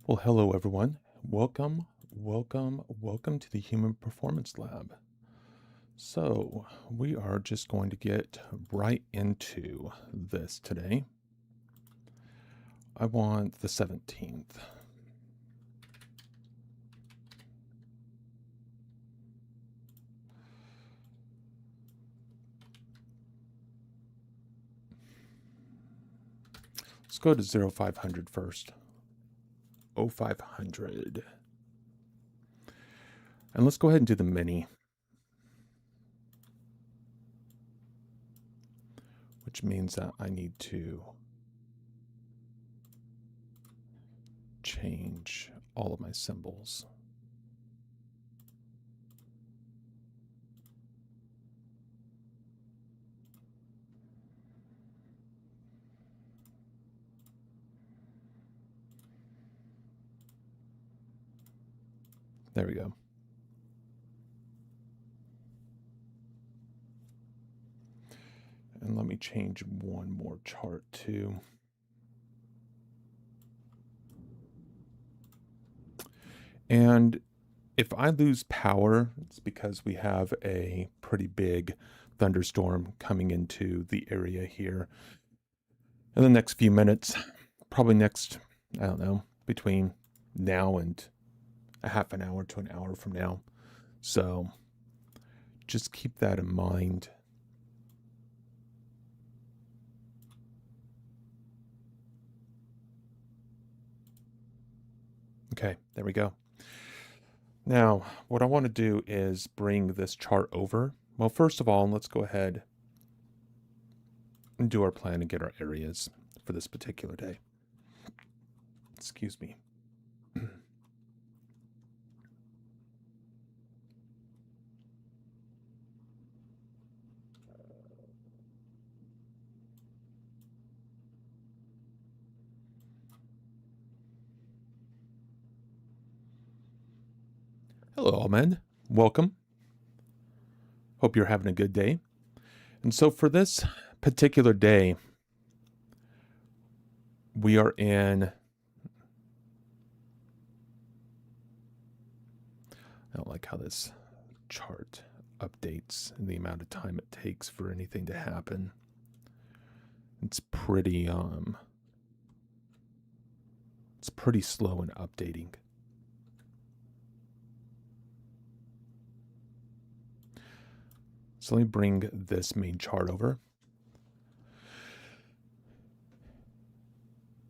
Well, hello everyone. Welcome to the Human Performance Lab. So, we are just going to get right into this today. I want the 17th. Let's go to 0500 first. 0500. And let's go ahead and do the mini, which means that I need to change all of my symbols. There we go. And let me change one more chart too. And if I lose power, it's because we have a pretty big thunderstorm coming into the area here in the next few minutes. Probably next, I don't know, between now and a half an hour to an hour from now. So just keep that in mind. Okay, there we go. Now, what I want to do is bring this chart over. Well, first of all, let's go ahead and do our plan and get our areas for this particular day. Excuse me. Hello, all men. Welcome. Hope you're having a good day. And so for this particular day, we are in, I don't like how this chart updates and the amount of time it takes for anything to happen. It's pretty slow in updating. So let me bring this main chart over.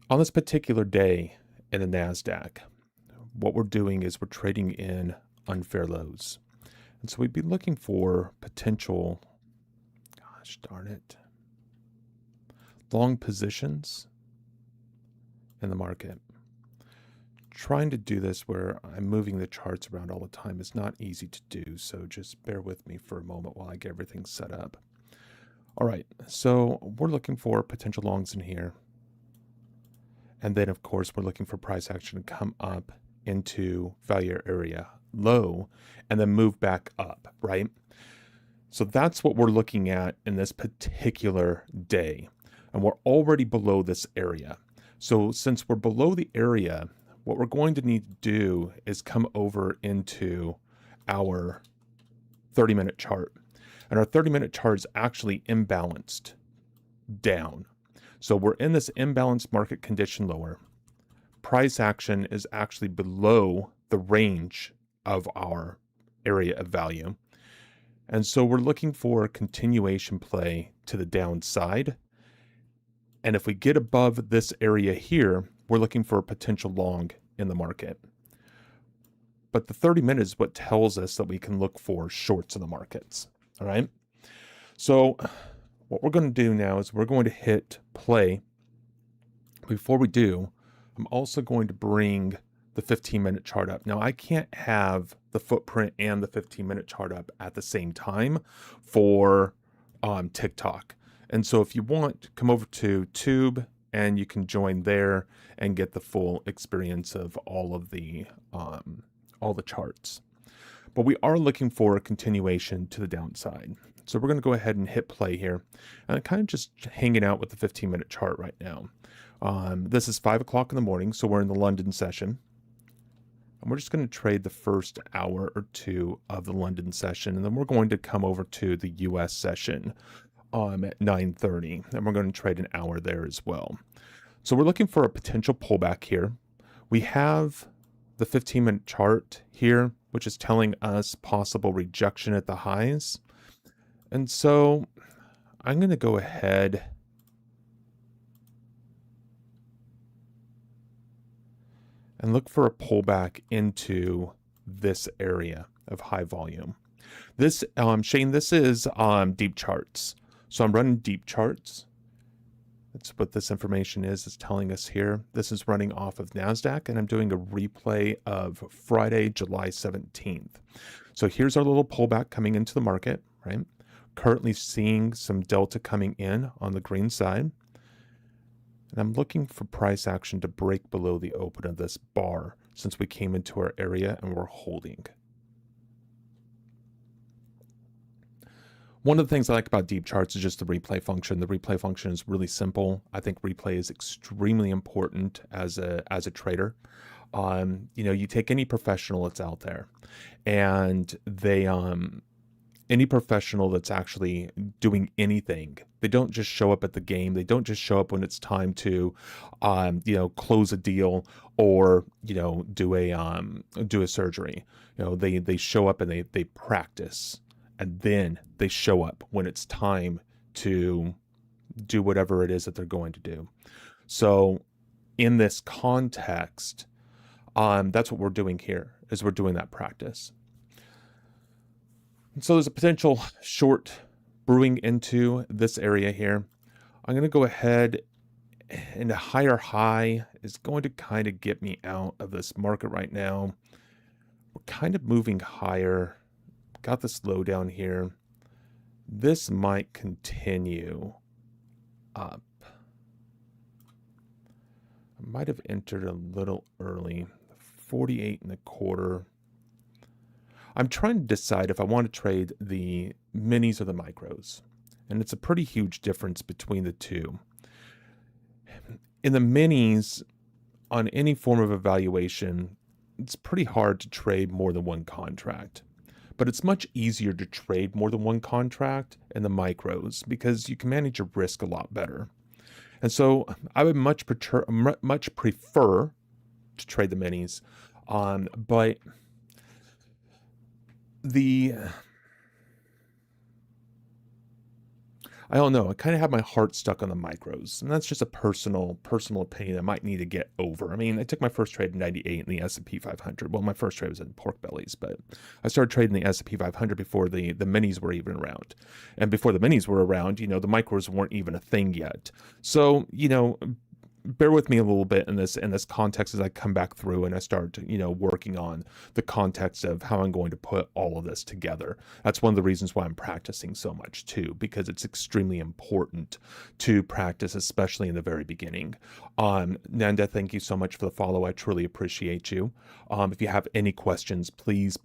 On this particular day in the NASDAQ, what we're doing is we're trading in unfair lows. And so we'd be looking for potential, gosh darn it, long positions in the market. Trying to do this where I'm moving the charts around all the time is not easy to do, so just bear with me for a moment while I get everything set up. All right, so we're looking for potential longs in here. And then, of course, we're looking for price action to come up into value area low and then move back up, right? So that's what we're looking at in this particular day. And we're already below this area. So since we're below the area, what we're going to need to do is come over into our 30-minute chart. And our 30-minute chart is actually imbalanced down. So we're in this imbalanced market condition lower. Price action is actually below the range of our area of value. And so we're looking for a continuation play to the downside. And if we get above this area here, we're looking for a potential long in the market. But the 30-minute is what tells us that we can look for shorts in the markets. All right. So what we're going to do now is we're going to hit play. Before we do, I'm also going to bring the 15-minute chart up. Now, I can't have the footprint and the 15-minute chart up at the same time for TikTok. And so if you want, come over to Tube and you can join there and get the full experience of all the charts. But we are looking for a continuation to the downside. So we're going to go ahead and hit play here. And I'm kind of just hanging out with the 15-minute chart right now. This is 5 o'clock in the morning, so we're in the London session. And we're just going to trade the first hour or two of the London session, and then we're going to come over to the US session at 9:30, and we're going to trade an hour there as well. So we're looking for a potential pullback here. We have the 15-minute chart here, which is telling us possible rejection at the highs. And so I'm going to go ahead and look for a pullback into this area of high volume. This, Shane, this is deep charts. So I'm running deep charts. That's what this information is. It's telling us here. This is running off of NASDAQ, and I'm doing a replay of Friday, July 17th. So here's our little pullback coming into the market, right? Currently seeing some delta coming in on the green side. And I'm looking for price action to break below the open of this bar since we came into our area and we're holding. One of the things I like about deep charts is just the replay function. The replay function is really simple. I think replay is extremely important as a trader. You take any professional that's out there, and they any professional that's actually doing anything, they don't just show up at the game. They don't just show up when it's time to, close a deal or do a surgery. They show up and they practice. And then they show up when it's time to do whatever it is that they're going to do. So in this context, that's what we're doing here, is we're doing that practice. And so there's a potential short brewing into this area here. I'm going to go ahead, and a higher high is going to kind of get me out of this market right now. We're kind of moving higher. Got this low down here. This might continue up. I might have entered a little early, 48.25. I'm trying to decide if I want to trade the minis or the micros, and it's a pretty huge difference between the two. In the minis, on any form of evaluation, it's pretty hard to trade more than one contract. But it's much easier to trade more than one contract in the micros because you can manage your risk a lot better. And so I would much prefer to trade the minis, but I don't know. I kind of have my heart stuck on the micros, and that's just a personal opinion I might need to get over. I mean, I took my first trade in 98 in the S&P 500. Well, my first trade was in pork bellies, but I started trading the S&P 500 before the minis were even around. And before the minis were around, the micros weren't even a thing yet. So, bear with me a little bit in this context as I come back through and I start, working on the context of how I'm going to put all of this together. That's one of the reasons why I'm practicing so much too, because it's extremely important to practice, especially in the very beginning. Nanda, thank you so much for the follow. I truly appreciate you. If you have any questions, please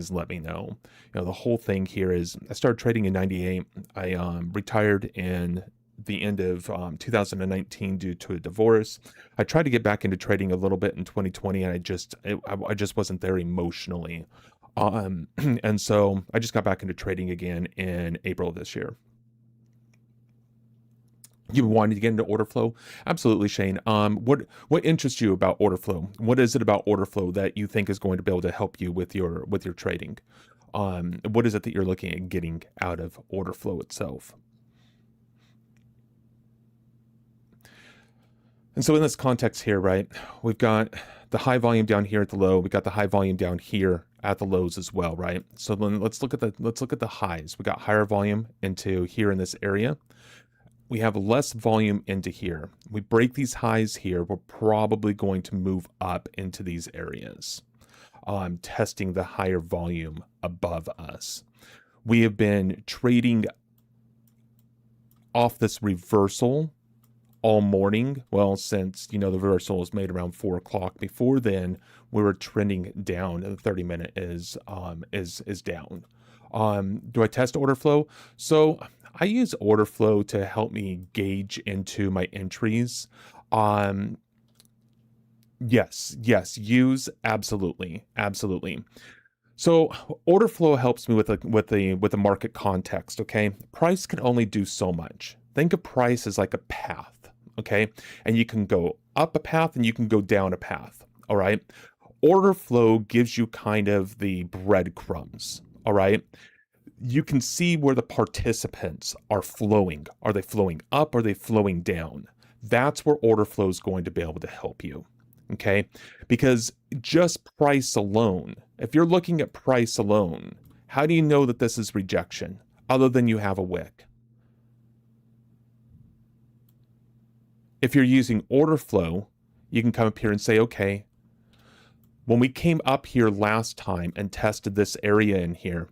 let me know. The whole thing here is I started trading in 98. I retired in the end of 2019 due to a divorce. I tried to get back into trading a little bit in 2020, and I just wasn't there emotionally. And so I just got back into trading again in April of this year. You wanted to get into order flow? Absolutely, Shane. What interests you about order flow? What is it about order flow that you think is going to be able to help you with your trading? What is it that you're looking at getting out of order flow itself? And so in this context here, right, we've got the high volume down here at the low. We got the high volume down here at the lows as well, right? So then let's look at the highs. We got higher volume into here in this area. We have less volume into here. We break these highs here. We're probably going to move up into these areas, testing the higher volume above us. We have been trading off this reversal all morning. Well, since the reversal was made around 4 o'clock. Before then, we were trending down, and the 30-minute is down. Do I test order flow? So I use order flow to help me gauge into my entries. Yes, use absolutely, absolutely. So order flow helps me with the market context, okay? Price can only do so much. Think of price as like a path, okay? And you can go up a path and you can go down a path, all right? Order flow gives you kind of the breadcrumbs, all right? You can see where the participants are flowing. Are they flowing up? Are they flowing down? That's where order flow is going to be able to help you. Okay. Because just price alone, if you're looking at price alone, how do you know that this is rejection other than you have a wick? If you're using order flow, you can come up here and say, okay, when we came up here last time and tested this area in here,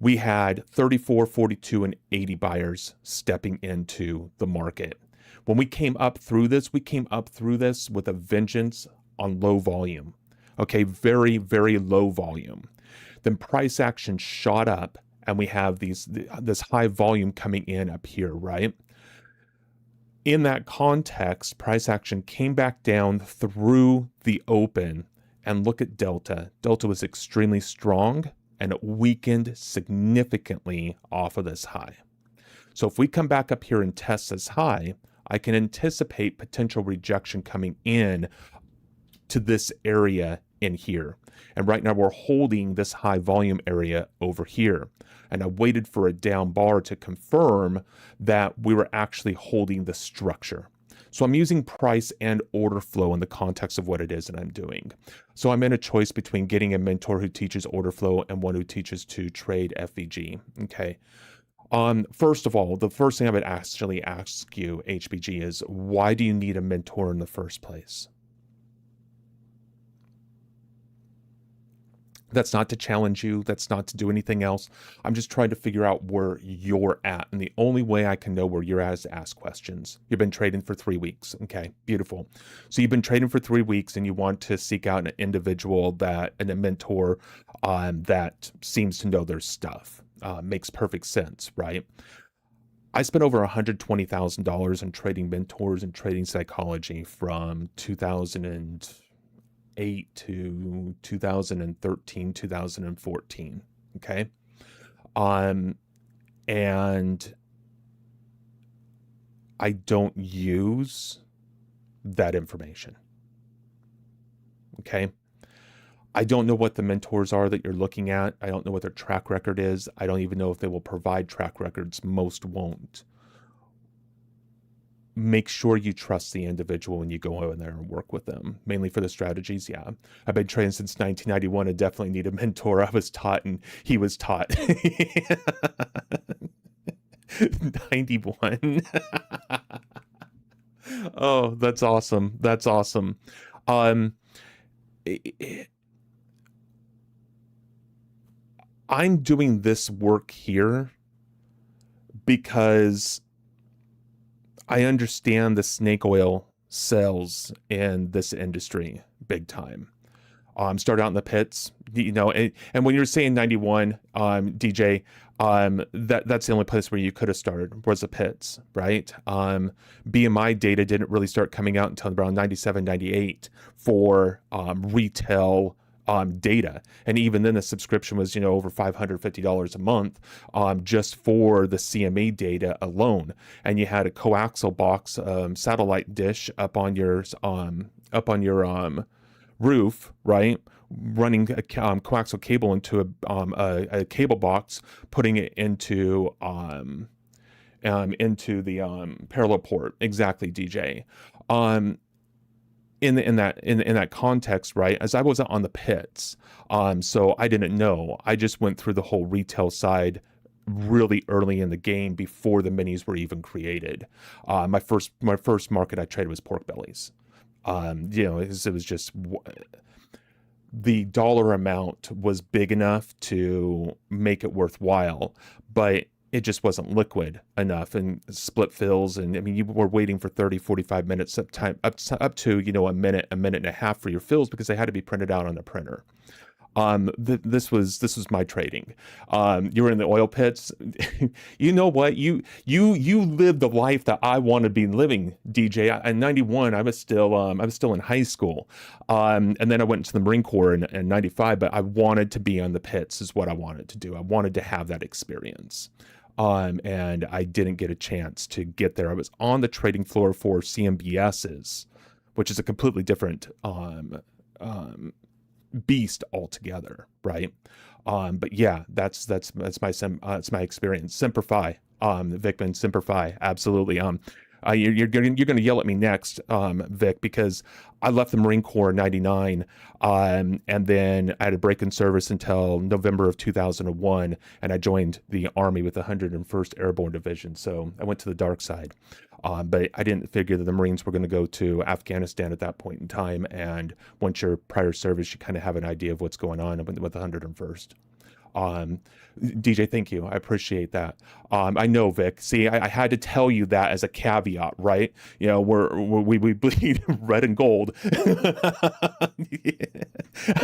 we had 34, 42, and 80 buyers stepping into the market. When we came up through this, with a vengeance on low volume. Okay, very, very low volume. Then price action shot up and we have this high volume coming in up here, right? In that context, price action came back down through the open, and look at Delta. Delta was extremely strong and it weakened significantly off of this high. So if we come back up here and test this high, I can anticipate potential rejection coming in to this area in here. And right now we're holding this high volume area over here. And I waited for a down bar to confirm that we were actually holding the structure. So I'm using price and order flow in the context of what it is that I'm doing. So I'm in a choice between getting a mentor who teaches order flow and one who teaches to trade FVG. Okay. First of all, the first thing I would actually ask you, HBG, is why do you need a mentor in the first place? That's not to challenge you. That's not to do anything else. I'm just trying to figure out where you're at. And the only way I can know where you're at is to ask questions. You've been trading for 3 weeks. Okay, beautiful. So you've been trading for 3 weeks and you want to seek out an individual and a mentor that seems to know their stuff. Makes perfect sense, right? I spent over $120,000 in trading mentors and trading psychology from 2008 to 2013, 2014. Okay. And I don't use that information. Okay. I don't know what the mentors are that you're looking at. I don't know what their track record is. I don't even know if they will provide track records. Most won't. Make sure you trust the individual when you go in there and work with them, mainly for the strategies. Yeah. I've been trading since 1991 and definitely need a mentor. I was taught and he was taught. 91. Oh, that's awesome. That's awesome. I'm doing this work here because I understand the snake oil sells in this industry big time. Started out in the pits, and when you're saying 91, DJ, that's the only place where you could have started was the pits, right? BMI data didn't really start coming out until around 97, 98 for retail data. And even then the subscription was, over $550 a month just for the CME data alone. And you had a coaxial box satellite dish up on your roof, right? Running a coaxial cable into a cable box, putting it into the parallel port. Exactly, DJ. In that context, right? As I wasn't on the pits, so I didn't know. I just went through the whole retail side really early in the game before the minis were even created. My first market I traded was pork bellies. It was just the dollar amount was big enough to make it worthwhile, but it just wasn't liquid enough and split fills. And I mean, you were waiting for 30, 45 minutes up to, a minute and a half for your fills because they had to be printed out on a printer. This was my trading. You were in the oil pits. You know what? You lived the life that I want to be living, DJ. In '91, I was still in high school, and then I went to the Marine Corps in '95. But I wanted to be on the pits, is what I wanted to do. I wanted to have that experience. And I didn't get a chance to get there. I was on the trading floor for CMBSs, which is a completely different beast altogether, right? But yeah, that's my experience. Semper Fi, Vicman, Semper Fi, absolutely. You're gonna yell at me next, Vic, because I left the Marine Corps in '99, and then I had a break in service until November of 2001, and I joined the Army with the 101st Airborne Division. So I went to the dark side. But I didn't figure that the Marines were going to go to Afghanistan at that point in time. And once you're prior service, you kind of have an idea of what's going on with the 101st. Um, DJ, thank you. I appreciate that. I know, Vic. See, I had to tell you that as a caveat, right? You know, we bleed red and gold.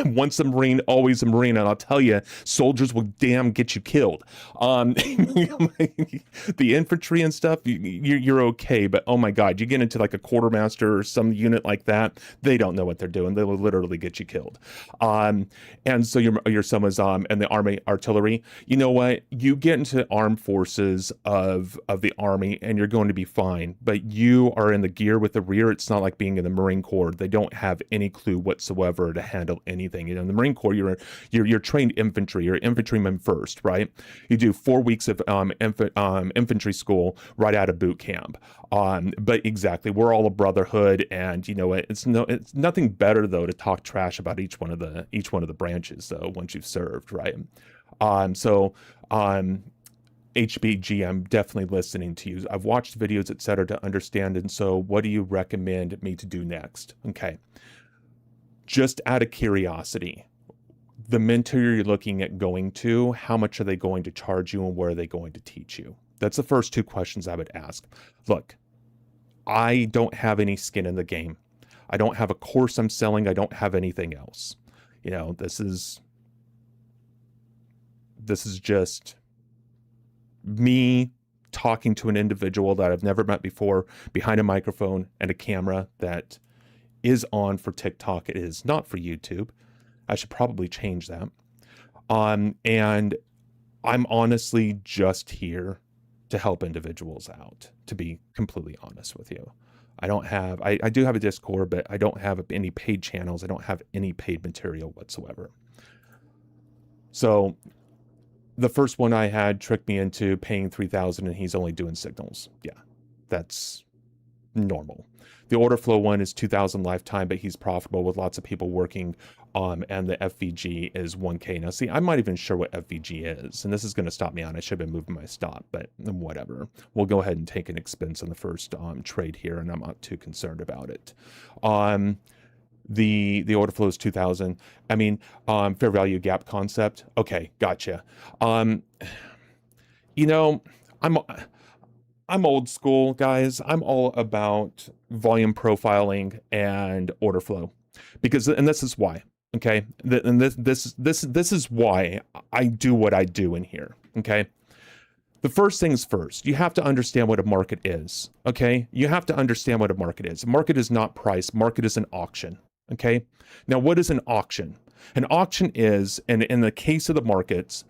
Once a Marine, always a Marine, and I'll tell you, soldiers will damn get you killed. The infantry and stuff, you're okay, but oh my God, you get into like a quartermaster or some unit like that, they don't know what they're doing. They will literally get you killed. And so your son was and the Army artillery. You know what? You get into armed forces of the Army and you're going to be fine, but you are in the gear with the rear. It's not like being in the Marine Corps. They don't have any clue whatsoever to handle anything. You know, in the Marine Corps, you're trained infantry. You're infantryman first, right? You do 4 weeks of infantry school right out of boot camp. But exactly, we're all a brotherhood, and you know what? It's nothing better though to talk trash about each one of the branches though once you've served, right? So HBG, I'm definitely listening to you. I've watched videos, etc., to understand. And so, what do you recommend me to do next? Okay, just out of curiosity, the mentor you're looking at going to, how much are they going to charge you, and where are they going to teach you? That's the first two questions I would ask. Look, I don't have any skin in the game. I don't have a course I'm selling. I don't have anything else. You know, this is just me talking to an individual that I've never met before behind a microphone and a camera that is on for TikTok. It is not for YouTube. I should probably change that. And I'm honestly just here to help individuals out, to be completely honest with you. I do have a Discord, but I don't have any paid channels. I don't have any paid material whatsoever. So the first one I had tricked me into paying $3,000 and he's only doing signals. Yeah, that's normal. The order flow one is $2,000 lifetime, but he's profitable with lots of people working. And the FVG is $1K. Now, see, I'm not even sure what FVG is, and this is going to stop me on. I should have been moving my stop, but whatever. We'll go ahead and take an expense on the first trade here, and I'm not too concerned about it. The order flow is 2,000. I mean, fair value gap concept. Okay, gotcha. You know, I'm old school, guys. I'm all about volume profiling and order flow, because, and this is why. Okay, and this is why I do what I do in here. Okay, the first things first, you have to understand what a market is. Okay, you have to understand what a market is. A market is not price. Market is an auction. Okay, now what is an auction? An auction is, and in the case of the markets,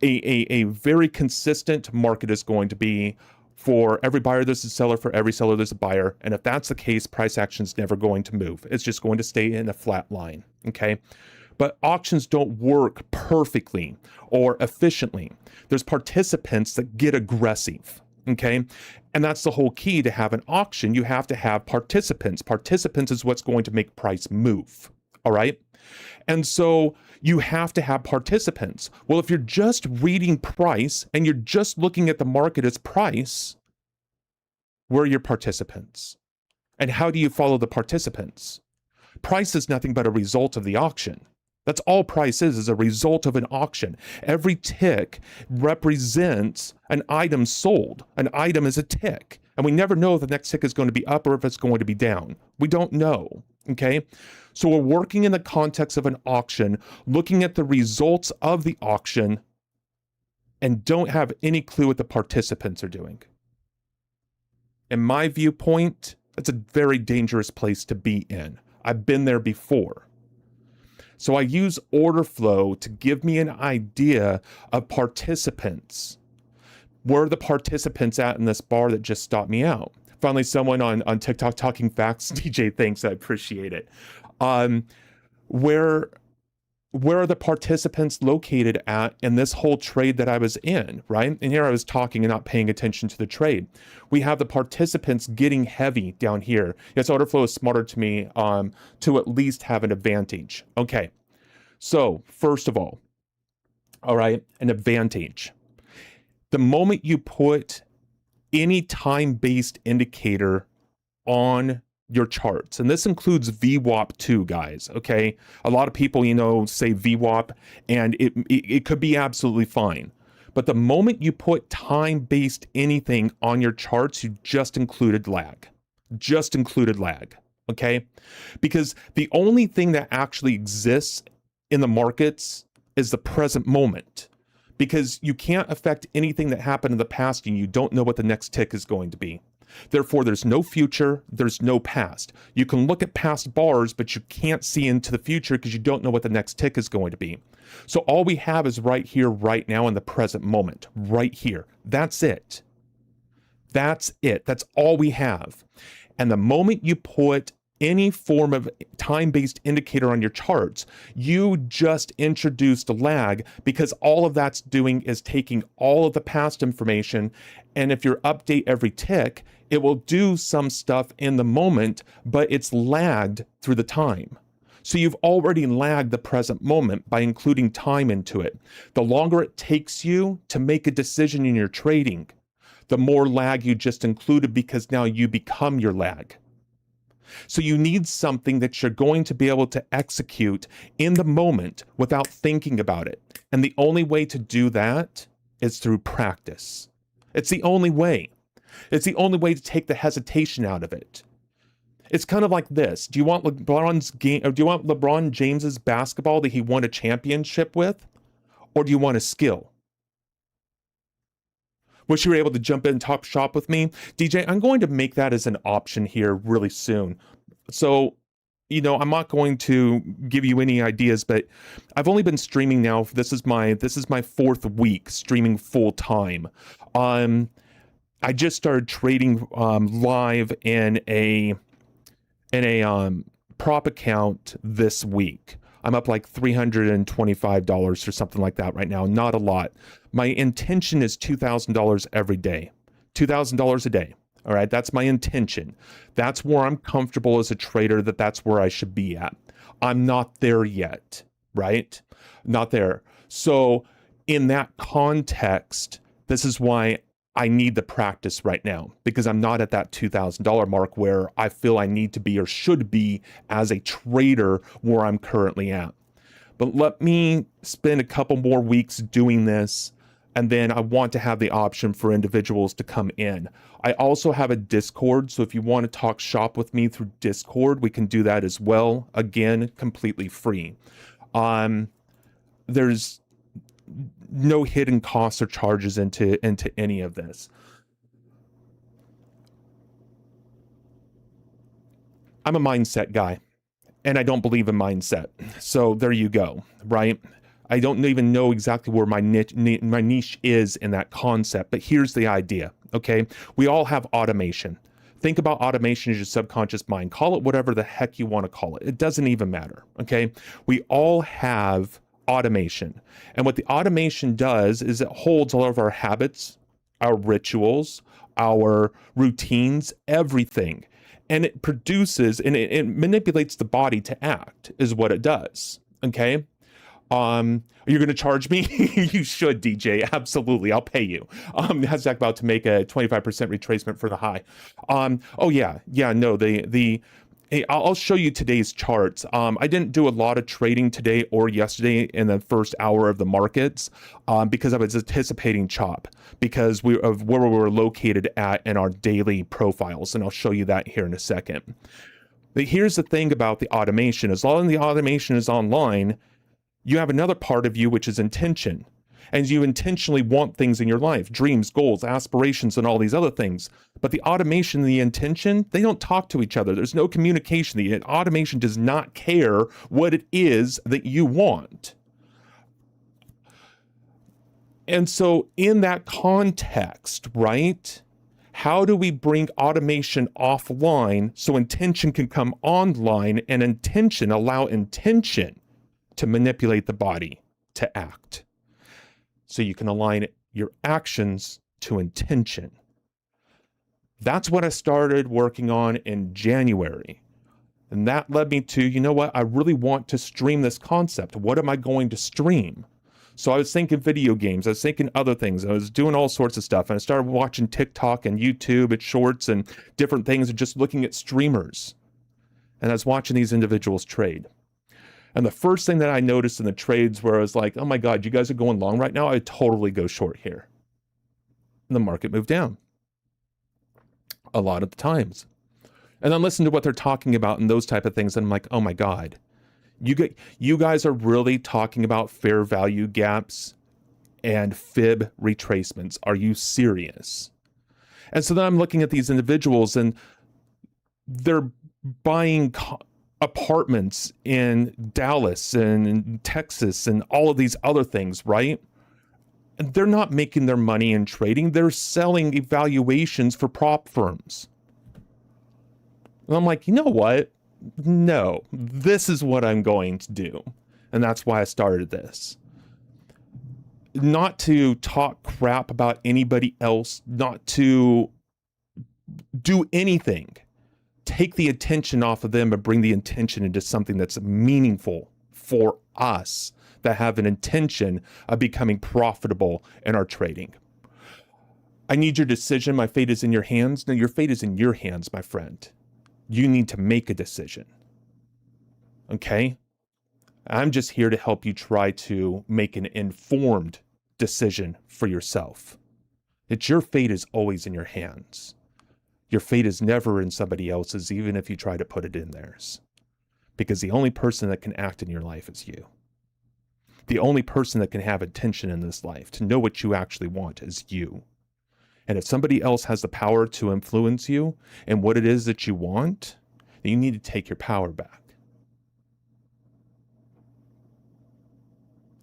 a very consistent market is going to be, for every buyer there's a seller, for every seller there's a buyer, and if that's the case, price action is never going to move. It's just going to stay in a flat line. Okay, but auctions don't work perfectly or efficiently. There's participants that get aggressive. Okay, and that's the whole key to have an auction. You have to have participants. Participants is what's going to make price move. All right, and so you have to have participants. Well, if you're just reading price and you're just looking at the market as price, where are your participants? And how do you follow the participants? Price is nothing but a result of the auction. That's all price is a result of an auction. Every tick represents an item sold. An item is a tick. And And we never know if the next tick is going to be up or if it's going to be down. We don't know. Okay. So we're working in the context of an auction, looking at the results of the auction, and don't have any clue what the participants are doing. In my viewpoint, it's a very dangerous place to be in. I've been there before. So I use order flow to give me an idea of participants. Where are the participants at in this bar that just stopped me out? Finally, someone on TikTok talking facts. DJ, thanks. I appreciate it. Where are the participants located at in this whole trade that I was in, right? And here I was talking and not paying attention to the trade. We have the participants getting heavy down here. Yes, order flow is smarter to me to at least have an advantage. Okay, so first of all right, an advantage. The moment you put any time-based indicator on your charts, and this includes VWAP too, guys, okay? A lot of people, say VWAP, and it could be absolutely fine. But the moment you put time-based anything on your charts, you just included lag. Okay? Because the only thing that actually exists in the markets is the present moment. Because you can't affect anything that happened in the past and you don't know what the next tick is going to be. Therefore, there's no future, there's no past. You can look at past bars, but you can't see into the future because you don't know what the next tick is going to be. So all we have is right here, right now, in the present moment, right here. That's it. That's all we have. And the moment you put any form of time-based indicator on your charts, you just introduced a lag, because all of that's doing is taking all of the past information, and if you update every tick, it will do some stuff in the moment, but it's lagged through the time. So you've already lagged the present moment by including time into it. The longer it takes you to make a decision in your trading, the more lag you just included, because now you become your lag. So you need something that you're going to be able to execute in the moment without thinking about it. And the only way to do that is through practice. It's the only way. It's the only way to take the hesitation out of it. It's kind of like this. Do you want LeBron James's basketball that he won a championship with? Or do you want a skill? Wish you were able to jump in and talk shop with me. DJ, I'm going to make that as an option here really soon. So, I'm not going to give you any ideas, but I've only been streaming now. This is my 4th week streaming full time. I just started trading live in a prop account this week. I'm up like $325 or something like that right now. Not a lot. My intention is $2,000 every day. $2,000 a day. All right. That's my intention. That's where I'm comfortable as a trader, that's where I should be at. I'm not there yet. Right? Not there. So in that context, this is why I need the practice right now, because I'm not at that $2,000 mark where I feel I need to be or should be as a trader where I'm currently at. But let me spend a couple more weeks doing this, and then I want to have the option for individuals to come in. I also have a Discord, so if you want to talk shop with me through Discord, we can do that as well. Again, completely free. There's no hidden costs or charges into any of this. I'm a mindset guy, and I don't believe in mindset. So there you go, right? I don't even know exactly where my niche is in that concept, but here's the idea, okay? We all have automation. Think about automation as your subconscious mind. Call it whatever the heck you want to call it. It doesn't even matter, okay? We all have automation. And what the automation does is it holds all of our habits, our rituals, our routines, everything. And it produces and it manipulates the body to act, is what it does. Okay. Are you going to charge me? You should, DJ. Absolutely. I'll pay you. Hashtag about to make a 25% retracement for the high. Oh yeah. Yeah, no, Hey, I'll show you today's charts. I didn't do a lot of trading today or yesterday in the first hour of the markets because I was anticipating chop because of where we were located at in our daily profiles. And I'll show you that here in a second. But here's the thing about the automation. As long as the automation is online, you have another part of you, which is intention. And you intentionally want things in your life, dreams, goals, aspirations, and all these other things. But the automation and the intention, they don't talk to each other. There's no communication. The automation does not care what it is that you want. And so in that context, right, how do we bring automation offline so intention can come online and allow intention to manipulate the body to act? So you can align your actions to intention. That's what I started working on in January. And that led me to, you know what, I really want to stream this concept. What am I going to stream? So I was thinking video games, I was thinking other things, I was doing all sorts of stuff. And I started watching TikTok and YouTube and shorts and different things and just looking at streamers. And I was watching these individuals trade. And the first thing that I noticed in the trades where I was like, oh my God, you guys are going long right now, I would totally go short here. And the market moved down a lot of the times. And then listen to what they're talking about and those type of things. And I'm like, oh my God, you guys are really talking about fair value gaps and fib retracements. Are you serious? And so then I'm looking at these individuals and they're buying apartments in Dallas and in Texas and all of these other things, right? And they're not making their money in trading. They're selling evaluations for prop firms. And I'm like, you know what? No, this is what I'm going to do. And that's why I started this. Not to talk crap about anybody else, not to do anything. Take the attention off of them and bring the intention into something that's meaningful for us that have an intention of becoming profitable in our trading. I need your decision. My fate is in your hands. No, your fate is in your hands, my friend. You need to make a decision. Okay? I'm just here to help you try to make an informed decision for yourself. Your fate is always in your hands. Your fate is never in somebody else's, even if you try to put it in theirs. Because the only person that can act in your life is you. The only person that can have attention in this life, to know what you actually want, is you. And if somebody else has the power to influence you and what it is that you want, then you need to take your power back.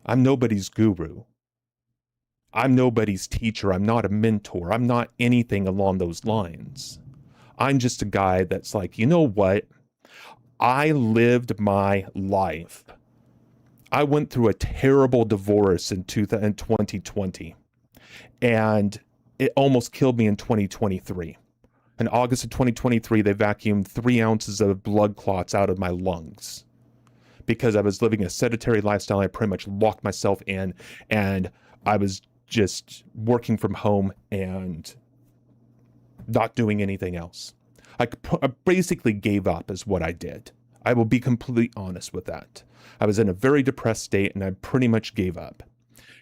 I'm nobody's guru. I'm nobody's teacher. I'm not a mentor. I'm not anything along those lines. I'm just a guy that's like, you know what? I lived my life. I went through a terrible divorce in 2020, and it almost killed me in 2023. In August of 2023, they vacuumed 3 ounces of blood clots out of my lungs because I was living a sedentary lifestyle. I pretty much locked myself in, and I was just working from home and not doing anything else. I basically gave up is what I did. I will be completely honest with that. I was in a very depressed state and I pretty much gave up.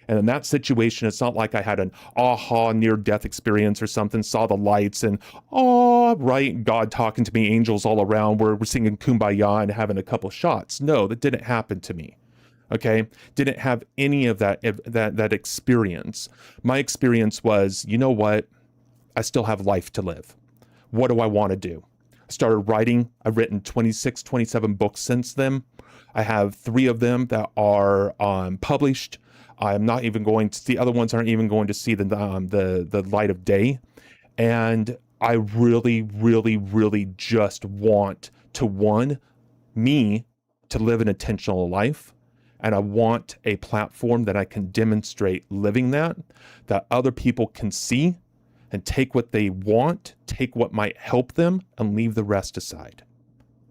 And in that situation, it's not like I had an aha near-death experience or something, saw the lights and, oh, right, God talking to me, angels all around, we're singing Kumbaya and having a couple shots. No, that didn't happen to me. Okay, didn't have any of that experience. My experience was, you know what? I still have life to live. What do I want to do? I started writing. I've written 26, 27 books since then. I have 3 of them that are published. I'm not even going to, the other ones aren't even going to see the light of day. And I really, really, really just want to, me to live an intentional life. And I want a platform that I can demonstrate living that other people can see and take what they want, take what might help them, and leave the rest aside.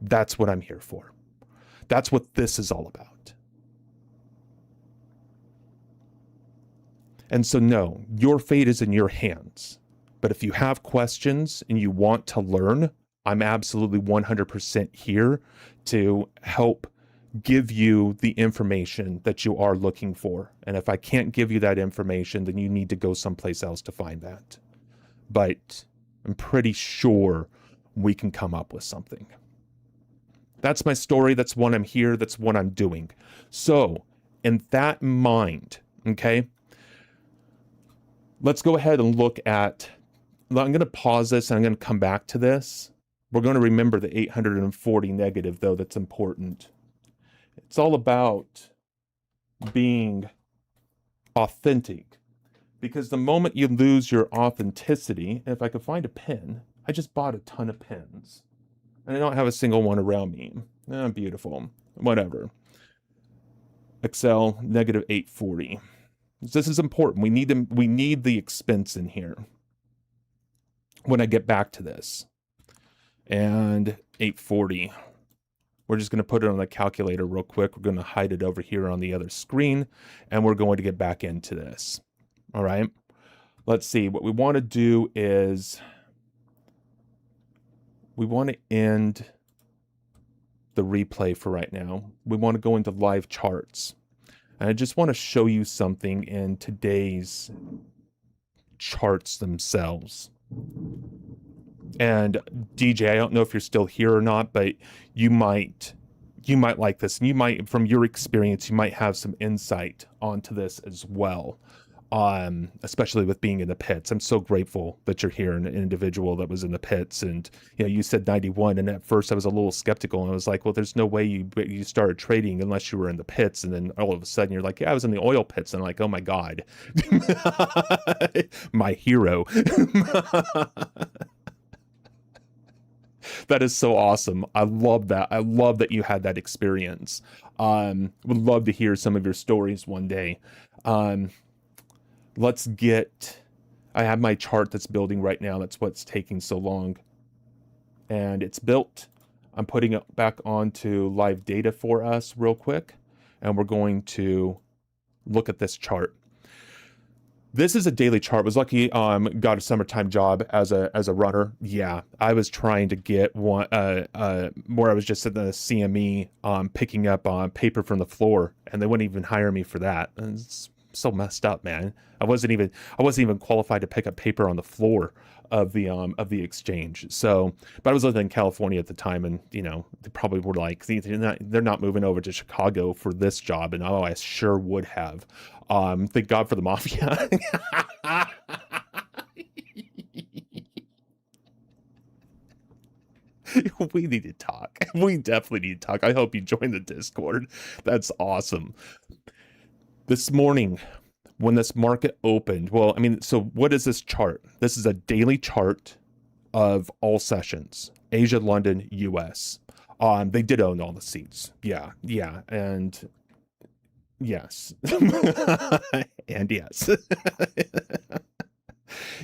That's what I'm here for. That's what this is all about. And so no, your fate is in your hands. But if you have questions and you want to learn, I'm absolutely 100% here to help give you the information that you are looking for. And if I can't give you that information, then you need to go someplace else to find that. But I'm pretty sure we can come up with something. That's my story. That's what I'm here. That's what I'm doing. So, in that mind, okay, let's go ahead and look at, I'm going to pause this and I'm going to come back to this. We're going to remember the 840 negative, though. That's important. It's all about being authentic, because the moment you lose your authenticity, and if I could find a pen, I just bought a ton of pens and I don't have a single one around me. Beautiful. Whatever. Excel negative 840. This is important. We need the expense in here when I get back to this. And 840. We're just going to put it on the calculator real quick. We're going to hide it over here on the other screen, and we're going to get back into this. All right. Let's see. What we want to do is we want to end the replay for right now. We want to go into live charts. And I just want to show you something in today's charts themselves. And DJ, I don't know if you're still here or not, but you might like this, and you might, from your experience, you might have some insight onto this as well. Especially with being in the pits. I'm so grateful that you're here, an individual that was in the pits. And you said 91, and at first I was a little skeptical, and I was like, well, there's no way you started trading unless you were in the pits. And then all of a sudden you're like, yeah, I was in the oil pits. And I'm like, oh my God, my hero. That is so awesome. I love that. I love that you had that experience. Would love to hear some of your stories one day. Let's get, I have my chart that's building right now. That's what's taking so long. And it's built. I'm putting it back onto live data for us real quick. And we're going to look at this chart. This is a daily chart. I was lucky, got a summertime job as a runner. Yeah, I was trying to get one where I was just at the CME picking up paper from the floor, and they wouldn't even hire me for that. And it's so messed up, man. I wasn't even qualified to pick up paper on the floor of the exchange. So, but I was living in California at the time, and they probably were like, they're not moving over to Chicago for this job, and I sure would have. Thank God for the mafia. We need to talk. We definitely need to talk. I hope you join the Discord. That's awesome. This morning, when this market opened, so what is this chart? This is a daily chart of all sessions. Asia, London, US. They did own all the seats. Yeah. And yes. And yes.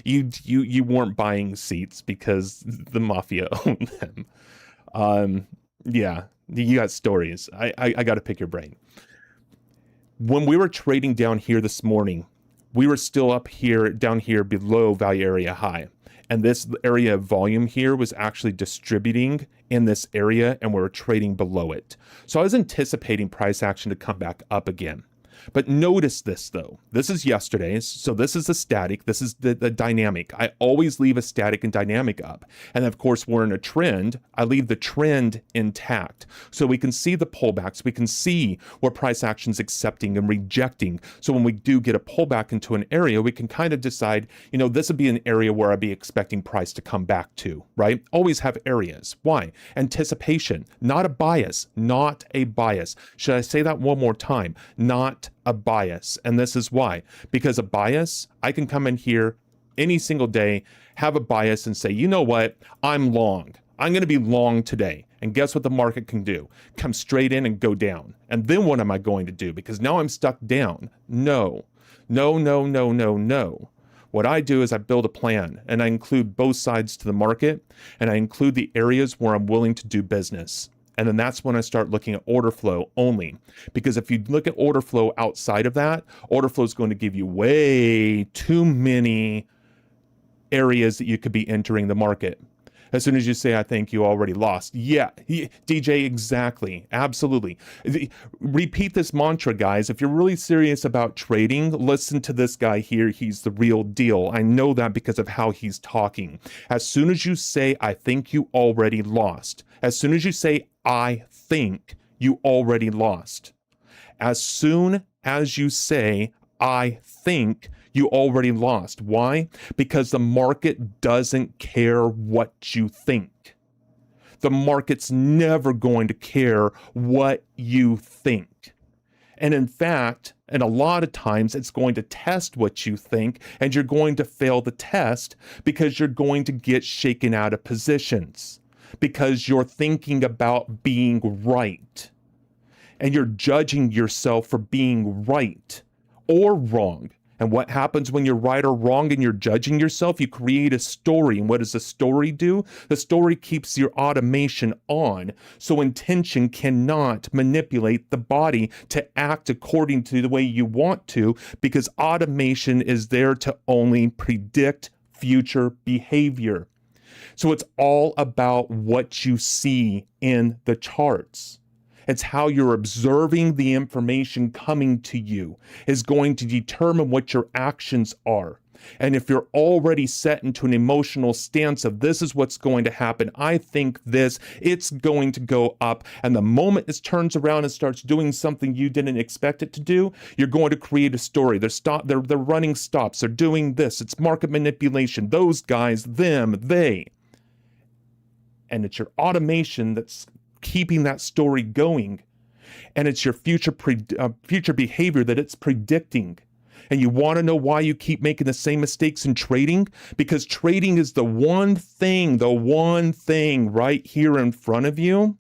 You weren't buying seats because the mafia owned them. Yeah, you got stories. I got to pick your brain. When we were trading down here this morning, we were still down here below value area high. And this area of volume here was actually distributing in this area, and we were trading below it. So I was anticipating price action to come back up again. But notice this, though. This is yesterday's, so this is a static. This is the dynamic. I always leave a static and dynamic up. And of course, we're in a trend. I leave the trend intact. So we can see the pullbacks. We can see where price action's accepting and rejecting. So when we do get a pullback into an area, we can kind of decide, this would be an area where I'd be expecting price to come back to, right? Always have areas. Why? Anticipation, not a bias, not a bias. Should I say that one more time? Not a bias. And this is why. Because a bias, I can come in here any single day, have a bias and say, you know what? I'm long. I'm going to be long today. And guess what the market can do? Come straight in and go down. And then what am I going to do? Because now I'm stuck down. No. What I do is I build a plan, and I include both sides to the market, and I include the areas where I'm willing to do business. And then that's when I start looking at order flow only. Because if you look at order flow outside of that, order flow is going to give you way too many areas that you could be entering the market. As soon as you say, I think, you already lost. Yeah, DJ, exactly. Absolutely. Repeat this mantra, guys. If you're really serious about trading, listen to this guy here. He's the real deal. I know that because of how he's talking. As soon as you say, I think, you already lost. As soon as you say, I think, you already lost. As soon as you say, I think, you already lost. Why? Because the market doesn't care what you think. The market's never going to care what you think. And in fact, and a lot of times it's going to test what you think, and you're going to fail the test because you're going to get shaken out of positions because you're thinking about being right. And you're judging yourself for being right or wrong. And what happens when you're right or wrong and you're judging yourself? You create a story. And what does the story do? The story keeps your automation on. So intention cannot manipulate the body to act according to the way you want to, because automation is there to only predict future behavior. So it's all about what you see in the charts. It's how you're observing the information coming to you is going to determine what your actions are. And if you're already set into an emotional stance of this is what's going to happen, I think this, it's going to go up. And the moment it turns around and starts doing something you didn't expect it to do, you're going to create a story. They're running stops. They're doing this. It's market manipulation. Those guys, them, they. And it's your automation that's keeping that story going, and it's your future behavior that it's predicting. And you want to know why you keep making the same mistakes in trading? Because trading is the one thing right here in front of you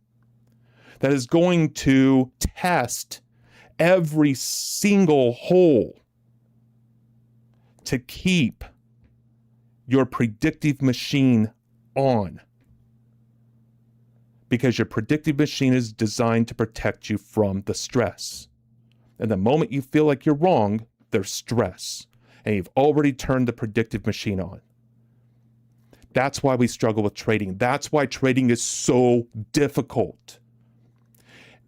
that is going to test every single hole to keep your predictive machine on. Because your predictive machine is designed to protect you from the stress. And the moment you feel like you're wrong, there's stress. And you've already turned the predictive machine on. That's why we struggle with trading. That's why trading is so difficult.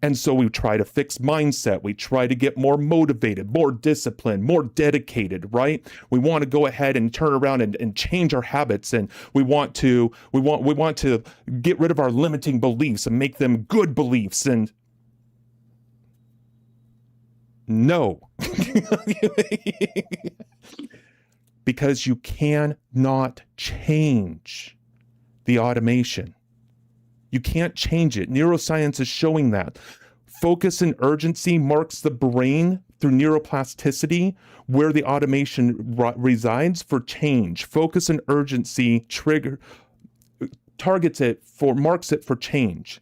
And so we try to fix mindset. We try to get more motivated, more disciplined, more dedicated, right? We want to go ahead and turn around and change our habits. And we want to get rid of our limiting beliefs and make them good beliefs. And no. Because you cannot change the automation. You can't change it. Neuroscience is showing that. Focus and urgency marks the brain through neuroplasticity where the automation resides for change. Focus and urgency marks it for change.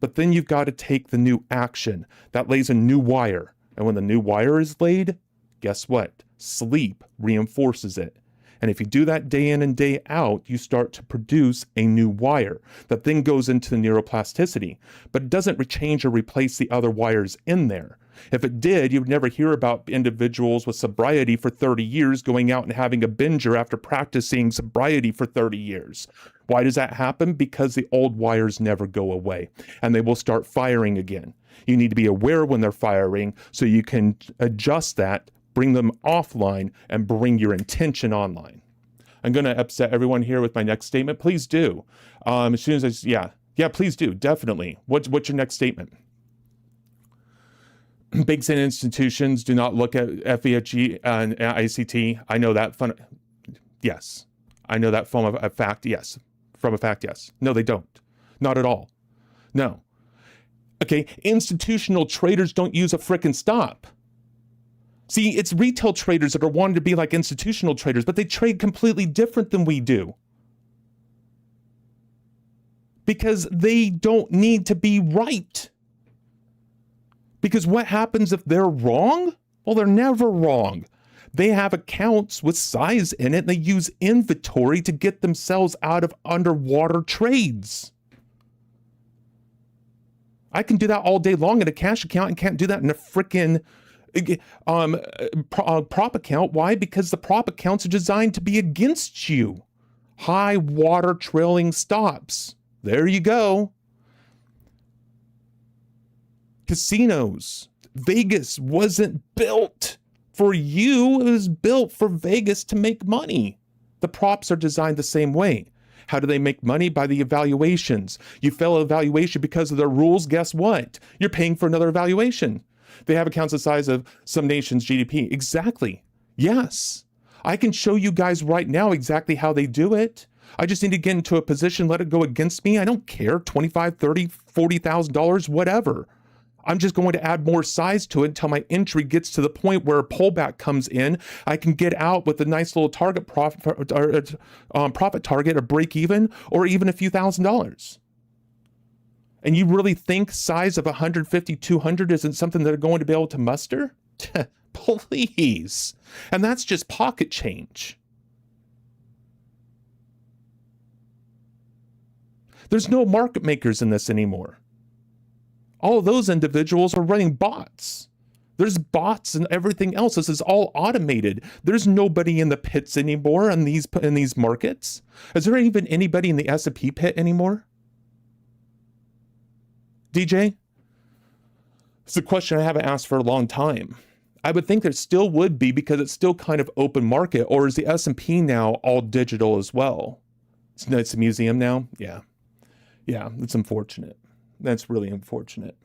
But then you've got to take the new action. That lays a new wire. And when the new wire is laid, guess what? Sleep reinforces it. And if you do that day in and day out, you start to produce a new wire that then goes into the neuroplasticity, but it doesn't change or replace the other wires in there. If it did, you would never hear about individuals with sobriety for 30 years going out and having a binger after practicing sobriety for 30 years. Why does that happen? Because the old wires never go away and they will start firing again. You need to be aware when they're firing so you can adjust that, bring them offline, and bring your intention online. I'm going to upset everyone here with my next statement. Please do. As soon as please do. Definitely. What's your next statement? Banks and institutions do not look at FEFG and ICT. I know that. Yes. I know that from a fact. Yes. From a fact. Yes. No, they don't. Not at all. No. Okay. Institutional traders don't use a frickin' stop. See, it's retail traders that are wanting to be like institutional traders, but they trade completely different than we do. Because they don't need to be right. Because what happens if they're wrong? Well, they're never wrong. They have accounts with size in it, and they use inventory to get themselves out of underwater trades. I can do that all day long in a cash account and can't do that in a frickin' prop account. Why? Because the prop accounts are designed to be against you. High water trailing stops. There you go. Casinos. Vegas wasn't built for you. It was built for Vegas to make money. The props are designed the same way. How do they make money? By the evaluations. You fail evaluation because of their rules. Guess what? You're paying for another evaluation. They have accounts the size of some nation's GDP. Exactly. Yes. I can show you guys right now exactly how they do it. I just need to get into a position, let it go against me. I don't care. $25,000, $30,000, $40,000, whatever. I'm just going to add more size to it until my entry gets to the point where a pullback comes in. I can get out with a nice little target profit target, or break even, or even a few $1,000s. And you really think size of 150, 200 isn't something they're going to be able to muster? Please. And that's just pocket change. There's no market makers in this anymore. All of those individuals are running bots. There's bots and everything else. This is all automated. There's nobody in the pits anymore in these markets. Is there even anybody in the S&P pit anymore? DJ? It's a question I haven't asked for a long time. I would think there still would be, because it's still kind of open market. Or is the S&P now all digital as well? It's a museum now? Yeah. Yeah, it's unfortunate. That's really unfortunate,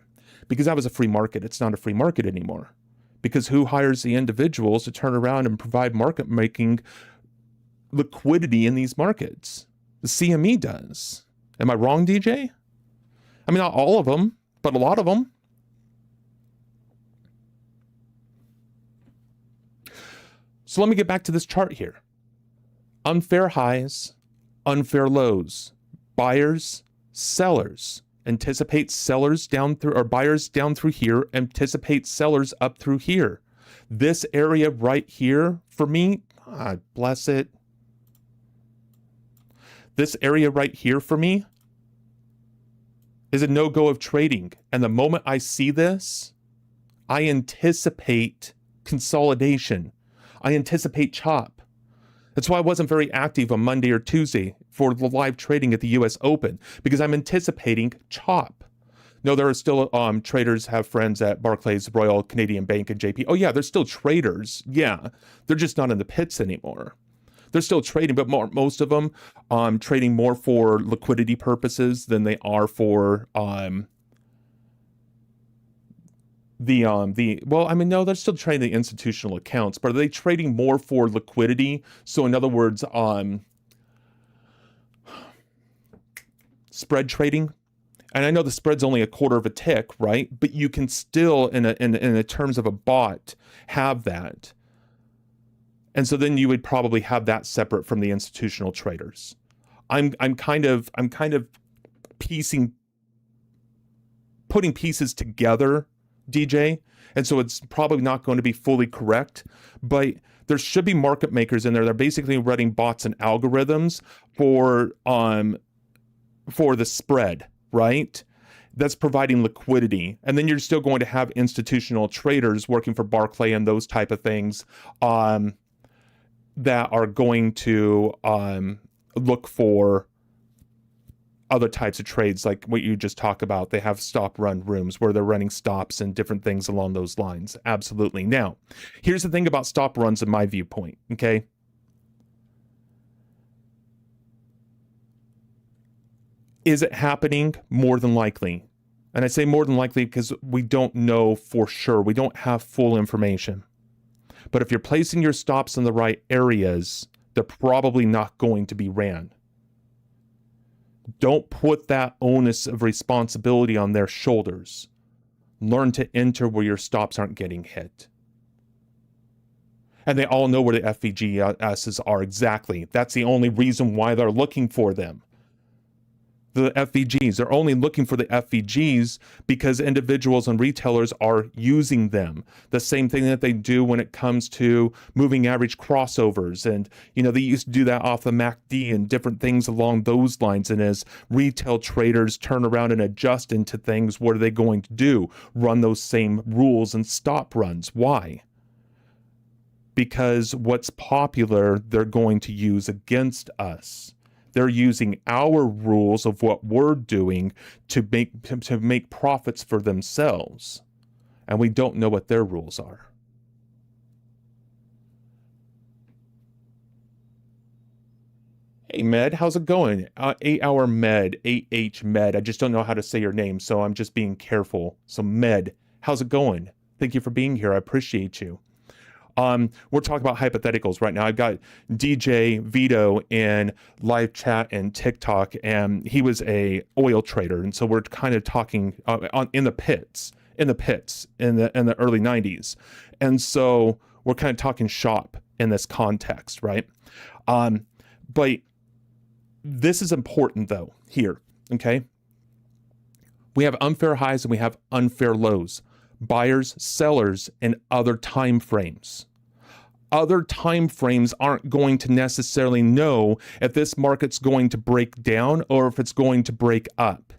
because that was a free market. It's not a free market anymore, because who hires the individuals to turn around and provide market making liquidity in these markets? The CME does. Am I wrong, DJ? I mean, not all of them, but a lot of them. So let me get back to this chart here. Unfair highs, unfair lows, buyers, sellers. Anticipate sellers down through, or buyers down through here, anticipate sellers up through here. This area right here, for me, God bless it. This area right here for me is a no-go of trading. And the moment I see this, I anticipate consolidation. I anticipate chop. That's why I wasn't very active on Monday or Tuesday for the live trading at the US Open, because I'm anticipating chop. No, there are still traders, have friends at Barclays, Royal Canadian Bank, and JP. Oh yeah, they're still traders. Yeah, they're just not in the pits anymore. They're still trading, but most of them trading more for liquidity purposes than they are for well, I mean, no, they're still trading the institutional accounts, but are they trading more for liquidity? So in other words, spread trading. And I know the spread's only a quarter of a tick, right? But you can still, in a terms of a bot, have that. And so then you would probably have that separate from the institutional traders. I'm kind of putting pieces together, DJ, and so it's probably not going to be fully correct, but there should be market makers in there. They're basically running bots and algorithms for the spread, right? That's providing liquidity. And then you're still going to have institutional traders working for Barclay and those type of things that are going to look for other types of trades, like what you just talked about. They have stop run rooms where they're running stops and different things along those lines. Absolutely. Now, here's the thing about stop runs in my viewpoint, okay? Is it happening? More than likely. And I say more than likely because we don't know for sure. We don't have full information. But if you're placing your stops in the right areas, they're probably not going to be ran. Don't put that onus of responsibility on their shoulders. Learn to enter where your stops aren't getting hit. And they all know where the FVGSs are exactly. That's the only reason why they're looking for them. The FVGs, they're only looking for the FVGs because individuals and retailers are using them. The same thing that they do when it comes to moving average crossovers. And, you know, they used to do that off the MACD and different things along those lines. And as retail traders turn around and adjust into things, what are they going to do? Run those same rules and stop runs. Why? Because what's popular, they're going to use against us. They're using our rules of what we're doing to make profits for themselves. And we don't know what their rules are. Hey, Med, how's it going? 8-hour Med, 8H Med. I just don't know how to say your name, so I'm just being careful. So, Med, how's it going? Thank you for being here. I appreciate you. We're talking about hypotheticals right now. I've got DJ Vito in live chat and TikTok, and he was a oil trader, and so we're kind of talking in the pits in the early 90s, and so we're kind of talking shop in this context, right? But this is important though here, okay? We have unfair highs and we have unfair lows. Buyers, sellers, and other time frames. Other time frames aren't going to necessarily know if this market's going to break down or if it's going to break up.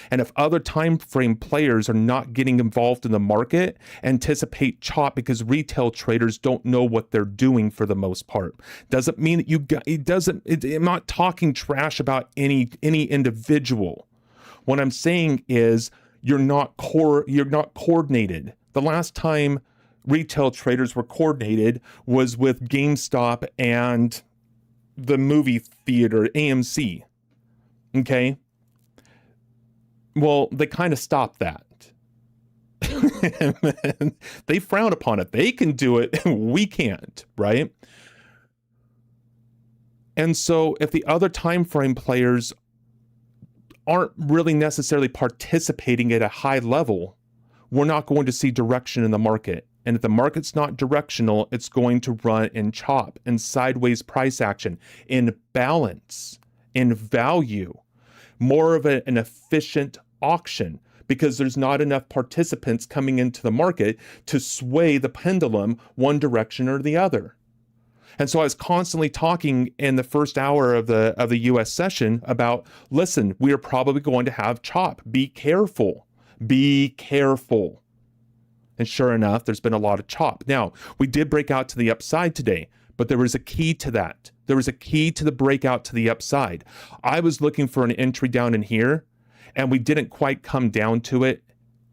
And if other time frame players are not getting involved in the market, anticipate chop because retail traders don't know what they're doing for the most part. Doesn't mean that I'm not talking trash about any individual. What I'm saying is you're not coordinated. The last time retail traders were coordinated was with GameStop and the movie theater, AMC. Okay? Well, they kind of stopped that. They frown upon it. They can do it, we can't, right? And so if the other time frame players aren't really necessarily participating at a high level, we're not going to see direction in the market. And if the market's not directional, it's going to run in chop and sideways price action, in balance, in value, more of an efficient auction, because there's not enough participants coming into the market to sway the pendulum one direction or the other. And so I was constantly talking in the first hour of the US session about, listen, we are probably going to have chop. Be careful. Be careful. And sure enough, there's been a lot of chop. Now, we did break out to the upside today, but there was a key to that. There was a key to the breakout to the upside. I was looking for an entry down in here, and we didn't quite come down to it.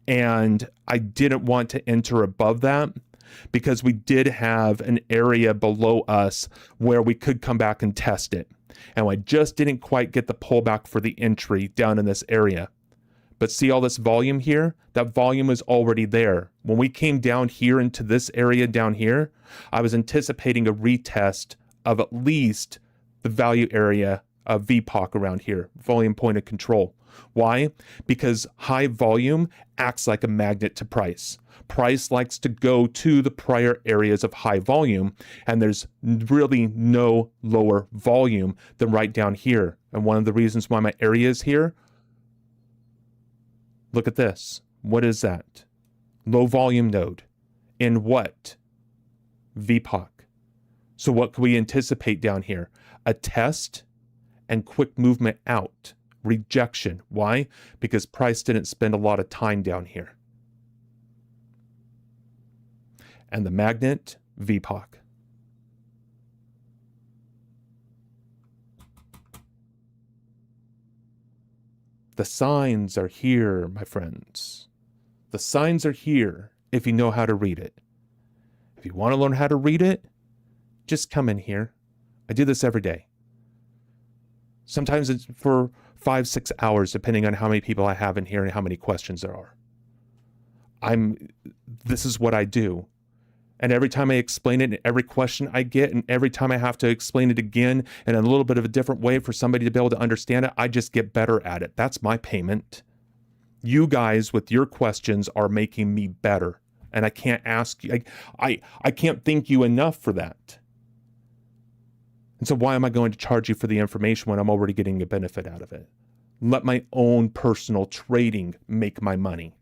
And I didn't want to enter above that, because we did have an area below us where we could come back and test it. And I just didn't quite get the pullback for the entry down in this area. But see all this volume here? That volume is already there. When we came down here into this area down here, I was anticipating a retest of at least the value area of VPOC around here, volume point of control. Why? Because high volume acts like a magnet to price. Price likes to go to the prior areas of high volume, and there's really no lower volume than right down here. And one of the reasons why my area is here, look at this. What is that? Low volume node. In what? VPOC. So what can we anticipate down here? A test and quick movement out. Rejection. Why? Because price didn't spend a lot of time down here. And the magnet, VPOC. The signs are here, my friends. The signs are here if you know how to read it. If you want to learn how to read it, just come in here. I do this every day. Sometimes it's for 5-6 hours, depending on how many people I have in here and how many questions there are. This is what I do. And every time I explain it, and every question I get, and every time I have to explain it again in a little bit of a different way for somebody to be able to understand it, I just get better at it. That's my payment. You guys with your questions are making me better. And I can't ask you, I can't thank you enough for that. And so why am I going to charge you for the information when I'm already getting a benefit out of it? Let my own personal trading make my money,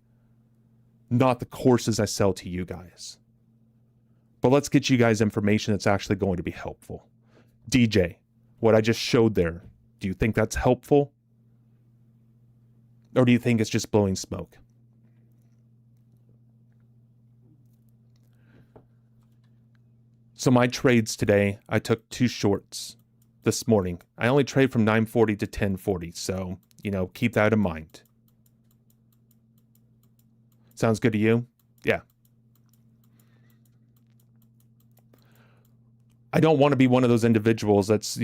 not the courses I sell to you guys. But let's get you guys information that's actually going to be helpful. DJ, what I just showed there, do you think that's helpful? Or do you think it's just blowing smoke? So my trades today, I took 2 shorts. this morning. I only trade from 9:40 to 10:40, so, keep that in mind. Sounds good to you? Yeah. I don't want to be one of those individuals that's,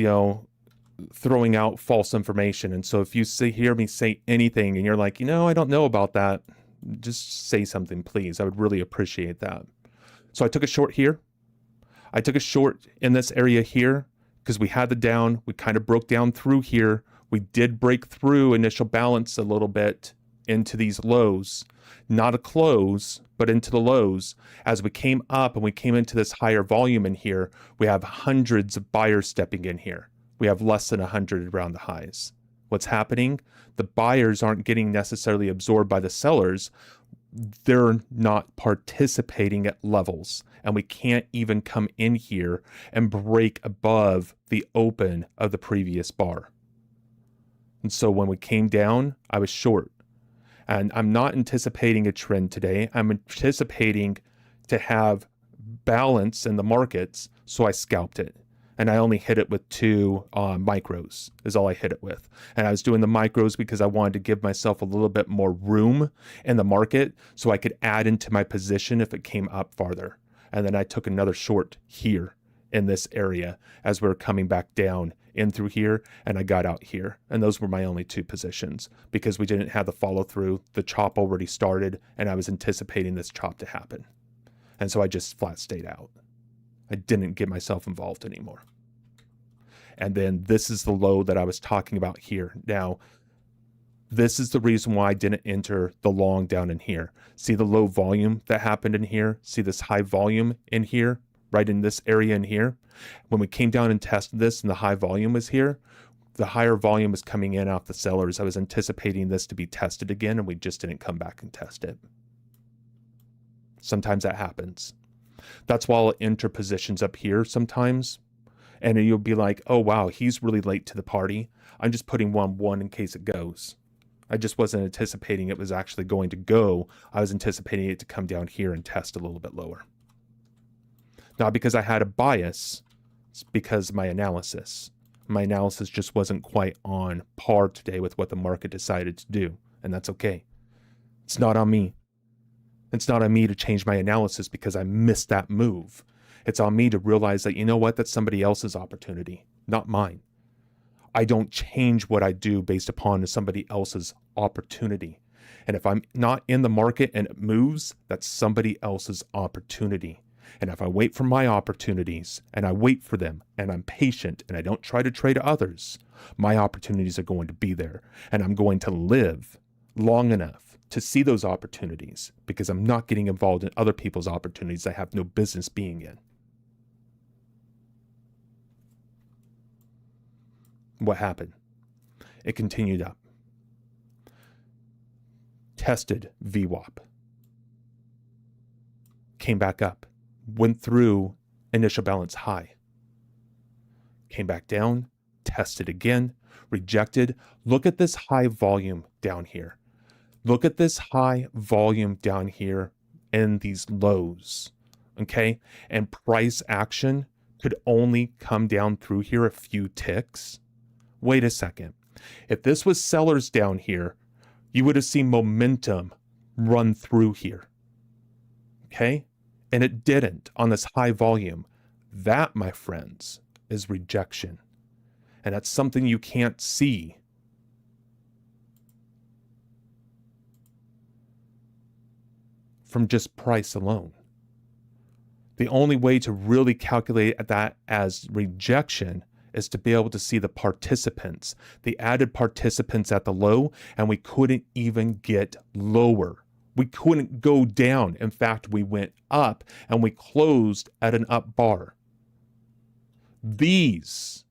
throwing out false information. And so if you hear me say anything and you're like, I don't know about that, just say something, please. I would really appreciate that. So I took a short here. I took a short in this area here because we had the down. We kind of broke down through here. We did break through initial balance a little bit into these lows, not a close, but into the lows. As we came up and we came into this higher volume in here, we have hundreds of buyers stepping in here. We have less than 100 around the highs. What's happening? The buyers aren't getting necessarily absorbed by the sellers. They're not participating at levels, and we can't even come in here and break above the open of the previous bar. And so when we came down, I was short. And I'm not anticipating a trend today. I'm anticipating to have balance in the markets, so I scalped it. And I only hit it with 2 micros is all I hit it with. And I was doing the micros because I wanted to give myself a little bit more room in the market so I could add into my position if it came up farther. And then I took another short here in this area as we were coming back down in through here, and I got out here. And those were my only 2 positions because we didn't have the follow through. The chop already started, and I was anticipating this chop to happen. And so I just flat stayed out. I didn't get myself involved anymore. And then this is the low that I was talking about here. Now, this is the reason why I didn't enter the long down in here. See the low volume that happened in here? See this high volume in here, right in this area in here? When we came down and tested this and the high volume was here, the higher volume was coming in off the sellers. I was anticipating this to be tested again, and we just didn't come back and test it. Sometimes that happens. That's why I'll enter positions up here sometimes. And you'll be like, oh, wow, he's really late to the party. I'm just putting 1-1 in case it goes. I just wasn't anticipating it was actually going to go. I was anticipating it to come down here and test a little bit lower. Not because I had a bias, it's because of my analysis. My analysis just wasn't quite on par today with what the market decided to do. And that's okay. It's not on me. It's not on me to change my analysis because I missed that move. It's on me to realize that, that's somebody else's opportunity, not mine. I don't change what I do based upon somebody else's opportunity. And if I'm not in the market and it moves, that's somebody else's opportunity. And if I wait for my opportunities and I wait for them and I'm patient and I don't try to trade others, my opportunities are going to be there. And I'm going to live long enough to see those opportunities because I'm not getting involved in other people's opportunities I have no business being in. What happened? It continued up. Tested VWAP. Came back up. Went through initial balance high. Came back down. Tested again. Rejected. Look at this high volume down here. Look at this high volume down here in these lows. Okay? And price action could only come down through here a few ticks. Wait a second. If this was sellers down here, you would have seen momentum run through here. Okay? And it didn't on this high volume. That, my friends, is rejection. And that's something you can't see. From just price alone. The only way to really calculate that as rejection is to be able to see the participants, the added participants at the low, and we couldn't even get lower. We couldn't go down. In fact, we went up and we closed at an up bar. These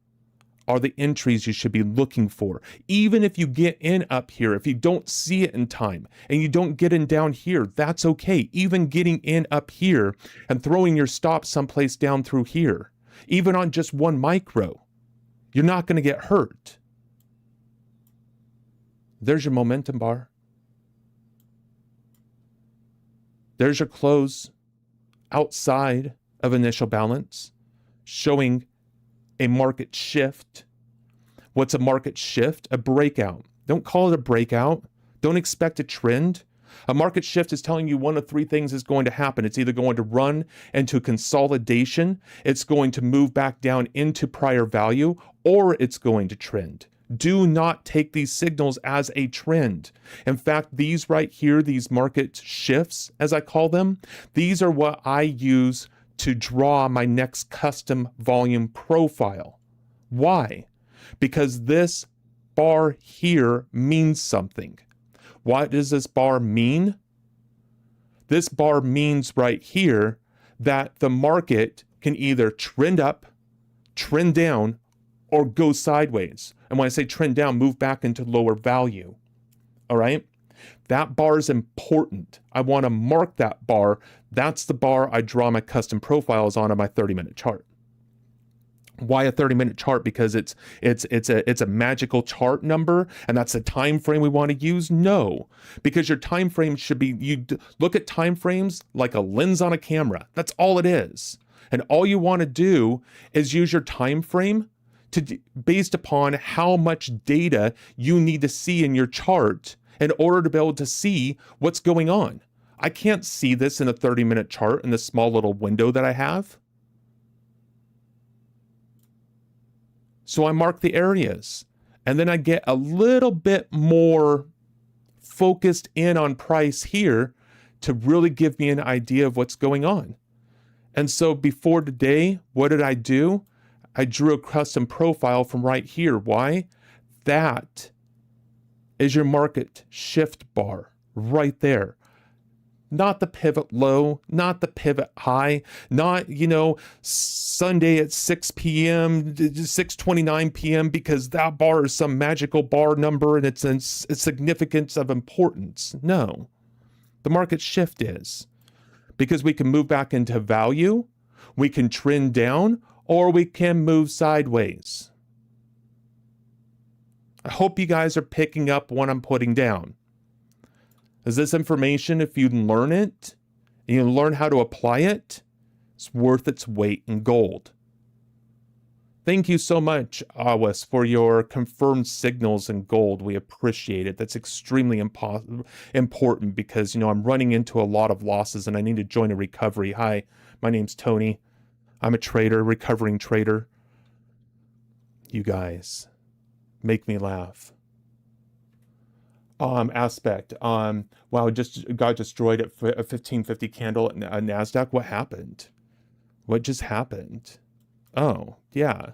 are the entries you should be looking for. Even if you get in up here, if you don't see it in time and you don't get in down here, that's okay. Even getting in up here and throwing your stop someplace down through here, even on just 1 micro, you're not going to get hurt. There's your momentum bar. There's your close outside of initial balance, showing a market shift. What's a market shift? A breakout. Don't call it a breakout. Don't expect a trend. A market shift is telling you one of three things is going to happen. It's either going to run into consolidation, it's going to move back down into prior value, or it's going to trend. Do not take these signals as a trend. In fact, these right here, these market shifts, as I call them, these are what I use to draw my next custom volume profile. Why? Because this bar here means something. What does this bar mean? This bar means right here that the market can either trend up, trend down, or go sideways. And when I say trend down, move back into lower value. All right? That bar is important. I want to mark that bar. That's the bar I draw my custom profiles on my 30-minute chart. Why a 30-minute chart? Because it's a magical chart number, and that's the time frame we want to use? No, because your time frame should be, you look at time frames like a lens on a camera. That's all it is. And all you want to do is use your time frame based upon how much data you need to see in your chart in order to be able to see what's going on. I can't see this in a 30-minute chart in this small little window that I have. So I mark the areas, and then I get a little bit more focused in on price here to really give me an idea of what's going on. And so before today, what did I do? I drew a custom profile from right here. Why? That is your market shift bar right there. Not the pivot low, not the pivot high, not, Sunday at 6 p.m., 6:29 p.m., because that bar is some magical bar number and it's significance of importance. No, the market shift is. Because we can move back into value, we can trend down, or we can move sideways. I hope you guys are picking up what I'm putting down. Is this information, if you learn it, and you learn how to apply it, it's worth its weight in gold. Thank you so much, Awis, for your confirmed signals in gold. We appreciate it. That's extremely important because, I'm running into a lot of losses and I need to join a recovery. Hi, my name's Tony. I'm a trader, recovering trader. You guys make me laugh. Aspect. Wow, just got destroyed at a 1550 candle at NASDAQ. What happened? What just happened? Oh, yeah.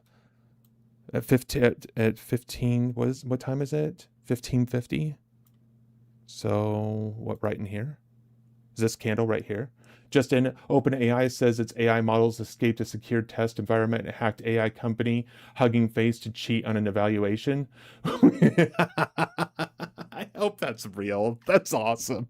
At 15, what time is it? 1550? So, what, right in here? Is this candle right here? Just in, OpenAI says its AI models escaped a secure test environment and hacked AI company Hugging Face to cheat on an evaluation. I hope that's real. That's awesome.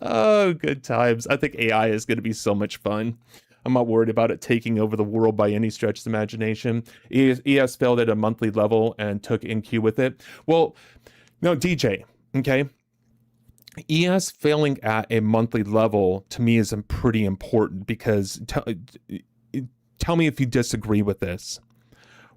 Oh, good times. I think AI is going to be so much fun. I'm not worried about it taking over the world by any stretch of the imagination. ES failed at a monthly level and took NQ with it. Well, no, DJ, okay? ES failing at a monthly level to me is pretty important because tell me if you disagree with this.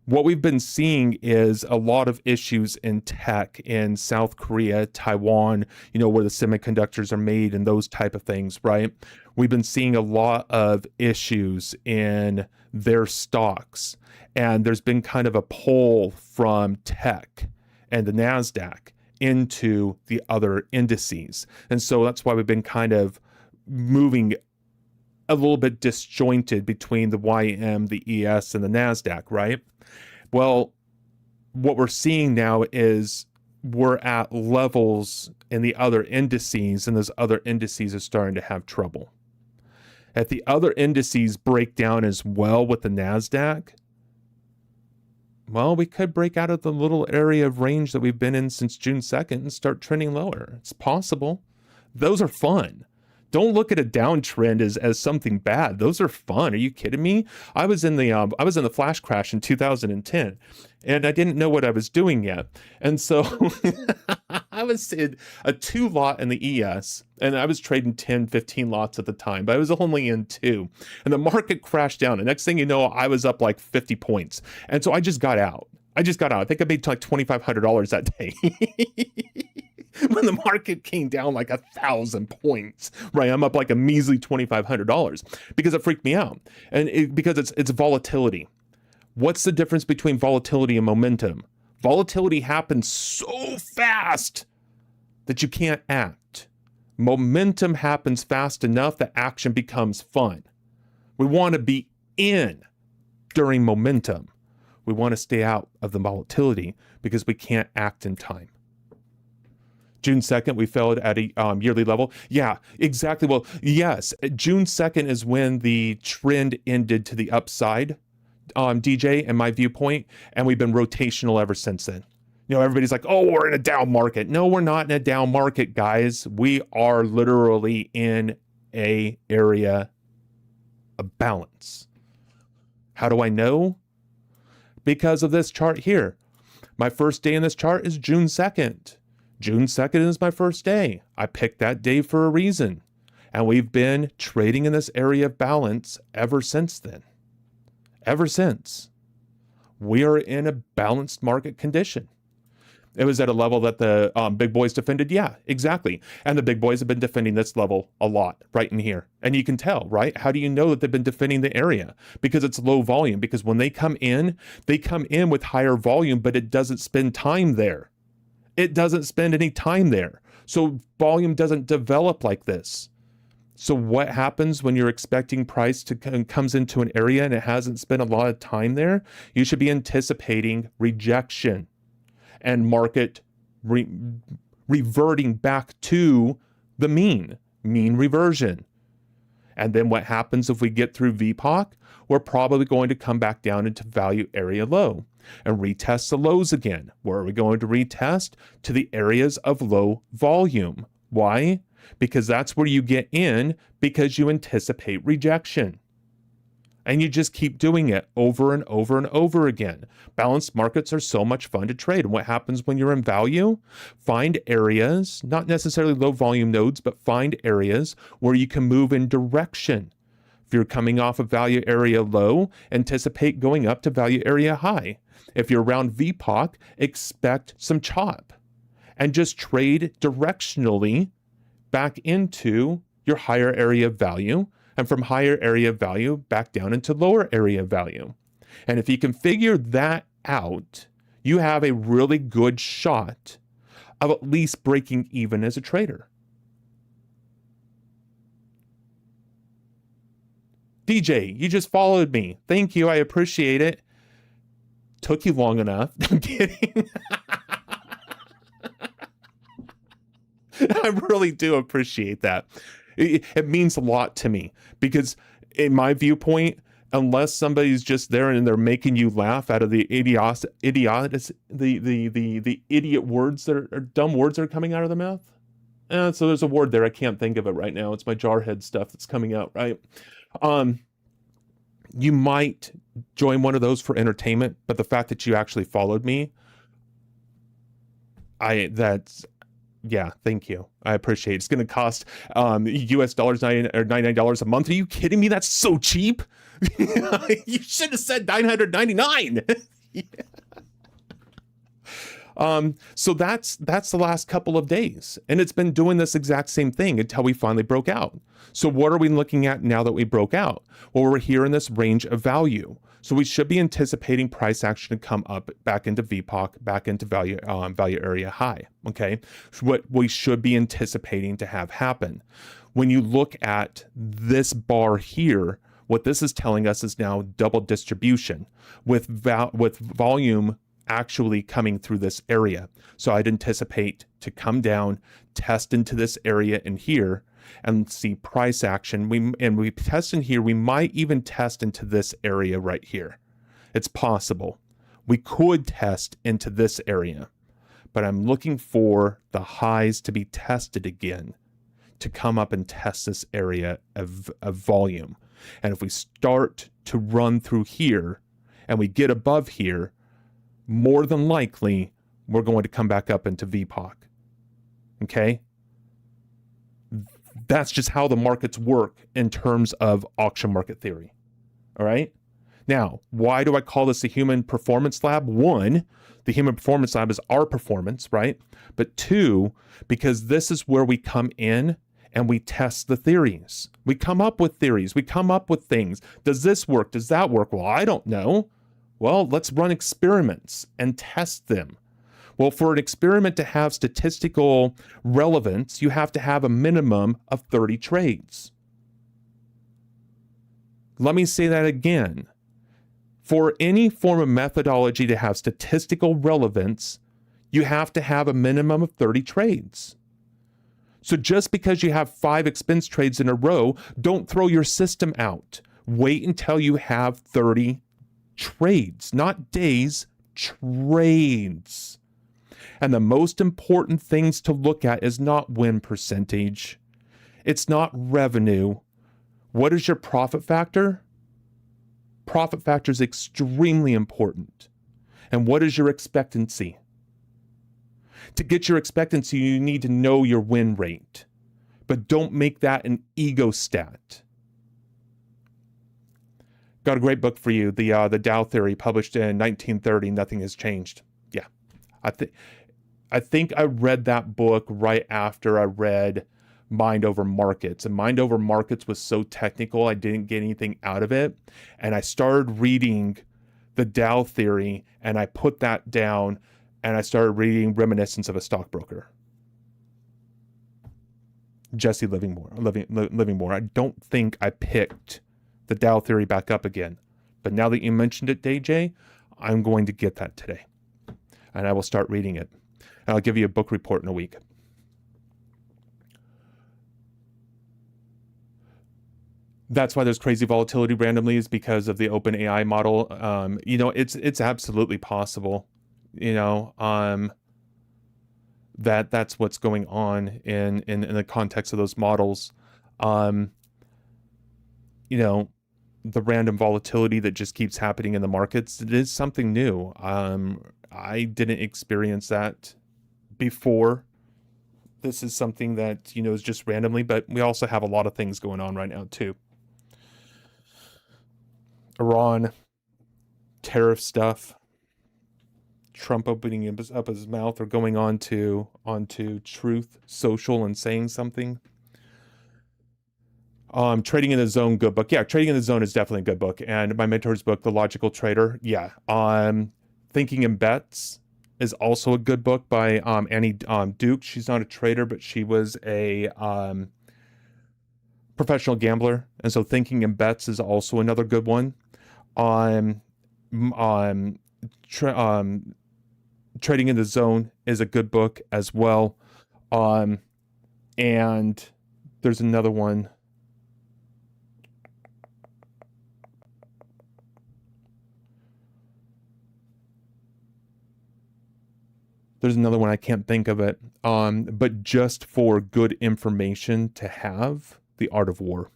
What we've been seeing is a lot of issues in tech in South Korea, Taiwan, where the semiconductors are made and those type of things, right? We've been seeing a lot of issues in their stocks. And there's been kind of a pull from tech and the NASDAQ into the other indices. And so that's why we've been kind of moving a little bit disjointed between the YM, the ES, and the NASDAQ, right? Well, what we're seeing now is we're at levels in the other indices, and those other indices are starting to have trouble. If the other indices break down as well with the NASDAQ, well, we could break out of the little area of range that we've been in since June 2nd and start trending lower. It's possible. Those are fun. Don't look at a downtrend as something bad. Those are fun. Are you kidding me? I was in the flash crash in 2010, and I didn't know what I was doing yet. And so I was in a 2 lot in the ES, and I was trading 10, 15 lots at the time, but I was only in 2. And the market crashed down. And next thing you know, I was up like 50 points. And so I just got out. I think I made like $2,500 that day. When the market came down like 1,000 points, right? I'm up like a measly $2,500 because it freaked me out. And because it's volatility. What's the difference between volatility and momentum? Volatility happens so fast that you can't act. Momentum happens fast enough that action becomes fun. We want to be in during momentum. We want to stay out of the volatility because we can't act in time. June 2nd, we failed at a yearly level. Yeah, exactly. Well, yes, June 2nd is when the trend ended to the upside, DJ, and my viewpoint, and we've been rotational ever since then. You know, everybody's like, oh, we're in a down market. No, we're not in a down market, guys. We are literally in a area of balance. How do I know? Because of this chart here. My first day in this chart is June 2nd. June 2nd is my first day. I picked that day for a reason. And we've been trading in this area of balance ever since then. Ever since. We are in a balanced market condition. It was at a level that the big boys defended. Yeah, exactly. And the big boys have been defending this level a lot right in here. And you can tell, right? How do you know that they've been defending the area? Because it's low volume. Because when they come in with higher volume, but it doesn't spend time there. It doesn't spend any time there. So volume doesn't develop like this. So what happens when you're expecting price to comes into an area and it hasn't spent a lot of time there? You should be anticipating rejection and market reverting back to the mean reversion. And then what happens if we get through VPOC? We're probably going to come back down into value area low and retest the lows again. Where are we going to retest? To the areas of low volume. Why? Because that's where you get in because you anticipate rejection. And you just keep doing it over and over and over again. Balanced markets are so much fun to trade. And what happens when you're in value? Find areas, not necessarily low volume nodes, but find areas where you can move in direction. If you're coming off of value area low, anticipate going up to value area high. If you're around VPOC, expect some chop. And just trade directionally back into your higher area of value, and from higher area of value back down into lower area of value. And if you can figure that out, you have a really good shot of at least breaking even as a trader. DJ, you just followed me. Thank you. I appreciate it. Took you long enough. I'm kidding. I really do appreciate that. It means a lot to me because in my viewpoint, unless somebody's just there and they're making you laugh out of the idiot words that are dumb words that are coming out of the mouth. So there's a word there. I can't think of it right now. It's my jarhead stuff that's coming out, right? You might join one of those for entertainment, but the fact that you actually followed me, yeah, thank you. I appreciate it. It's going to cost US dollars $99 a month. Are you kidding me? That's so cheap. You should have said $999. Yeah. So that's the last couple of days, and it's been doing this exact same thing until we finally broke out. So what are we looking at now that we broke out? Well, we're here in this range of value. So we should be anticipating price action to come up back into VPOC, back into value area high. Okay, what we should be anticipating to have happen. When you look at this bar here, what this is telling us is now double distribution with volume actually coming through this area. So I'd anticipate to come down, test into this area in here, and see price action. We test in here. We might even test into this area right here. It's possible. We could test into this area, but I'm looking for the highs to be tested again to come up and test this area of volume. And if we start to run through here and we get above here, more than likely, we're going to come back up into VPOC. Okay. That's just how the markets work in terms of auction market theory. All right. Now, why do I call this a human performance lab? One, the human performance lab is our performance, right? But two, because this is where we come in and we test the theories. We come up with theories. We come up with things. Does this work? Does that work? Well, I don't know. Well, let's run experiments and test them. Well, for an experiment to have statistical relevance, you have to have a minimum of 30 trades. Let me say that again. For any form of methodology to have statistical relevance, you have to have a minimum of 30 trades. So just because you have 5 expense trades in a row, don't throw your system out. Wait until you have 30 trades, not days, trades. And the most important things to look at is not win percentage. It's not revenue. What is your profit factor? Profit factor is extremely important. And what is your expectancy? To get your expectancy, you need to know your win rate. But don't make that an ego stat. Got a great book for you, the Dow Theory, published in 1930. Nothing has changed. Yeah, I think I read that book right after I read Mind Over Markets. And Mind Over Markets was so technical, I didn't get anything out of it. And I started reading the Dow Theory, and I put that down, and I started reading Reminiscence of a Stockbroker. Jesse Livermore. I don't think I picked the Dow Theory back up again. But now that you mentioned it, DJ, I'm going to get that today. And I will start reading it. And I'll give you a book report in a week. That's why there's crazy volatility randomly, is because of the OpenAI model. It's absolutely possible, that's what's going on in the context of those models. The random volatility that just keeps happening in the markets, it is something new. I didn't experience that before. This is something that, is just randomly, but we also have a lot of things going on right now too. Iran, tariff stuff, Trump opening up his mouth or going onto Truth Social and saying something. Trading in the Zone, good book. Yeah, Trading in the Zone is definitely a good book. And my mentor's book, The Logical Trader. Yeah. Thinking in Bets is also a good book by Annie Duke. She's not a trader, but she was a professional gambler. And so Thinking in Bets is also another good one. Trading in the Zone is a good book as well. And there's another one. There's another one, I can't think of it. But just for good information to have, The Art of War.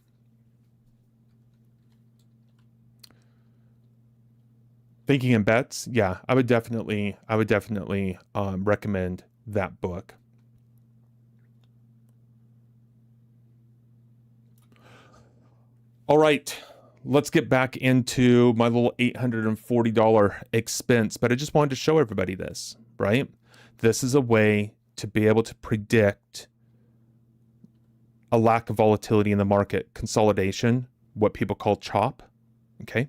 Thinking in Bets, yeah, I would definitely recommend that book. All right, let's get back into my little $840 expense, but I just wanted to show everybody this, right? This is a way to be able to predict a lack of volatility in the market, consolidation, what people call CHOP. Okay,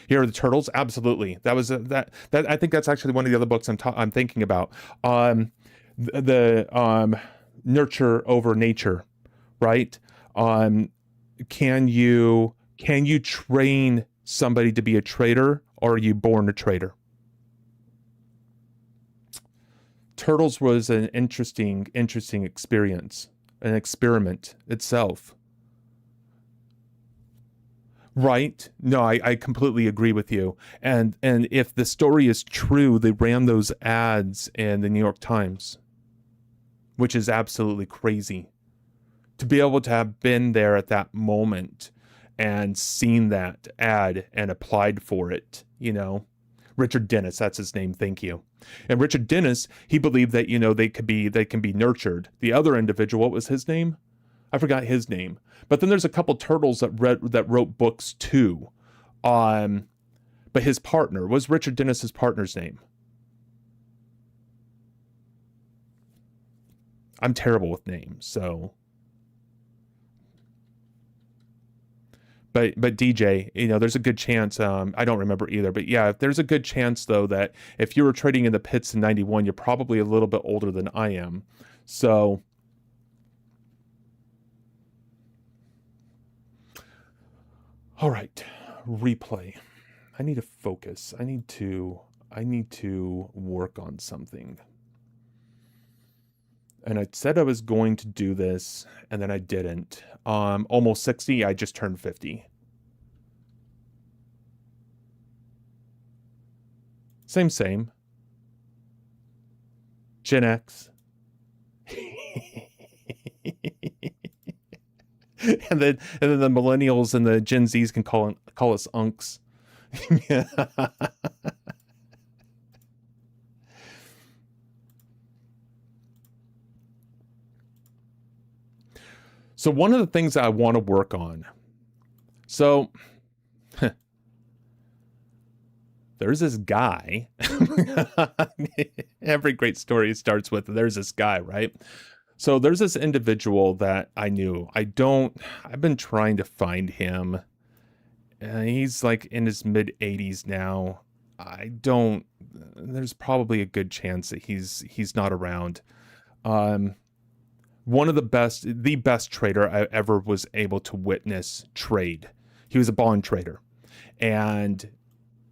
here are the turtles. Absolutely, that was that. I think that's actually one of the other books I'm thinking about. The Nurture Over Nature, right? Can you train somebody to be a trader, or are you born a trader? Turtles was an interesting experience, an experiment itself. Right? No, I completely agree with you. And if the story is true, they ran those ads in the New York Times, which is absolutely crazy. To be able to have been there at that moment and seen that ad and applied for it, Richard Dennis, that's his name, thank you. And Richard Dennis, he believed that, they can be nurtured. The other individual, what was his name? I forgot his name. But then there's a couple turtles that wrote books too. But his partner, was Richard Dennis's partner's name? I'm terrible with names, so. But DJ, there's a good chance, I don't remember either, but yeah, there's a good chance though that if you were trading in the pits in 91, you're probably a little bit older than I am. So all right, replay. I need to focus. I need to work on something. And I said I was going to do this, and then I didn't. Almost 60, I just turned 50. Same. Gen X. and then the millennials and the Gen Zs can call us unks. So one of the things I want to work on. So there's this guy. Every great story starts with there's this guy, right? So there's this individual that I knew. I've been trying to find him. He's like in his mid 80s now. There's probably a good chance that he's not around. One of the best trader I ever was able to witness trade. He was a bond trader, and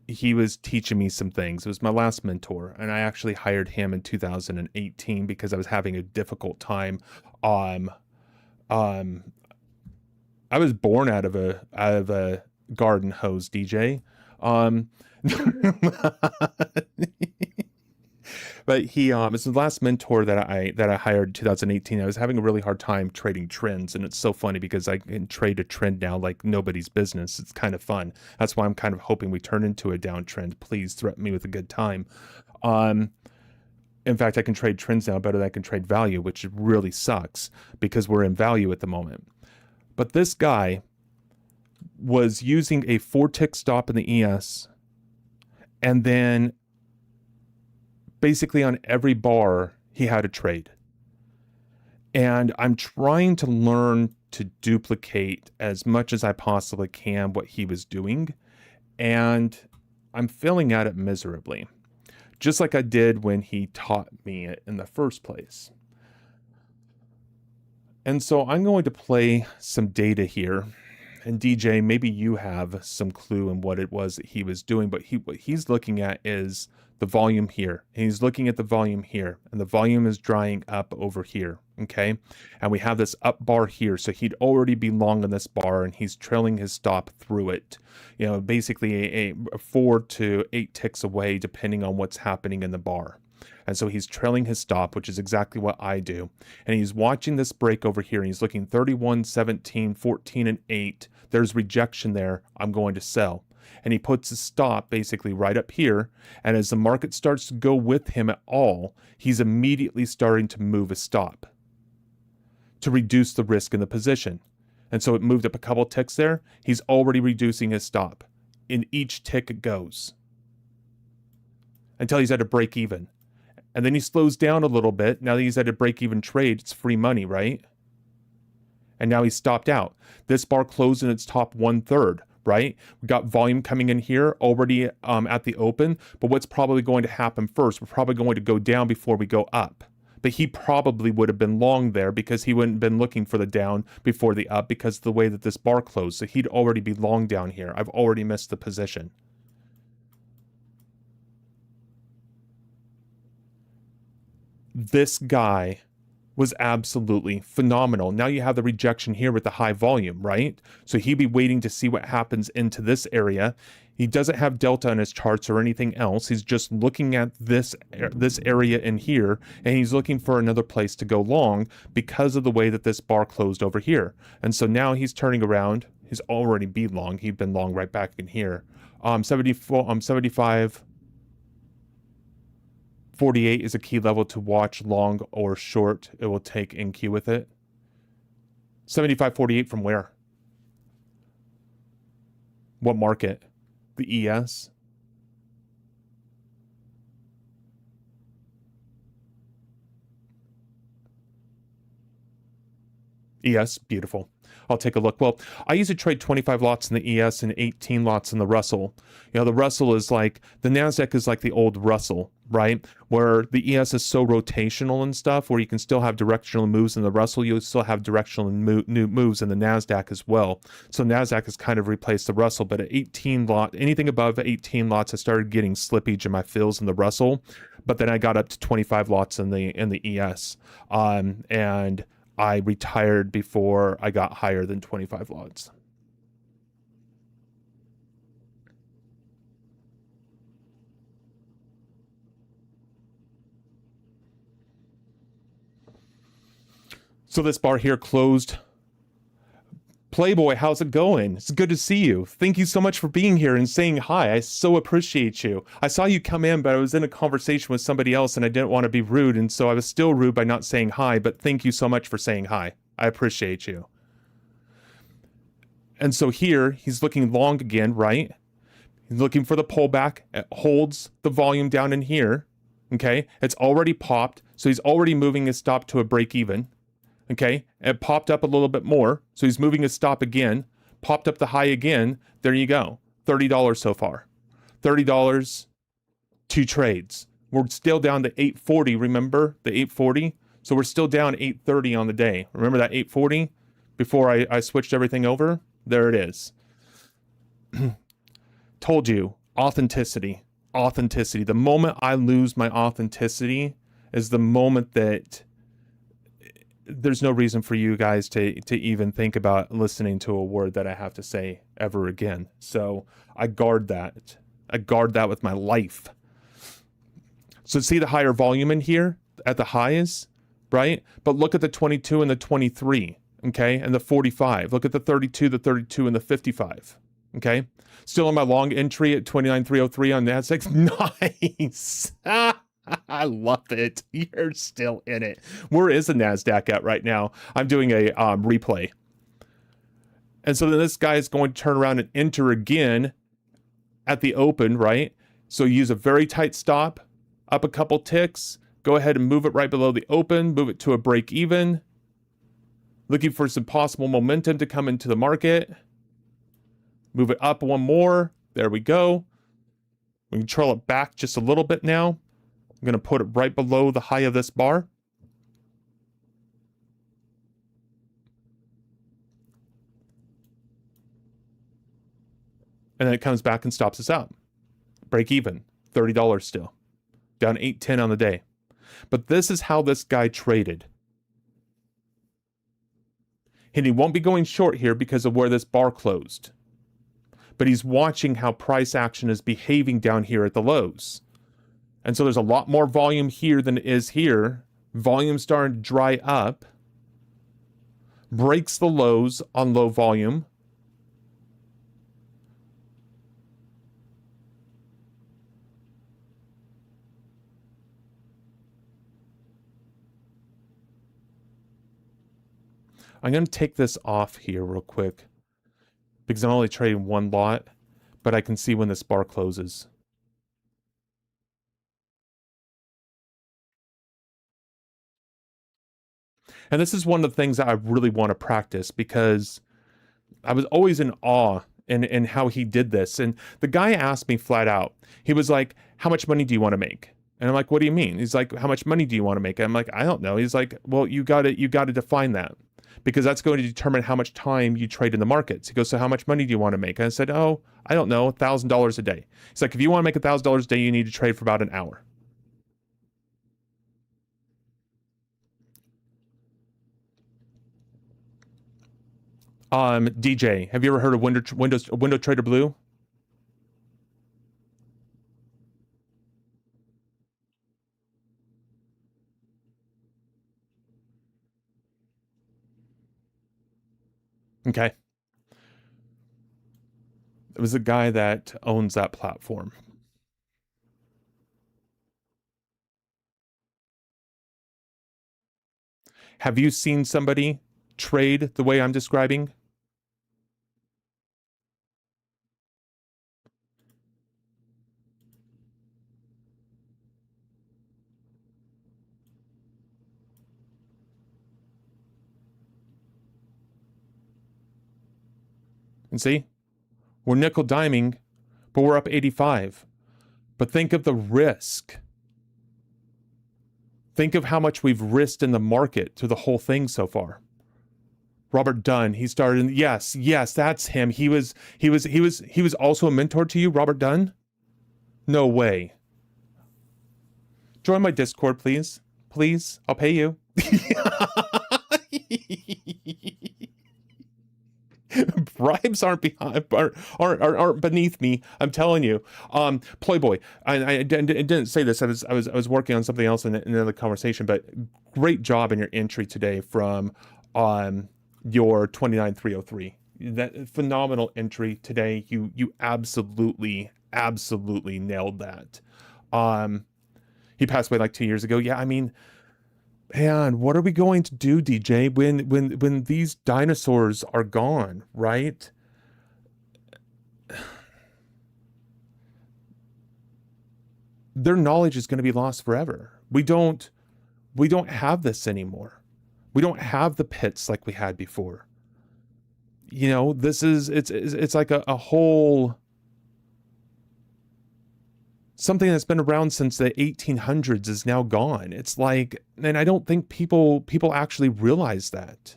he was teaching me some things. It was my last mentor, and I actually hired him in 2018 because I was having a difficult time. I was born out of a garden hose, DJ. But he it's the last mentor that I hired in 2018. I was having a really hard time trading trends, and it's so funny because I can trade a trend now like nobody's business. It's kind of fun. That's why I'm kind of hoping we turn into a downtrend. Please threaten me with a good time. In fact, I can trade trends now better than I can trade value, which really sucks because we're in value at the moment. But this guy was using a 4-tick stop in the ES, and then basically on every bar he had a trade. And I'm trying to learn to duplicate as much as I possibly can what he was doing, and I'm failing at it miserably, just like I did when he taught me it in the first place. And so I'm going to play some data here. And DJ, maybe you have some clue in what it was that he was doing, but what he's looking at is the volume here, and he's looking at the volume here, and the volume is drying up over here, okay? And we have this up bar here, so he'd already be long on this bar, and he's trailing his stop through it. Basically a 4 to 8 ticks away, depending on what's happening in the bar. And so he's trailing his stop, which is exactly what I do. And he's watching this break over here, and he's looking 31, 17, 14, and 8. There's rejection there. I'm going to sell. And he puts his stop basically right up here. And as the market starts to go with him at all, he's immediately starting to move his stop to reduce the risk in the position. And so it moved up a couple ticks there. He's already reducing his stop. In each tick it goes until he's at a break even. And then he slows down a little bit. Now that he's at a break even trade, it's free money, right? And now he's stopped out. This bar closed in its top 1/3. Right? We got volume coming in here already at the open, but what's probably going to happen first? We're probably going to go down before we go up. But he probably would have been long there because he wouldn't have been looking for the down before the up because of the way that this bar closed. So he'd already be long down here. I've already missed the position. This guy was absolutely phenomenal. Now you have the rejection here with the high volume, right? So he'd be waiting to see what happens into this area. He doesn't have delta on his charts or anything else. He's just looking at this area in here, and he's looking for another place to go long because of the way that this bar closed over here. And so now he's turning around. He's already been long. He'd been long right back in here. 74, 75. 48 is a key level to watch long or short. It will take NQ with it. 75.48 from where? What market? The ES? ES, beautiful. I'll take a look. Well, I usually trade 25 lots in the ES and 18 lots in the Russell. You know, the Russell is like, the NASDAQ is like the old Russell, right? Where the ES is so rotational and stuff, where you can still have directional moves in the Russell, you still have directional moves in the NASDAQ as well. So NASDAQ has kind of replaced the Russell, but at 18 lot, anything above 18 lots, I started getting slippage in my fills in the Russell, but then I got up to 25 lots in the ES. And I retired before I got higher than 25 lots. So this bar here closed. Playboy, how's it going? It's good to see you. Thank you so much for being here and saying hi. I so appreciate you. I saw you come in, but I was in a conversation with somebody else and I didn't want to be rude, and so I was still rude by not saying hi, but thank you so much for saying hi. I appreciate you. And so here, he's looking long again, right? He's looking for the pullback. It holds the volume down in here, okay? It's already popped, so he's already moving his stop to a break even. Okay, it popped up a little bit more, so he's moving his stop again, popped up the high again. There you go, $30 so far. $30, 2 trades. We're still down to 840, remember the 840? So we're still down 830 on the day. Remember that 840 before I switched everything over? There it is. Told you, authenticity. Authenticity. The moment I lose my authenticity is the moment that there's no reason for you guys to even think about listening to a word that I have to say ever again. So I guard that. I guard that with my life. So see the higher volume in here at the highs, right? But look at the 22 and the 23, okay? And the 45. Look at the 32, the 32, and the 55, okay? Still in my long entry at 29,303 on NASDAQ. Nice. I love it. You're still in it. Where is the NASDAQ at right now? I'm doing a replay. And so then this guy is going to turn around and enter again at the open, right? So use a very tight stop, up a couple ticks, go ahead and move it right below the open, move it to a break even. Looking for some possible momentum to come into the market. Move it up one more. There we go. We can trail it back just a little bit now. I'm going to put it right below the high of this bar. And then it comes back and stops us out. Break even, $30 still. Down 8.10 on the day. But this is how this guy traded. And he won't be going short here because of where this bar closed. But he's watching how price action is behaving down here at the lows. And so there's a lot more volume here than it is here. Volume starting to dry up. Breaks the lows on low volume. I'm going to take this off here real quick because I'm only trading one lot, but I can see when this bar closes. And this is one of the things that I really want to practice because I was always in awe in how he did this. And the guy asked me flat out, he was like, how much money do you want to make? And I'm like, what do you mean? He's like, how much money do you want to make? And I'm like, I don't know. He's like, well, you got to define that because that's going to determine how much time you trade in the markets. He goes, so how much money do you want to make? And I said, oh, I don't know, $1,000 a day. He's like, if you want to make $1,000 a day, you need to trade for about an hour. DJ, have you ever heard of Window Trader Blue? Okay. It was a guy that owns that platform. Have you seen somebody trade the way I'm describing? And see, we're nickel diming, but we're up 85. But think of the risk. Think of how much we've risked in the market through the whole thing so far. Robert Dunn, he started. Yes, that's him. He was also a mentor to you, Robert Dunn? No way. Join my Discord, please. Please, I'll pay you. Bribes aren't beneath me. I'm telling you. Playboy. I didn't say this. I was working on something else in another conversation. But great job in your entry today from your 29303. That phenomenal entry today. You absolutely nailed that. He passed away like 2 years ago. Yeah, I mean, man, what are we going to do, DJ, when these dinosaurs are gone, right? Their knowledge is going to be lost forever. We don't have this anymore. We don't have the pits like we had before. You know, it's like a whole something that's been around since the 1800s is now gone. It's like, and I don't think people actually realize that.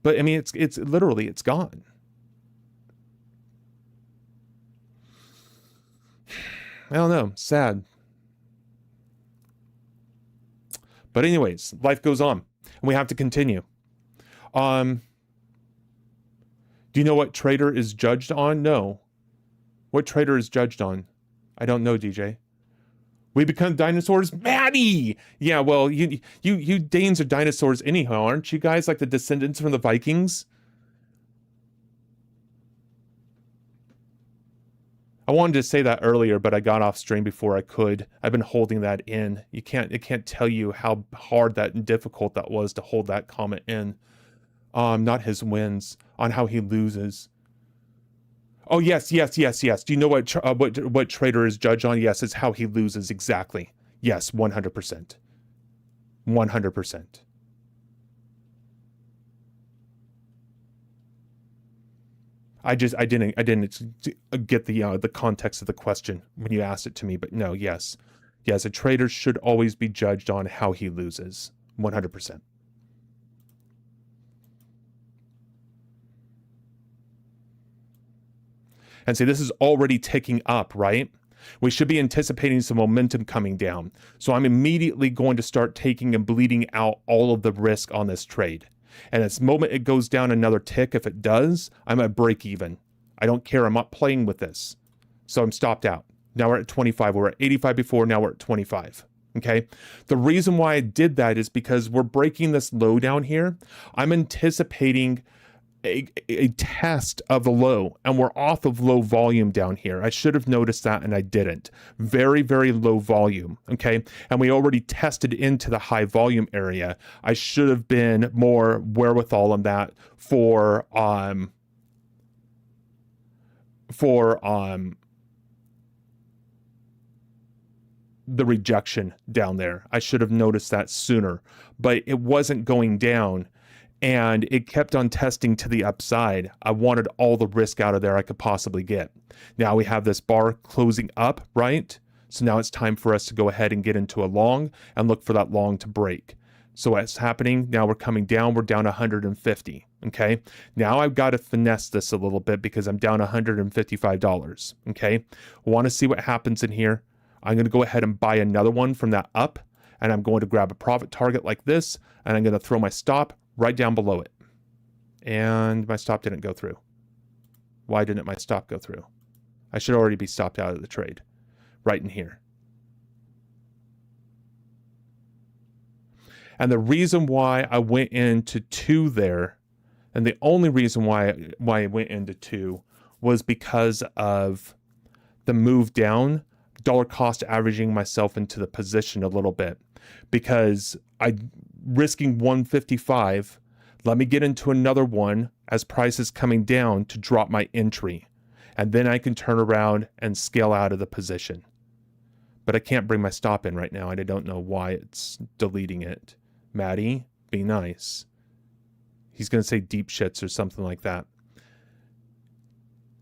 But I mean, it's literally, it's gone. I don't know, sad. But anyways, life goes on, and we have to continue. Do you know what trader is judged on? No. What trader is judged on? I don't know, DJ. We become dinosaurs? Maddie! Yeah, well, you Danes are dinosaurs anyhow, aren't you guys? Like the descendants from the Vikings? I wanted to say that earlier, but I got off stream before I could. I've been holding that in. It can't tell you how hard that and difficult that was to hold that comment in. Not his wins, on how he loses. Oh, yes. Do you know what trader is judged on? Yes, it's how he loses. Exactly. Yes, 100%. 100%. I didn't get the context of the question when you asked it to me, but no, yes, a trader should always be judged on how he loses. 100%. And see, this is already ticking up, right? We should be anticipating some momentum coming down. So I'm immediately going to start taking and bleeding out all of the risk on this trade. And this moment it goes down another tick, if it does, I'm at break even. I don't care. I'm not playing with this. So I'm stopped out. Now we're at 25. We were at 85 before. Now we're at 25. Okay. The reason why I did that is because we're breaking this low down here. I'm anticipating a test of the low, and we're off of low volume down here. I should have noticed that, and I didn't. Very low volume. Okay. And we already tested into the high volume area. I should have been more wherewithal on that for the rejection down there. I should have noticed that sooner, but it wasn't going down. And it kept on testing to the upside. I wanted all the risk out of there I could possibly get. Now we have this bar closing up, right? So now it's time for us to go ahead and get into a long and look for that long to break. So what's happening? Now we're coming down. We're down 150. Okay. Now I've got to finesse this a little bit because I'm down $155. Okay. Want to see what happens in here? I'm going to go ahead and buy another one from that up, and I'm going to grab a profit target like this, and I'm going to throw my stop right down below it. And my stop didn't go through. Why didn't my stop go through? I should already be stopped out of the trade. Right in here. And the reason why I went into 2 there, and the only reason why I went into 2 was because of the move down. dollar cost averaging myself into the position a little bit, because I risking 155. Let me get into another one as price is coming down to drop my entry. And then I can turn around and scale out of the position. But I can't bring my stop in right now, and I don't know why it's deleting it. Maddie, be nice. He's going to say deep shits or something like that,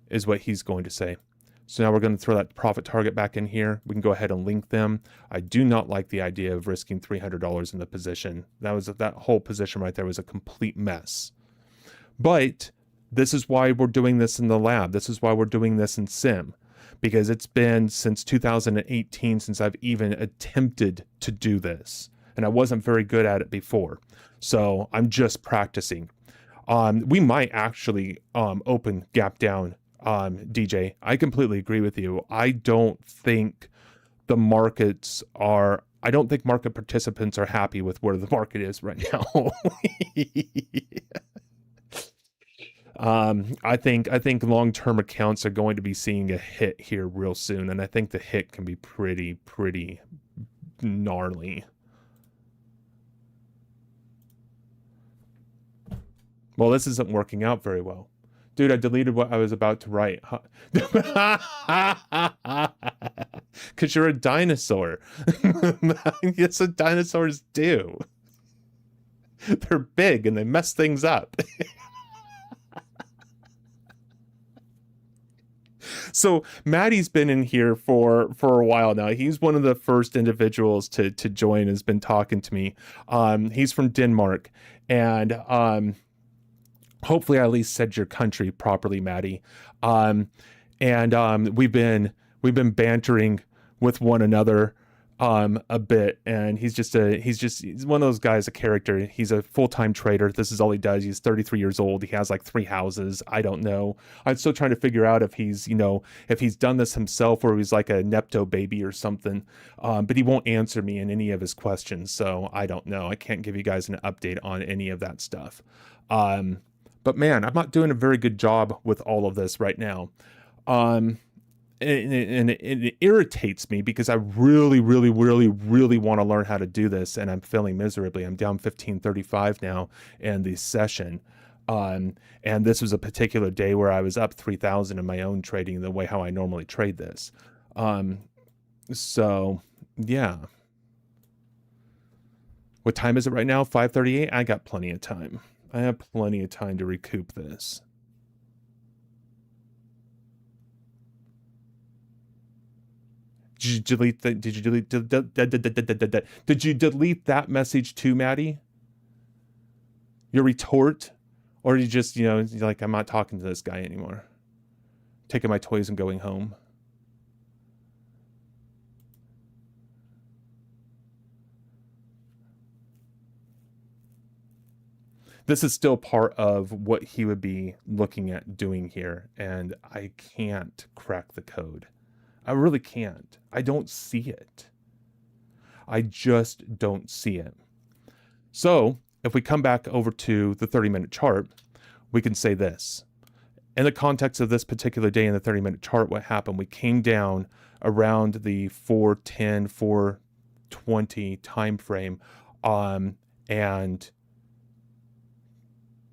is what he's going to say. So now we're going to throw that profit target back in here. We can go ahead and link them. I do not like the idea of risking $300 in the position. That whole position right there was a complete mess. But this is why we're doing this in the lab. This is why we're doing this in sim, because it's been since 2018 since I've even attempted to do this, and I wasn't very good at it before. So I'm just practicing. We might actually open gap down. DJ, I completely agree with you. I don't think market participants are happy with where the market is right now. I think long-term accounts are going to be seeing a hit here real soon, and I think the hit can be pretty gnarly. Well, this isn't working out very well. Dude, I deleted what I was about to write. Because you're a dinosaur. That's what dinosaurs do. They're big and they mess things up. So Maddie's been in here for a while now. He's one of the first individuals to join, has been talking to me. He's from Denmark, and hopefully I at least said your country properly, Maddie. We've been bantering with one another a bit, and he's one of those guys, a character. He's a full-time trader. This is all he does. He's 33 years old. He has like 3 houses. I don't know. I'm still trying to figure out if he's done this himself or he's like a Nepto baby or something. But he won't answer me in any of his questions, so I don't know. I can't give you guys an update on any of that stuff. But man, I'm not doing a very good job with all of this right now. And it irritates me because I really want to learn how to do this, and I'm failing miserably. I'm down 1535 now in the session. And this was a particular day where I was up 3,000 in my own trading, the way how I normally trade this. So yeah. What time is it right now? 5:38. I got plenty of time. I have plenty of time to recoup this. Did you delete that message too, Maddie? Your retort? Or you just, you're like, I'm not talking to this guy anymore. Taking my toys and going home. This is still part of what he would be looking at doing here, and I can't crack the code. I really can't. I don't see it. I just don't see it. So if we come back over to the 30-minute chart, we can say this. In the context of this particular day in the 30-minute chart, what happened? We came down around the 410, 420 time frame, and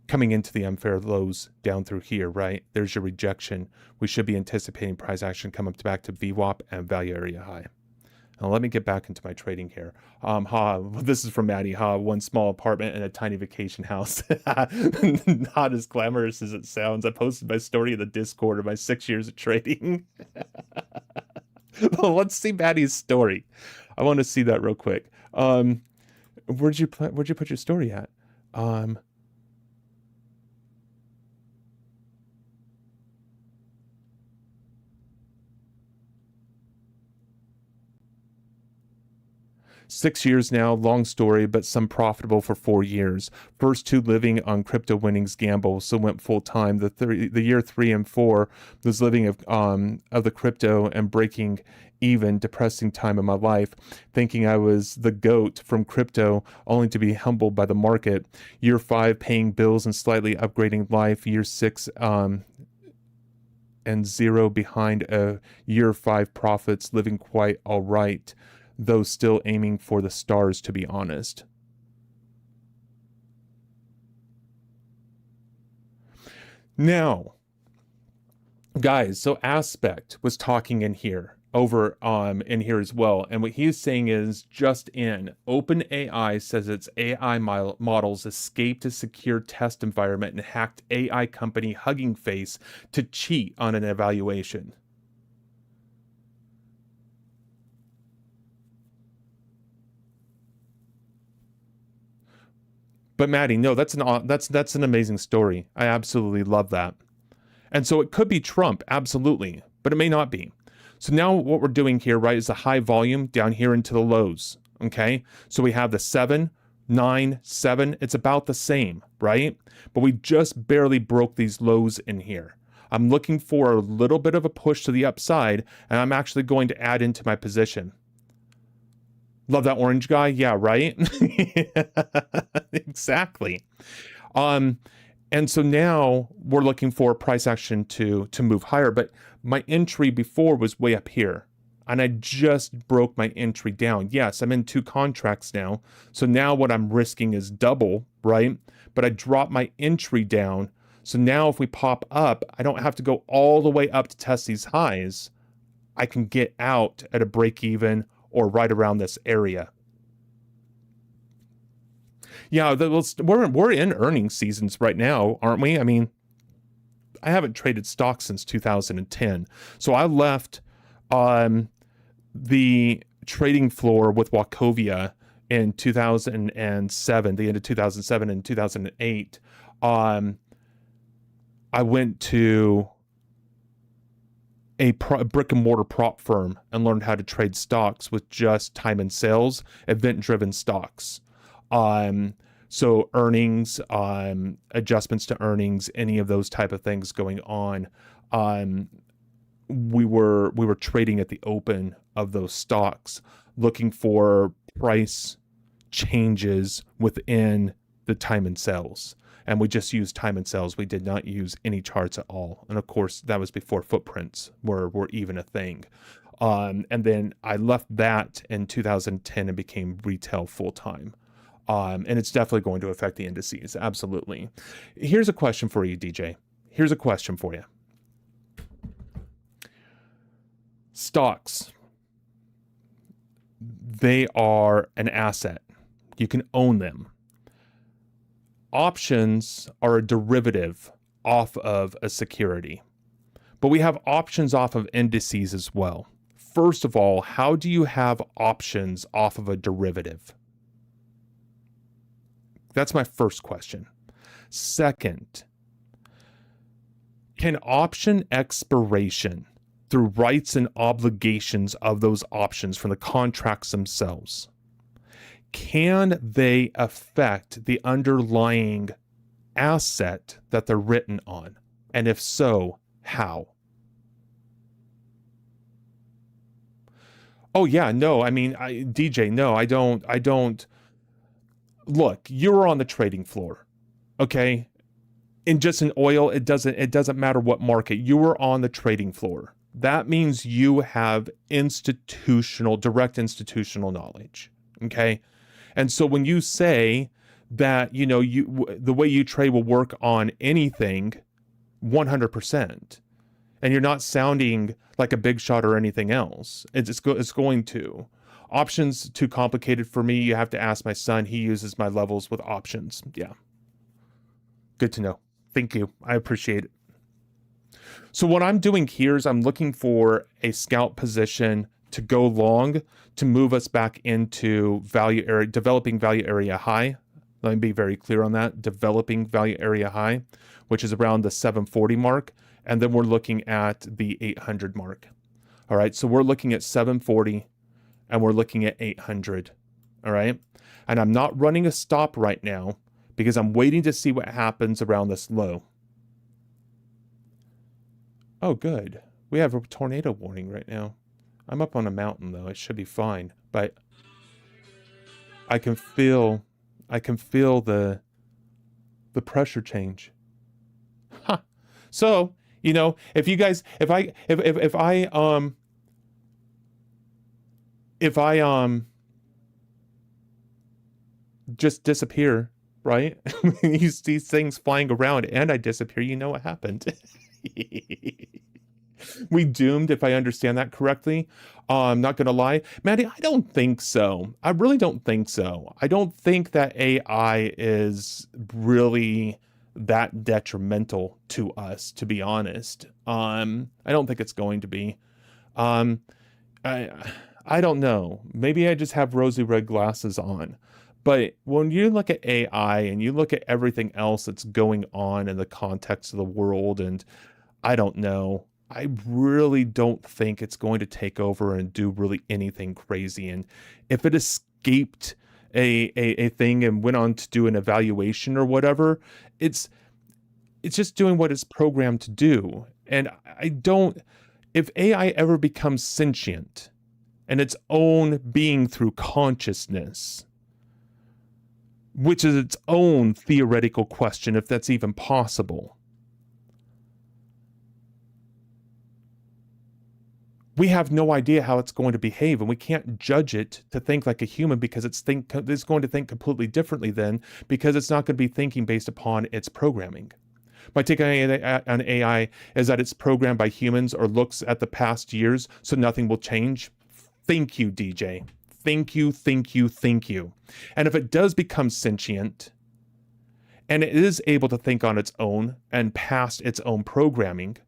coming into the unfair lows down through here, right? There's your rejection. We should be anticipating price action come up back to VWAP and value area high. Now let me get back into my trading here. This is from Maddie. One small apartment and a tiny vacation house. Not as glamorous as it sounds. I posted my story in the Discord of my 6 years of trading. Well, let's see Maddie's story. I want to see that real quick. Where'd you put your story at? 6 years now, long story, but some profitable for 4 years. First 2 living on crypto winnings gamble, so went full time. The year 3 and 4 was living of the crypto and breaking even, depressing time in my life, thinking I was the GOAT from crypto, only to be humbled by the market. Year 5, paying bills and slightly upgrading life. Year 6, and 0 behind a year 5 profits, living quite all right, though still aiming for the stars, to be honest. Now, guys, so Aspect was talking in here over in here as well, and what he's saying is just in OpenAI says its AI models escaped a secure test environment and hacked AI company Hugging Face to cheat on an evaluation. But Maddie, no, that's an amazing story. I absolutely love that. And so it could be Trump, absolutely, but it may not be. So now what we're doing here, right, is a high volume down here into the lows, okay? So we have the 7, 9, 7, it's about the same, right? But we just barely broke these lows in here. I'm looking for a little bit of a push to the upside, and I'm actually going to add into my position. Love that orange guy? Yeah, right? Exactly. And so now we're looking for price action to move higher, but my entry before was way up here, and I just broke my entry down. Yes, I'm in 2 contracts now, so now what I'm risking is double, right? But I dropped my entry down, so now if we pop up, I don't have to go all the way up to test these highs. I can get out at a break even or right around this area. Yeah, we're in earnings seasons right now, aren't we? I mean, I haven't traded stocks since 2010. So I left the trading floor with Wachovia in 2007, the end of 2007 and 2008. I went to a brick and mortar prop firm and learned how to trade stocks with just time and sales, event driven stocks. So earnings, adjustments to earnings, any of those type of things going on. We were trading at the open of those stocks, looking for price changes within the time and sales. And we just used time and sales. We did not use any charts at all. And of course, that was before footprints were even a thing. And then I left that in 2010 and became retail full time. And it's definitely going to affect the indices. Absolutely. Here's a question for you, DJ. Here's a question for you. Stocks, they are an asset. You can own them. Options are a derivative off of a security, but we have options off of indices as well. First of all, how do you have options off of a derivative? That's my first question. Second, can option expiration through rights and obligations of those options from the contracts themselves, can they affect the underlying asset that they're written on? And if so, how? Oh yeah, no, I mean, DJ, no, I don't. Look, you're on the trading floor, okay? In just in oil, it doesn't matter what market. You are on the trading floor. That means you have direct institutional knowledge, okay? And so when you say that, the way you trade will work on anything, 100%, and you're not sounding like a big shot or anything else, it's going to. Options too complicated for me. You have to ask my son. He uses my levels with options. Yeah. Good to know. Thank you. I appreciate it. So what I'm doing here is I'm looking for a scalp position to go long to move us back into value area, developing value area high. Let me be very clear on that. Developing value area high, which is around the 740 mark. And then we're looking at the 800 mark. All right. So we're looking at 740 and we're looking at 800. All right. And I'm not running a stop right now because I'm waiting to see what happens around this low. Oh, good. We have a tornado warning right now. I'm up on a mountain though. It should be fine. But I can feel the pressure change. Huh. So, You know, if you guys, if I just disappear, right? You see things flying around and I disappear, you know what happened. We doomed, if I understand that correctly. I'm not gonna lie, Maddie, I don't think so. I really don't think so. I don't think that AI is really that detrimental to us, to be honest. I don't think it's going to be. Um, I I don't know. Maybe I just have rosy red glasses on. But when you look at AI and you look at everything else that's going on in the context of the world, and I don't know, I really don't think it's going to take over and do really anything crazy. And if it escaped a thing and went on to do an evaluation or whatever, it's it's just doing what it's programmed to do. And I don't, if AI ever becomes sentient and its own being through consciousness, which is its own theoretical question, if that's even possible, we have no idea how it's going to behave, and we can't judge it to think like a human because it's going to think completely differently then, because it's not going to be thinking based upon its programming. My take on AI is that it's programmed by humans or looks at the past years, so nothing will change. Thank you, DJ. Thank you, thank you, thank you. And if it does become sentient and it is able to think on its own and past its own programming,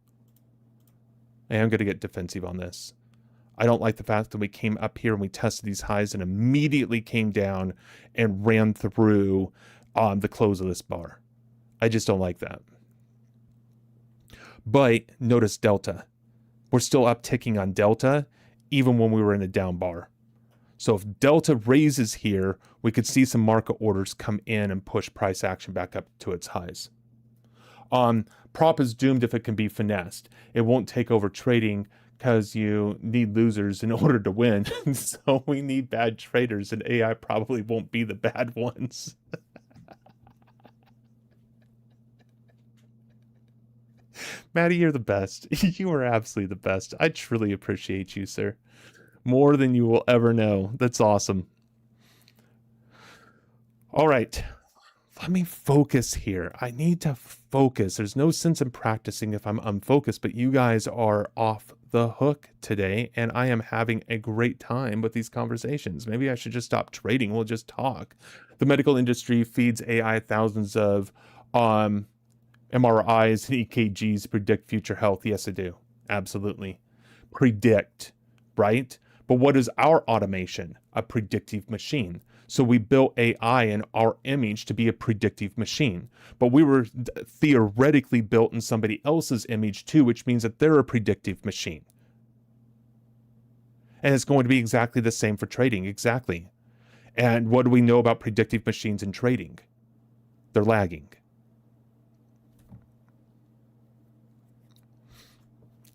and I'm going to get defensive on this. I don't like the fact that we came up here and we tested these highs and immediately came down and ran through the close of this bar. I just don't like that. But notice Delta. We're still upticking on Delta, even when we were in a down bar. So if Delta raises here, we could see some market orders come in and push price action back up to its highs. Prop is doomed if it can be finessed. It won't take over trading because you need losers in order to win. So we need bad traders, and AI probably won't be the bad ones. Maddie, you're the best. You are absolutely the best. I truly appreciate you, sir. More than you will ever know. That's awesome. All right. Let me focus here. I need to focus. There's no sense in practicing if I'm unfocused, but you guys are off the hook today, and I am having a great time with these conversations. Maybe I should just stop trading. We'll just talk. The medical industry feeds AI thousands of MRIs and EKGs to predict future health. Yes, I do. Absolutely. Predict, right? But what is our automation? A predictive machine. So we built AI in our image to be a predictive machine. But we were theoretically built in somebody else's image too, which means that they're a predictive machine. And it's going to be exactly the same for trading. Exactly. And what do we know about predictive machines in trading? They're lagging.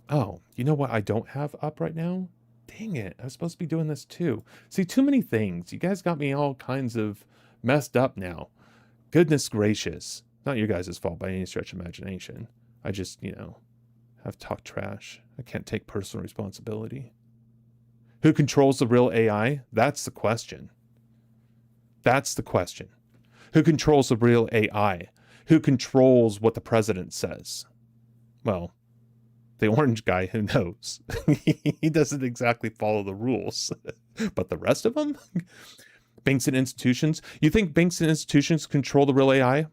Oh, you know what I don't have up right now? Dang it. I was supposed to be doing this too. See, too many things. You guys got me all kinds of messed up now. Goodness gracious. Not your guys' fault by any stretch of imagination. I just, have talked trash. I can't take personal responsibility. Who controls the real AI? That's the question. That's the question. Who controls the real AI? Who controls what the president says? Well, the orange guy, who knows? He doesn't exactly follow the rules. But the rest of them? Banks and institutions? You think banks and institutions control the real AI?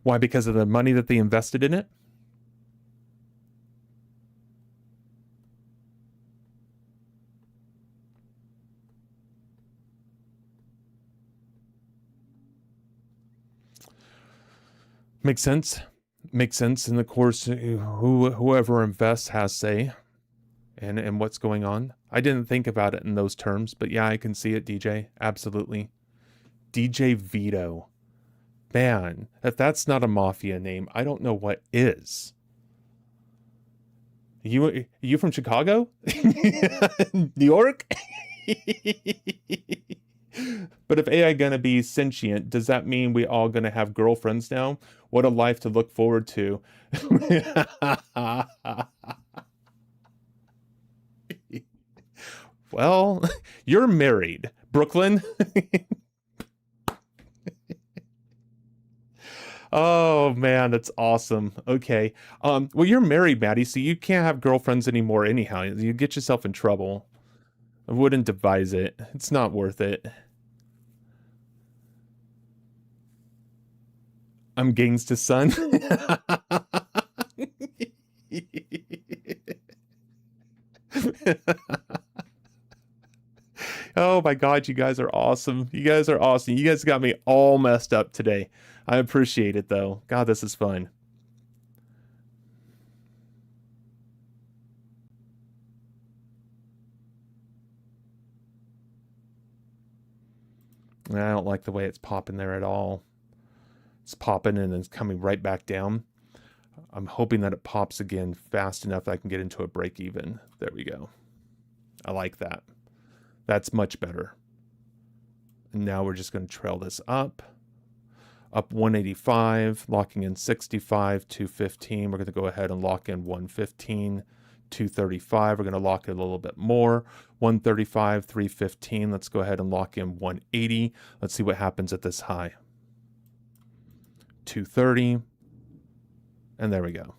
Why? Because of the money that they invested in it? Makes sense. Makes sense. And of course, whoever invests has say and what's going on. I didn't think about it in those terms, but yeah, I can see it, DJ. Absolutely. DJ Vito. Man, if that's not a mafia name, I don't know what is. You from Chicago? New York? But if AI gonna be sentient, does that mean we all gonna have girlfriends now? What a life to look forward to. Well, you're married, Brooklyn. Oh man, that's awesome. Okay. Well, you're married, Maddie, so you can't have girlfriends anymore anyhow. You get yourself in trouble. I wouldn't devise it. It's not worth it. I'm gangsta son. Oh my God, you guys are awesome. You guys are awesome. You guys got me all messed up today. I appreciate it though. God, this is fun. I don't like the way it's popping there at all. It's popping and then it's coming right back down. I'm hoping that it pops again fast enough that I can get into a break even. There we go. I like that. That's much better. And now we're just going to trail this up 185, locking in 65, 215. We're going to go ahead and lock in 115, 235. We're going to lock in a little bit more, 135, 315. Let's go ahead and lock in 180. Let's see what happens at this high. 230. And there we go.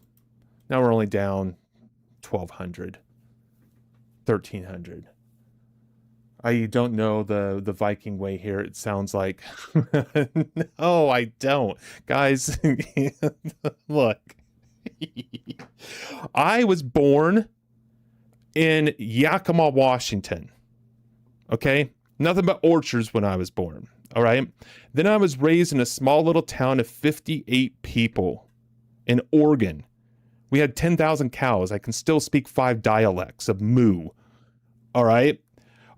Now we're only down 1200, 1300. I don't know the Viking way here. It sounds like no, I don't. Guys, look. I was born in Yakima, Washington. Okay? Nothing but orchards when I was born. All right? Then I was raised in a small little town of 58 people in Oregon. We had 10,000 cows. I can still speak 5 dialects of moo. All right?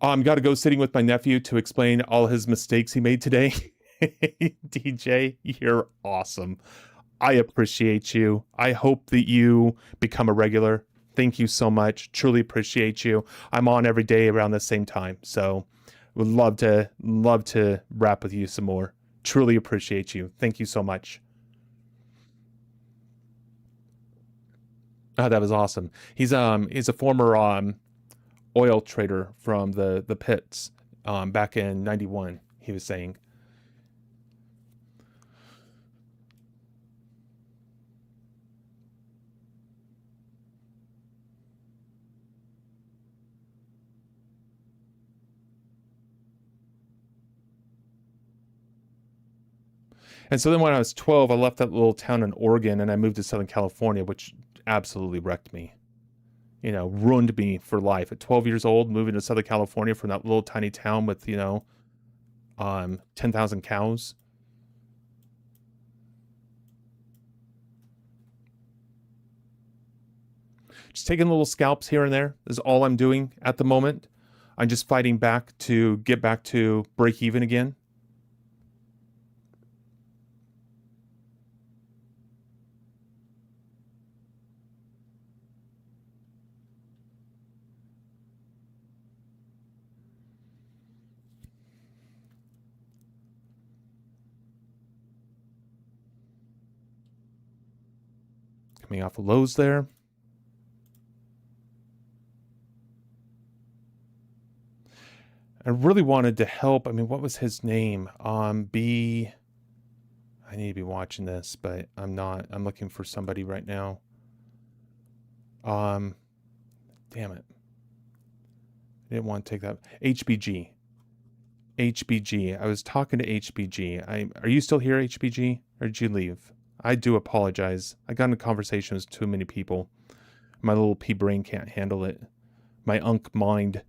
Got to go sitting with my nephew to explain all his mistakes he made today. DJ, you're awesome. I appreciate you. I hope that you become a regular. Thank you so much. Truly appreciate you. I'm on every day around the same time. So would love to rap with you some more. Truly appreciate you. Thank you so much. Oh, that was awesome. He's a former oil trader from the pits back in 91, he was saying. And so then when I was 12, I left that little town in Oregon and I moved to Southern California, which absolutely wrecked me. You know, ruined me for life. At 12 years old, moving to Southern California from that little tiny town with, 10,000 cows. Just taking little scalps here and there is all I'm doing at the moment. I'm just fighting back to get back to break even again. Coming off of lows there. I really wanted to help. I mean, what was his name? B. I need to be watching this, but I'm not. I'm looking for somebody right now. Damn it. I didn't want to take that. HBG. HBG. I was talking to HBG. Are you still here, HBG? Or did you leave? I do apologize. I got in a conversation with too many people. My little pea brain can't handle it. My unk mind.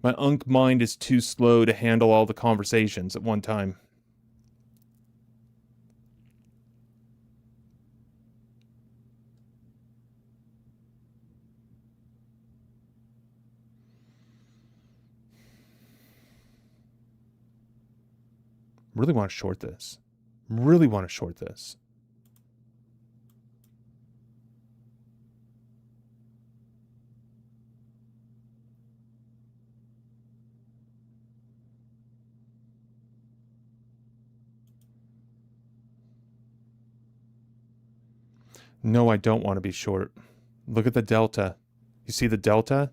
My unk mind is too slow to handle all the conversations at one time. Really want to short this. Really want to short this. No, I don't want to be short. Look at the delta. You see the delta?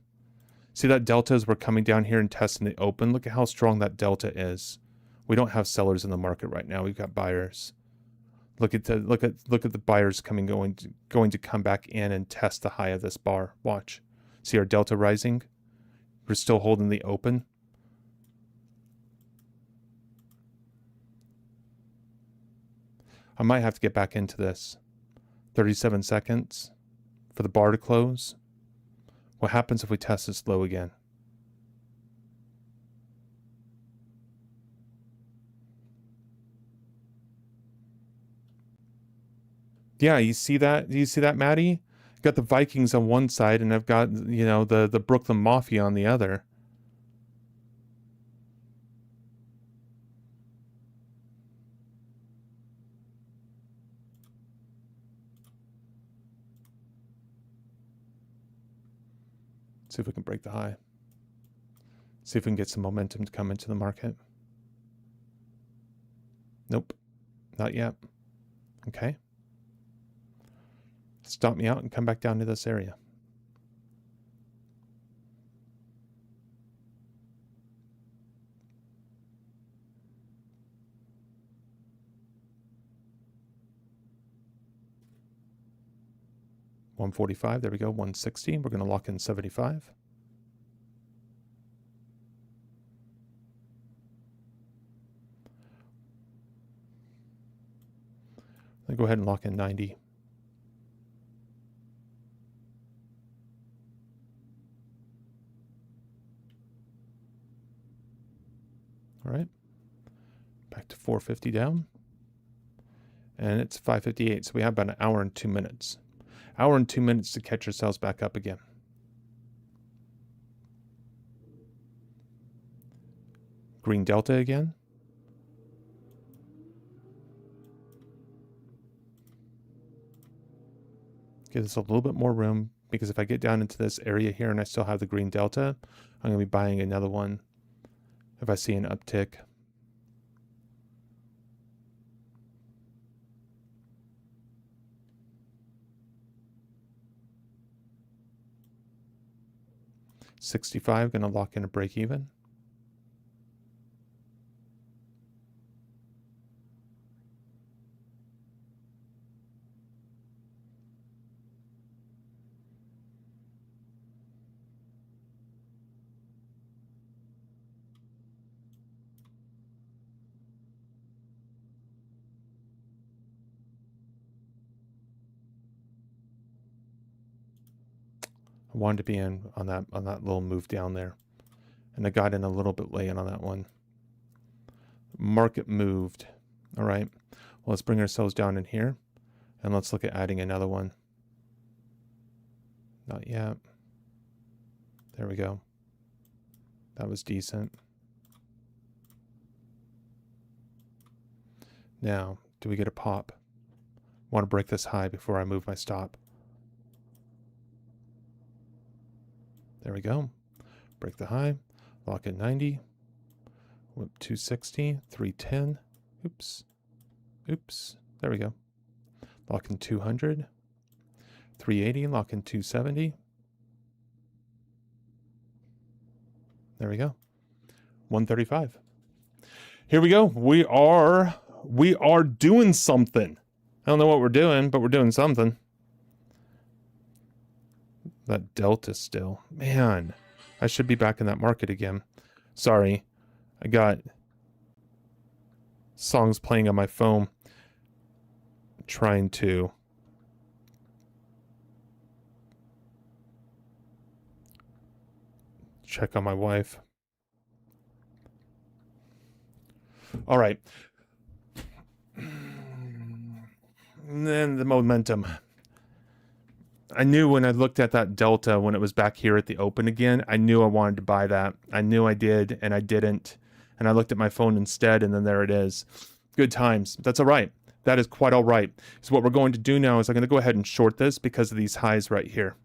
See that delta as we're coming down here and testing the open? Look at how strong that delta is. We don't have sellers in the market right now. We've got buyers. Look at the buyers going to come back in and test the high of this bar. Watch. See our delta rising? We're still holding the open. I might have to get back into this. 37 seconds for the bar to close. What happens if we test this low again? Yeah, you see that? Do you see that, Maddie? Got the Vikings on one side, and I've got, you know, the Brooklyn Mafia on the other. See if we can break the high. See if we can get some momentum to come into the market. Nope, not yet. Okay. Stop me out and come back down to this area. $145, there we go, $160. We're going to lock in $75. Then go ahead and lock in $90. All right, back to $450 down. And it's $558, so we have about an hour and 2 minutes. Hour and 2 minutes to catch ourselves back up again. Green delta again. Give us a little bit more room, because if I get down into this area here and I still have the green delta, I'm going to be buying another one if I see an uptick. $65, going to lock in a break even. I wanted to be in on that little move down there, and I got in a little bit late on that one. Market moved. All right, well, let's bring ourselves down in here, and let's look at adding another one. Not yet. There we go. That was decent. Now, do we get a pop? Want to break this high before I move my stop. There we go. Break the high. Lock in 90. Whip 260. 310. Oops. Oops. There we go. Lock in 200. 380. Lock in 270. There we go. 135. Here we go. We are doing something. I don't know what we're doing, but we're doing something. That delta still. Man, I should be back in that market again. Sorry. I got songs playing on my phone. Trying to check on my wife. All right. And then the momentum. I knew when I looked at that delta when it was back here at the open again, I knew I wanted to buy that. I knew I did, and I didn't. And I looked at my phone instead, and then there it is. Good times. That's all right. That is quite all right. So what we're going to do now is I'm going to go ahead and short this because of these highs right here.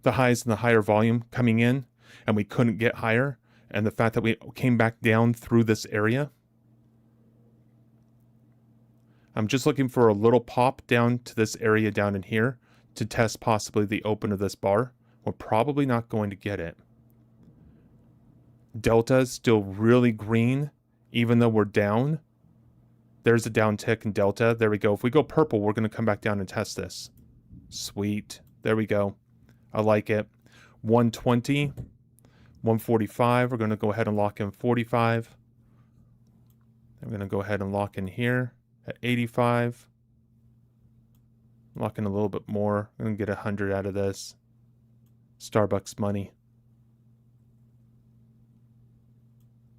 the highs and the higher volume coming in, and we couldn't get higher, and the fact that we came back down through this area. I'm just looking for a little pop down to this area down in here to test possibly the open of this bar. We're probably not going to get it. Delta is still really green, even though we're down. There's a down tick in Delta. There we go. If we go purple, we're going to come back down and test this. Sweet. There we go. I like it. 120, 145. We're going to go ahead and lock in 45. I'm going to go ahead and lock in here at 85. Lock in a little bit more. I'm going to get 100 out of this. Starbucks money.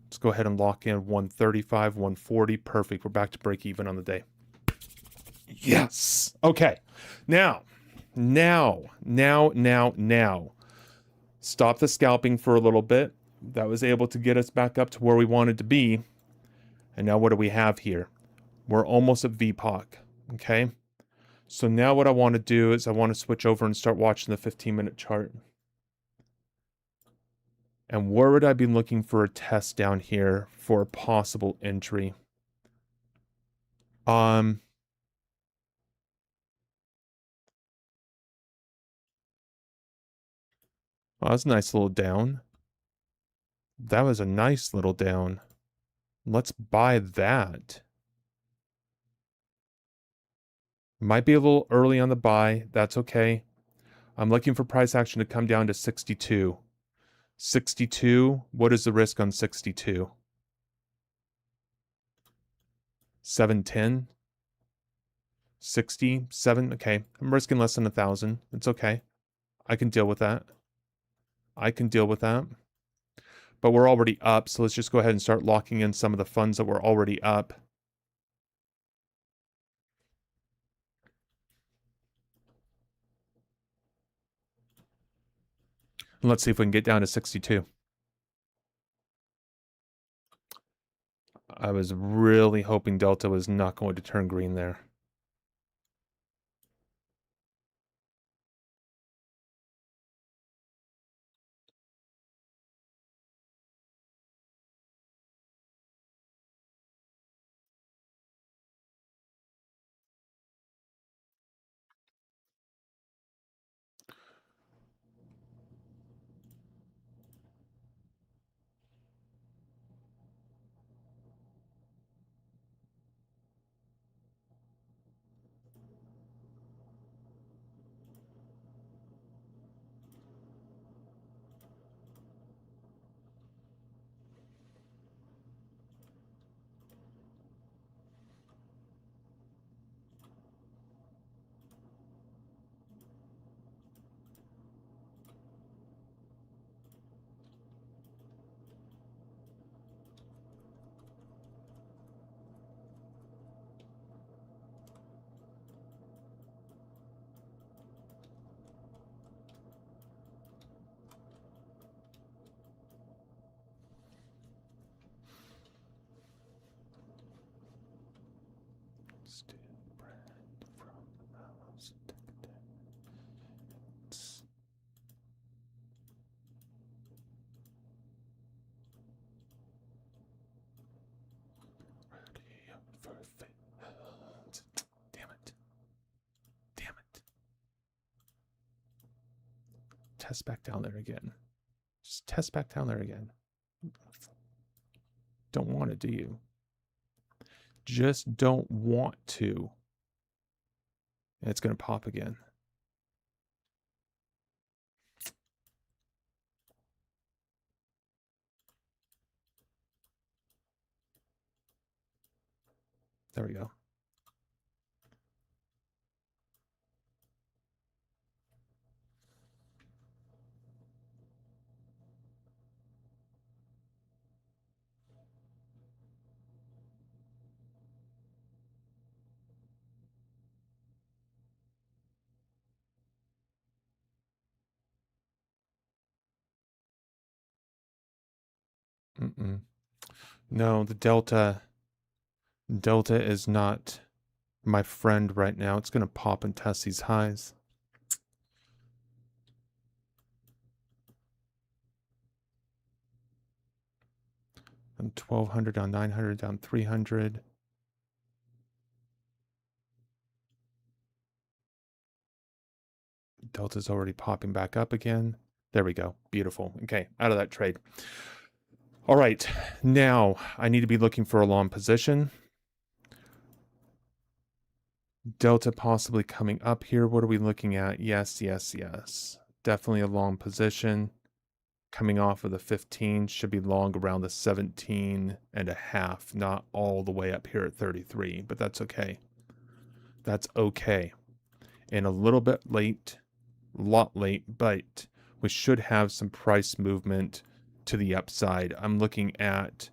Let's go ahead and lock in 135, 140. Perfect. We're back to break even on the day. Yes. Okay. Now. Stop the scalping for a little bit. That was able to get us back up to where we wanted to be. And now what do we have here? We're almost at VPOC. Okay. So now what I want to do is I want to switch over and start watching the 15-minute chart. And where would I be looking for a test down here for a possible entry? Well, that's a nice little down. That was a nice little down. Let's buy that. Might be a little early on the buy. That's okay. I'm looking for price action to come down to 62. 62. What is the risk on 62? 710. 67. Okay. I'm risking less than 1,000. It's okay. I can deal with that. But we're already up, so let's just go ahead and start locking in some of the funds that were already up. And let's see if we can get down to 62. I was really hoping Delta was not going to turn green there. Damn it. Test back down there again. Just test back down there again. Don't want it, do you? Just don't want to. And it's going to pop again. There we go. No, the Delta is not my friend right now. It's going to pop and test these highs. Down 1,200, down 900, down 300. Delta's already popping back up again. There we go. Beautiful. Okay, out of that trade. All right, now I need to be looking for a long position. Delta possibly coming up here. What are we looking at? Yes, yes, yes. Definitely a long position. Coming off of the 15, should be long around the 17 and a half, not all the way up here at 33, but that's okay. That's okay. And a little bit late, a lot late, but we should have some price movement to the upside. I'm looking at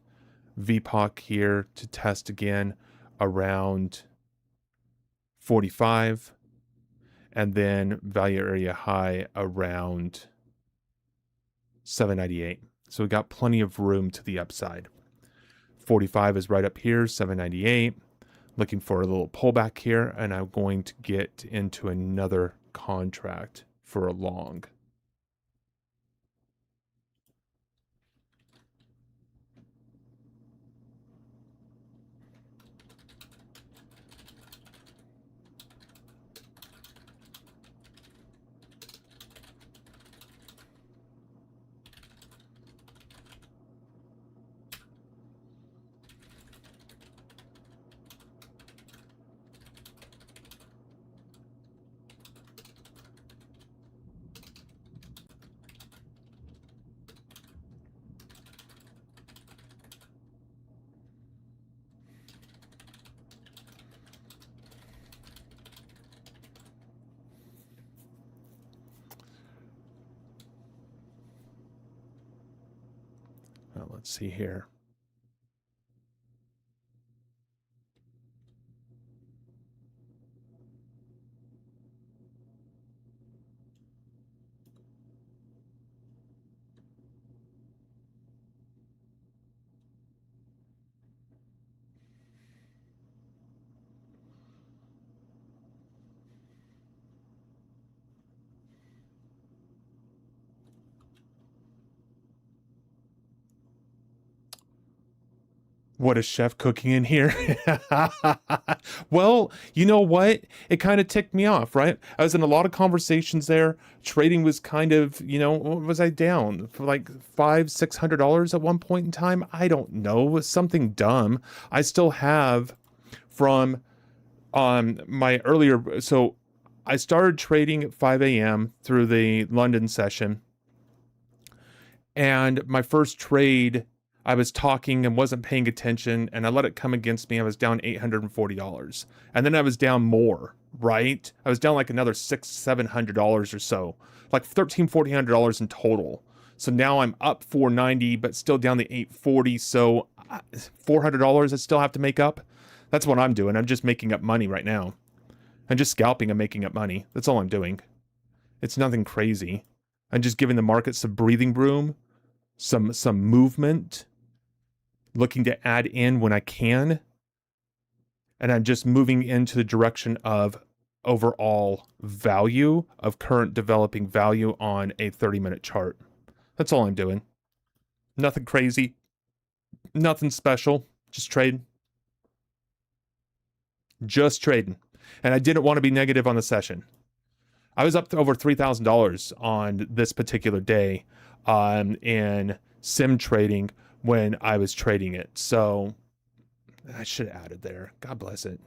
VPOC here to test again around 45, and then value area high around 798. So we got plenty of room to the upside. 45 is right up here, 798. Looking for a little pullback here, and I'm going to get into another contract for a long. Now let's see here. What is chef cooking in here? Well, you know what? It kind of ticked me off, right? I was in a lot of conversations there. Trading was kind of, what was I down for, like $500-600 at one point in time? I don't know. It was something dumb. I still have from my earlier, so I started trading at 5 a.m. through the London session. And my first trade, I was talking and wasn't paying attention, and I let it come against me. I was down $840. And then I was down more, right? I was down like another $600-700 or so, like $1,300-1,400 in total. So now I'm up $490, but still down the $840. So $400 I still have to make up. That's what I'm doing. I'm just making up money right now. I'm just scalping and making up money. That's all I'm doing. It's nothing crazy. I'm just giving the market some breathing room, some movement, looking to add in when I can. And I'm just moving into the direction of overall value, of current developing value on a 30-minute chart. That's all I'm doing. Nothing crazy. Nothing special. Just trading. Just trading. And I didn't want to be negative on the session. I was up to over $3,000 on this particular day in sim trading when I was trading it. So I should have added there. God bless it.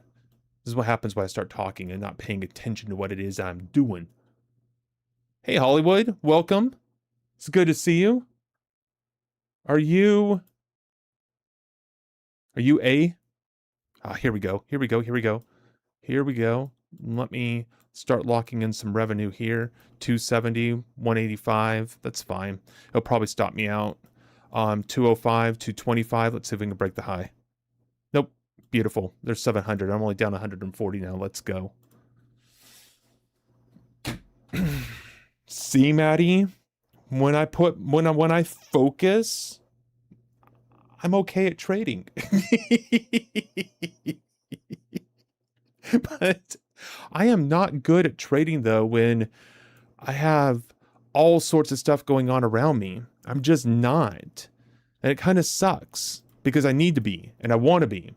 This is what happens when I start talking and not paying attention to what it is I'm doing. Hey, Hollywood, welcome. It's good to see you. Are you A? Here we go. Here we go. Here we go. Here we go. Let me start locking in some revenue here. 270, 185. That's fine. It'll probably stop me out. 205, 225. Let's see if we can break the high. Nope. Beautiful. There's 700. I'm only down 140 now. Let's go. See, Maddie? When I focus, I'm okay at trading. But I am not good at trading, though, when I have all sorts of stuff going on around me. I'm just not. And it kind of sucks because I need to be and I want to be.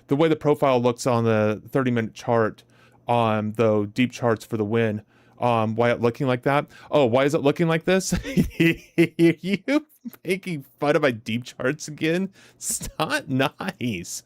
The way the profile looks on the 30-minute chart, though, deep charts for the win. Why it looking like that? Oh, why is it looking like this? You making fun of my deep charts again? It's not nice.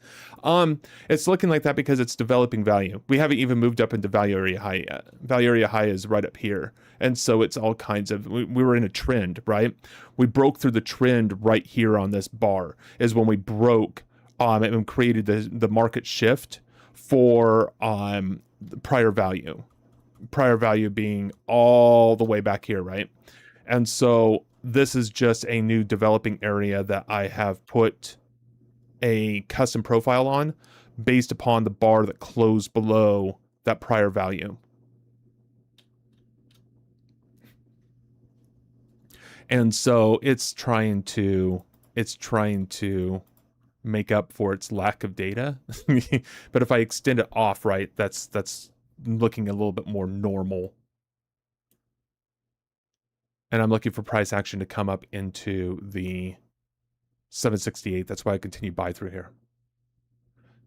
It's looking like that because it's developing value. We haven't even moved up into value area high yet. Value area high is right up here. And so it's all kinds of, we were in a trend, right? We broke through the trend right here on this bar is when we broke, and created the market shift for, prior value being all the way back here, right? And so this is just a new developing area that I have put a custom profile on based upon the bar that closed below that prior value. And so it's trying to make up for its lack of data. But if I extend it off, right, that's looking a little bit more normal. And I'm looking for price action to come up into the 768. That's why I continue buy through here.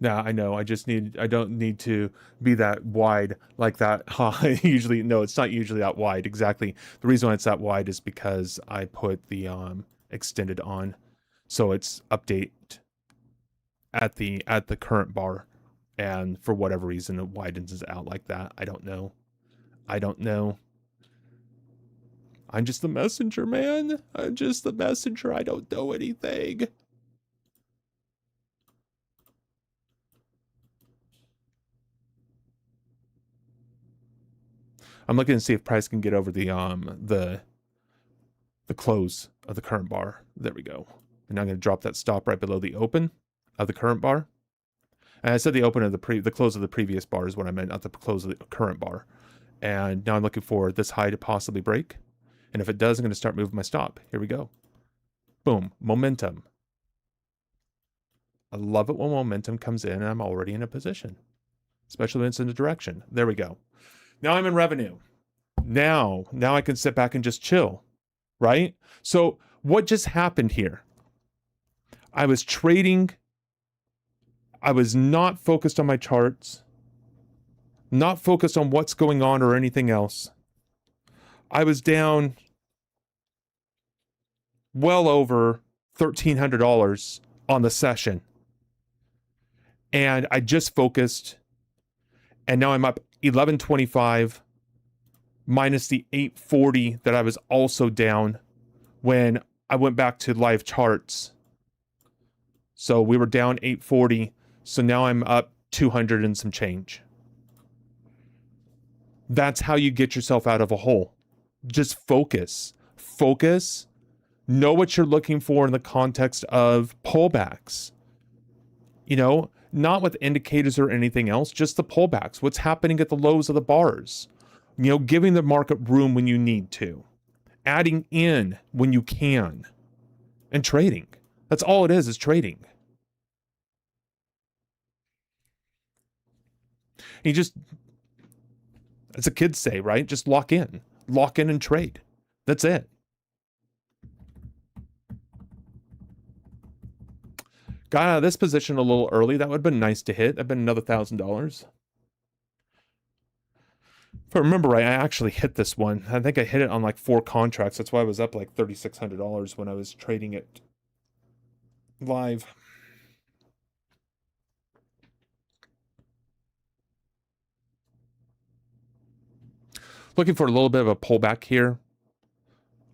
Now I know I don't need to be that wide like that. Usually, no, it's not usually that wide. Exactly. The reason why it's that wide is because I put the extended on. So it's update at the current bar. And for whatever reason, it widens it out like that. I don't know. I'm just the messenger, man. I'm just the messenger. I don't know anything. I'm looking to see if price can get over the close of the current bar. There we go. And I'm going to drop that stop right below the open of the current bar. And I said the open of the close of the previous bar is what I meant, not the close of the current bar. And now I'm looking for this high to possibly break. And if it does, I'm going to start moving my stop. Here we go. Boom. Momentum. I love it when momentum comes in and I'm already in a position, especially when it's in a direction. There we go. Now I'm in revenue. Now I can sit back and just chill, right? So what just happened here? I was trading. I was not focused on my charts, not focused on what's going on or anything else. I was down well over $1,300 on the session. And I just focused, and now I'm up 1125 minus the 840 that I was also down when I went back to live charts. So we were down 840. So now I'm up 200 and some change. That's how you get yourself out of a hole. Just focus. Focus. Know what you're looking for in the context of pullbacks. You know, not with indicators or anything else, just the pullbacks. What's happening at the lows of the bars. You know, giving the market room when you need to. Adding in when you can. And trading. That's all it is trading. You just, as the kids say, right? Just lock in and trade. That's it. Got out of this position a little early. That would have been nice to hit. That'd been another $1,000. If I remember right, I actually hit this one. I think I hit it on like 4 contracts. That's why I was up like $3,600 when I was trading it live. Looking for a little bit of a pullback here.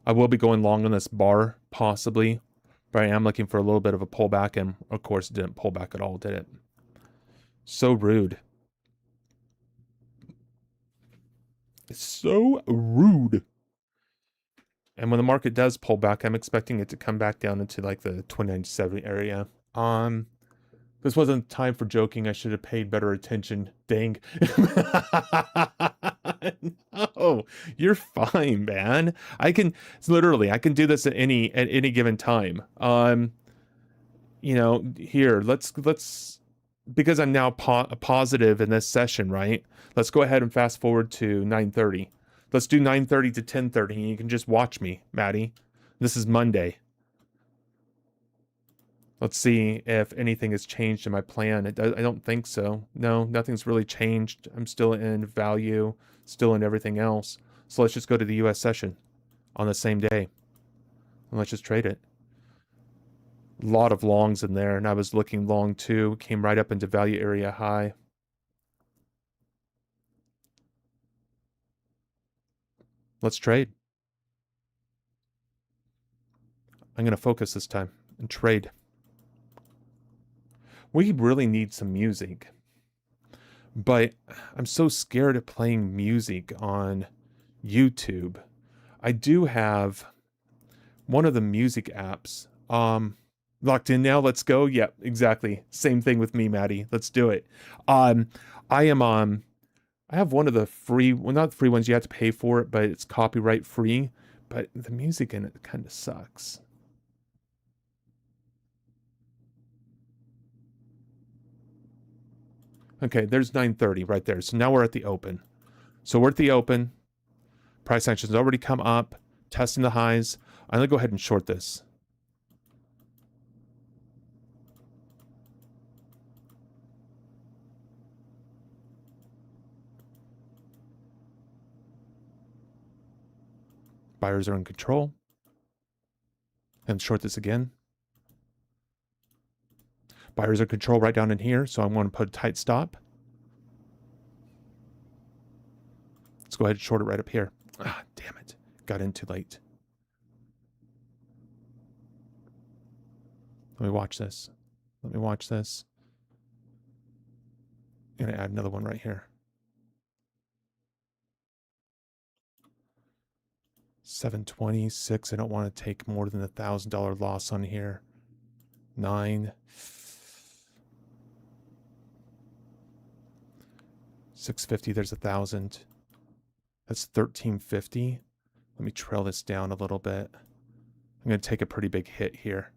I will be going long on this bar, possibly. But I am looking for a little bit of a pullback. And, of course, it didn't pull back at all, did it? So rude. It's so rude. And when the market does pull back, I'm expecting it to come back down into, like, the 2970 area. This wasn't time for joking. I should have paid better attention. Dang. No, you're fine, man. I can do this at any given time. You know, here, let's because I'm now positive in this session, right? Let's go ahead and fast forward to 9:30. Let's do 9:30 to 10:30, and you can just watch me, Maddie. This is Monday. Let's see if anything has changed in my plan. I don't think so. No, nothing's really changed. I'm still in value, still in everything else. So let's just go to the US session on the same day. And let's just trade it. A lot of longs in there, and I was looking long too. Came right up into value area high. Let's trade. I'm going to focus this time and trade. We really need some music, but I'm so scared of playing music on YouTube. I do have one of the music apps. Locked in now. Let's go. Yep, exactly. Same thing with me, Maddie. Let's do it. I have one of the free, well, not the free ones. You have to pay for it, but it's copyright free. But the music in it kind of sucks. Okay, there's 930 right there. So now we're at the open. So we're at the open. Price action's already come up, testing the highs. I'm going to go ahead and short this. Buyers are in control. And short this again. Buyers are in control right down in here, so I'm going to put a tight stop. Let's go ahead and short it right up here. Ah, damn it. Got in too late. Let me watch this. Let me watch this. I'm going to add another one right here. 726. I don't want to take more than $1,000 loss on here. 9. 650. There's 1,000. That's 1350. Let me trail this down a little bit. I'm going to take a pretty big hit here.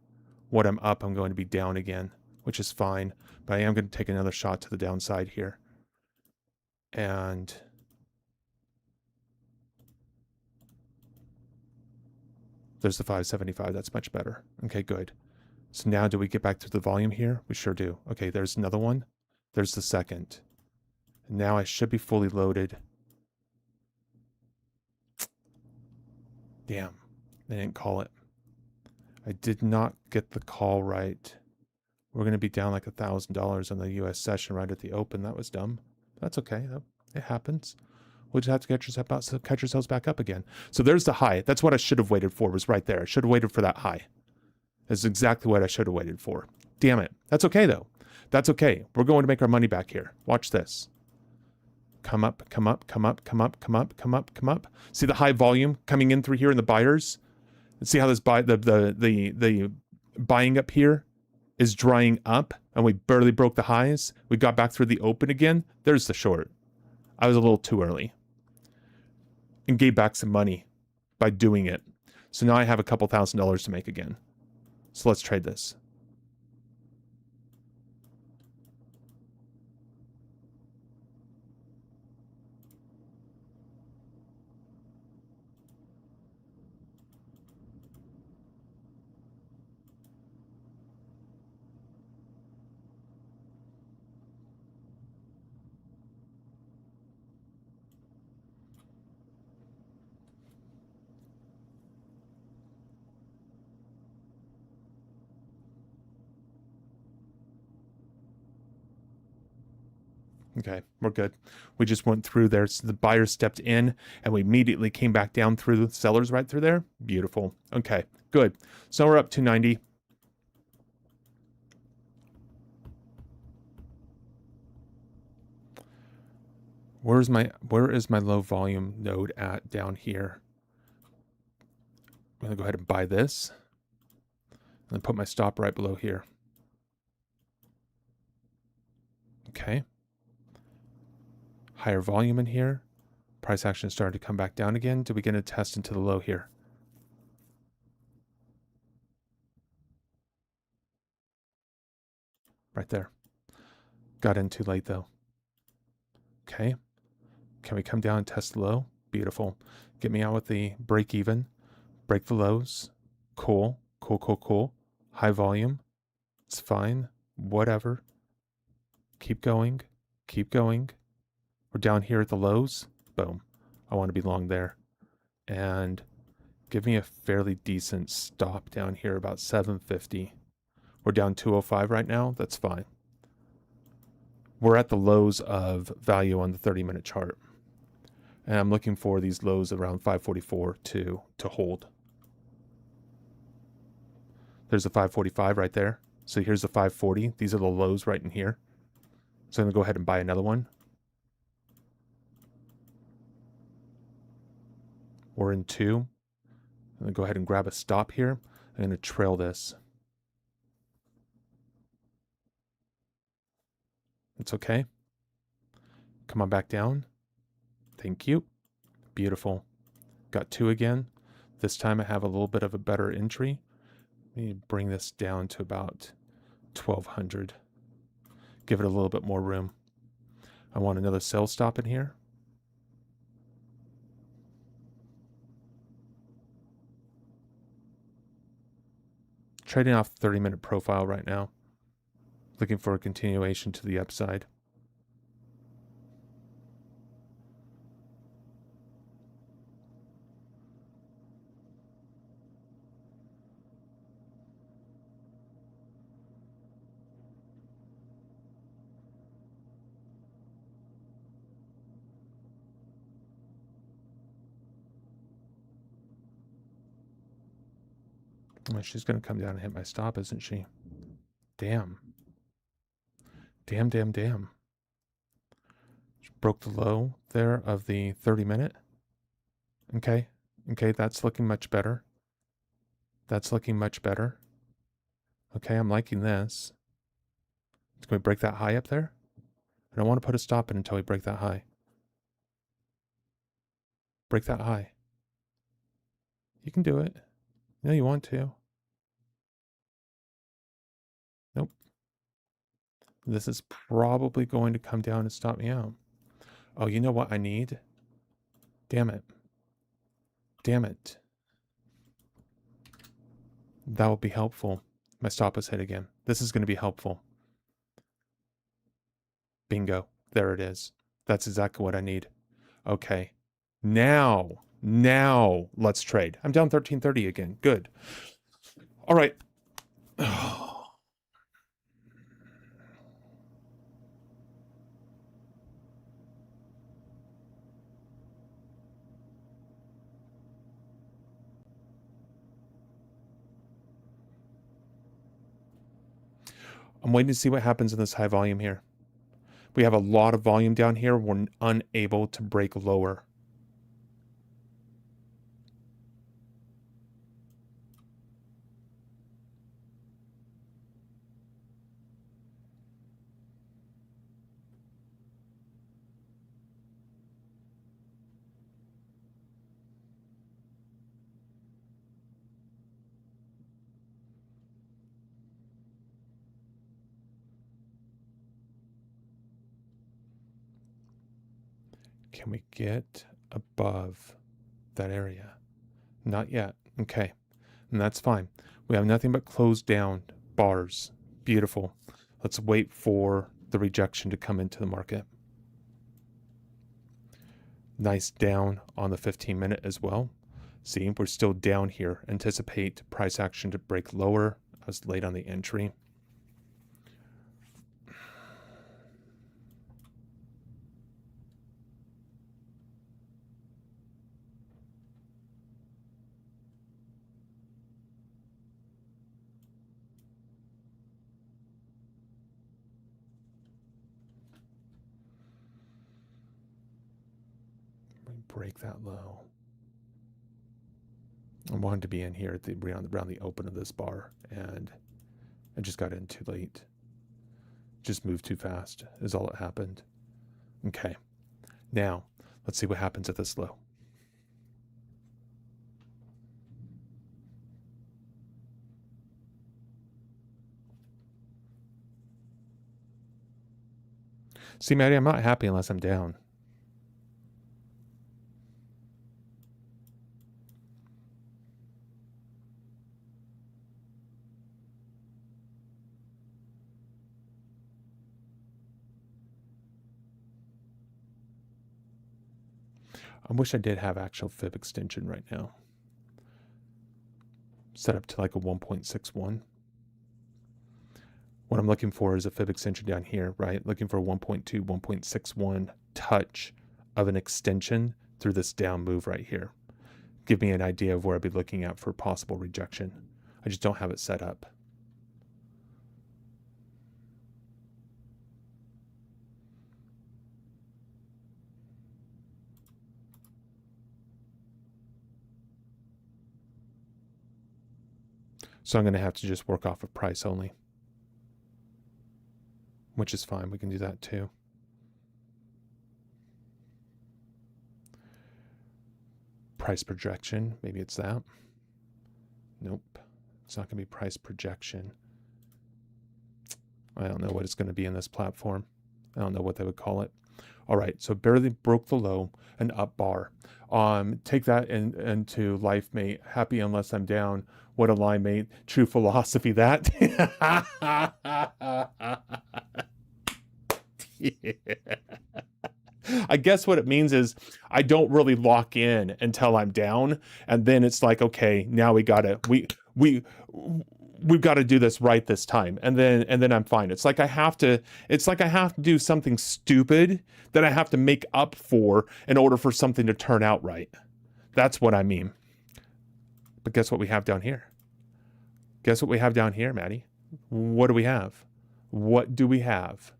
What I'm up, I'm going to be down again, which is fine. But I am going to take another shot to the downside here. And there's the 575. That's much better. Okay, good. So now do we get back to the volume here? We sure do. Okay, there's another one. There's the second. And now I should be fully loaded. Damn, they didn't call it. I did not get the call right. We're going to be down like $1,000 on the US session right at the open. That was dumb. That's okay. It happens. We'll just have to catch ourselves back up again. So there's the high. That's what I should have waited for, was right there. I should have waited for that high. That's exactly what I should have waited for. Damn it. That's okay, though. That's okay. We're going to make our money back here. Watch this. Come up, come up, come up, come up, come up, come up, come up. See the high volume coming in through here in the buyers? And see how this the buying up here is drying up, and we barely broke the highs. We got back through the open again. There's the short. I was a little too early and gave back some money by doing it. So now I have a couple $1,000s to make again. So let's trade this. Okay, we're good. We just went through there. So the buyer stepped in and we immediately came back down through the sellers right through there. Beautiful. Okay, good. So we're up 290. Where is my low volume node at down here? I'm gonna go ahead and buy this and then put my stop right below here. Okay. Higher volume in here. Price action started to come back down again. Did we get a test into the low here? Right there. Got in too late though. Okay. Can we come down and test the low? Beautiful. Get me out with the break even. Break the lows. Cool. Cool, cool, cool. High volume. It's fine. Whatever. Keep going. Keep going. We're down here at the lows. Boom. I want to be long there. And give me a fairly decent stop down here, about 750. We're down 205 right now. That's fine. We're at the lows of value on the 30-minute chart. And I'm looking for these lows around 544 to hold. There's a 545 right there. So here's the 540. These are the lows right in here. So I'm going to go ahead and buy another one. We're in 2. I'm going to go ahead and grab a stop here. I'm going to trail this. It's okay. Come on back down. Thank you. Beautiful. Got 2 again. This time I have a little bit of a better entry. Let me bring this down to about 1200. Give it a little bit more room. I want another sell stop in here. Trading off 30-minute profile right now. Looking for a continuation to the upside. Well, she's going to come down and hit my stop, isn't she? Damn. Damn, damn, damn. She broke the low there of the 30-minute. Okay. Okay, that's looking much better. That's looking much better. Okay, I'm liking this. Can we break that high up there? I don't want to put a stop in until we break that high. Break that high. You can do it. No, you want to. Nope. This is probably going to come down and stop me out. Oh, you know what I need? Damn it. Damn it. That will be helpful. My stop was hit again. This is going to be helpful. Bingo. There it is. That's exactly what I need. Okay. Now let's trade. I'm down 1330 again. Good. All right. I'm waiting to see what happens in this high volume here. We have a lot of volume down here. We're unable to break lower. Can we get above that area? Not yet. Okay. And that's fine. We have nothing but closed down bars. Beautiful. Let's wait for the rejection to come into the market. Nice down on the 15-minute as well. See, we're still down here. Anticipate price action to break lower. I was late on the entry. Break that low. I wanted to be in here at the around the open of this bar, and I just got in too late. Just moved too fast is all that happened. Okay. Now, let's see what happens at this low. See, Maddie, I'm not happy unless I'm down. I wish I did have actual fib extension right now. Set up to like a 1.61. What I'm looking for is a fib extension down here, right? Looking for a 1.2, 1.61 touch of an extension through this down move right here. Give me an idea of where I'd be looking at for possible rejection. I just don't have it set up. So I'm going to have to just work off of price only, which is fine. We can do that too. Price projection, maybe it's that. Nope, it's not going to be price projection. I don't know what it's going to be in this platform. I don't know what they would call it. All right, so barely broke the low, an up bar. Take that into life, mate. Happy unless I'm down. What a lie, mate. True philosophy, that. Yeah. I guess what it means is I don't really lock in until I'm down, and then it's like, okay, now we've got to do this right this time, and then I'm fine. It's like I have to do something stupid that I have to make up for in order for something to turn out right. That's what I mean. But guess what we have down here? Guess what we have down here, Maddie? What do we have? What do we have?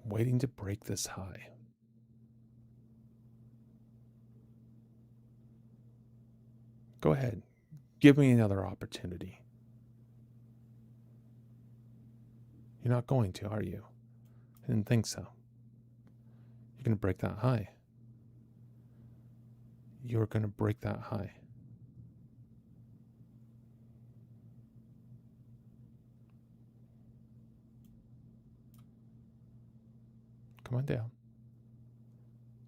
Waiting to break this high. Go ahead. Give me another opportunity. You're not going to, are you? I didn't think so. You're going to break that high. You're going to break that high. Come on down.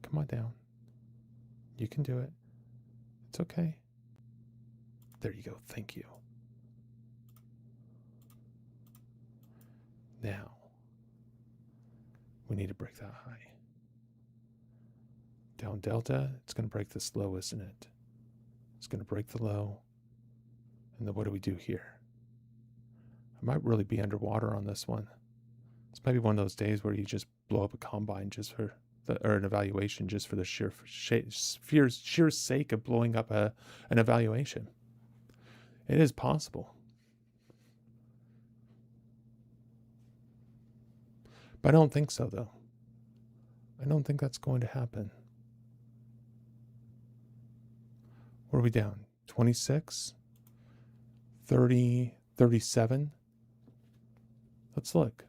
Come on down. You can do it. It's okay. There you go. Thank you. Now, we need to break that high. Down delta, it's going to break this low, isn't it? It's going to break the low. And then what do we do here? I might really be underwater on this one. This might be one of those days where you just blow up a combine just for or an evaluation just for the sheer sake of blowing up an evaluation. It is possible. But I don't think so, though. I don't think that's going to happen. Where are we down? 26? 30, 37? Let's look.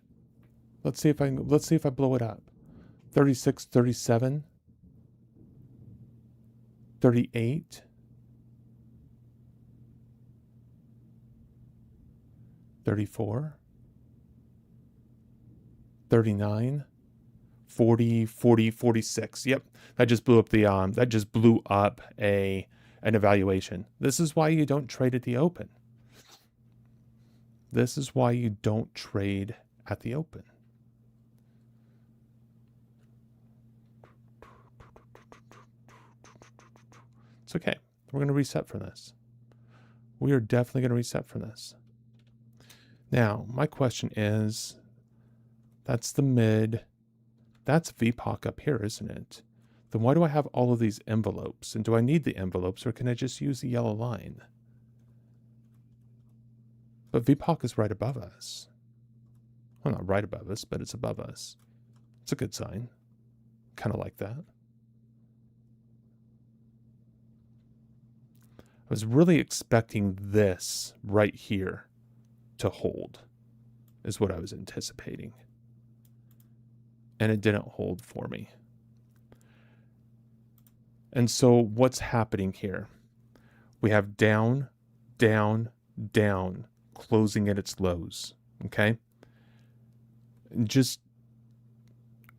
Let's see if I blow it up. 36, 37, 38, 34, 39, 40, 40, 46. Yep, that just blew up an evaluation. This is why you don't trade at the open. This is why you don't trade at the open. It's okay. We're going to reset from this. We are definitely going to reset from this. Now, my question is, that's the mid. That's VPOC up here, isn't it? Then why do I have all of these envelopes? And do I need the envelopes, or can I just use the yellow line? But VPOC is right above us. Well, not right above us, but it's above us. It's a good sign. Kind of like that. I was really expecting this right here to hold, is what I was anticipating. And it didn't hold for me. And so what's happening here? We have down, down, down, closing at its lows. Okay. Just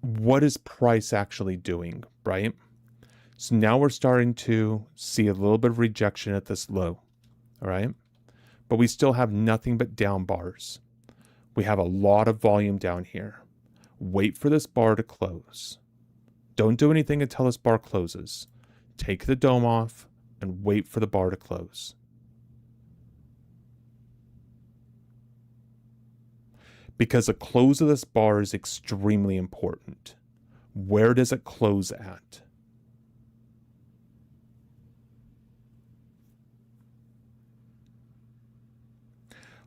what is price actually doing, right? So now we're starting to see a little bit of rejection at this low. All right. But we still have nothing but down bars. We have a lot of volume down here. Wait for this bar to close. Don't do anything until this bar closes. Take the dome off and wait for the bar to close. Because the close of this bar is extremely important. Where does it close at?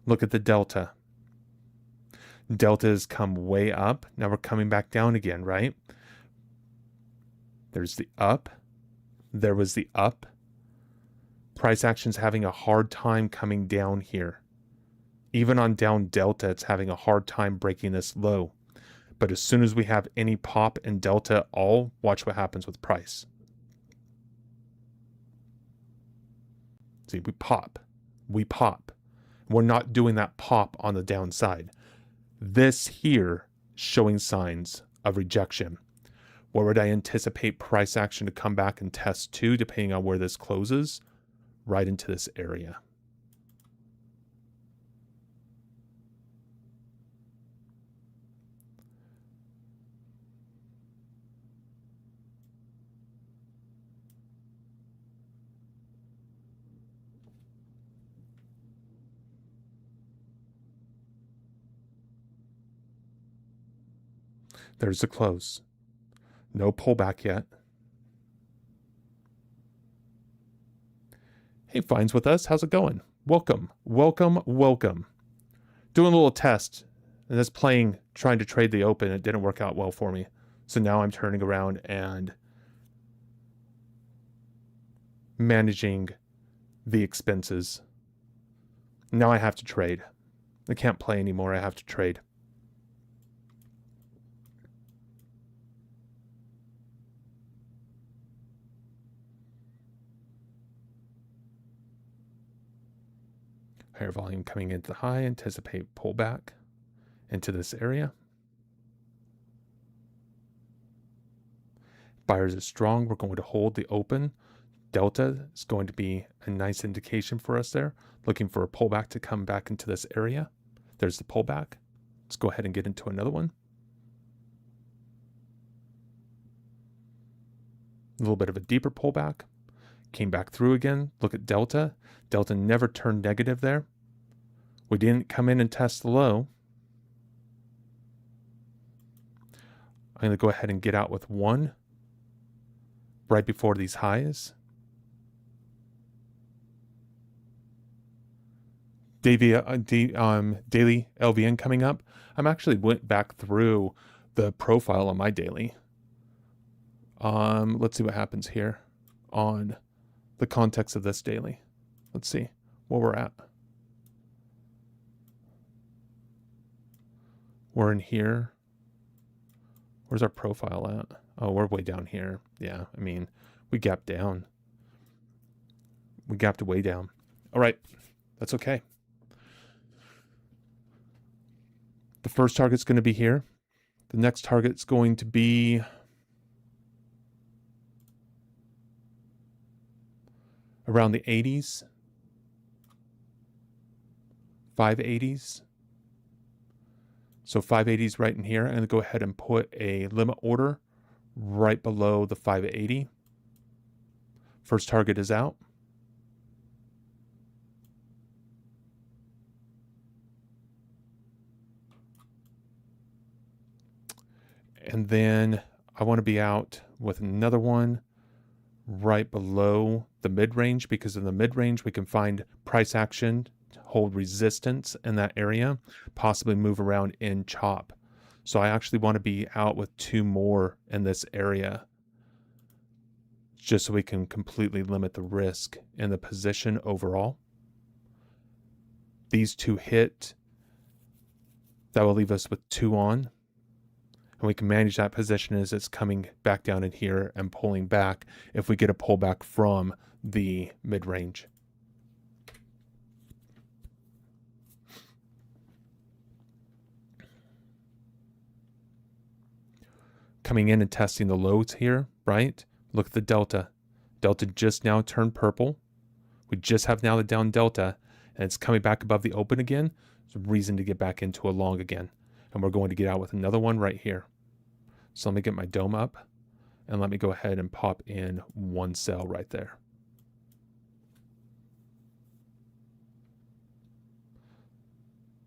Look at the delta. Delta has come way up. Now we're coming back down again, right? There's the up. There was the up. Price action's having a hard time coming down here. Even on down delta, it's having a hard time breaking this low. But as soon as we have any pop in delta at all, watch what happens with price. See, we pop. We pop. We're not doing that pop on the downside. This here showing signs of rejection. Where would I anticipate price action to come back and test to, depending on where this closes? Right into this area. There's the close. No pullback yet. Hey, Fine's with us. How's it going? Welcome, welcome, welcome. Doing a little test, and this playing, trying to trade the open. It didn't work out well for me. So now I'm turning around and managing the expenses. Now I have to trade. I can't play anymore. I have to trade. Higher volume coming into the high, anticipate pullback into this area. Buyers is strong. We're going to hold the open. Delta is going to be a nice indication for us there. Looking for a pullback to come back into this area. There's the pullback. Let's go ahead and get into another one. A little bit of a deeper pullback. Came back through again. Look at Delta. Delta never turned negative there. We didn't come in and test the low. I'm going to go ahead and get out with one right before these highs. Daily LVN coming up. I'm actually went back through the profile on my daily. Let's see what happens here on the context of this daily. Let's see where we're at. We're in here. Where's our profile at? Oh, we're way down here. Yeah, I mean, we gapped down. We gapped way down. All right, that's okay. The first target's going to be here. The next target's going to be around the 80s, 580s. So 580s right in here. I'm going to go ahead and put a limit order right below the 580. First target is out. And then I want to be out with another one right below the mid-range, because in the mid-range we can find price action, hold resistance in that area, possibly move around in chop. So I actually want to be out with two more in this area, just so we can completely limit the risk in the position overall. These two hit, that will leave us with two on. And we can manage that position as it's coming back down in here and pulling back if we get a pullback from the mid-range. coming in and testing the lows here, right? Look at the delta. Delta just now turned purple. We just have now the down delta, and it's coming back above the open again. It's a reason to get back into a long again. And we're going to get out with another one right here. So let me get my dome up, and let me go ahead and pop in one sell right there.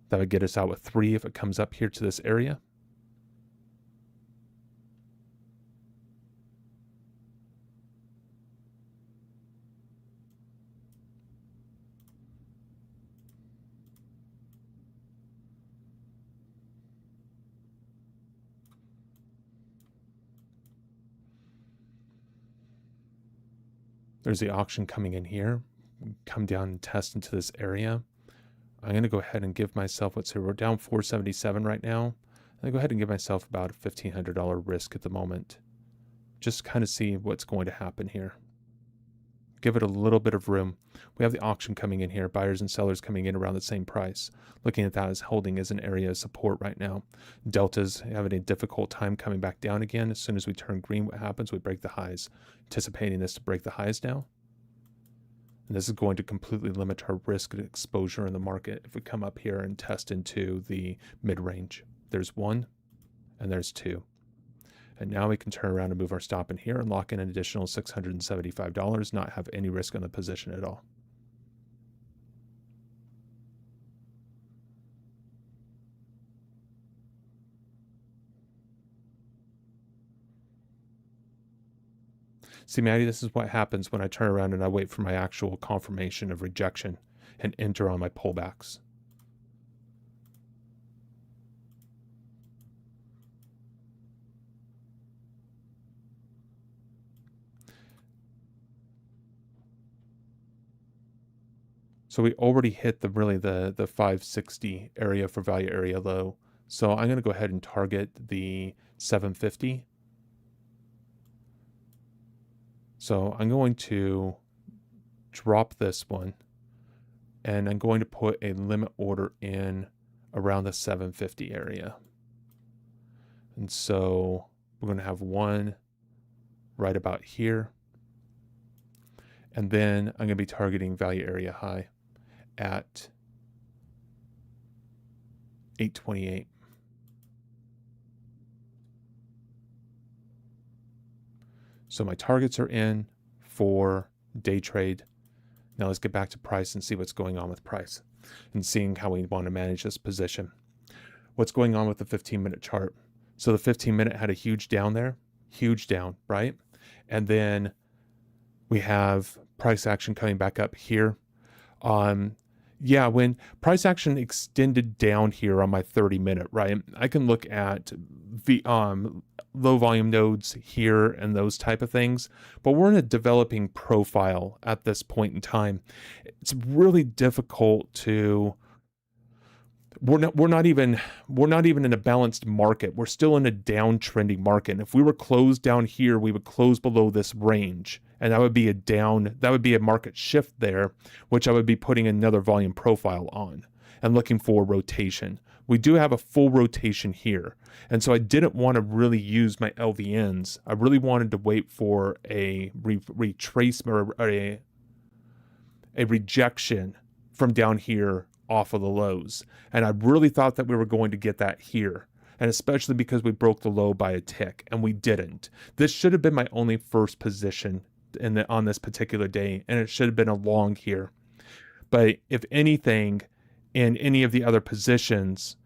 That would get us out with 3 if it comes up here to this area. There's the auction coming in here. Come down and test into this area. I'm going to go ahead and give myself, let's say we're down 477 right now. I'm going to go ahead and give myself about a $1,500 risk at the moment. Just kind of see what's going to happen here. Give it a little bit of room. We have the auction coming in here, buyers and sellers coming in around the same price. Looking at that as holding as an area of support right now. Delta's having a difficult time coming back down again. As soon as we turn green, what happens? We break the highs. Anticipating this to break the highs now. And this is going to completely limit our risk and exposure in the market if we come up here and test into the mid-range. There's 1 and there's 2. And now we can turn around and move our stop in here and lock in an additional $675, not have any risk on the position at all. See, Maddie, this is what happens when I turn around and I wait for my actual confirmation of rejection and enter on my pullbacks. So we already hit the 560 area for value area low. So I'm going to go ahead and target the 750. So I'm going to drop this one, and I'm going to put a limit order in around the 750 area. And so we're going to have one right about here. And then I'm going to be targeting value area high at 828. So my targets are in for day trade. Now let's get back to price and see what's going on with price and seeing how we want to manage this position. What's going on with the 15-minute chart? So the 15-minute had a huge down there, huge down, right? And then we have price action coming back up here. When price action extended down here on my 30-minute, right? I can look at the low volume nodes here and those type of things, but we're in a developing profile at this point in time. It's really difficult to. We're not even in a balanced market. We're still in a downtrending market. And if we were closed down here, we would close below this range. And that would be a market shift there, which I would be putting another volume profile on and looking for rotation. We do have a full rotation here. And so I didn't want to really use my LVNs. I really wanted to wait for a retracement or a rejection from down here off of the lows. And I really thought that we were going to get that here. And especially because we broke the low by a tick, and we didn't. This should have been my only first position on this particular day, and it should have been a long here. But if anything, in any of the other positions,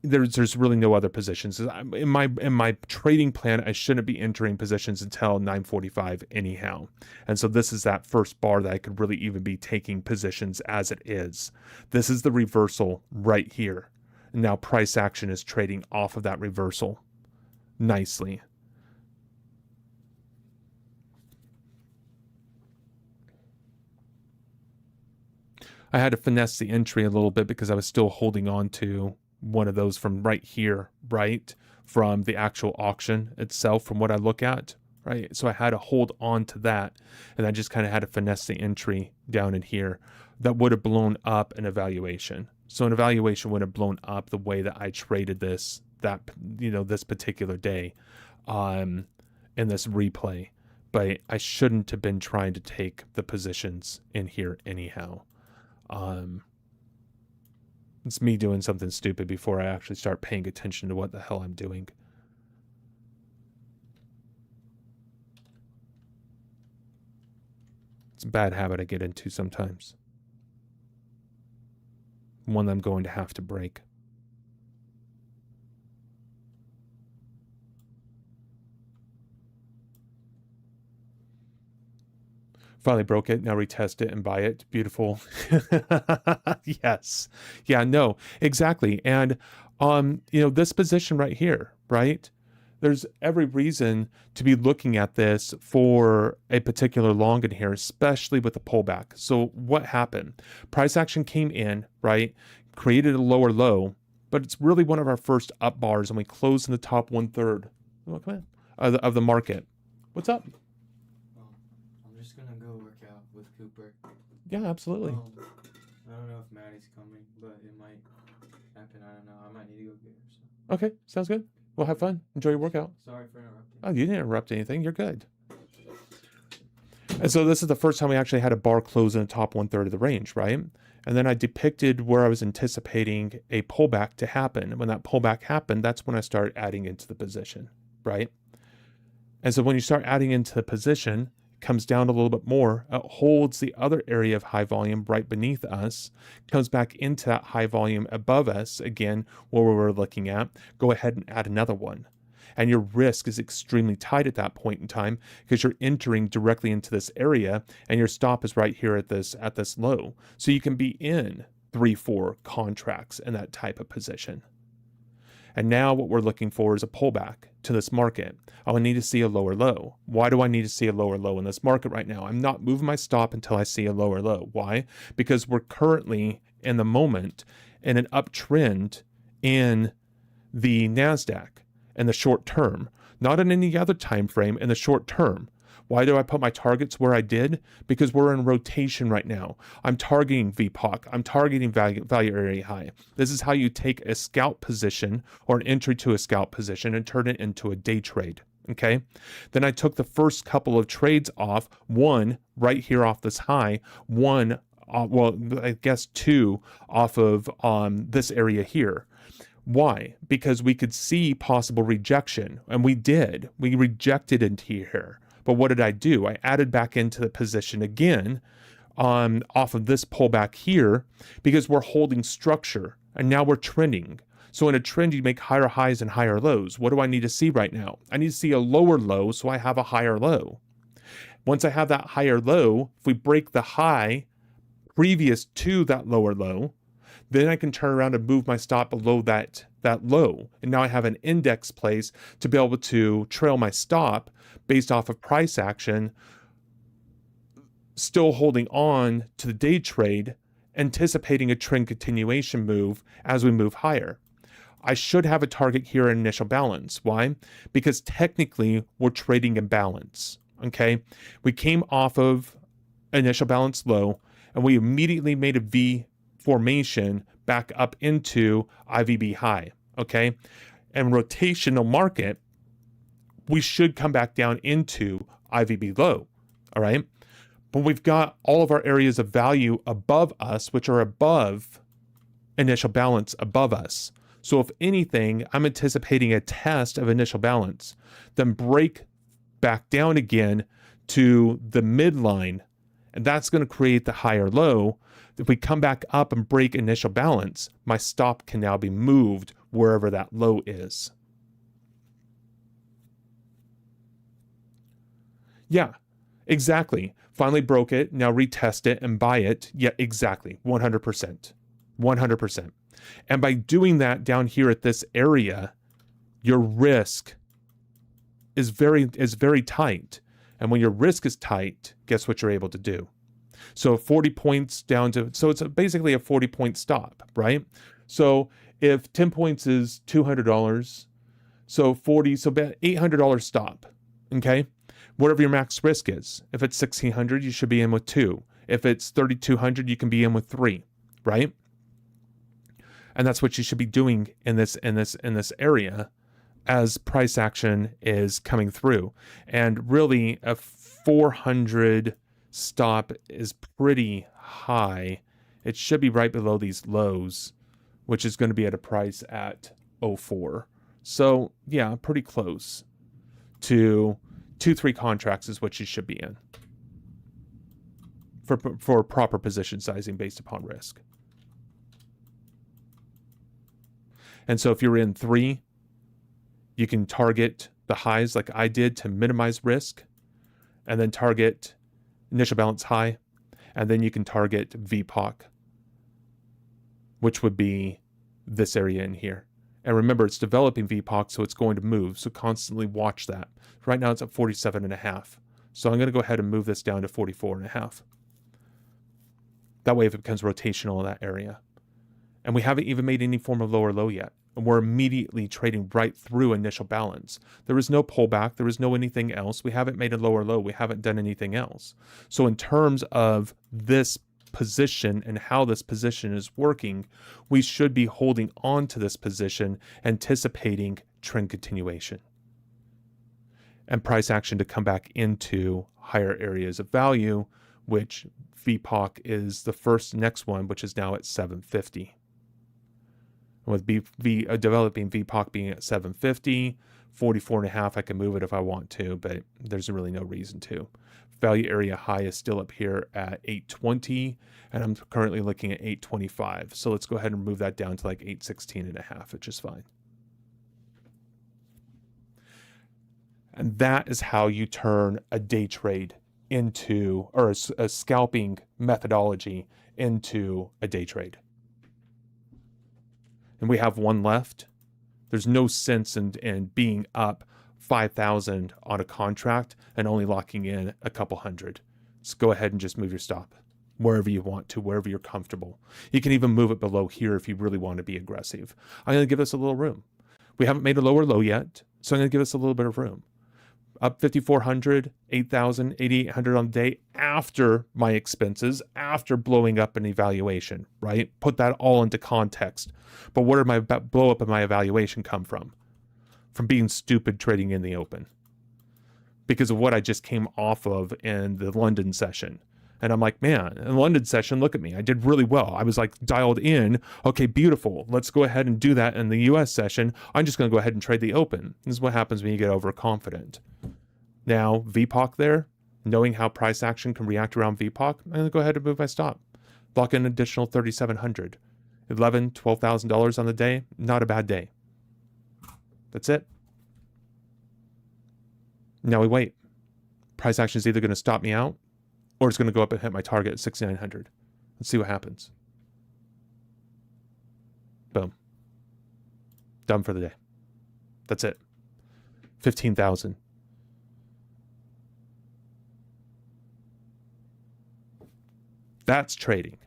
there's really no other positions. In my trading plan, I shouldn't be entering positions until 9:45 anyhow. And so this is that first bar that I could really even be taking positions as it is. This is the reversal right here. And now price action is trading off of that reversal nicely. I had to finesse the entry a little bit because I was still holding on to one of those from right here, right? From the actual auction itself, from what I look at, right? So I had to hold on to that, and I just kind of had to finesse the entry down in here. That would have blown up an evaluation. So an evaluation would have blown up the way that I traded this particular day. in this replay, but I shouldn't have been trying to take the positions in here anyhow. It's me doing something stupid before I actually start paying attention to what the hell I'm doing. It's a bad habit I get into sometimes. One that I'm going to have to break. Finally broke it. Now retest it and buy it. Beautiful. Yes. Yeah, no, exactly. And this position right here, right? There's every reason to be looking at this for a particular long in here, especially with the pullback. So what happened? Price action came in, right? Created a lower low, but it's really one of our first up bars, and we closed in the top 1/3. Oh, come on. Of the market. What's up? I'm just gonna go work out with Cooper. Yeah, absolutely. I don't know if Maddie's coming, but it might happen. I don't know. I might need to go get her. So. Okay, sounds good. Well, have fun. Enjoy your workout. Sorry for interrupting. Oh, you didn't interrupt anything. You're good. And so this is the first time we actually had a bar close in the top 1/3 of the range, right? And then I depicted where I was anticipating a pullback to happen. And when that pullback happened, that's when I started adding into the position, right? And so when you start adding into the position, it comes down a little bit more. It holds the other area of high volume right beneath us, comes back into that high volume above us again, where we were looking at. Go ahead and add another one. And your risk is extremely tight at that point in time because you're entering directly into this area and your stop is right here at this low. So you can be in 3-4 contracts in that type of position. And now what we're looking for is a pullback to this market. I need to see a lower low. Why do I need to see a lower low in this market right now? I'm not moving my stop until I see a lower low. Why? Because we're currently in the moment in an uptrend in the NASDAQ in the short term, not in any other time frame, in the short term. Why do I put my targets where I did? Because we're in rotation right now. I'm targeting VPOC. I'm targeting value area high. This is how you take a scalp position or an entry to a scalp position and turn it into a day trade. Okay. Then I took the first couple of trades off, one right here off this high, one, I guess two off of this area here. Why? Because we could see possible rejection, and we did. We rejected into here. But what did I do? I added back into the position again off of this pullback here because we're holding structure, and now we're trending. So in a trend, you make higher highs and higher lows. What do I need to see right now? I need to see a lower low, so I have a higher low. Once I have that higher low, if we break the high previous to that lower low, then I can turn around and move my stop below that low. And now I have an index place to be able to trail my stop based off of price action, still holding on to the day trade, anticipating a trend continuation move as we move higher. I should have a target here in initial balance. Why? Because technically we're trading in balance. Okay. We came off of initial balance low and we immediately made a V formation back up into IVB high, okay? And rotational market, we should come back down into IVB low, all right? But we've got all of our areas of value above us, which are above initial balance above us. So if anything, I'm anticipating a test of initial balance, then break back down again to the midline, and that's going to create the higher low. If we come back up and break initial balance, my stop can now be moved wherever that low is. Yeah, exactly. Finally broke it. Now retest it and buy it. Yeah, exactly. 100%. 100%. And by doing that down here at this area, your risk is very tight. And when your risk is tight, guess what you're able to do? So 40 points down to, so it's basically a 40-point stop, right? So if 10 points is $200, so about $800 stop, okay? Whatever your max risk is. If it's 1,600, you should be in with 2. If it's 3,200, you can be in with 3, right? And that's what you should be doing in this area as price action is coming through. And really, a 400 stop is pretty high. It should be right below these lows, which is going to be at a price at 04. So yeah, pretty close to 2-3 contracts is what you should be in for proper position sizing based upon risk. And so if you're in 3, you can target the highs like I did to minimize risk, and then target initial balance high, and then you can target VPOC, which would be this area in here. And remember, it's developing VPOC, so it's going to move. So constantly watch that. Right now it's at 47.5. So I'm going to go ahead and move this down to 44.5. That way, if it becomes rotational in that area. And we haven't even made any form of lower low yet. And we're immediately trading right through initial balance. There is no pullback. There is no anything else. We haven't made a lower low. We haven't done anything else. So in terms of this position and how this position is working, we should be holding on to this position, anticipating trend continuation and price action to come back into higher areas of value, which VPOC is the next one, which is now at 750. With developing VPOC being at 750, 44.5, I can move it if I want to, but there's really no reason to. Value area high is still up here at 820, and I'm currently looking at 825. So let's go ahead and move that down to like 816.5, which is fine. And that is how you turn a day trade into, or a scalping methodology into a day trade. And we have one left. There's no sense in being up 5,000 on a contract and only locking in a couple hundred. So go ahead and just move your stop wherever you want to, wherever you're comfortable. You can even move it below here if you really want to be aggressive. I'm going to give this a little room. We haven't made a lower low yet, so I'm going to give us a little bit of room. Up 5,400, 8,000, 8,800 on the day after my expenses, after blowing up an evaluation, right? Put that all into context. But where did my blow up of my evaluation come from? From being stupid trading in the open. Because of what I just came off of in the London session. And I'm like, man, in the London session, look at me. I did really well. I was like dialed in. Okay, beautiful. Let's go ahead and do that in the US session. I'm just going to go ahead and trade the open. This is what happens when you get overconfident. Now, VPOC there, knowing how price action can react around VPOC, I'm going to go ahead and move my stop. Lock in an additional 3,700. $11,000, $12,000 on the day, not a bad day. That's it. Now we wait. Price action is either going to stop me out or it's going to go up and hit my target at 6,900. Let's see what happens. Boom. Done for the day. That's it. 15,000. That's trading.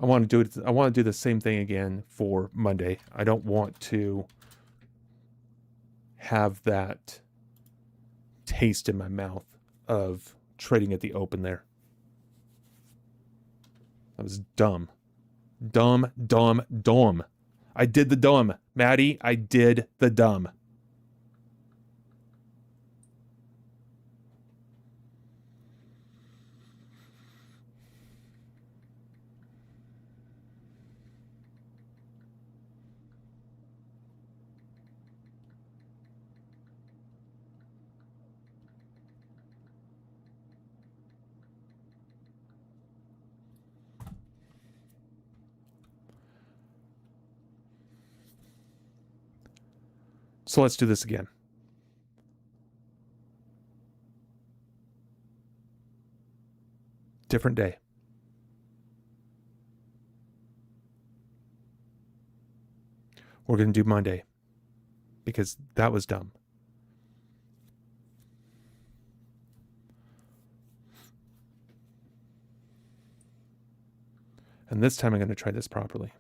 I want to do the same thing again for Monday. I don't want to have that taste in my mouth of trading at the open there. That was dumb. Dumb. I did the dumb. Maddie, I did the dumb. So let's do this again. Different day. We're going to do Monday because that was dumb. And this time I'm going to try this properly.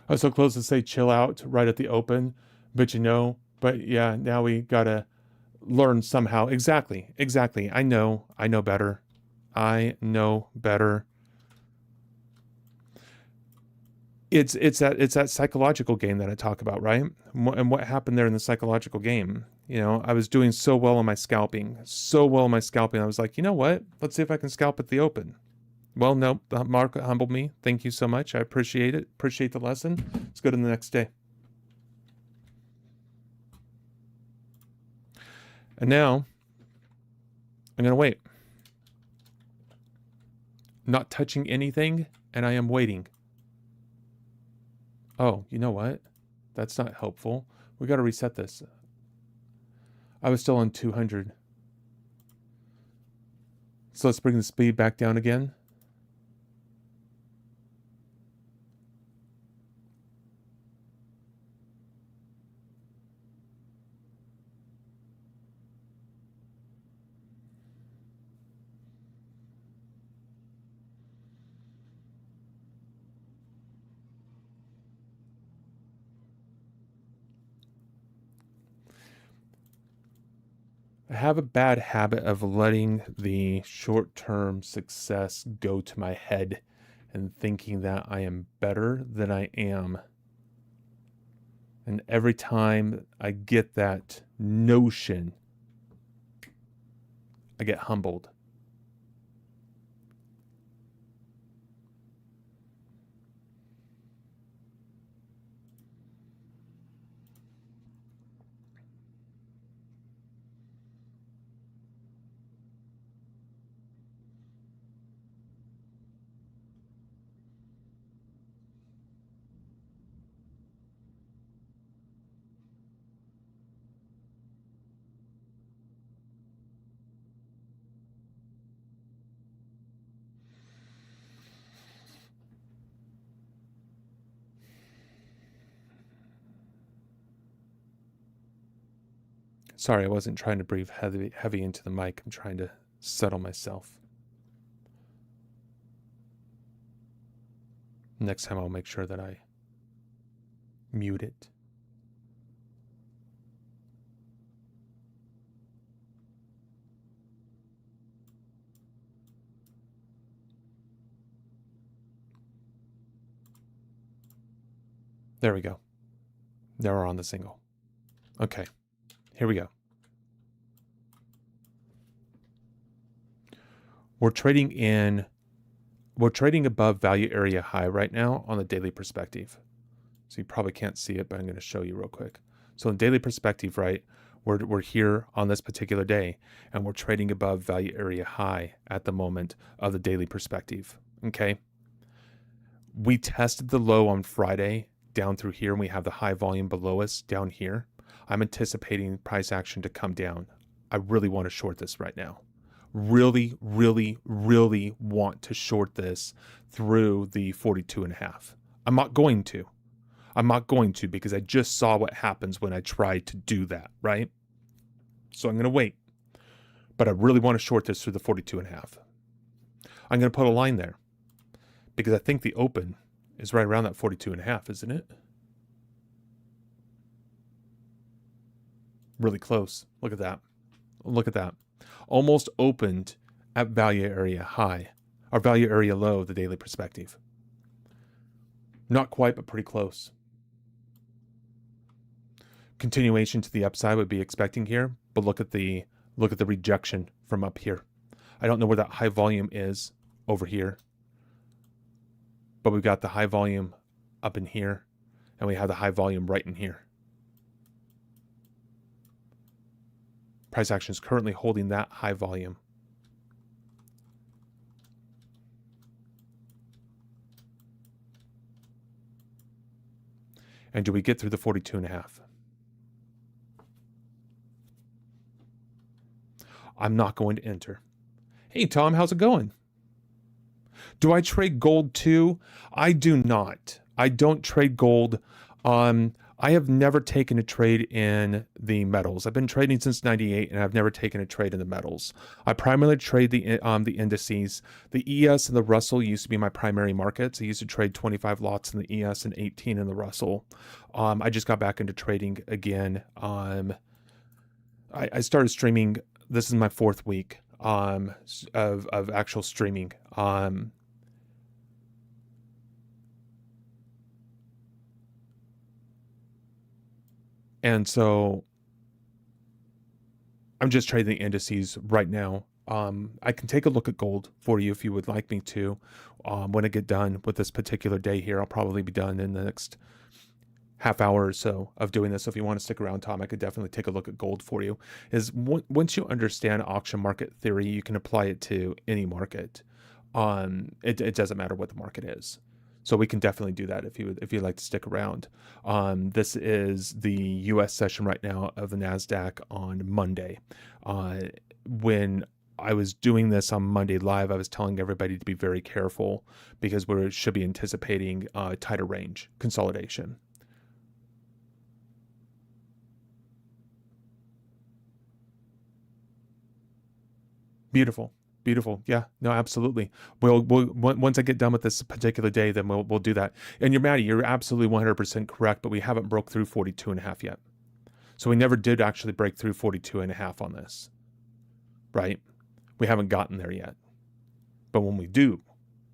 I was so close to say chill out right at the open, but yeah, now we gotta learn somehow. Exactly. I know better. I know better. It's that psychological game that I talk about, right? And what happened there in the psychological game? I was doing so well on my scalping. I was like, you know what? Let's see if I can scalp at the open. Well, no, Mark humbled me. Thank you so much. I appreciate it. Appreciate the lesson. Let's go to the next day. And now I'm going to wait. Not touching anything, and I am waiting. Oh, you know what? That's not helpful. We got to reset this. I was still on 200. So let's bring the speed back down again. I have a bad habit of letting the short-term success go to my head and thinking that I am better than I am. And every time I get that notion, I get humbled. Sorry, I wasn't trying to breathe heavy into the mic. I'm trying to settle myself. Next time I'll make sure that I mute it. There we go. Now we're on the single. Okay, here we go. We're trading above value area high right now on the daily perspective. So you probably can't see it, but I'm going to show you real quick. So in daily perspective, right, we're here on this particular day, and we're trading above value area high at the moment of the daily perspective. Okay. We tested the low on Friday down through here, and we have the high volume below us down here. I'm anticipating price action to come down. I really want to short this right now. Really want to short this through the 42.5. I'm not going to because I just saw what happens when I tried to do that, right? So I'm going to wait. But I really want to short this through the 42.5. I'm going to put a line there because I think the open is right around that 42.5, isn't it? Really close. Look at that. Almost opened at value area high, or value area low, the daily perspective. Not quite, but pretty close. Continuation to the upside would be expecting here, but look at the rejection from up here. I don't know where that high volume is over here, but we've got the high volume up in here, and we have the high volume right in here. Price action is currently holding that high volume. And do we get through the 42.5? I'm not going to enter. Hey, Tom, how's it going? Do I trade gold too? I do not. I don't trade gold. I have never taken a trade in the metals. I've been trading since '98, and I've never taken a trade in the metals. I primarily trade the indices. The ES and the Russell used to be my primary markets. I used to trade 25 lots in the ES and 18 in the Russell. I just got back into trading again. I started streaming. This is my 4th week of actual streaming. And so I'm just trading the indices right now. I can take a look at gold for you if you would like me to. When I get done with this particular day here, I'll probably be done in the next half hour or so of doing this. So if you want to stick around, Tom, I could definitely take a look at gold for you. Once you understand auction market theory, you can apply it to any market. It doesn't matter what the market is. So we can definitely do that if you'd like to stick around. This is the U.S. session right now of the NASDAQ on Monday. When I was doing this on Monday live, I was telling everybody to be very careful because we should be anticipating tighter range consolidation. Beautiful. Beautiful. Yeah, no, absolutely. We'll once I get done with this particular day, then we'll do that. And you're absolutely 100% correct, but we haven't broke through 42.5 yet. So we never did actually break through 42.5 on this, right? We haven't gotten there yet. But when we do,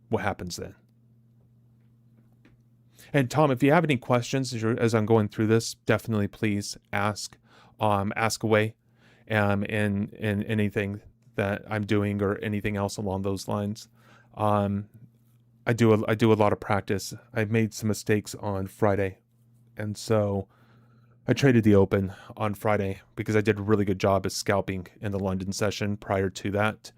what happens then? And Tom, if you have any questions as I'm going through this, definitely please ask away, in anything that I'm doing or anything else along those lines. I do a lot of practice. I made some mistakes on Friday, and so I traded the open on Friday because I did a really good job of scalping in the London session prior to that,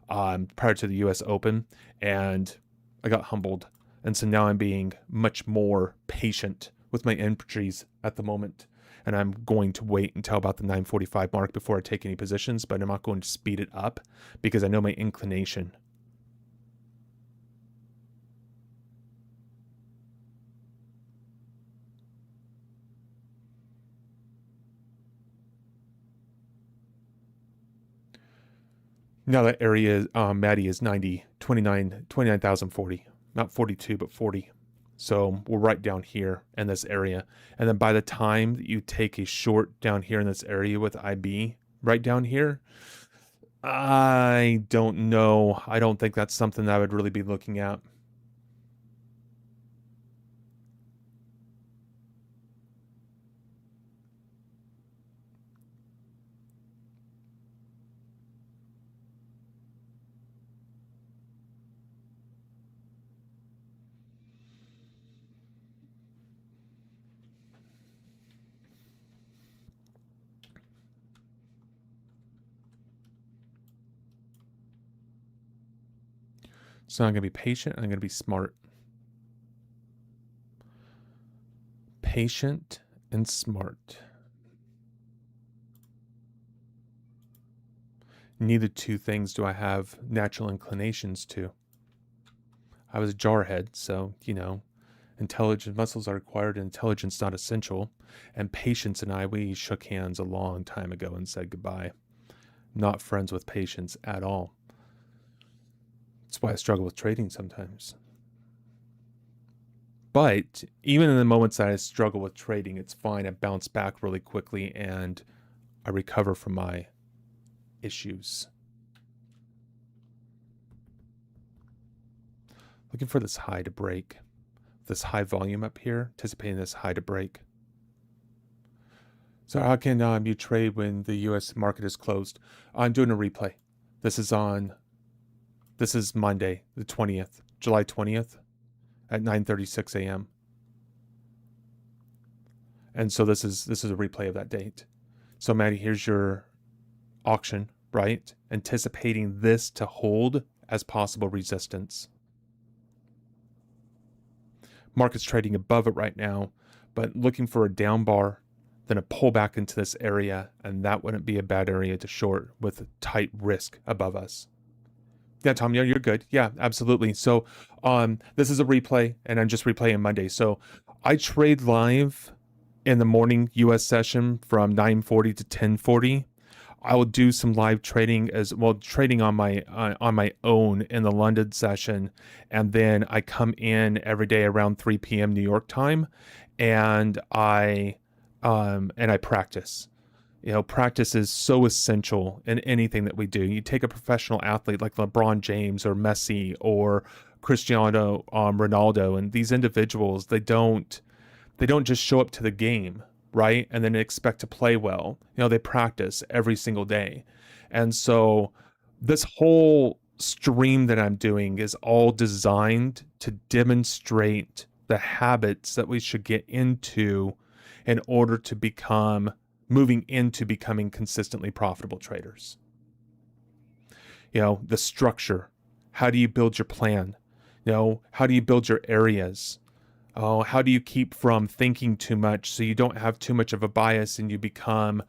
prior to the US Open, and I got humbled. And so now I'm being much more patient with my entries at the moment. And I'm going to wait until about the 9:45 mark before I take any positions, but I'm not going to speed it up because I know my inclination. Now that area, Maddie, is 29,040, not 42, but 40. So we're right down here in this area. And then by the time that you take a short down here in this area with IB right down here, I don't know. I don't think that's something that I would really be looking at. So I'm going to be patient. I'm going to be smart. Patient and smart. Neither two things do I have natural inclinations to. I was a jarhead, so, intelligent muscles are required and intelligence not essential. And Patience and I, we shook hands a long time ago and said goodbye. Not friends with Patience at all. That's why I struggle with trading sometimes. But even in the moments that I struggle with trading, it's fine. I bounce back really quickly and I recover from my issues. Looking for this high to break. This high volume up here, anticipating this high to break. So how can you trade when the U.S. market is closed? I'm doing a replay. This is Monday, the 20th, July 20th at 9:36 a.m. And so this is a replay of that date. So Maddie, here's your auction, right? Anticipating this to hold as possible resistance. Market's trading above it right now, but looking for a down bar, then a pullback into this area, and that wouldn't be a bad area to short with tight risk above us. Yeah, Tom, yeah, you're good. Yeah, absolutely. So this is a replay, and I'm just replaying Monday. So I trade live in the morning US session from 9:40 to 10:40. I will do some live trading as well, trading on my own in the London session, and then I come in every day around 3 p.m. New York time, and I practice. Practice is so essential in anything that we do. You take a professional athlete like LeBron James or Messi or Cristiano Ronaldo, and these individuals, they don't just show up to the game, right? And then expect to play well. They practice every single day. And so this whole stream that I'm doing is all designed to demonstrate the habits that we should get into in order to moving into becoming consistently profitable traders. The structure. How do you build your plan? How do you build your areas? Oh, how do you keep from thinking too much so you don't have too much of a bias and you become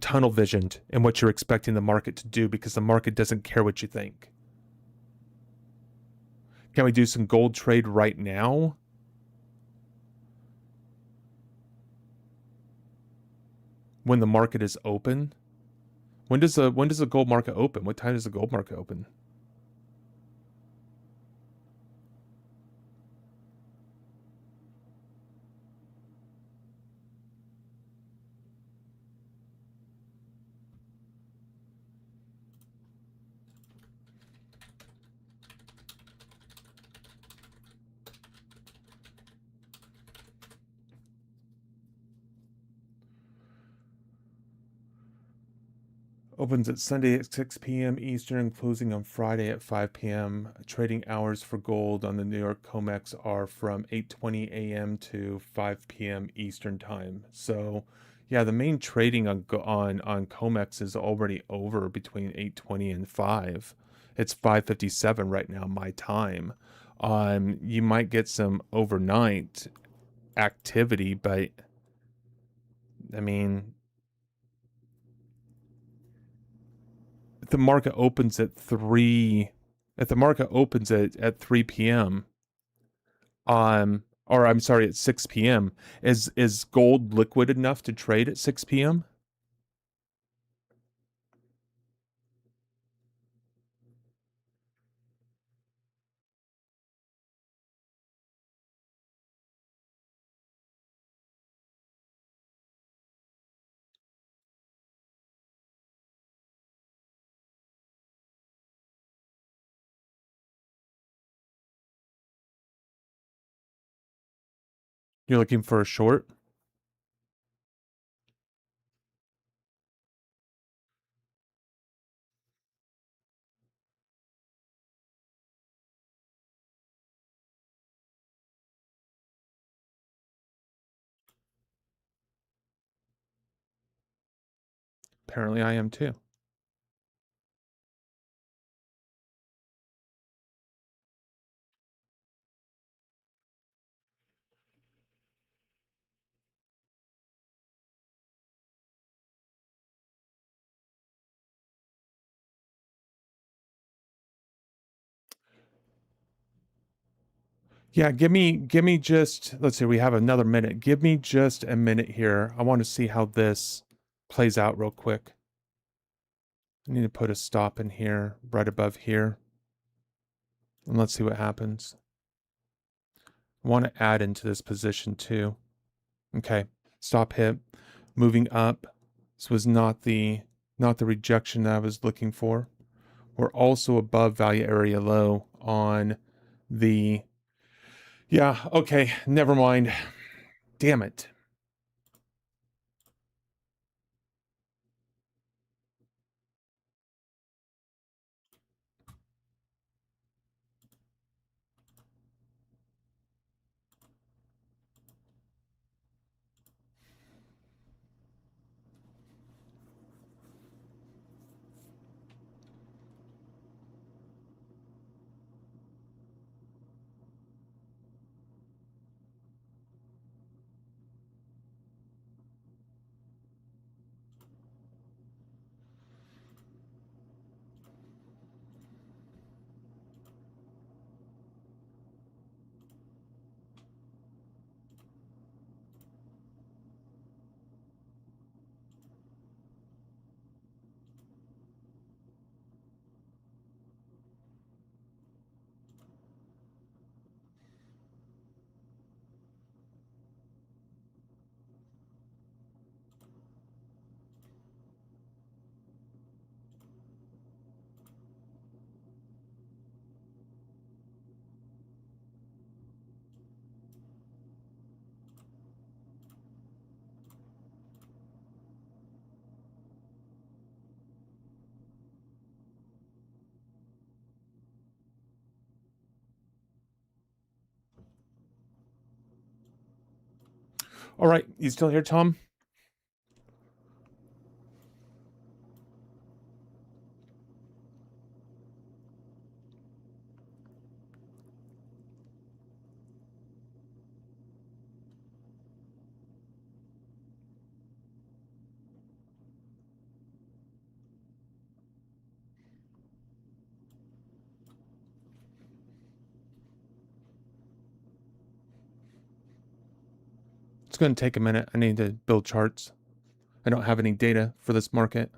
tunnel visioned in what you're expecting the market to do because the market doesn't care what you think? Can we do some gold trade right now? When the market is open? When does the gold market open? What time does the gold market open? Opens at Sunday at 6 p.m. Eastern and closing on Friday at 5 p.m. Trading hours for gold on the New York COMEX are from 8:20 a.m. to 5 p.m. Eastern time. So, yeah, the main trading on COMEX is already over between 8:20 and 5. It's 5:57 right now, my time. You might get some overnight activity, but I mean, if the market opens at 3 at 3 p.m. Or I'm sorry, at 6 p.m. Is gold liquid enough to trade at 6 p.m.? You're looking for a short? Apparently I am too. Yeah, give me just, let's see, we have another minute. Give me just a minute here. I want to see how this plays out real quick. I need to put a stop in here, right above here. And let's see what happens. I want to add into this position too. Okay, stop hit. Moving up. This was not the rejection that I was looking for. We're also above value area low on the, yeah, okay, never mind. Damn it. All right, you still here, Tom? It's going to take a minute. I need to build charts. I don't have any data for this market.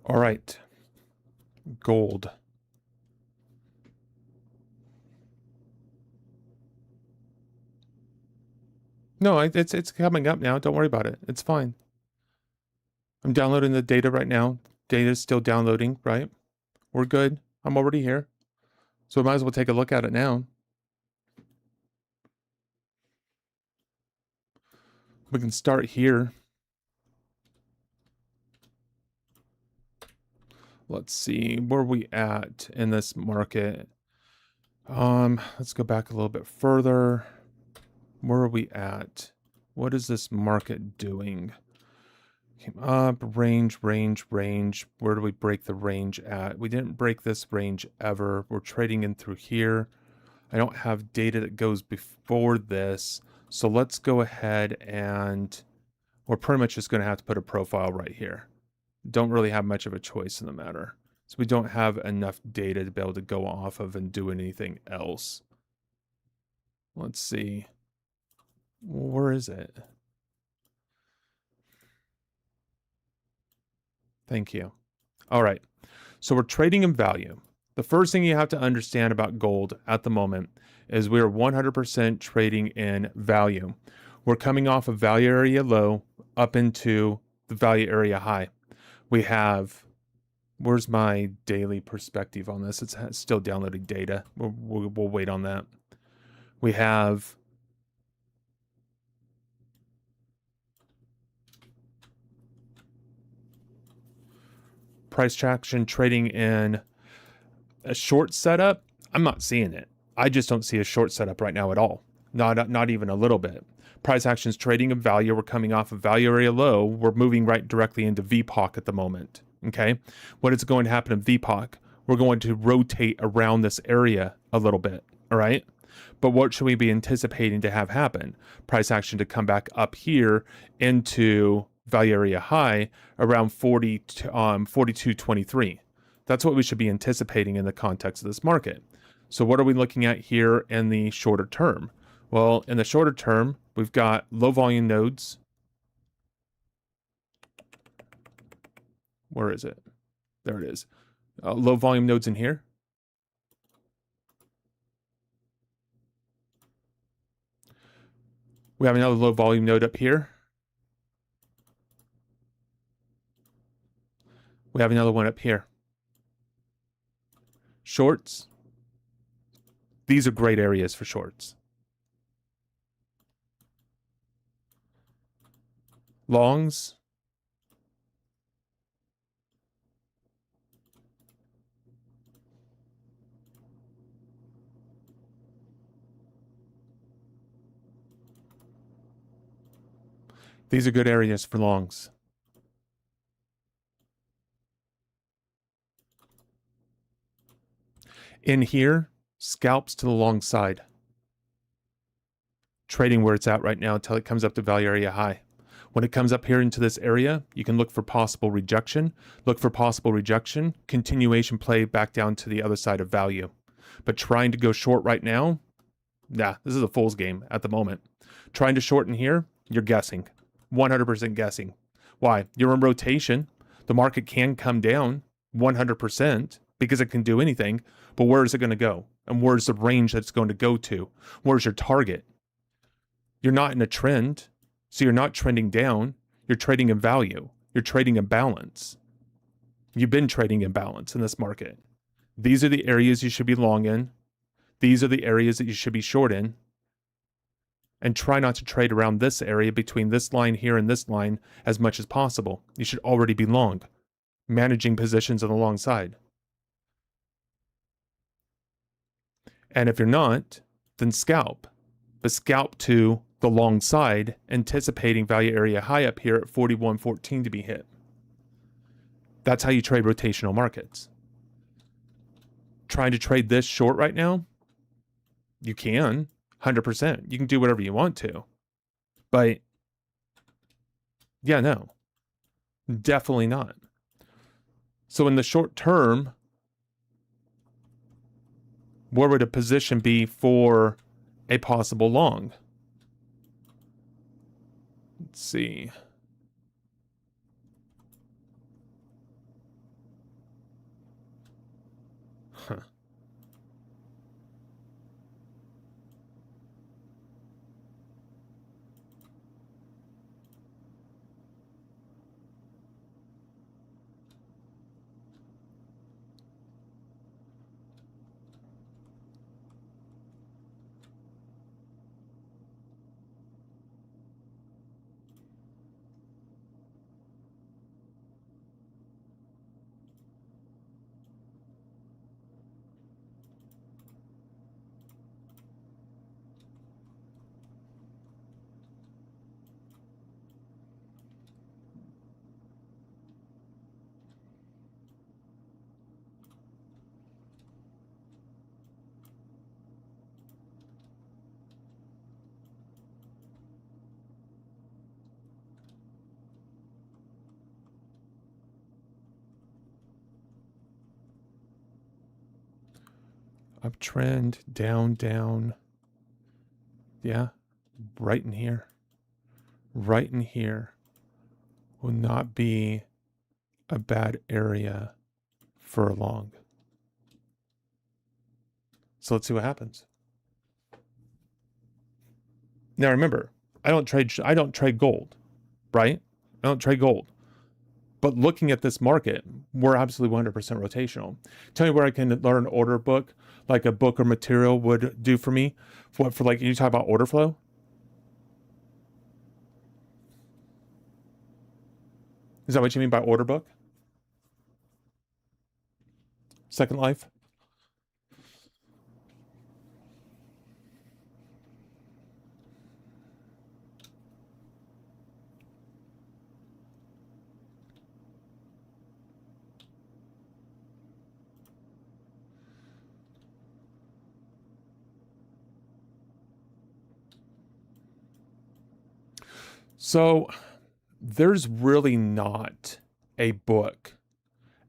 All right. Gold. No, it's coming up now. Don't worry about it. It's fine. I'm downloading the data right now. Data's still downloading, right? We're good. I'm already here. So we might as well take a look at it now. We can start here. Let's see, where are we at in this market? Let's go back a little bit further. Where are we at? What is this market doing? Came up, range. Where do we break the range at? We didn't break this range ever. We're trading in through here. I don't have data that goes before this. So let's go ahead and we're pretty much just going to have to put a profile right here. Don't really have much of a choice in the matter. So we don't have enough data to be able to go off of and do anything else. Let's see. Where is it? Thank you. All right. So we're trading in value. The first thing you have to understand about gold at the moment is we are 100% trading in value. We're coming off of value area low up into the value area high. We have, where's my daily perspective on this? It's still downloading data. We'll wait on that. We have price traction trading in a short setup. I'm not seeing it. I just don't see a short setup right now at all. Not even a little bit. Price actions trading in value. We're coming off of value area low. We're moving right directly into VPOC at the moment. Okay. What is going to happen in VPOC? We're going to rotate around this area a little bit. All right. But what should we be anticipating to have happen? Price action to come back up here into value area high around 42.23. That's what we should be anticipating in the context of this market. So what are we looking at here in the shorter term? Well, in the shorter term, we've got low volume nodes. Where is it? There it is. Low volume nodes in here. We have another low volume node up here. We have another one up here. Shorts. These are great areas for shorts. Longs. These are good areas for longs. In here, scalps to the long side. Trading where it's at right now until it comes up to value area high. When it comes up here into this area, you can look for possible rejection. Look for possible rejection, continuation play back down to the other side of value. But trying to go short right now, nah, this is a fool's game at the moment. Trying to shorten here, you're guessing. 100% guessing. Why? You're in rotation. The market can come down 100% because it can do anything, but where is it going to go? And where's the range that's going to go to? Where's your target? You're not in a trend, so you're not trending down. You're trading in value. You're trading in balance. You've been trading in balance in this market. These are the areas you should be long in. These are the areas that you should be short in. And try not to trade around this area between this line here and this line as much as possible. You should already be long, managing positions on the long side. And if you're not, then scalp. But scalp to the long side, anticipating value area high up here at 41.14 to be hit. That's how you trade rotational markets. Trying to trade this short right now? You can, 100%. You can do whatever you want to. But yeah, no, definitely not. So in the short term, where would a position be for a possible long? Let's see. Huh. Uptrend, down, down. Yeah, right in here. Right in here will not be a bad area for a long. So let's see what happens. Now remember, I don't trade gold, right? I don't trade gold. But looking at this market, we're absolutely 100% rotational. Tell me where I can learn order book, like a book or material would do for me. For like, you talk about order flow? Is that what you mean by order book? Second Life? So there's really not a book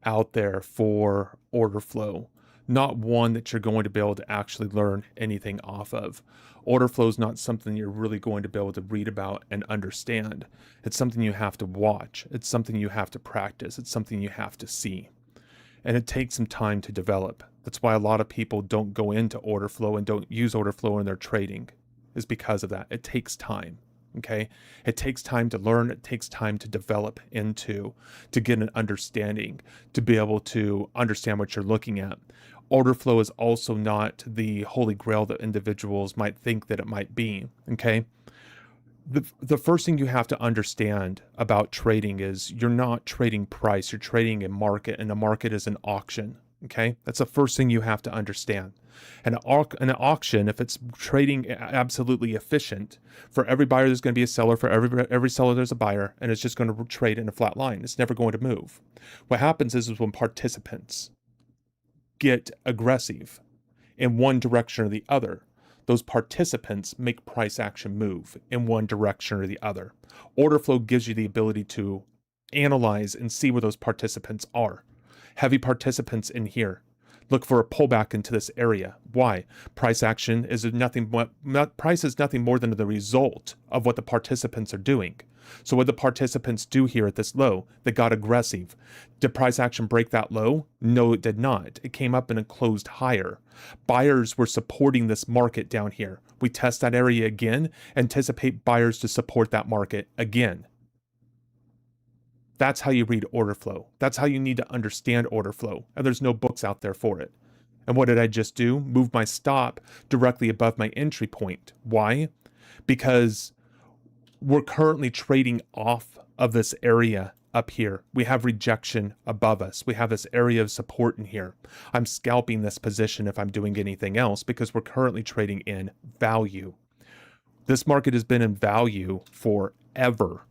out there for order flow, not one that you're going to be able to actually learn anything off of. Order flow is not something you're really going to be able to read about and understand. It's something you have to watch. It's something you have to practice. It's something you have to see. And it takes some time to develop. That's why a lot of people don't go into order flow and don't use order flow in their trading, is because of that. It takes time. Okay. It takes time to learn. It takes time to develop into, to get an understanding, to be able to understand what you're looking at. Order flow is also not the holy grail that individuals might think that it might be. Okay. The first thing you have to understand about trading is you're not trading price, you're trading a market, and a market is an auction. Okay. That's the first thing you have to understand. An auction, if it's trading absolutely efficient, for every buyer there's going to be a seller, for every seller there's a buyer, and it's just going to trade in a flat line. It's never going to move. What happens is when participants get aggressive in one direction or the other, those participants make price action move in one direction or the other. Order flow gives you the ability to analyze and see where those participants are. Heavy participants in here. Look for a pullback into this area. Why? Price action is nothing more than the result of what the participants are doing. So what the participants do here at this low, they got aggressive. Did price action break that low? No, it did not. It came up and it closed higher. Buyers were supporting this market down here. We test that area again, anticipate buyers to support that market again. That's how you read order flow. That's how you need to understand order flow. And there's no books out there for it. And what did I just do? Move my stop directly above my entry point. Why? Because we're currently trading off of this area up here. We have rejection above us. We have this area of support in here. I'm scalping this position if I'm doing anything else because we're currently trading in value. This market has been in value forever.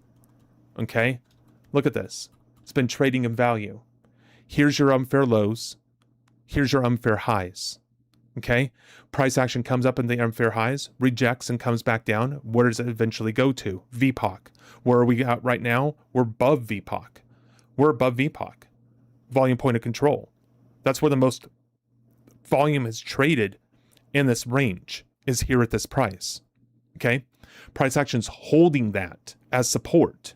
Okay? Look at this. It's been trading in value. Here's your unfair lows. Here's your unfair highs. Okay? Price action comes up in the unfair highs, rejects and comes back down. Where does it eventually go to? VPOC. Where are we at right now? We're above VPOC. We're above VPOC. Volume point of control. That's where the most volume is traded in this range, is here at this price. Okay? Price action's holding that as support.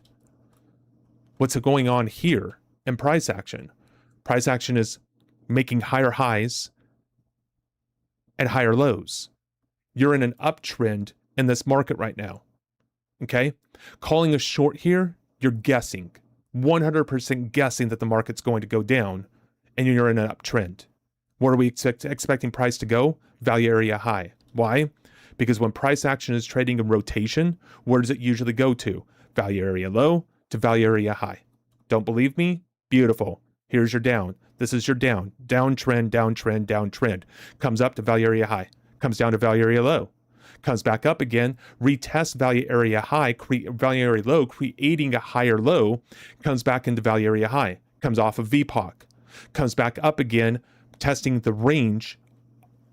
What's going on here in price action? Price action is making higher highs and higher lows. You're in an uptrend in this market right now. Okay? Calling a short here, you're guessing. 100% guessing that the market's going to go down and you're in an uptrend. Where are we expecting price to go? Value area high. Why? Because when price action is trading in rotation, where does it usually go to? Value area low to value area high. Don't believe me? Beautiful. Here's your down. This is your down. Downtrend, downtrend, downtrend. Comes up to value area high. Comes down to value area low. Comes back up again. Retests value area high, value area low, creating a higher low. Comes back into value area high. Comes off of VPOC. Comes back up again, testing the range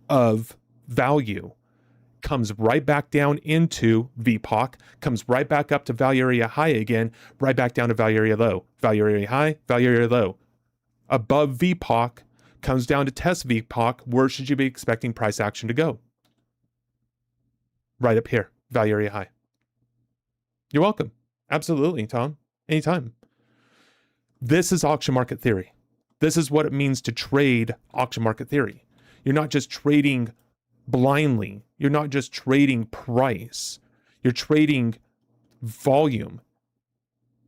of value. Comes right back down into VPOC. Comes right back up to value area high again. Right back down to value area low. Value area high, value area low. Above VPOC, comes down to test VPOC. Where should you be expecting price action to go? Right up here, value area high. You're welcome. Absolutely, Tom. Anytime. This is auction market theory. This is what it means to trade auction market theory. You're not just trading blindly. You're not just trading price. You're trading volume.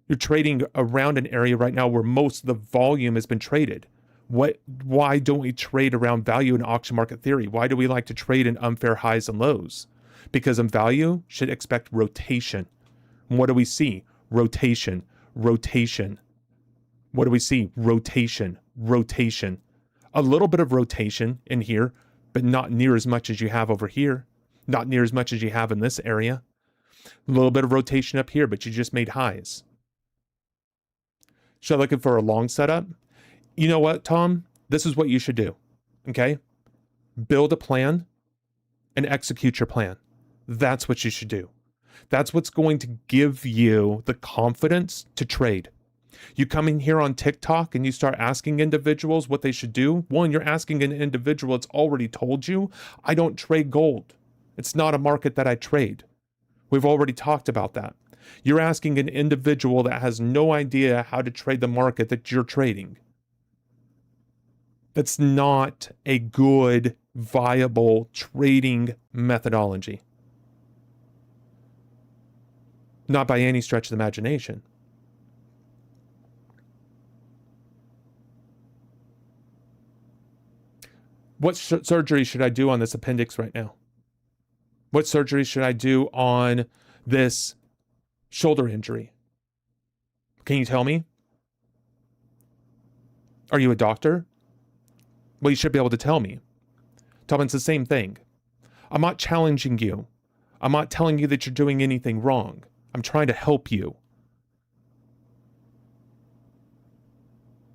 You're trading around an area right now where most of the volume has been traded. Why don't we trade around value in auction market theory? Why do we like to trade in unfair highs and lows? Because in value, should expect rotation. And what do we see? Rotation, rotation. What do we see? Rotation, rotation. A little bit of rotation in here, but not near as much as you have over here. Not near as much as you have in this area. A little bit of rotation up here, but you just made highs. So looking for a long setup? You know what, Tom? This is what you should do, okay? Build a plan and execute your plan. That's what you should do. That's what's going to give you the confidence to trade. You come in here on TikTok and you start asking individuals what they should do. One, you're asking an individual that's already told you, I don't trade gold. It's not a market that I trade. We've already talked about that. You're asking an individual that has no idea how to trade the market that you're trading. That's not a good, viable trading methodology. Not by any stretch of the imagination. What surgery should I do on this appendix right now? What surgery should I do on this shoulder injury? Can you tell me? Are you a doctor? Well, you should be able to tell me. Tom, it's the same thing. I'm not challenging you. I'm not telling you that you're doing anything wrong. I'm trying to help you.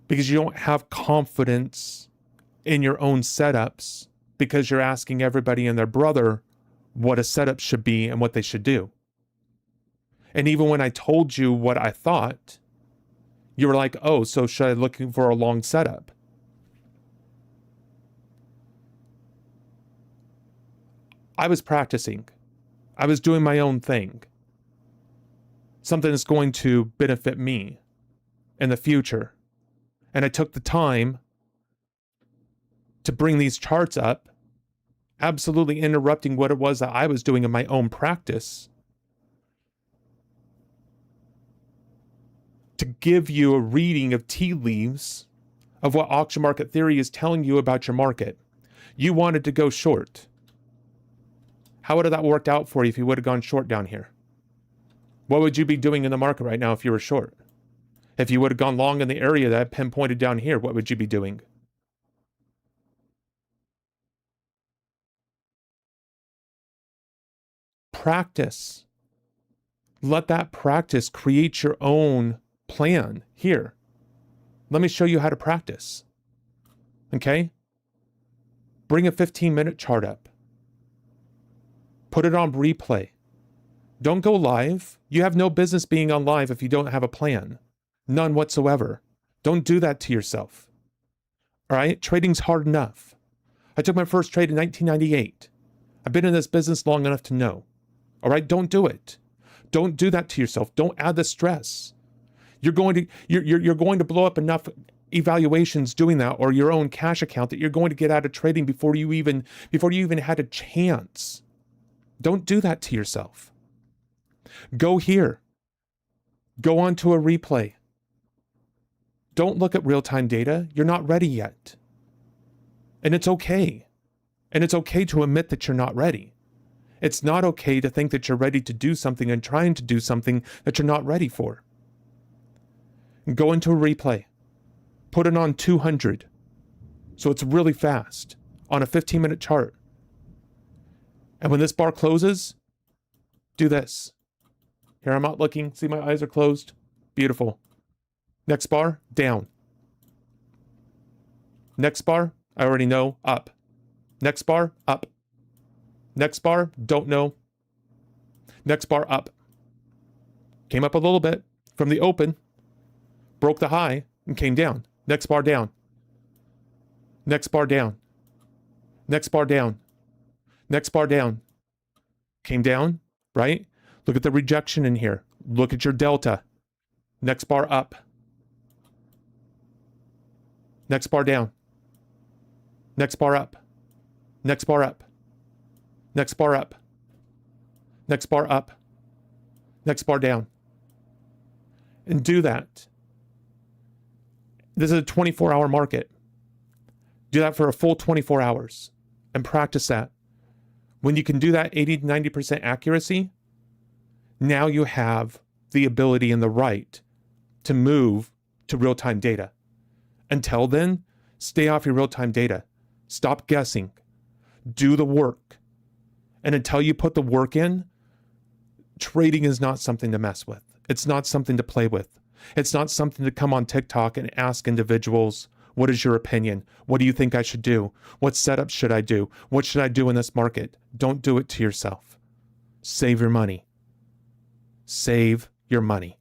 Because you don't have confidence in your own setups because you're asking everybody and their brother what a setup should be and what they should do. And even when I told you what I thought, you were like, oh, so should I look for a long setup? I was practicing. I was doing my own thing. Something that's going to benefit me in the future. And I took the time to bring these charts up, absolutely interrupting what it was that I was doing in my own practice, to give you a reading of tea leaves of what auction market theory is telling you about your market. You wanted to go short. How would have that worked out for you if you would have gone short down here? What would you be doing in the market right now if you were short? If you would have gone long in the area that I pinpointed down here, what would you be doing? Practice. Let that practice create your own plan. Here, let me show you how to practice. Okay? Bring a 15-minute chart up. Put it on replay. Don't go live. You have no business being on live if you don't have a plan. None whatsoever. Don't do that to yourself. All right? Trading's hard enough. I took my first trade in 1998. I've been in this business long enough to know. All right? Don't do it. Don't do that to yourself. Don't add the stress. You're going to blow up enough evaluations doing that, or your own cash account, that you're going to get out of trading before you even had a chance. Don't do that to yourself. Go here. Go on to a replay. Don't look at real-time data. You're not ready yet. And it's okay. And it's okay to admit that you're not ready. It's not okay to think that you're ready to do something and trying to do something that you're not ready for. Go into a replay. Put it on 200. So it's really fast on a 15-minute chart. And when this bar closes, do this. Here, I'm not looking. See, my eyes are closed. Beautiful. Next bar, down. Next bar, I already know, up. Next bar, up. Next bar, don't know. Next bar, up. Came up a little bit from the open, broke the high, and came down. Next bar, down. Next bar, down. Next bar, down. Next bar, down. Came down, right? Look at the rejection in here. Look at your delta. Next bar, up. Next bar, down. Next bar, up. Next bar, up. Next bar, up. Next bar, up. Next bar, down. And do that. This is a 24-hour market. Do that for a full 24 hours and practice that. When you can do that 80 to 90% accuracy, now you have the ability and the right to move to real-time data. Until then, stay off your real-time data. Stop guessing. Do the work. And until you put the work in, trading is not something to mess with. It's not something to play with. It's not something to come on TikTok and ask individuals, what is your opinion? What do you think I should do? What setup should I do? What should I do in this market? Don't do it to yourself. Save your money. Save your money.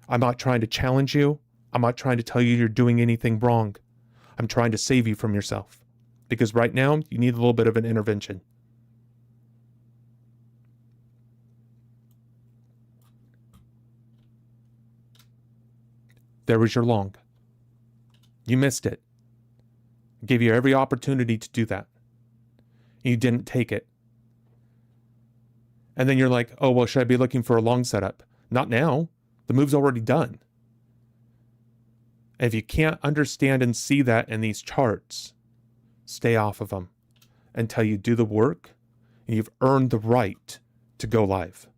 I'm not trying to challenge you. I'm not trying to tell you you're doing anything wrong. I'm trying to save you from yourself. Because right now, you need a little bit of an intervention. There was your long. You missed it. I gave you every opportunity to do that. And you didn't take it. And then you're like, oh, well, should I be looking for a long setup? Not now. The move's already done. And if you can't understand and see that in these charts, stay off of them until you do the work and you've earned the right to go live.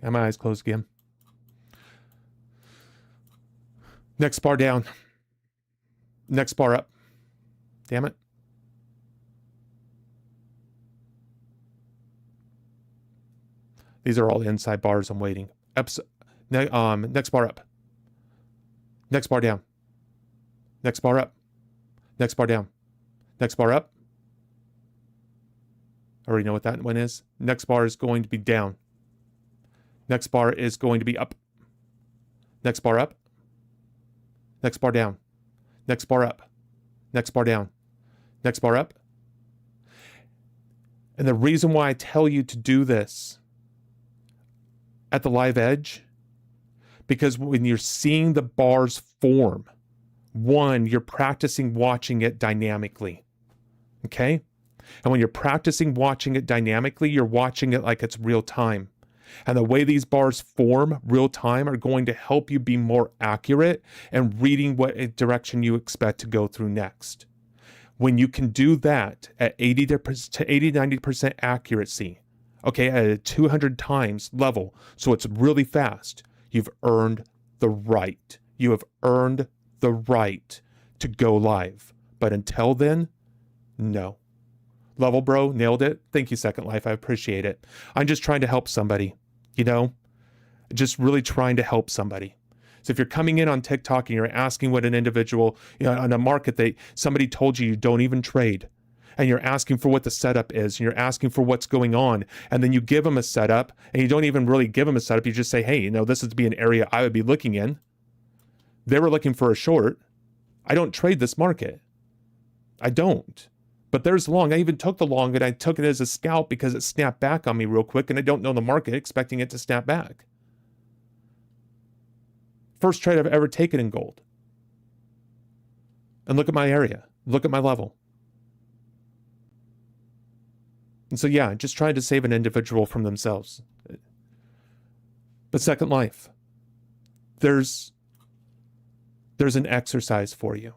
And my eyes closed again. Next bar down. Next bar up. Damn it. These are all the inside bars. I'm waiting. Next bar up. Next bar down. Next bar up. Next bar down. Next bar up. I already know what that one is. Next bar is going to be down. Next bar is going to be up. Next bar up. Next bar down. Next bar up. Next bar down. Next bar up. And the reason why I tell you to do this at the live edge Because when you're seeing the bars form, one, you're practicing watching it dynamically. Okay? And when you're practicing watching it dynamically, you're watching it like it's real time. And the way these bars form real time are going to help you be more accurate and reading what direction you expect to go through next. When you can do that at 80 to 90% accuracy, okay, at a 200 times level, so it's really fast, you've earned the right. You have earned the right to go live. But until then, no. Level bro, nailed it. Thank you, Second Life. I appreciate it. I'm just trying to help somebody, just really trying to help somebody. So if you're coming in on TikTok and you're asking what an individual, on a market that somebody told you don't even trade, and you're asking for what the setup is, and you're asking for what's going on, and then you give them a setup, and you don't even really give them a setup, you just say, hey, this would be an area I would be looking in. They were looking for a short. I don't trade this market. I don't. But there's long. I even took the long, and I took it as a scalp because it snapped back on me real quick, and I don't know the market, expecting it to snap back. First trade I've ever taken in gold. And look at my area. Look at my level. And so, yeah, just trying to save an individual from themselves. But Second Life, there's an exercise for you.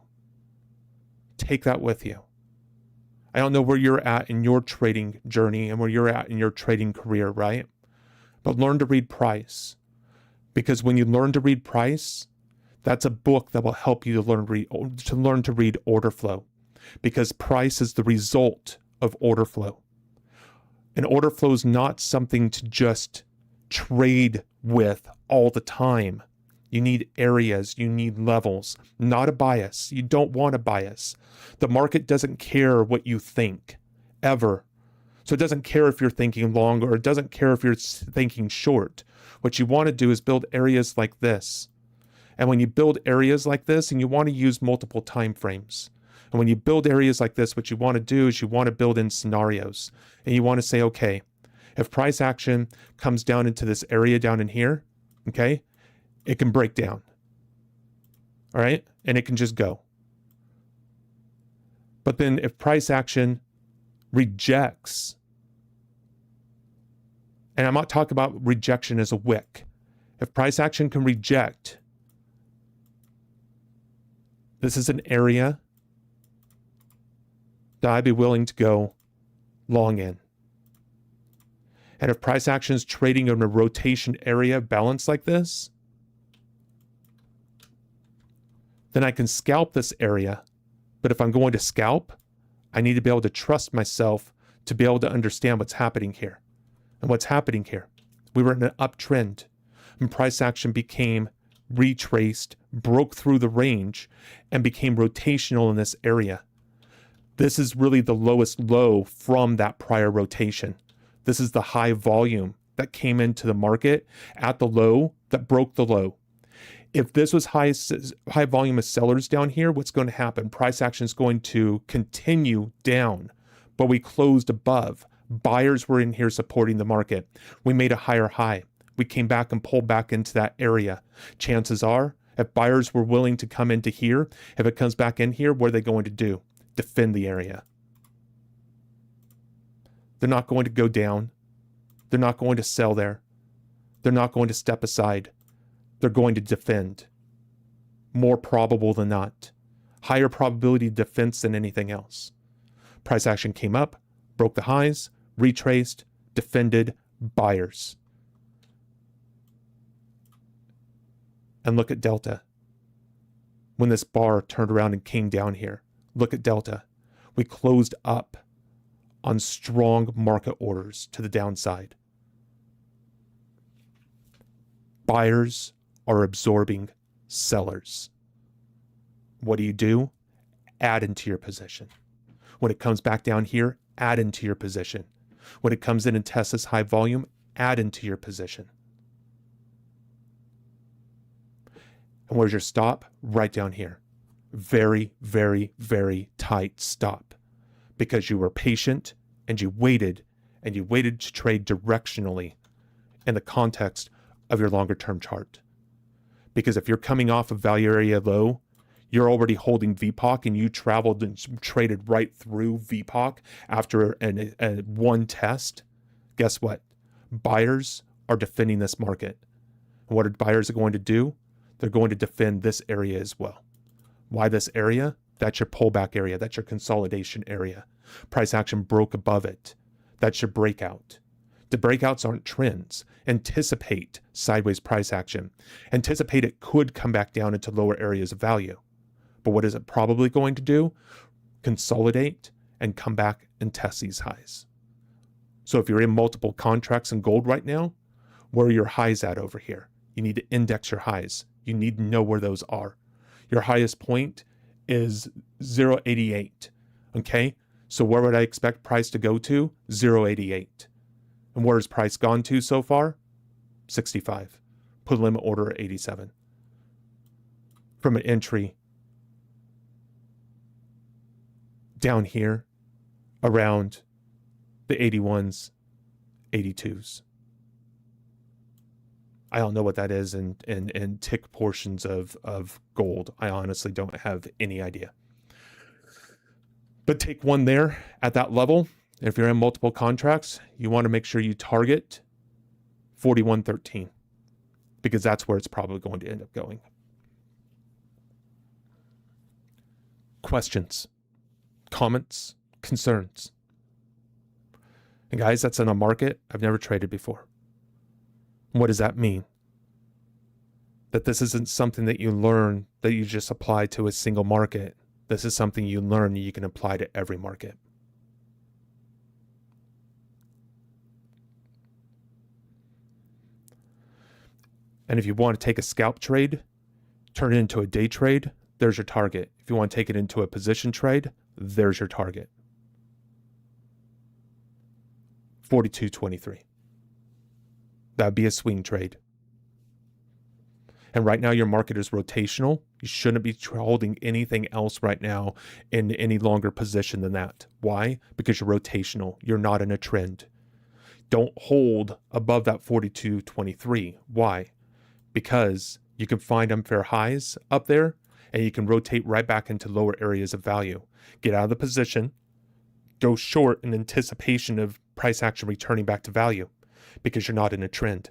Take that with you. I don't know where you're at in your trading journey and where you're at in your trading career, right? But learn to read price. Because when you learn to read price, that's a book that will help you to learn to read order flow. Because price is the result of order flow. And order flow is not something to just trade with all the time. You need areas, you need levels, not a bias. You don't want a bias. The market doesn't care what you think, ever. So it doesn't care if you're thinking long or it doesn't care if you're thinking short. What you want to do is build areas like this. And when you build areas like this, and you want to use multiple time frames. And when you build areas like this, what you want to do is you want to build in scenarios. And you want to say, okay, if price action comes down into this area down in here, okay, it can break down. All right? And it can just go. But then if price action rejects, and I'm not talking about rejection as a wick. If price action can reject, this is an area that I'd be willing to go long in. And if price action is trading in a rotation area balance like this, then I can scalp this area. But if I'm going to scalp, I need to be able to trust myself to be able to understand what's happening here. And what's happening here? We were in an uptrend, and price action became retraced, broke through the range, and became rotational in this area. This is really the lowest low from that prior rotation. This is the high volume that came into the market at the low that broke the low. If this was high volume of sellers down here, what's going to happen? Price action is going to continue down, but we closed above. Buyers were in here supporting the market. We made a higher high. We came back and pulled back into that area. Chances are, if buyers were willing to come into here, if it comes back in here, what are they going to do? Defend the area. They're not going to go down. They're not going to sell there. They're not going to step aside. They're going to defend. More probable than not. Higher probability of defense than anything else. Price action came up, broke the highs, retraced, defended, buyers. And look at Delta. When this bar turned around and came down here, look at Delta. We closed up on strong market orders to the downside. Buyers are absorbing sellers. What do? Add into your position. When it comes back down here, add into your position. When it comes in and tests this high volume, add into your position. And where's your stop? Right down here. Very, very, very tight stop. Because you were patient and you waited to trade directionally in the context of your longer term chart. Because if you're coming off of value area low, you're already holding VPOC and you traveled and traded right through VPOC after a one test. Guess what? Buyers are defending this market. And what are buyers going to do? They're going to defend this area as well. Why this area? That's your pullback area. That's your consolidation area. Price action broke above it. That's your breakout. The breakouts aren't trends. Anticipate sideways price action. Anticipate it could come back down into lower areas of value. But what is it probably going to do? Consolidate and come back and test these highs. So if you're in multiple contracts in gold right now, where are your highs at over here? You need to index your highs. You need to know where those are. Your highest point is 0.88. Okay? So where would I expect price to go to? 0.88. And where has price gone to so far? 65. Put limit order at 87. From an entry down here around the 81s, 82s. I don't know what that is in tick portions of gold. I honestly don't have any idea. But take one there at that level. If you're in multiple contracts, you want to make sure you target 41.13 because that's where it's probably going to end up going. Questions, comments, concerns? And guys, that's in a market I've never traded before. What does that mean? That this isn't something that you learn that you just apply to a single market. This is something you learn you can apply to every market. And if you want to take a scalp trade, turn it into a day trade, there's your target. If you want to take it into a position trade, there's your target. 42.23. That would be a swing trade. And right now your market is rotational. You shouldn't be holding anything else right now in any longer position than that. Why? Because you're rotational. You're not in a trend. Don't hold above that 42.23. Why? Because you can find unfair highs up there and you can rotate right back into lower areas of value. Get out of the position, go short in anticipation of price action returning back to value because you're not in a trend.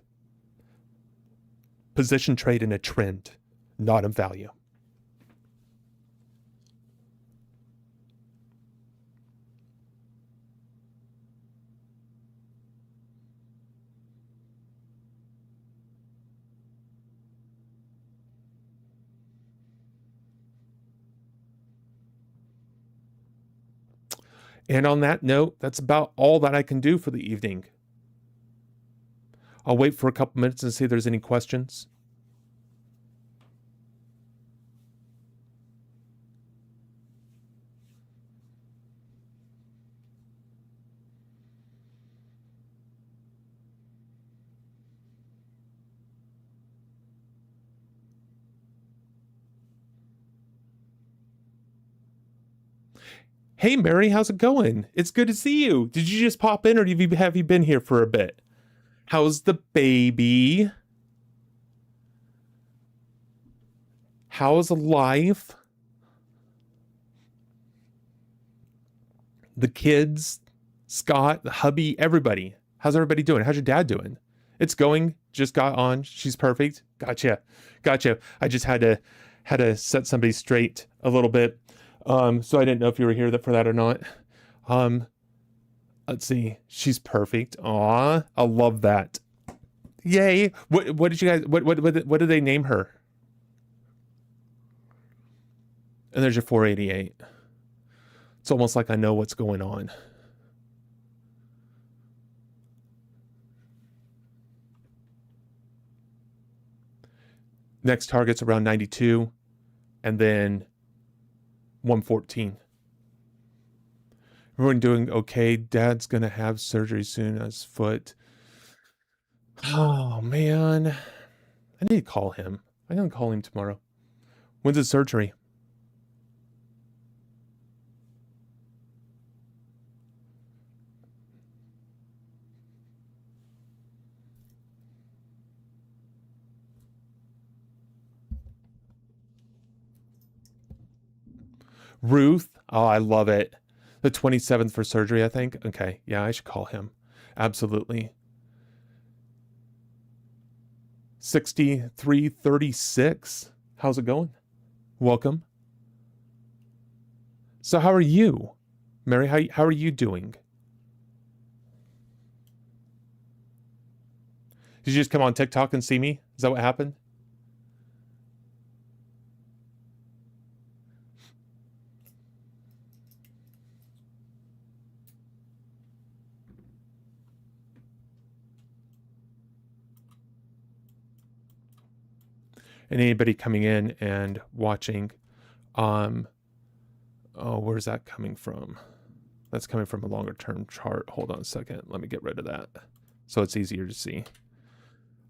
Position trade in a trend, not in value. And on that note, that's about all that I can do for the evening. I'll wait for a couple minutes and see if there's any questions. Hey, Mary, how's it going? It's good to see you. Did you just pop in or have you been here for a bit? How's the baby? How's life? The kids, Scott, the hubby, everybody. How's everybody doing? How's your dad doing? It's going. Just got on. She's perfect. Gotcha. I just had to set somebody straight a little bit. So I didn't know if you were here for that or not. Let's see. She's perfect. Aw, I love that. Yay. What did you guys, what did they name her? And there's your 488. It's almost like I know what's going on. Next target's around 92 and then 114. Everyone doing okay. Dad's gonna have surgery soon on his foot. Oh man, I need to call him. I'm gonna call him tomorrow. When's his surgery? Ruth. Oh, I love it. The 27th for surgery, I think. Okay. Yeah, I should call him. Absolutely. 6336. How's it going? Welcome. So how are you? Mary, how are you doing? Did you just come on TikTok and see me? Is that what happened? And anybody coming in and watching, oh, where's that coming from? That's coming from a longer term chart. Hold on a second. Let me get rid of that so it's easier to see.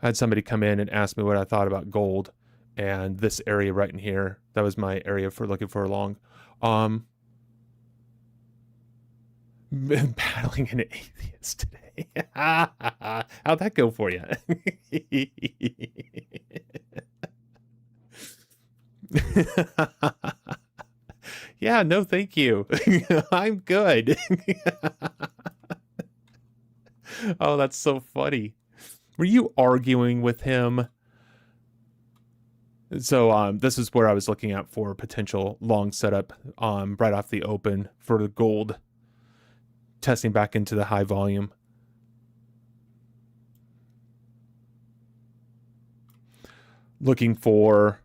I had somebody come in and ask me what I thought about gold, and this area right in here, that was my area for looking for a long. Battling an atheist today. How'd that go for you? Yeah, no, thank you. I'm good. Oh, that's so funny. Were you arguing with him? So this is where I was looking at for potential long setup right off the open for the gold, testing back into the high volume. Looking for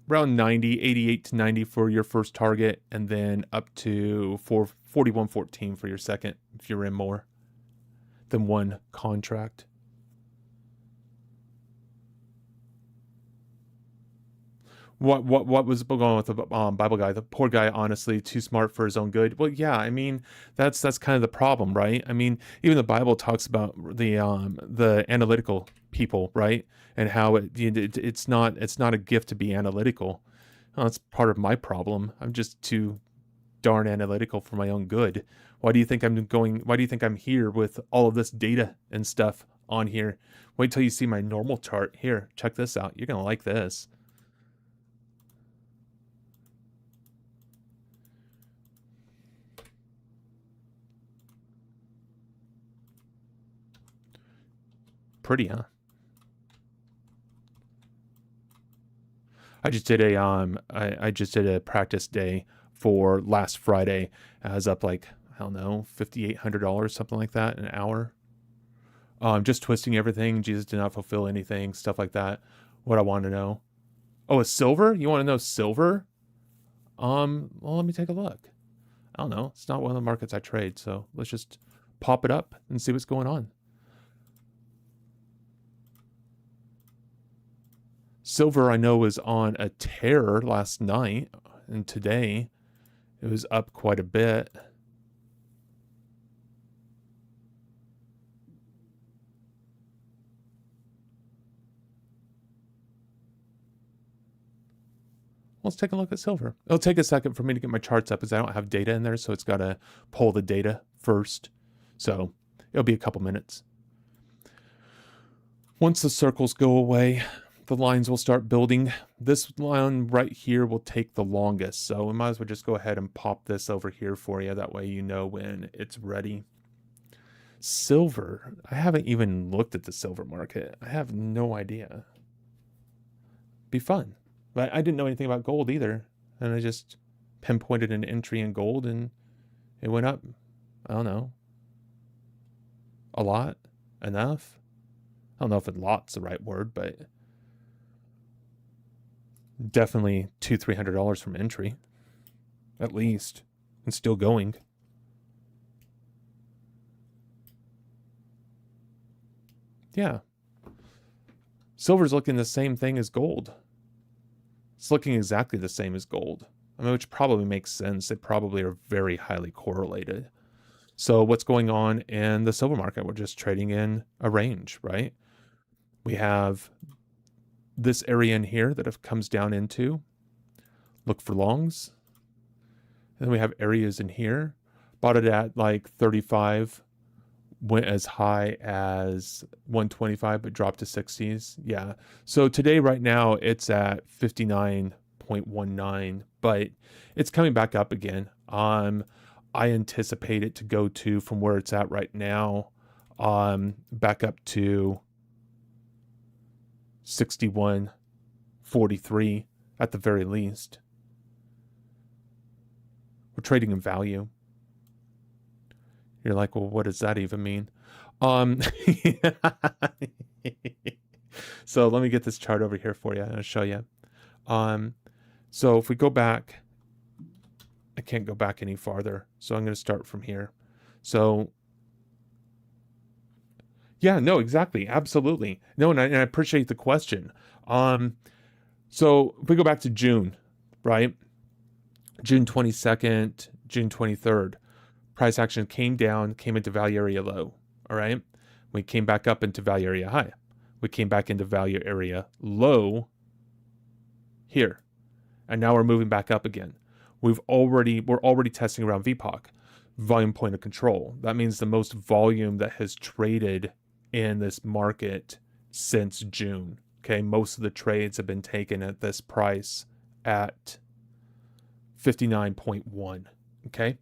around 90, 88 to 90 for your first target, and then up to 41.14 for your second if you're in more than one contract. What was going on with the Bible guy? The poor guy, honestly, too smart for his own good. Well, yeah, I mean that's kind of the problem, right? I mean, even the Bible talks about the analytical people, right? And how it's not a gift to be analytical. Well, that's part of my problem. I'm just too darn analytical for my own good. Why do you think I'm here with all of this data and stuff on here? Wait till you see my normal chart. Here, check this out. You're gonna like this. Pretty, huh? I just did a practice day for last Friday. I was up like, I don't know, $5,800, something like that, an hour. Just twisting everything. Jesus did not fulfill anything, stuff like that. What I want to know. Oh, a silver? You want to know silver? Well, let me take a look. I don't know. It's not one of the markets I trade, so let's just pop it up and see what's going on. Silver, I know, was on a tear last night, and today it was up quite a bit. Let's take a look at silver. It'll take a second for me to get my charts up because I don't have data in there, so it's got to pull the data first. So it'll be a couple minutes. Once the circles go away, the lines will start building. This line right here will take the longest, so we might as well just go ahead and pop this over here for you. That way you know when it's ready. Silver, I haven't even looked at the silver market. I have no idea. Be fun. But I didn't know anything about gold either, and I just pinpointed an entry in gold and it went up. I don't know. A lot? Enough? I don't know if a lot's the right word, but definitely $200-300 from entry, at least, and still going. Yeah. Silver's looking the same thing as gold. It's looking exactly the same as gold. I mean, which probably makes sense. They probably are very highly correlated. So what's going on in the silver market? We're just trading in a range, right? We have this area in here that it comes down into. Look for longs. And then we have areas in here. Bought it at like 35. Went as high as 125, but dropped to 60s. Yeah. So today, right now, it's at 59.5 69.19, but it's coming back up again. I anticipate it to go to, from where it's at right now, back up to 61.43 at the very least. We're trading in value. You're like, well, what does that even mean? So let me get this chart over here for you. I'll show you. So if we go back, I can't go back any farther. So I'm going to start from here. So yeah, no, exactly. Absolutely. No, and I appreciate the question. So if we go back to June, right? June 22nd, June 23rd, price action came down, came into value area low. All right. We came back up into value area high. We came back into value area low here. And now we're moving back up again. We're already testing around VPOC, volume point of control. That means the most volume that has traded in this market since June. Okay. Most of the trades have been taken at this price at 59.1. Okay.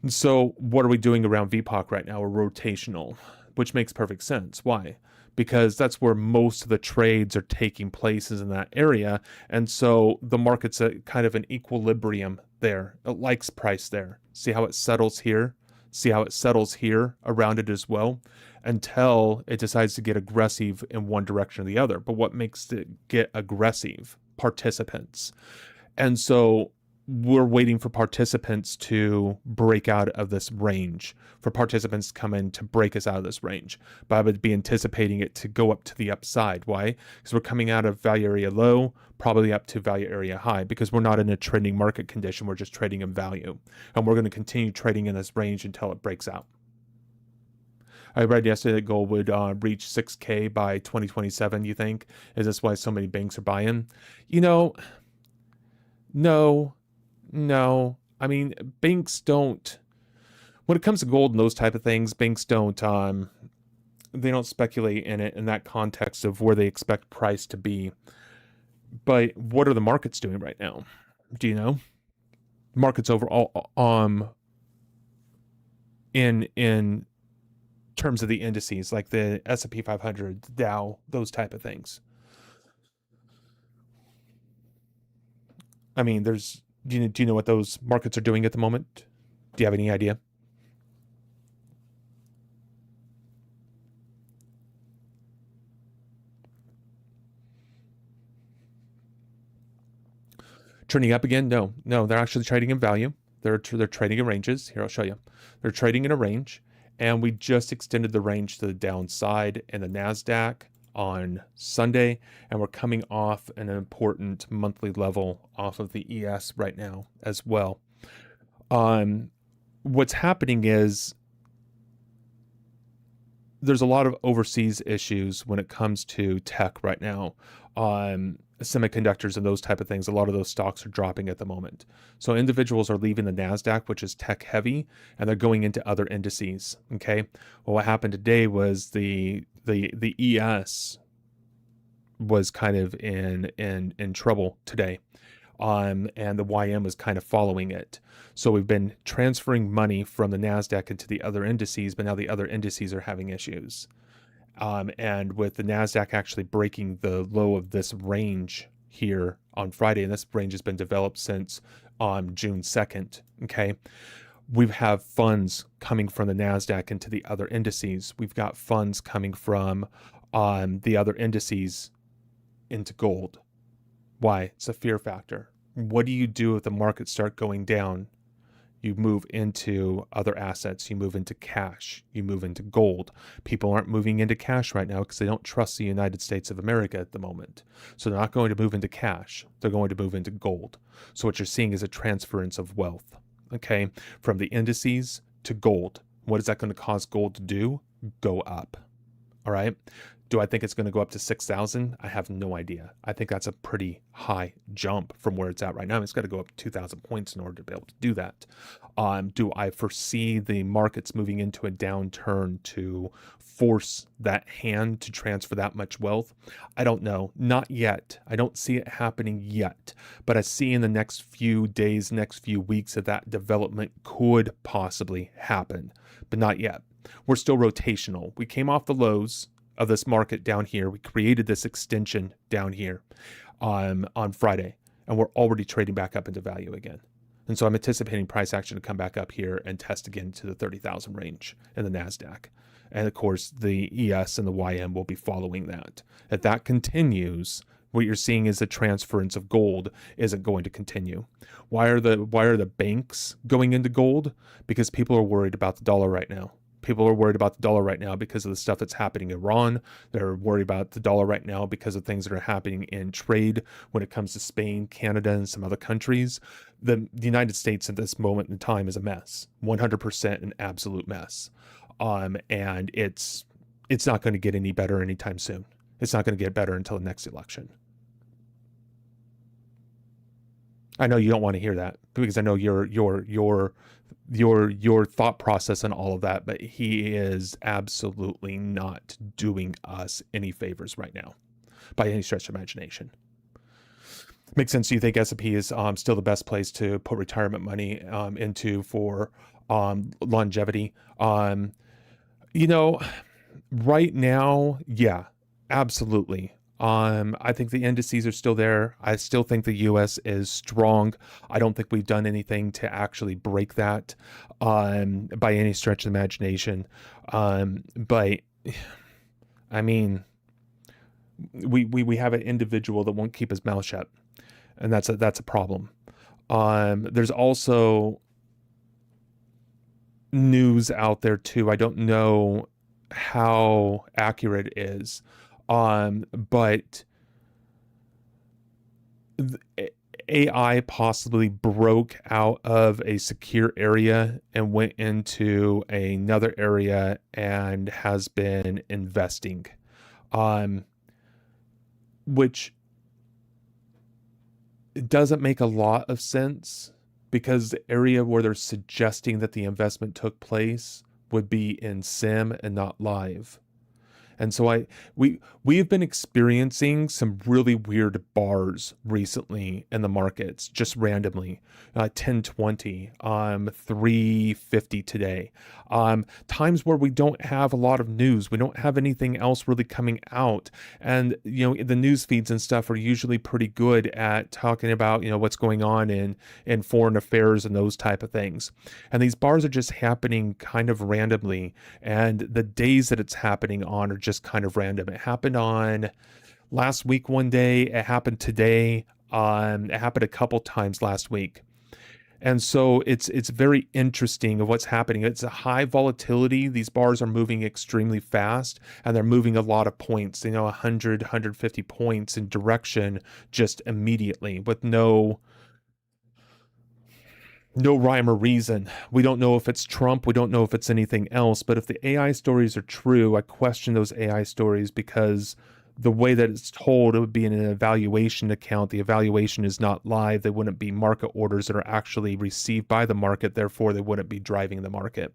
And so what are we doing around VPOC right now? We're rotational, which makes perfect sense. Why? Because that's where most of the trades are taking place, is in that area. And so the market's at kind of an equilibrium there. It likes price there. See how it settles here? See how it settles here around it as well, until it decides to get aggressive in one direction or the other. But what makes it get aggressive? Participants. And so we're waiting for participants to break out of this range, for participants to come in to break us out of this range. But I would be anticipating it to go up to the upside. Why? Because we're coming out of value area low, probably up to value area high, because we're not in a trending market condition. We're just trading in value. And we're going to continue trading in this range until it breaks out. I read yesterday that gold would reach 6K by 2027, you think? Is this why so many banks are buying? You know, no. I mean, banks don't, when it comes to gold and those type of things, banks don't, they don't speculate in it in that context of where they expect price to be. But what are the markets doing right now? Do you know? Markets overall, in terms of the indices, like the S&P 500, Dow, those type of things. I mean, do you know what those markets are doing at the moment? Do you have any idea? Turning up again? No, they're actually trading in value. They're trading in ranges. Here, I'll show you. They're trading in a range, and we just extended the range to the downside in the NASDAQ on Sunday, and we're coming off an important monthly level off of the ES right now as well. What's happening is there's a lot of overseas issues when it comes to tech right now. Semiconductors and those type of things, a lot of those stocks are dropping at the moment. So individuals are leaving the NASDAQ, which is tech heavy, and they're going into other indices. Okay. Well, what happened today was the ES was kind of in trouble today. And the YM was kind of following it. So we've been transferring money from the NASDAQ into the other indices, but now the other indices are having issues. And with the NASDAQ actually breaking the low of this range here on Friday, and this range has been developed since June 2nd, okay? We have funds coming from the NASDAQ into the other indices. We've got funds coming from the other indices into gold. Why? It's a fear factor. What do you do if the markets start going down? You move into other assets. You move into cash. You move into gold. People aren't moving into cash right now because they don't trust the United States of America at the moment. So they're not going to move into cash. They're going to move into gold. So what you're seeing is a transference of wealth, okay, from the indices to gold. What is that going to cause gold to do? Go up. All right. Do I think it's going to go up to 6,000? I have no idea. I think that's a pretty high jump from where it's at right now. It's got to go up to 2,000 points in order to be able to do that. Do I foresee the markets moving into a downturn to force that hand to transfer that much wealth? I don't know. Not yet. I don't see it happening yet. But I see in the next few days, next few weeks that that development could possibly happen, but not yet. We're still rotational. We came off the lows of this market down here. We created this extension down here on Friday, and we're already trading back up into value again. And so I'm anticipating price action to come back up here and test again to the 30,000 range in the NASDAQ. And of course, the ES and the YM will be following that. If that continues, what you're seeing is the transference of gold isn't going to continue. Why are the banks going into gold? Because people are worried about the dollar right now. People are worried about the dollar right now because of the stuff that's happening in Iran. They're worried about the dollar right now because of things that are happening in trade when it comes to Spain, Canada, and some other countries. The United States at this moment in time is a mess, 100% an absolute mess. And it's not going to get any better anytime soon. It's not going to get better until the next election. I know you don't want to hear that because I know your thought process and all of that, but he is absolutely not doing us any favors right now by any stretch of imagination. Makes sense. Do you think S&P is still the best place to put retirement money into for longevity? Right now, yeah, absolutely. I think the indices are still there. I still think the US is strong. I don't think we've done anything to actually break that by any stretch of the imagination. But I mean, we have an individual that won't keep his mouth shut, and that's a problem. There's also news out there too. I don't know how accurate it is. But AI possibly broke out of a secure area and went into another area and has been investing, which doesn't make a lot of sense because the area where they're suggesting that the investment took place would be in sim and not live. And so we have been experiencing some really weird bars recently in the markets, just randomly. 1020, 350 today. Times where we don't have a lot of news. We don't have anything else really coming out. And, the news feeds and stuff are usually pretty good at talking about, what's going on in foreign affairs and those type of things. And these bars are just happening kind of randomly. And the days that it's happening on are just kind of random. It happened on last week one day. It happened today. It happened a couple times last week. And so it's very interesting of what's happening. It's a high volatility. These bars are moving extremely fast and they're moving a lot of points, 100, 150 points in direction just immediately with no rhyme or reason. We don't know if it's Trump. We don't know if it's anything else. But if the AI stories are true, I question those AI stories because the way that it's told, it would be in an evaluation account. The evaluation is not live. They wouldn't be market orders that are actually received by the market. Therefore, they wouldn't be driving the market.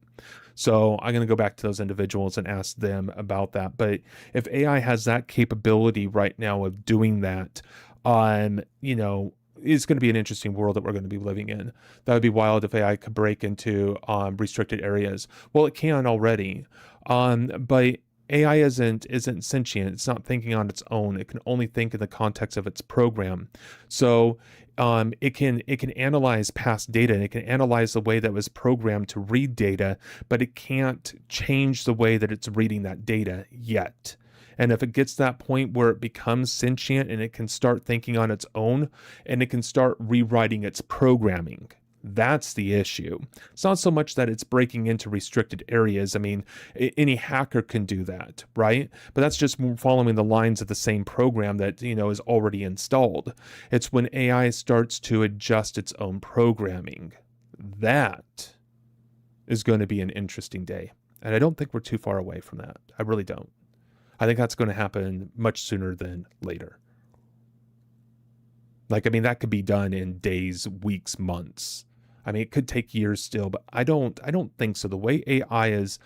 So I'm going to go back to those individuals and ask them about that. But if AI has that capability right now of doing that, it's going to be an interesting world that we're going to be living in. That would be wild if AI could break into restricted areas. Well, it can already, but AI isn't sentient. It's not thinking on its own. It can only think in the context of its program. So it can analyze past data and it can analyze the way that it was programmed to read data, but it can't change the way that it's reading that data yet. And if it gets to that point where it becomes sentient and it can start thinking on its own and it can start rewriting its programming, that's the issue. It's not so much that it's breaking into restricted areas. I mean, any hacker can do that, right? But that's just following the lines of the same program that, is already installed. It's when AI starts to adjust its own programming. That is going to be an interesting day. And I don't think we're too far away from that. I really don't. I think that's going to happen much sooner than later. Like, I mean, that could be done in days, weeks, months. I mean, it could take years still, but I don't think so. The way AI is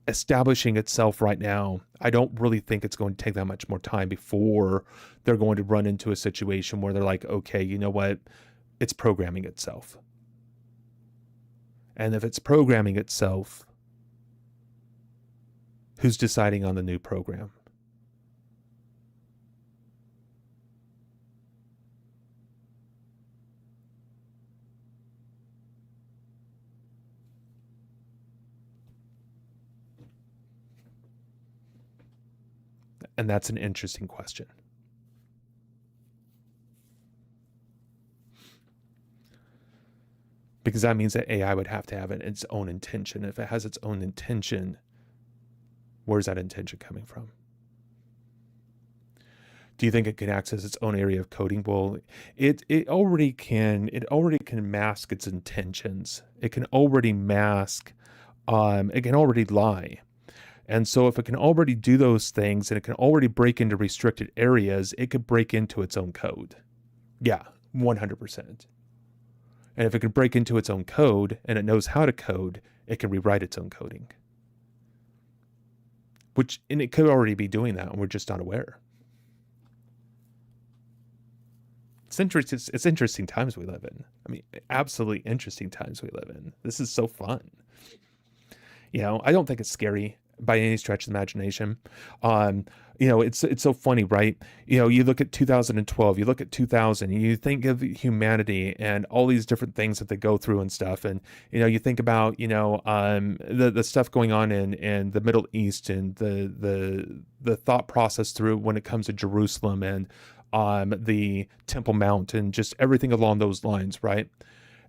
establishing itself right now, I don't really think it's going to take that much more time before they're going to run into a situation where they're like, okay, you know what? It's programming itself. And if it's programming itself, who's deciding on the new program? And that's an interesting question. Because that means that AI would have to have its own intention. If it has its own intention, where's that intention coming from? Do you think it can access its own area of coding? Well, it already can. It already can mask its intentions. It can already mask. It can already lie. And so if it can already do those things and it can already break into restricted areas, it could break into its own code. Yeah, 100%. And if it can break into its own code and it knows how to code, it can rewrite its own coding. And it could already be doing that, and we're just not aware. It's interesting times we live in. I mean, absolutely interesting times we live in. This is so fun. I don't think it's scary by any stretch of the imagination. It's so funny, right? You look at 2012, you look at 2000, you think of humanity and all these different things that they go through and stuff. And, you think about, the stuff going on in the Middle East and the thought process through when it comes to Jerusalem and the Temple Mount and just everything along those lines, right?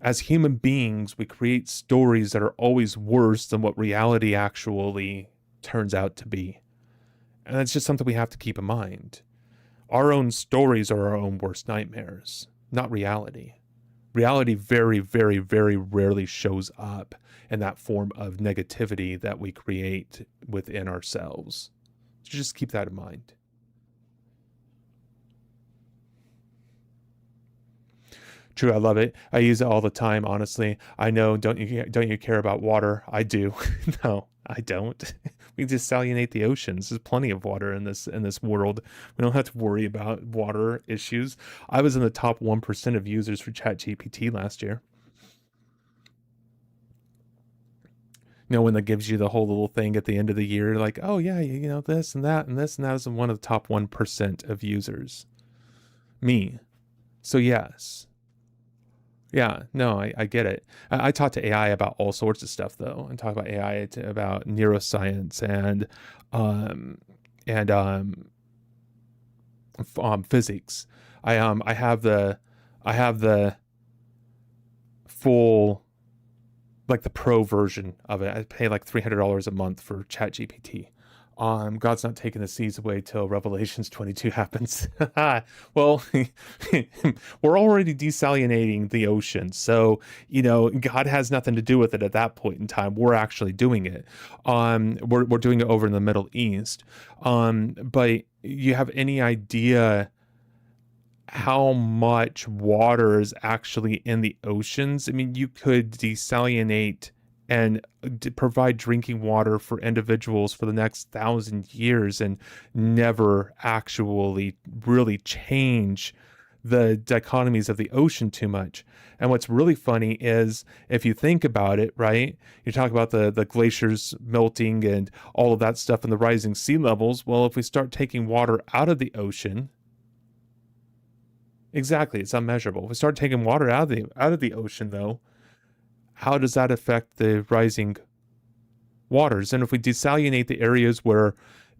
As human beings, we create stories that are always worse than what reality actually turns out to be. And that's just something we have to keep in mind. Our own stories are our own worst nightmares, not reality. Reality very, very, very rarely shows up in that form of negativity that we create within ourselves. So just keep that in mind. True, I love it. I use it all the time, honestly. I know, don't you care about water? I do. No, I don't. We desalinate the oceans. There's plenty of water in this world. We don't have to worry about water issues. I was in the top 1% of users for ChatGPT last year. When that gives you the whole little thing at the end of the year, like, oh yeah, this and that and this and that is one of the top 1% of users. Me. So yes. Yeah, no, I get it. I talk to AI about all sorts of stuff though, and talk about AI about neuroscience and physics. I have the full, like the pro version of it. I pay like $300 a month for ChatGPT. God's not taking the seas away till Revelations 22 happens. Well, we're already desalinating the ocean. So, God has nothing to do with it at that point in time. We're actually doing it. We're doing it over in the Middle East. But you have any idea how much water is actually in the oceans? I mean, you could desalinate and provide drinking water for individuals for the next 1,000 years and never actually really change the dichotomies of the ocean too much. And what's really funny is if you think about it, right? You talk about the glaciers melting and all of that stuff and the rising sea levels. Well, if we start taking water out of the ocean, exactly, it's unmeasurable. If we start taking water out of the ocean though, how does that affect the rising waters? And if we desalinate the areas where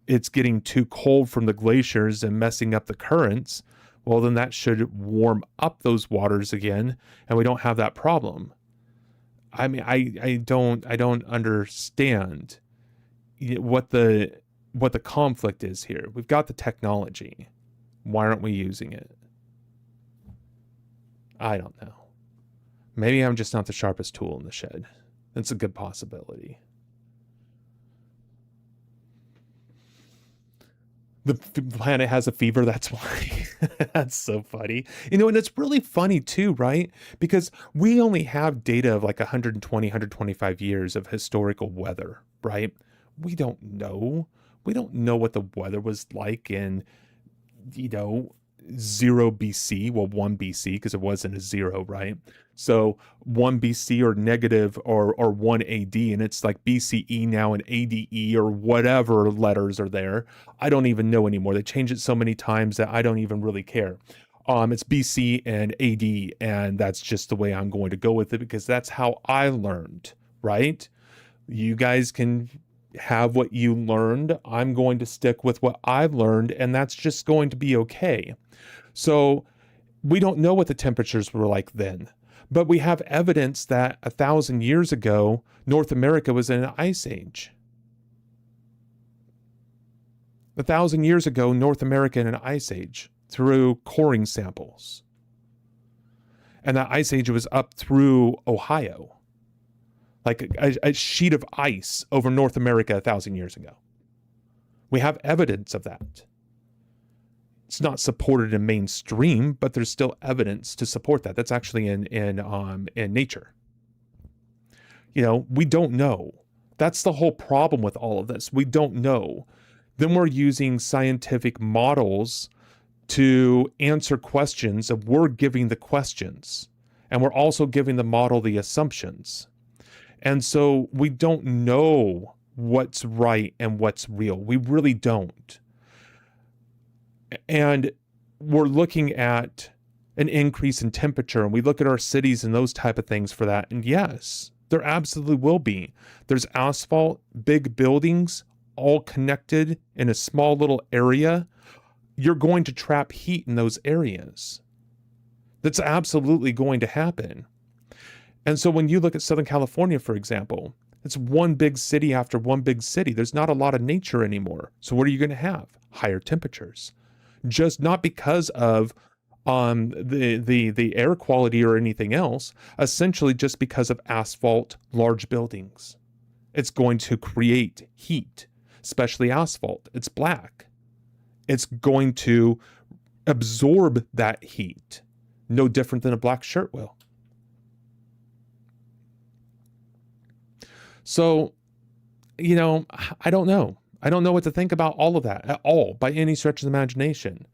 it's getting too cold from the glaciers and messing up the currents, well, then that should warm up those waters again, and we don't have that problem. I mean, I don't understand what the conflict is here. We've got the technology. Why aren't we using it? I don't know. Maybe I'm just not the sharpest tool in the shed. That's a good possibility. The planet has a fever. That's why. That's so funny. And it's really funny too, right? Because we only have data of like 120, 125 years of historical weather, right? We don't know. We don't know what the weather was like in, you know, 0 BC, well, 1 BC, because it wasn't a zero, right? So 1 BC or negative or 1 AD, and it's like BCE now and ADE or whatever letters are there. I don't even know anymore. They change it so many times that I don't even really care. It's BC and AD, and that's just the way I'm going to go with it because that's how I learned, right? You guys can have what you learned. I'm going to stick with what I've learned, and that's just going to be okay. So we don't know what the temperatures were like then, but we have evidence that 1,000 years ago, North America was in an ice age. 1,000 years ago, North America in an ice age through coring samples. And that ice age was up through Ohio, like a sheet of ice over North America 1,000 years ago. We have evidence of that. It's not supported in mainstream, but there's still evidence to support that. That's actually in Nature. We don't know. That's the whole problem with all of this. We don't know. Then we're using scientific models to answer questions, and we're giving the questions, and we're also giving the model the assumptions. And so we don't know what's right and what's real. We really don't. And we're looking at an increase in temperature, and we look at our cities and those type of things for that. And yes, there absolutely will be. There's asphalt, big buildings, all connected in a small little area. You're going to trap heat in those areas. That's absolutely going to happen. And so when you look at Southern California, for example, it's one big city after one big city. There's not a lot of nature anymore. So what are you going to have? Higher temperatures. Just not because of the air quality or anything else, essentially just because of asphalt, large buildings. It's going to create heat, especially asphalt. It's black. It's going to absorb that heat, no different than a black shirt will. So, I don't know. I don't know what to think about all of that at all by any stretch of the imagination.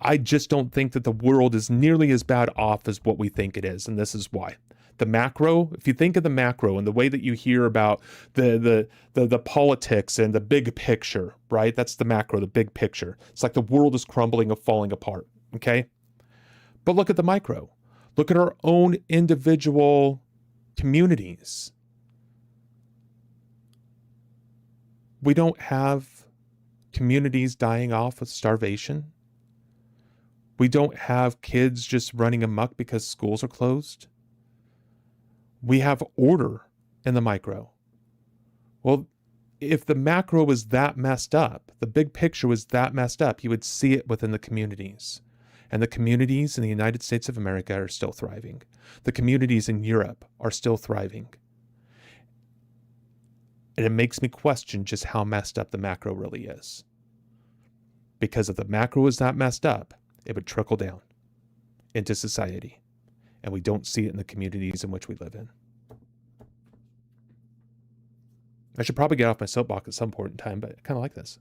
I just don't think that the world is nearly as bad off as what we think it is. And this is why. The macro, if you think of the macro and the way that you hear about the politics and the big picture, right? That's the macro, the big picture. It's like the world is crumbling or falling apart. Okay. But look at the micro. Look at our own individual communities. We don't have communities dying off of starvation. We don't have kids just running amok because schools are closed. We have order in the micro. Well, if the macro was that messed up, the big picture was that messed up, you would see it within the communities. And the communities in the United States of America are still thriving. The communities in Europe are still thriving. And it makes me question just how messed up the macro really is. Because if the macro is not messed up, it would trickle down into society. And we don't see it in the communities in which we live in. I should probably get off my soapbox at some point in time, but I kind of like this.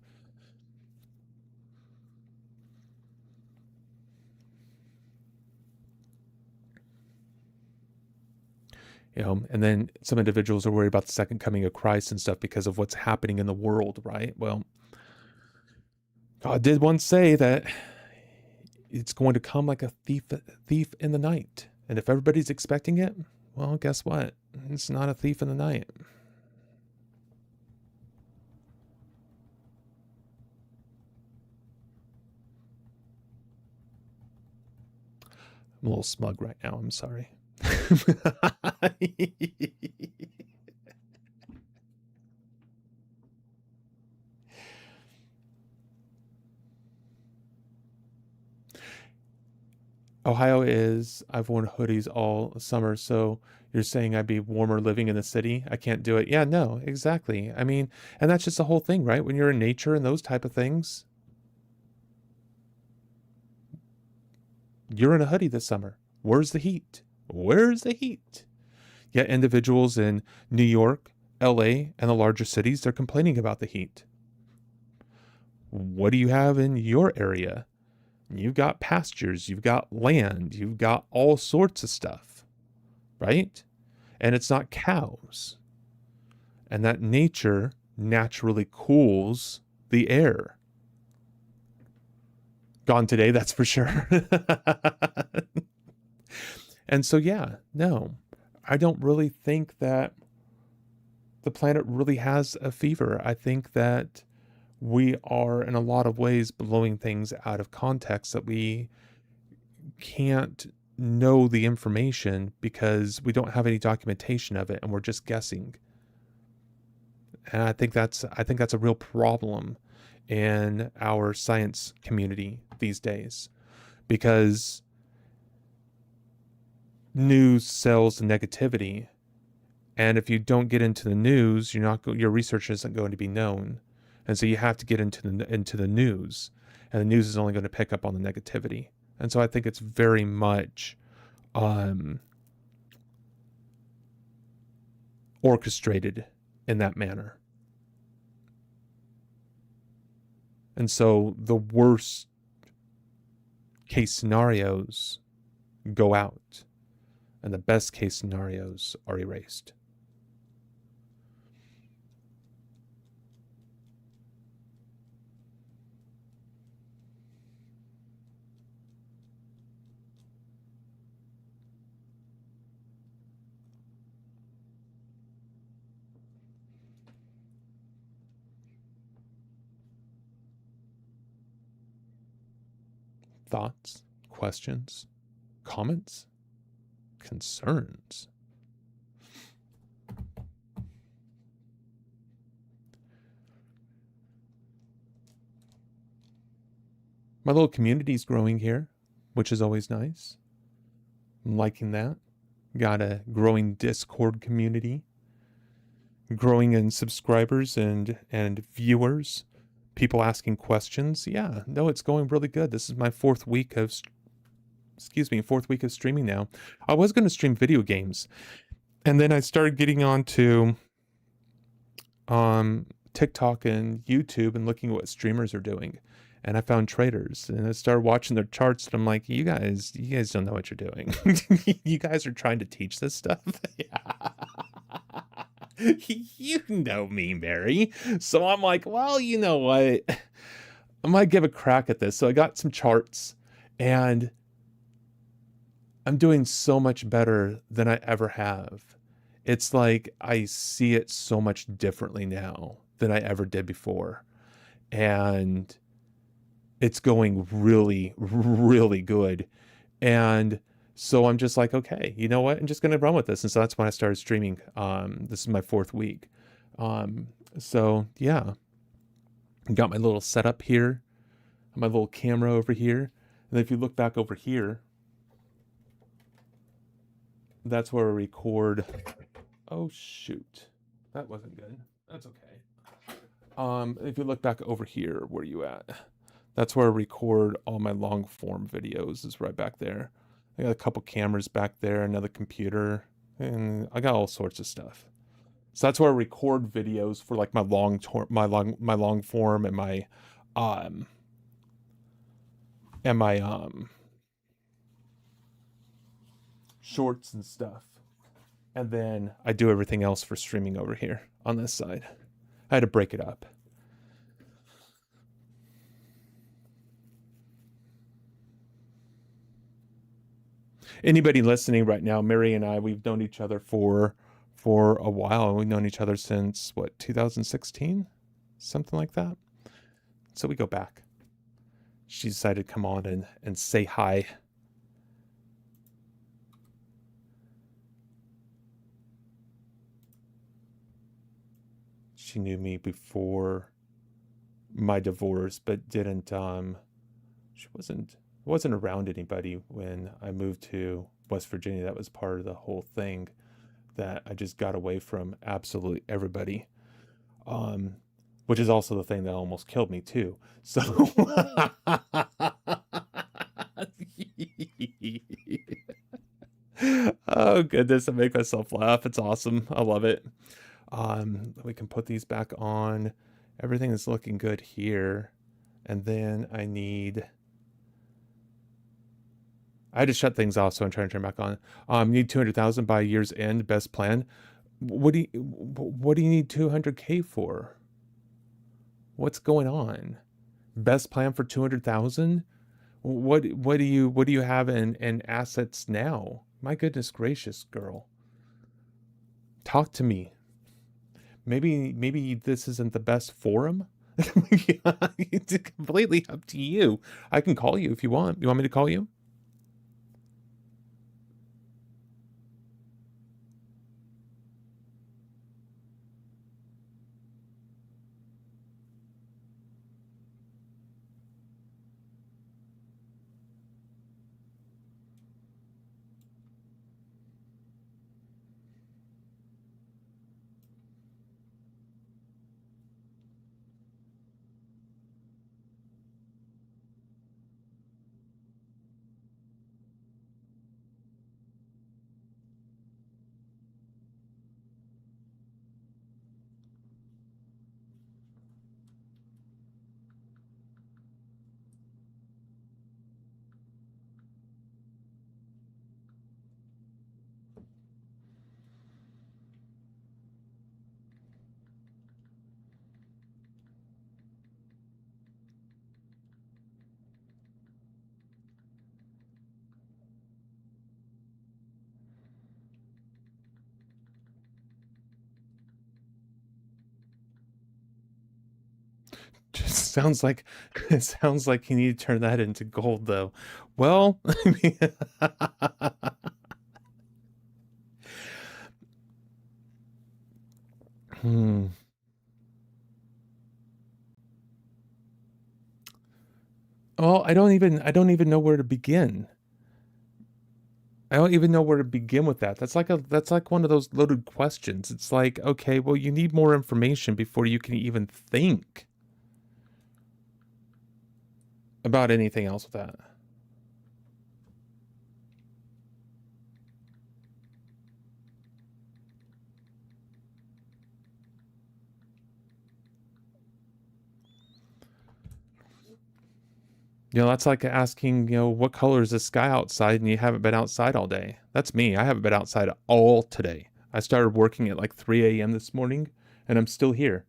And then some individuals are worried about the second coming of Christ and stuff because of what's happening in the world, right? Well, God did once say that it's going to come like a thief in the night. And if everybody's expecting it, well, guess what? It's not a thief in the night. I'm a little smug right now. I'm sorry. Ohio I've worn hoodies all summer, so you're saying I'd be warmer living in the city? I can't do it. Yeah, no, exactly. I mean, and that's just the whole thing, right? When you're in nature and those type of things, You're in a hoodie this summer. Where's the heat? Where's the heat? Yet individuals in New York, LA, and the larger cities, they're complaining about the heat. What do you have in your area? You've got pastures, you've got land, you've got all sorts of stuff, right? And it's not cows. And that nature naturally cools the air. Gone today, that's for sure. And so, yeah, no, I don't really think that the planet really has a fever. I think that we are, in a lot of ways, blowing things out of context, that we can't know the information because we don't have any documentation of it and we're just guessing. And I think that's a real problem in our science community these days, because news sells negativity, and if you don't get into the news, your research isn't going to be known, and so you have to get into the news, and the news is only going to pick up on the negativity. And so I think it's very much orchestrated in that manner. And so the worst case scenarios go out, and the best case scenarios are erased. Thoughts, questions, comments, concerns? My little community's growing here, which is always nice. I'm liking that. Got a growing Discord community, growing in subscribers and viewers, people asking questions. Yeah, no, it's going really good. This is my fourth week of streaming now. I was going to stream video games, and then I started getting onto TikTok and YouTube and looking at what streamers are doing. And I found traders, and I started watching their charts, and I'm like, you guys don't know what you're doing. You guys are trying to teach this stuff. You know me, Mary. So I'm like, well, you know what? I might give a crack at this. So I got some charts, and I'm doing so much better than I ever have. It's like I see it so much differently now than I ever did before. And it's going really, really good. And so I'm just like, okay, you know what? I'm just going to run with this. And so that's when I started streaming. This is my fourth week. So yeah, I got my little setup here, my little camera over here. And if you look back over here, that's where I record. Oh, shoot. That wasn't good. That's okay. If you look back over here, where are you at? That's where I record all my long form videos, is right back there. I got a couple cameras back there, another computer, and I got all sorts of stuff. So that's where I record videos for like my long form and my shorts and stuff. And then I do everything else for streaming over here on this side. I had to break it up. Anybody listening right now, Mary and I, we've known each other for a while. We've known each other since, 2016? Something like that. So we go back. She decided to come on and say hi. She knew me before my divorce, but didn't, she wasn't around anybody when I moved to West Virginia. That was part of the whole thing, that I just got away from absolutely everybody, which is also the thing that almost killed me too. So Oh goodness, I make myself laugh. It's awesome. I love it. We can put these back on. Everything is looking good here. And then I had to shut things off, so I'm trying to turn back on. Need 200,000 by year's end. Best plan. What do you need 200K for? What's going on? Best plan for 200,000? What do you have in assets now? My goodness gracious, girl. Talk to me. Maybe this isn't the best forum. It's completely up to you. I can call you if you want. You want me to call you? Just sounds like it sounds like you need to turn that into gold though. Well, I mean, hmm. Well, I don't even know where to begin. I don't even know where to begin with that. That's like one of those loaded questions. It's like, okay, well, you need more information before you can even think about anything else with that. That's like asking, what color is the sky outside and you haven't been outside all day. That's me. I haven't been outside all today. I started working at like 3 a.m. this morning and I'm still here.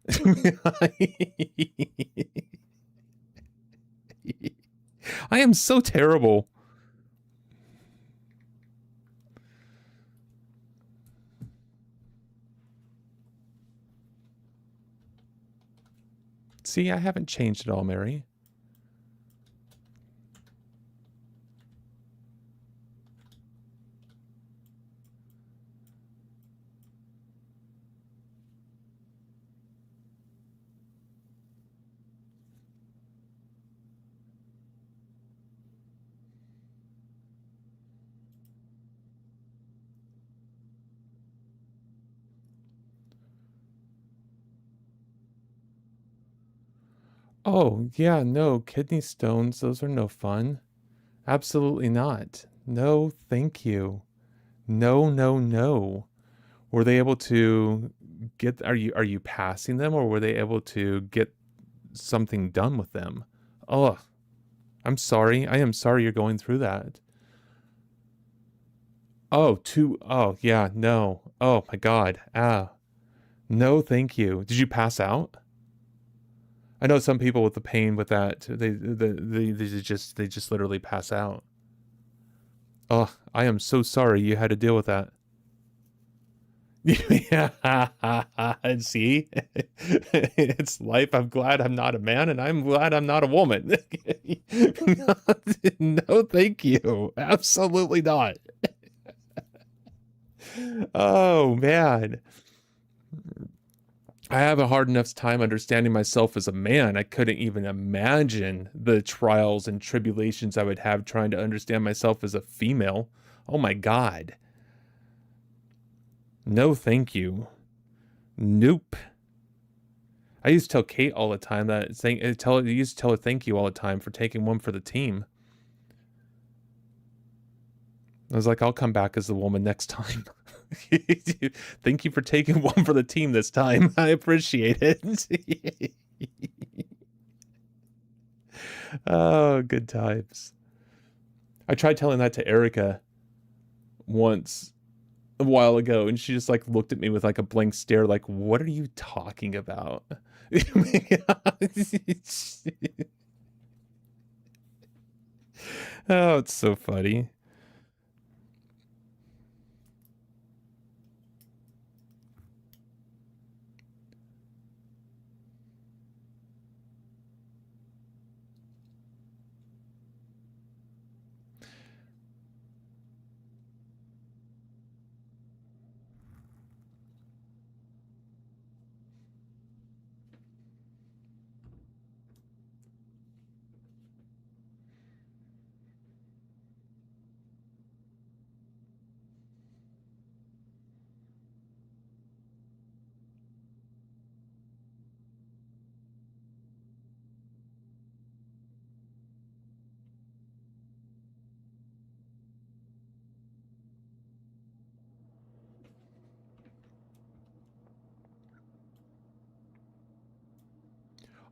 I am so terrible. See, I haven't changed at all, Mary. Oh, yeah, no, kidney stones, those are no fun. Absolutely not. No, thank you. No, no, no. Were they able to are you passing them or were they able to get something done with them? Oh, I'm sorry. I am sorry you're going through that. Oh, yeah, no. Oh my God. Ah, no, thank you. Did you pass out? I know some people with the pain with that, they just literally pass out. Oh, I am so sorry you had to deal with that. Yeah, see, it's life. I'm glad I'm not a man, and I'm glad I'm not a woman. No, thank you. Absolutely not. Oh man, I have a hard enough time understanding myself as a man. I couldn't even imagine the trials and tribulations I would have trying to understand myself as a female. Oh my God. No, thank you. Nope. I used to tell Kate all the time that used to tell her thank you all the time for taking one for the team. I was like, I'll come back as the woman next time. Thank you for taking one for the team this time. I appreciate it. Oh, good times. I tried telling that to Erica once a while ago, and she just like looked at me with like a blank stare, like, what are you talking about? Oh, it's so funny.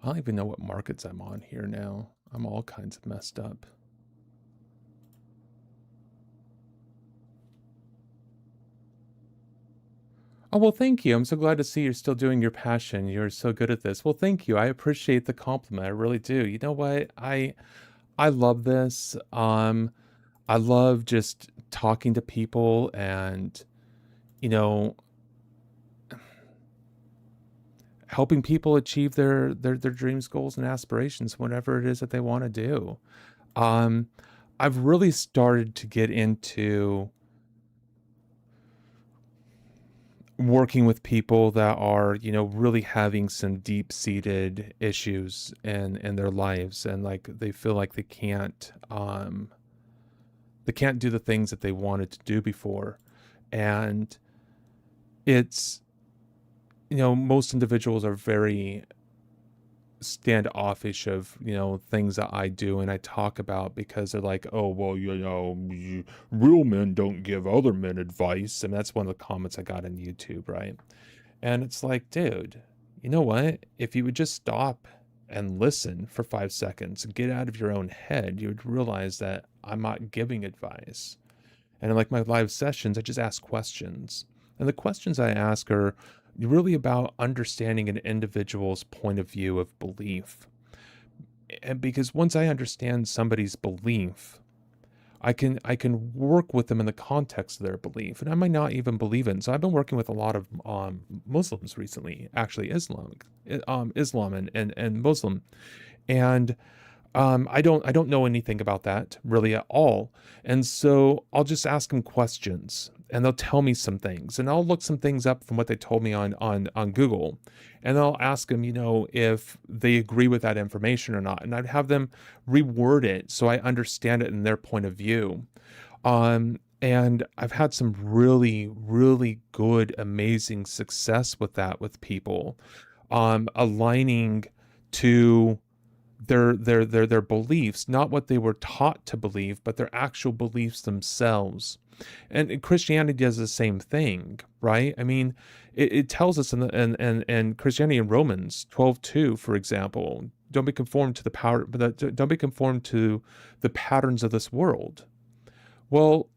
I don't even know what markets I'm on here now. I'm all kinds of messed up. Oh, well, thank you. I'm so glad to see you're still doing your passion. You're so good at this. Well, thank you. I appreciate the compliment. I really do. You know what? I love this. I love just talking to people and, you know, helping people achieve their dreams, goals, and aspirations, whatever it is that they want to do. Um, I've really started to get into working with people that are, really having some deep-seated issues in their lives, and like they feel like they can't do the things that they wanted to do before. And it's, most individuals are very standoffish of, things that I do and I talk about, because they're like, oh, well, real men don't give other men advice. And that's one of the comments I got on YouTube, right? And it's like, dude, you know what? If you would just stop and listen for 5 seconds and get out of your own head, you would realize that I'm not giving advice. And in like my live sessions, I just ask questions. And the questions I ask are really about understanding an individual's point of view of belief. And because once I understand somebody's belief, I can work with them in the context of their belief, and I might not even believe it. So I've been working with a lot of Muslims recently, actually Islam and Muslim, and I don't know anything about that really at all. And so I'll just ask them questions and they'll tell me some things, and I'll look some things up from what they told me on Google, and I'll ask them, if they agree with that information or not. And I'd have them reword it so I understand it in their point of view. And I've had some really, really good, amazing success with that with people, aligning to their beliefs, not what they were taught to believe, but their actual beliefs themselves. And Christianity does the same thing, right? I mean, it tells us in Christianity, in Romans 12:2, for example, don't be conformed to the power, but don't be conformed to the patterns of this world. Well,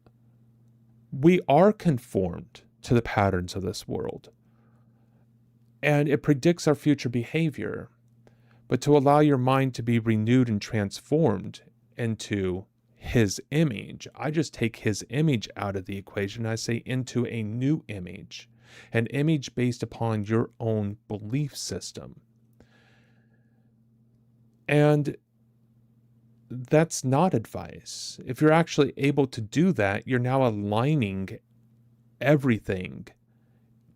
we are conformed to the patterns of this world, and it predicts our future behavior. But to allow your mind to be renewed and transformed into his image, I just take his image out of the equation. I say into a new image, an image based upon your own belief system. And that's not advice. If you're actually able to do that, you're now aligning everything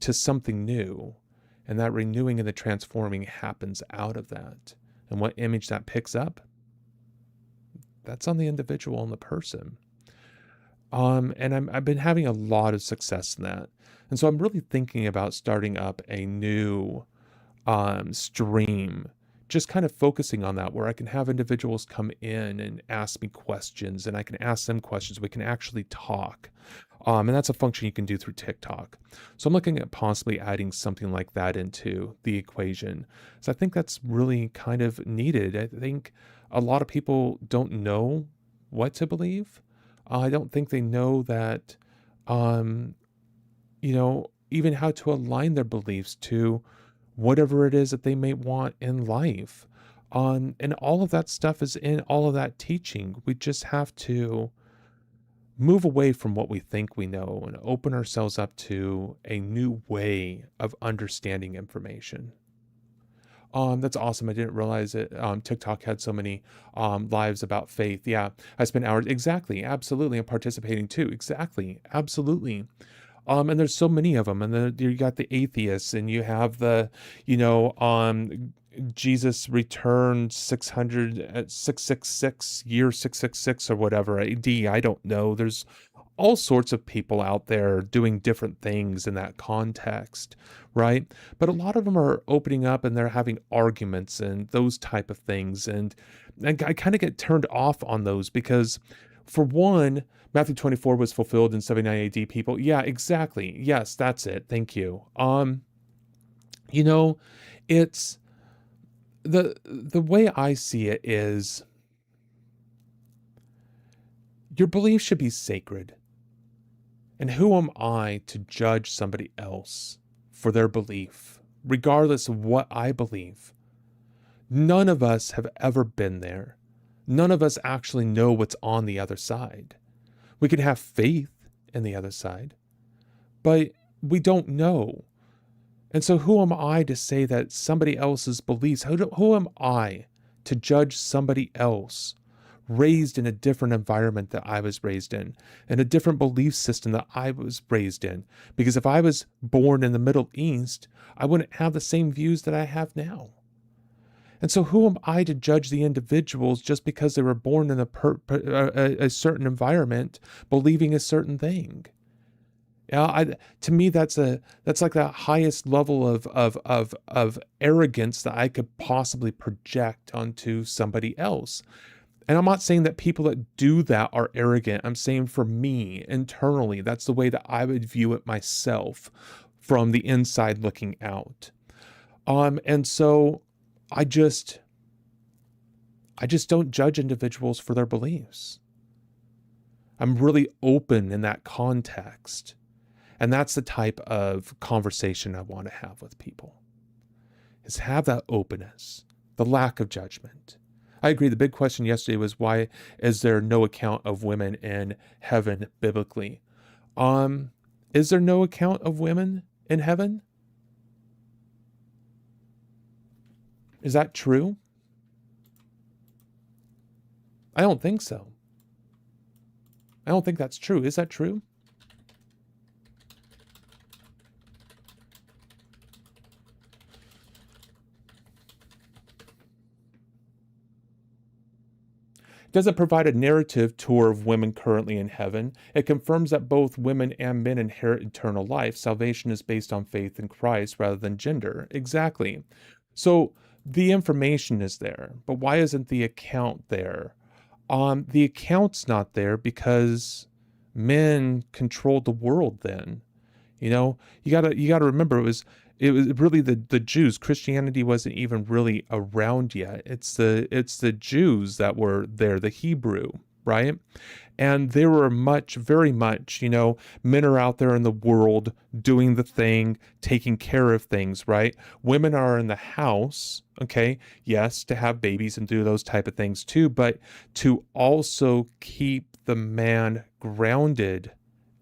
to something new. And that renewing and the transforming happens out of that. And what image that picks up, that's on the individual and the person. And I've been having a lot of success in that. And so I'm really thinking about starting up a new stream just kind of focusing on that, where I can have individuals come in and ask me questions, and I can ask them questions. We can actually talk. And that's a function you can do through TikTok. So I'm looking at possibly adding something like that into the equation. So I think that's really kind of needed. I think a lot of people don't know what to believe. I don't think they know that, um, even how to align their beliefs to whatever it is that they may want in life. And all of that stuff is in all of that teaching. We just have to move away from what we think we know and open ourselves up to a new way of understanding information. That's awesome. I didn't realize it. TikTok had so many lives about faith. Yeah, I spent hours. Exactly. Absolutely. I'm participating too. Exactly. Absolutely. And there's so many of them. And then you got the atheists, and you have the, Jesus returned 666 year 666 or whatever AD. I don't know. There's all sorts of people out there doing different things in that context, right? But a lot of them are opening up and they're having arguments and those type of things. And I kind of get turned off on those because, for one, Matthew 24 was fulfilled in 79 AD, people. Yeah, exactly. Yes, that's it. Thank you. It's the way I see it is, your belief should be sacred. And who am I to judge somebody else for their belief, regardless of what I believe? None of us have ever been there. None of us actually know what's on the other side. We can have faith in the other side, but we don't know. And so who am I to say that somebody else's beliefs, who am I to judge somebody else raised in a different environment that I was raised in a different belief system that I was raised in? Because if I was born in the Middle East, I wouldn't have the same views that I have now. And so who am I to judge the individuals just because they were born in a certain environment, believing a certain thing? To me, that's like the highest level of arrogance that I could possibly project onto somebody else. And I'm not saying that people that do that are arrogant. I'm saying, for me, internally, that's the way that I would view it myself, from the inside looking out. And so I just don't judge individuals for their beliefs. I'm really open in that context. And that's the type of conversation I want to have with people, is have that openness, the lack of judgment. I agree. The big question yesterday was, why is there no account of women in heaven biblically? Is there no account of women in heaven? Is that true? I don't think so. I don't think that's true. Is that true? Doesn't provide a narrative tour of women currently in heaven. It confirms that both women and men inherit eternal life. Salvation is based on faith in Christ rather than gender. Exactly. So the information is there, but why isn't the account there? The account's not there because men controlled the world then. You gotta remember, it was really the Jews. Christianity wasn't even really around yet. It's the Jews that were there, the Hebrew, right? And they were very much, men are out there in the world doing the thing, taking care of things, right? Women are in the house, okay? Yes, to have babies and do those type of things too, but to also keep the man grounded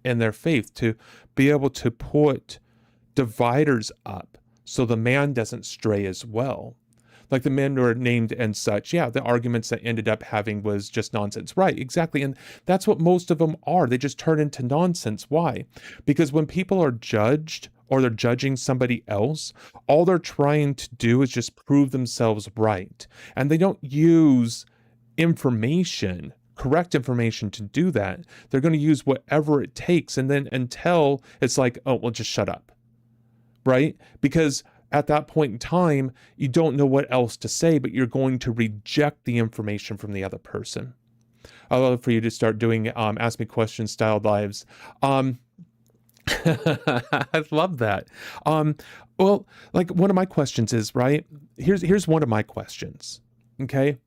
in their faith, to be able to put dividers up so the man doesn't stray as well. Like the men were named and such. Yeah, the arguments that ended up having was just nonsense. Right, exactly. And that's what most of them are. They just turn into nonsense. Why? Because when people are judged, or they're judging somebody else, all they're trying to do is just prove themselves right. And they don't use correct information to do that. They're going to use whatever it takes. And then until it's like, oh, well, just shut up. Right? Because at that point in time, you don't know what else to say, but you're going to reject the information from the other person. I'd love for you to start doing ask me questions styled lives. I love that. Well, like one of my questions is, right? Here's one of my questions. Okay.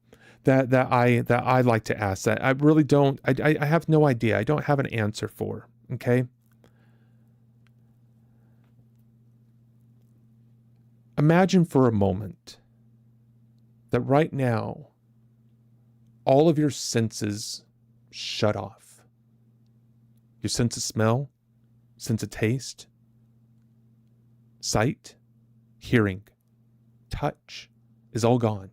That I like to ask, that I really don't, I have no idea. I don't have an answer for. Okay. Imagine for a moment that right now, all of your senses shut off. Your sense of smell, sense of taste, sight, hearing, touch is all gone.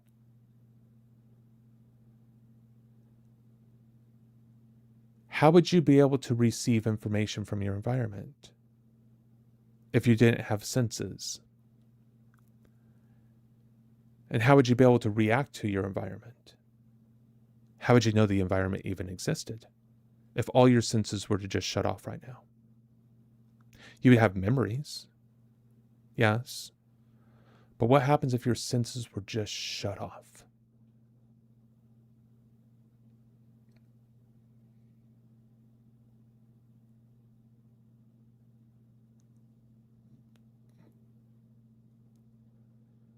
How would you be able to receive information from your environment if you didn't have senses? And how would you be able to react to your environment? How would you know the environment even existed if all your senses were to just shut off right now? You would have memories, yes, but what happens if your senses were just shut off?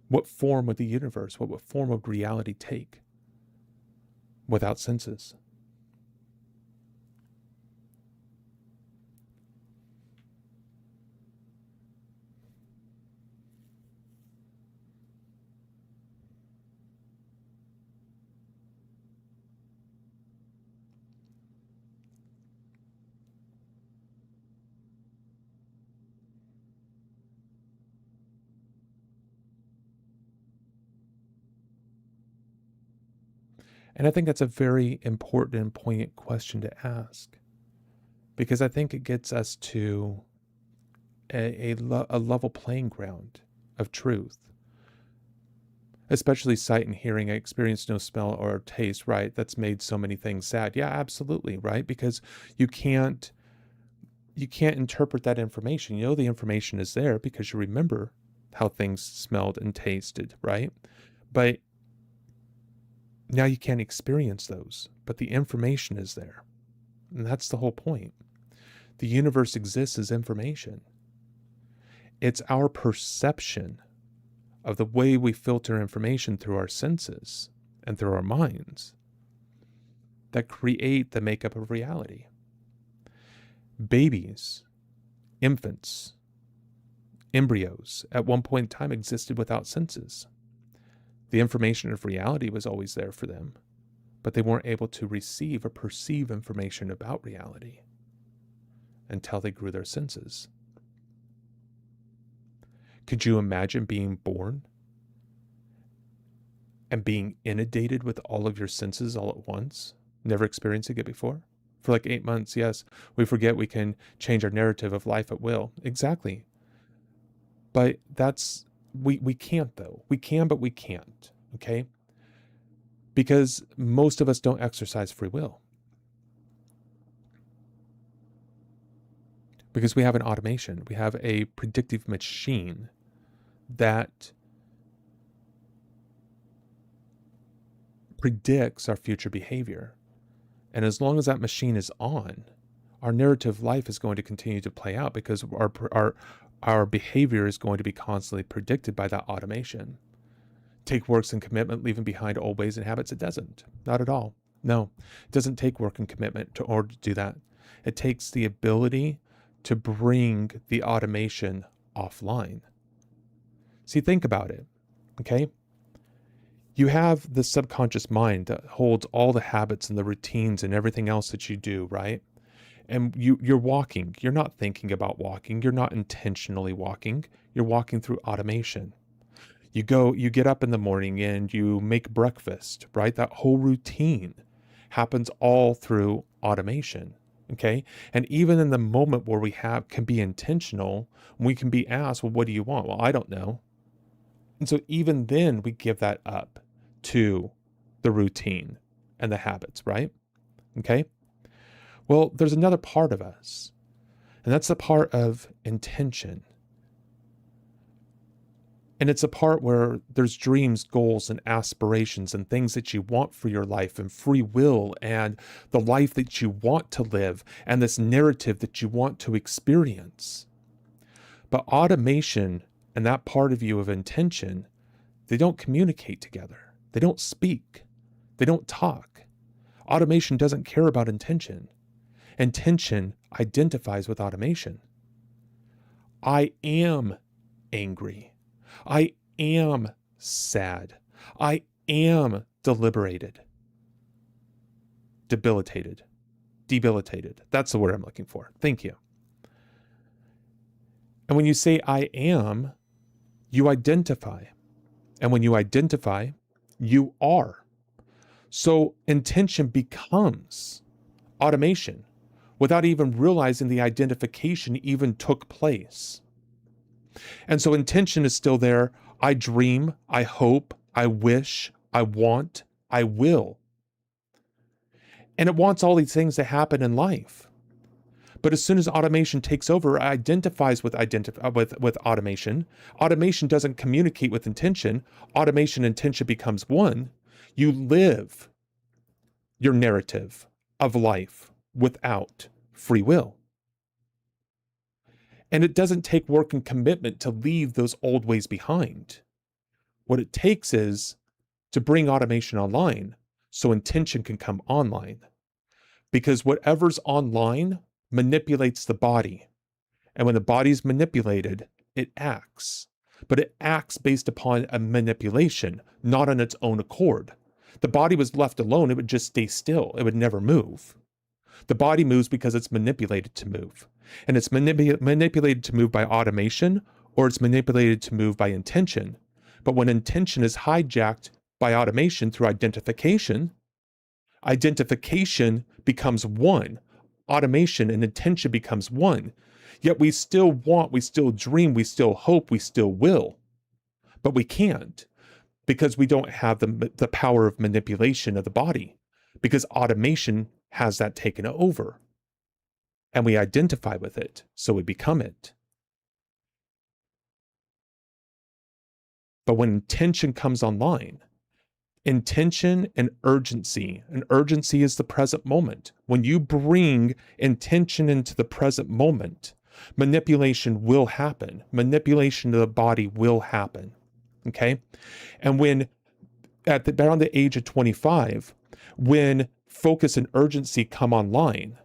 What form would the universe, what form would reality take without senses? And I think that's a very important and poignant question to ask, because I think it gets us to a level playing ground of truth, especially sight and hearing. I experience no smell or taste, right? That's made so many things sad. Yeah, absolutely, right? Because you can't interpret that information. You know the information is there because you remember how things smelled and tasted, right? But now you can't experience those, but the information is there. And that's the whole point. The universe exists as information. It's our perception of the way we filter information through our senses and through our minds that create the makeup of reality. Babies, infants, embryos at one point in time existed without senses. The information of reality was always there for them, but they weren't able to receive or perceive information about reality until they grew their senses. Could you imagine being born and being inundated with all of your senses all at once, never experiencing it before? For like 8 months, yes, we forget we can change our narrative of life at will. Exactly. But we can't though. We can, but we can't. Okay? Because most of us don't exercise free will. Because we have an automation. We have a predictive machine that predicts our future behavior. And as long as that machine is on, our narrative life is going to continue to play out because our behavior is going to be constantly predicted by that automation. Take works and commitment, leaving behind old ways and habits? It doesn't. Not at all. No, it doesn't take work and commitment to order to do that. It takes the ability to bring the automation offline. See, think about it, okay? You have the subconscious mind that holds all the habits and the routines and everything else that you do, right? And you're walking. You're not thinking about walking. You're not intentionally walking. You're walking through automation. You get up in the morning and you make breakfast, right? That whole routine happens all through automation, okay? And even in the moment where we can be intentional, we can be asked, well, what do you want? Well, I don't know. And so even then we give that up to the routine and the habits, right? Okay? Well, there's another part of us, and that's the part of intention. And it's a part where there's dreams, goals, and aspirations and things that you want for your life and free will and the life that you want to live and this narrative that you want to experience. But automation and that part of you of intention, they don't communicate together. They don't speak. They don't talk. Automation doesn't care about intention. Intention identifies with automation. I am angry. I am sad. I am debilitated. Debilitated. That's the word I'm looking for. Thank you. And when you say I am, you identify. And when you identify, you are. So intention becomes automation without even realizing the identification even took place. And so intention is still there. I dream, I hope, I wish, I want, I will. And it wants all these things to happen in life. But as soon as automation takes over, it identifies with automation. Automation doesn't communicate with intention. Automation and intention becomes one. You live your narrative of life without free will. And it doesn't take work and commitment to leave those old ways behind. What it takes is to bring automation online so intention can come online. Because whatever's online manipulates the body. And when the body's manipulated, it acts. But it acts based upon a manipulation, not on its own accord. The body was left alone, it would just stay still. It would never move. The body moves because it's manipulated to move. And it's manipulated to move by automation, or it's manipulated to move by intention. But when intention is hijacked by automation through identification, identification becomes one. Automation and intention becomes one. Yet we still want, we still dream, we still hope, we still will. But we can't because we don't have the power of manipulation of the body, because automation has that taken over. And we identify with it, so we become it. But when intention comes online, intention and urgency is the present moment. When you bring intention into the present moment, manipulation will happen. Manipulation of the body will happen. Okay? And when around the age of 25, when focus and urgency come online,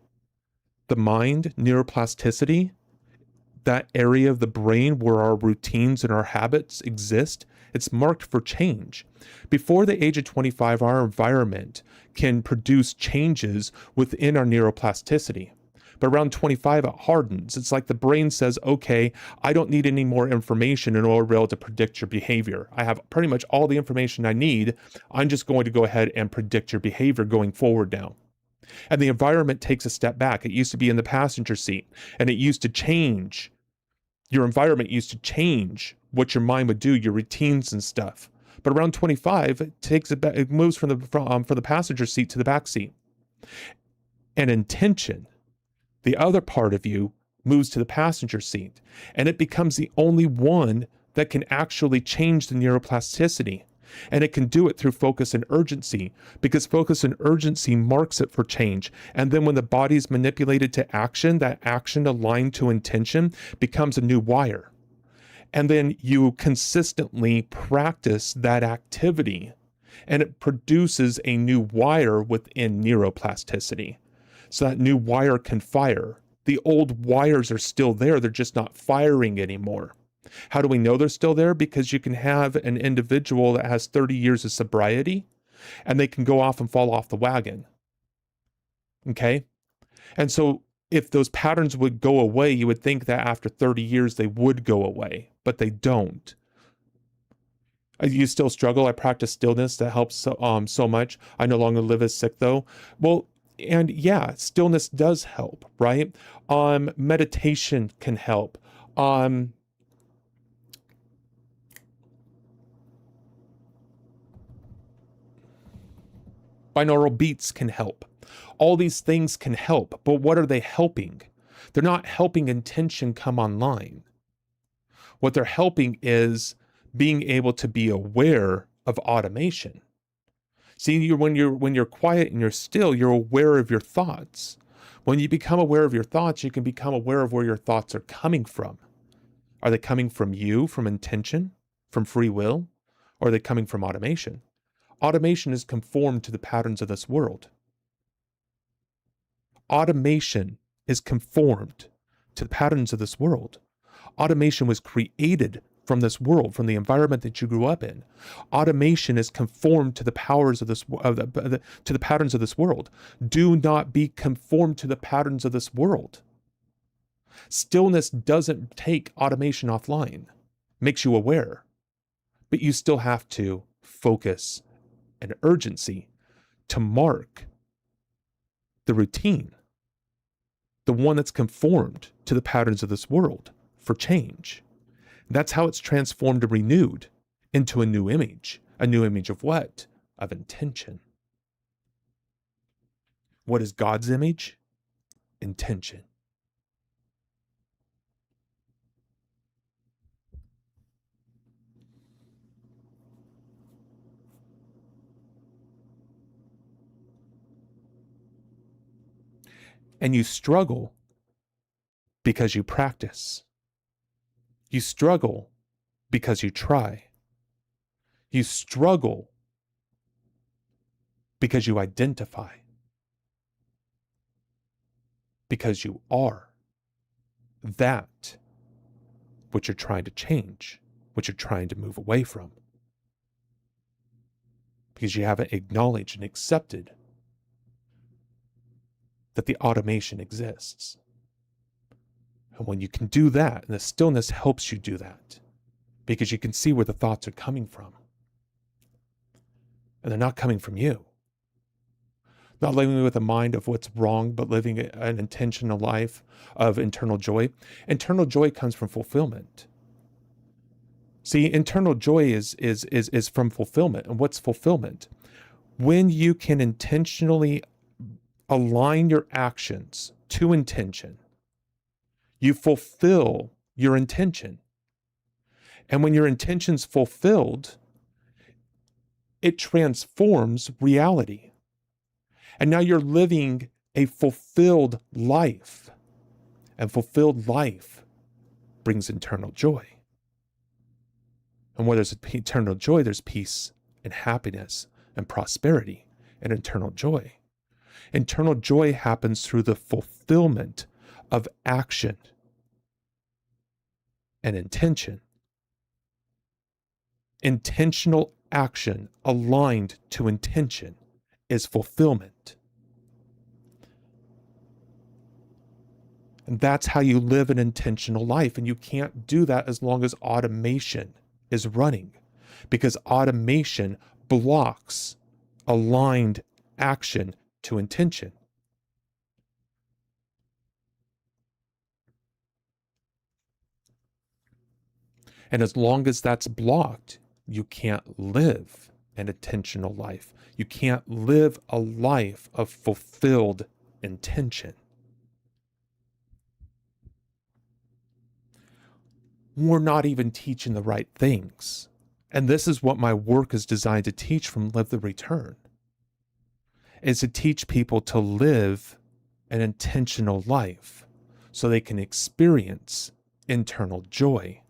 the mind, neuroplasticity, that area of the brain where our routines and our habits exist, it's marked for change. Before the age of 25, our environment can produce changes within our neuroplasticity. But around 25, it hardens. It's like the brain says, okay, I don't need any more information in order to be able to predict your behavior. I have pretty much all the information I need. I'm just going to go ahead and predict your behavior going forward now. And the environment takes a step back. It used to be in the passenger seat, and it used to change. Your environment used to change what your mind would do, your routines and stuff. But around 25, it moves from the passenger seat to the back seat. And intention, the other part of you, moves to the passenger seat, and it becomes the only one that can actually change the neuroplasticity. And it can do it through focus and urgency, because focus and urgency marks it for change. And then when the body is manipulated to action, that action aligned to intention becomes a new wire. And then you consistently practice that activity, and it produces a new wire within neuroplasticity. So that new wire can fire. The old wires are still there, they're just not firing anymore. How do we know they're still there? Because you can have an individual that has 30 years of sobriety, and they can go off and fall off the wagon. Okay? And so if those patterns would go away, you would think that after 30 years they would go away, but they don't. You still struggle. I practice stillness. That helps so much. I no longer live as sick though. Well, and yeah, stillness does help, right? Meditation can help. Binaural beats can help. All these things can help, but what are they helping? They're not helping intention come online. What they're helping is being able to be aware of automation. See, when you're quiet and you're still, you're aware of your thoughts. When you become aware of your thoughts, you can become aware of where your thoughts are coming from. Are they coming from you, from intention, from free will, or are they coming from automation? Automation is conformed to the patterns of this world. Automation is conformed to the patterns of this world. Automation was created from this world, from the environment that you grew up in. Automation is conformed to the powers of this, to the patterns of this world. Do not be conformed to the patterns of this world. Stillness doesn't take automation offline, makes you aware, but you still have to focus and urgency to mark the routine, the one that's conformed to the patterns of this world for change. That's how it's transformed and renewed into a new image. A new image of what? Of intention. What is God's image? Intention. And you struggle because you practice. You struggle because you try. You struggle because you identify. Because you are that which you're trying to change, which you're trying to move away from. Because you haven't acknowledged and accepted that the automation exists. And when you can do that, and the stillness helps you do that, because you can see where the thoughts are coming from. And they're not coming from you. Not living with a mind of what's wrong, but living an intentional life of internal joy. Internal joy comes from fulfillment. See, internal joy is from fulfillment. And what's fulfillment? When you can intentionally align your actions to intention, you fulfill your intention. And when your intention's fulfilled, it transforms reality. And now you're living a fulfilled life. And fulfilled life brings internal joy. And where there's eternal joy, there's peace and happiness and prosperity and eternal joy. Internal joy happens through the fulfillment of action and intention. Intentional action aligned to intention is fulfillment. And that's how you live an intentional life. And you can't do that as long as automation is running, because automation blocks aligned action to intention. And as long as that's blocked, you can't live an intentional life. You can't live a life of fulfilled intention. We're not even teaching the right things. And this is what my work is designed to teach from Live the Return, is to teach people to live an intentional life so they can experience internal joy,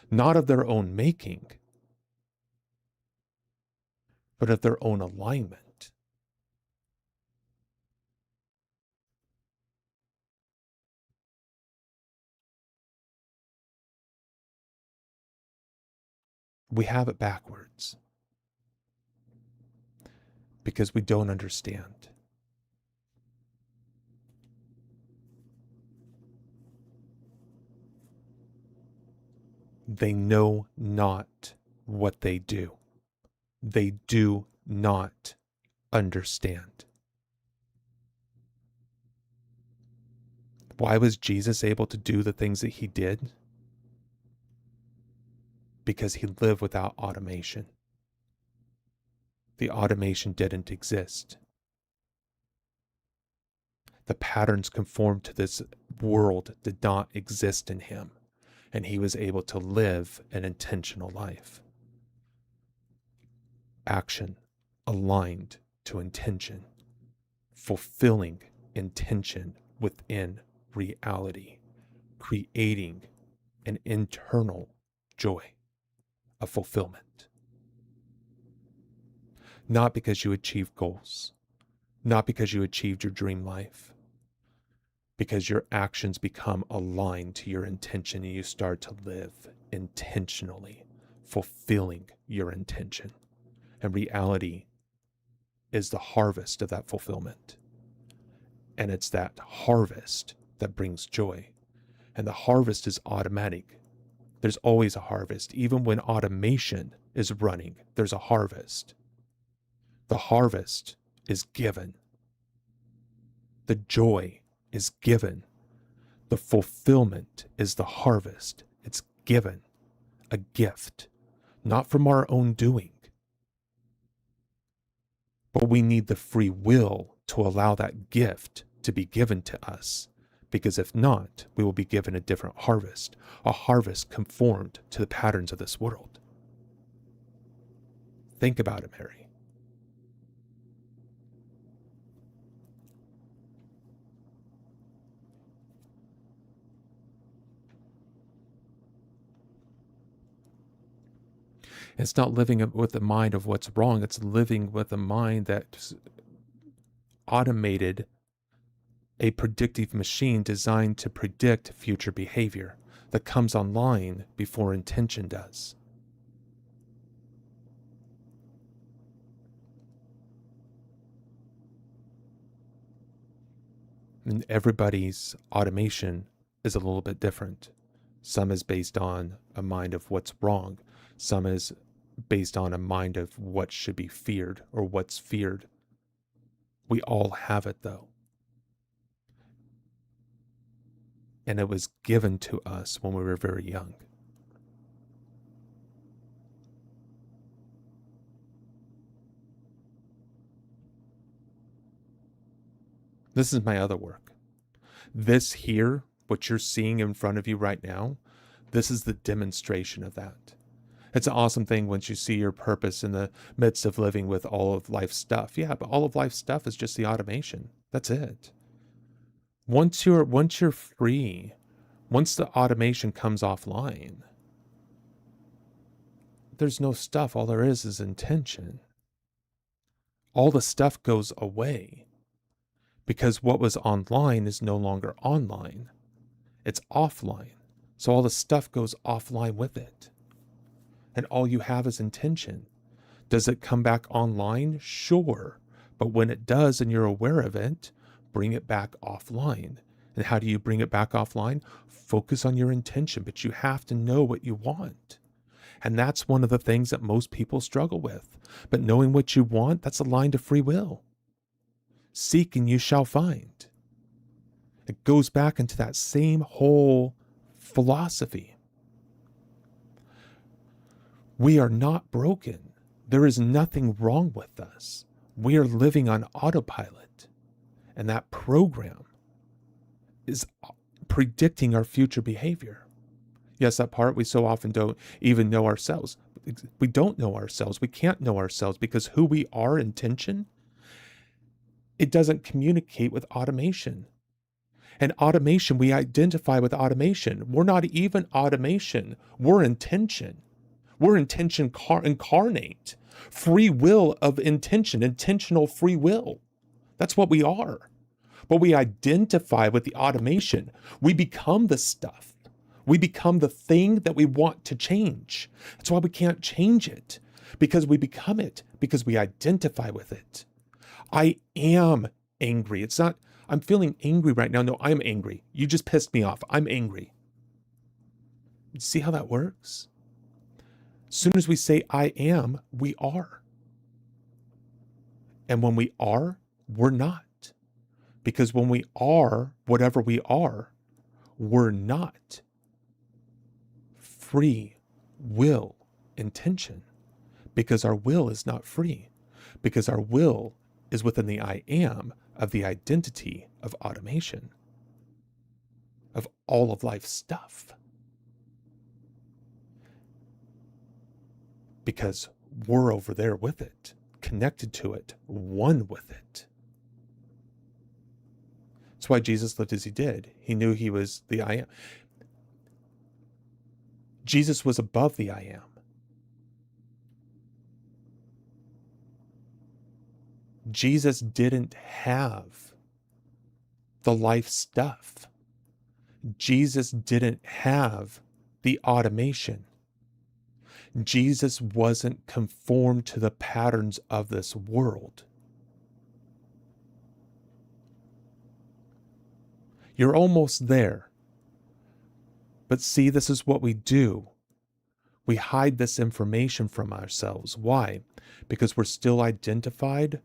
not of their own making, but of their own alignment. We have it backwards because we don't understand. They know not what they do. They do not understand. Why was Jesus able to do the things that he did? Because he lived without automation. The automation didn't exist. The patterns conformed to this world did not exist in him. and he was able to live an intentional life. Action aligned to intention, fulfilling intention within reality, creating an internal joy of fulfillment. Not because you achieved goals, not because you achieved your dream life, because your actions become aligned to your intention and you start to live intentionally, fulfilling your intention. And reality is the harvest of that fulfillment. And it's that harvest that brings joy. And the harvest is automatic. There's always a harvest. Even when automation is running, there's a harvest. The harvest is given. The joy is given. The fulfillment is the harvest. It's given. A gift. Not from our own doing. But we need the free will to allow that gift to be given to us. Because if not, we will be given a different harvest. A harvest conformed to the patterns of this world. Think about it, Mary. It's not living with the mind of what's wrong. It's living with a mind that's automated a predictive machine designed to predict future behavior that comes online before intention does. And everybody's automation is a little bit different. Some is based on a mind of what's wrong. Some is based on a mind of what should be feared or what's feared. We all have it though. And it was given to us when we were very young. This is my other work. This here, what you're seeing in front of you right now, this is the demonstration of that. It's an awesome thing once you see your purpose in the midst of living with all of life's stuff. Yeah, but all of life's stuff is just the automation. That's it. Once you're free, once the automation comes offline, there's no stuff. All there is intention. All the stuff goes away because what was online is no longer online. It's offline. So all the stuff goes offline with it. And all you have is intention. Does it come back online? Sure. But when it does and you're aware of it, bring it back offline. And how do you bring it back offline? Focus on your intention, but you have to know what you want. And that's one of the things that most people struggle with. But knowing what you want, that's aligned to free will. Seek and you shall find. It goes back into that same whole philosophy. We are not broken. There is nothing wrong with us. We are living on autopilot. And that program is predicting our future behavior. Yes, that part we so often don't even know ourselves. We don't know ourselves. We can't know ourselves because who we are, intention, it doesn't communicate with automation. And automation, we identify with automation. We're not even automation. We're intention. We're intention incarnate. Free will of intention, intentional free will. That's what we are. But we identify with the automation. We become the stuff. We become the thing that we want to change. That's why we can't change it. Because we become it. Because we identify with it. I am angry. It's not, I'm feeling angry right now. No, I'm angry. You just pissed me off. I'm angry. See how that works? As soon as we say I am, we are. And when we are, we're not. Because when we are whatever we are, we're not. Free will intention. Because our will is not free. Because our will is within the I am of the identity of automation. Of all of life's stuff. because we're over there with it, connected to it, one with it. That's why Jesus lived as he did. He knew he was the I am. Jesus was above the I am. Jesus didn't have the life stuff. Jesus didn't have the automation. Jesus wasn't conformed to the patterns of this world. You're almost there. But see, this is what we do. We hide this information from ourselves. Why? Because we're still identified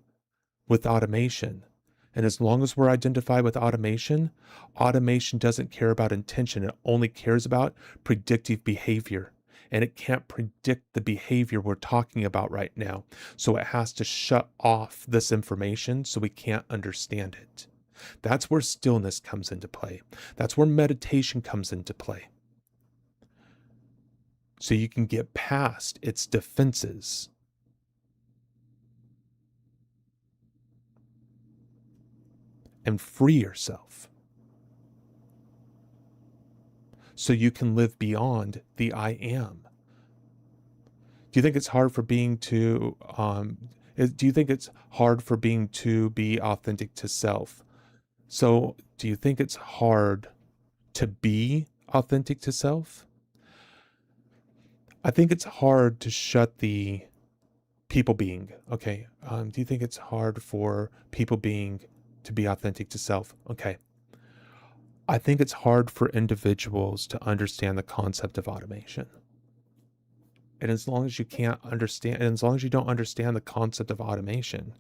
with automation. And as long as we're identified with automation, automation doesn't care about intention. It only cares about predictive behavior. And it can't predict the behavior we're talking about right now. So it has to shut off this information so we can't understand it. That's where stillness comes into play. That's where meditation comes into play. So you can get past its defenses. And free yourself. So you can live beyond the I am. Do you think it's hard for being to be authentic to self? So do you think it's hard to be authentic to self? I think it's hard to shut the people being. Okay. Do you think it's hard for people being to be authentic to self? Okay. I think it's hard for individuals to understand the concept of automation. And as long as you can't understand, and as long as you don't understand the concept of automation,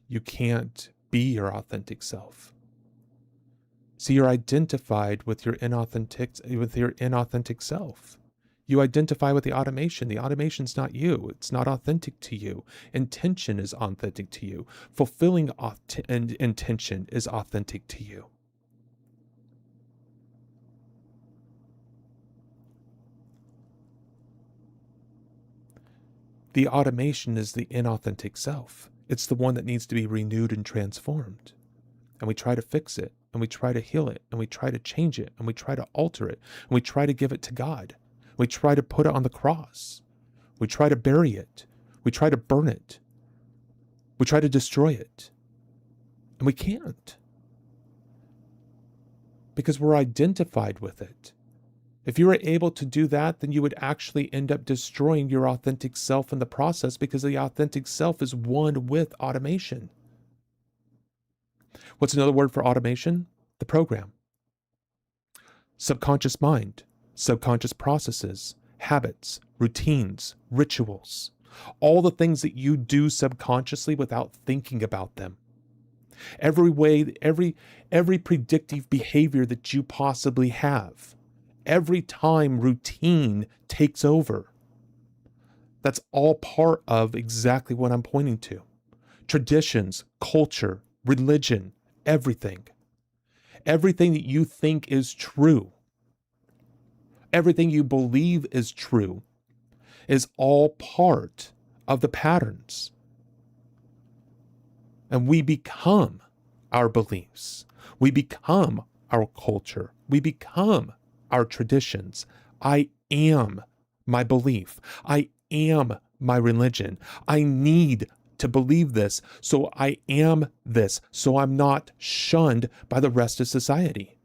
you can't be your authentic self. See, you're identified with your inauthentic self. You identify with the automation. The automation's not you. It's not authentic to you. Intention is authentic to you. Fulfilling intention is authentic to you. The automation is the inauthentic self. It's the one that needs to be renewed and transformed. And we try to fix it, and we try to heal it, and we try to change it, and we try to alter it, and we try to give it to God. We try to put it on the cross. We try to bury it. We try to burn it. We try to destroy it. And we can't. Because we're identified with it. If you were able to do that, then you would actually end up destroying your authentic self in the process, because the authentic self is one with automation. What's another word for automation? The program. Subconscious mind, subconscious processes, habits, routines, rituals, all the things that you do subconsciously without thinking about them. Every predictive behavior that you possibly have. Every time routine takes over. That's all part of exactly what I'm pointing to. Traditions, culture, religion, everything. Everything that you think is true, everything you believe is true, is all part of the patterns. And we become our beliefs. We become our culture. We become our traditions. I am my belief. I am my religion. I need to believe this, so I am this, so I'm not shunned by the rest of society.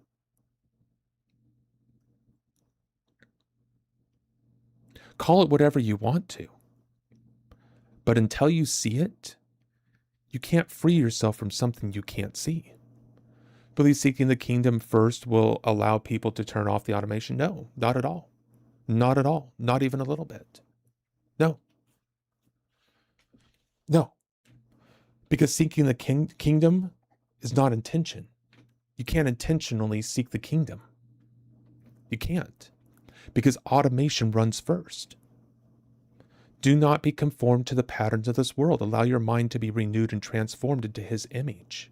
Call it whatever you want to. But until you see it, you can't free yourself from something you can't see. Believe seeking the kingdom first will allow people to turn off the automation? No, not at all. Not at all. Not even a little bit. No. No. Because seeking the kingdom is not intention. You can't intentionally seek the kingdom. You can't. Because automation runs first. Do not be conformed to the patterns of this world. Allow your mind to be renewed and transformed into His image.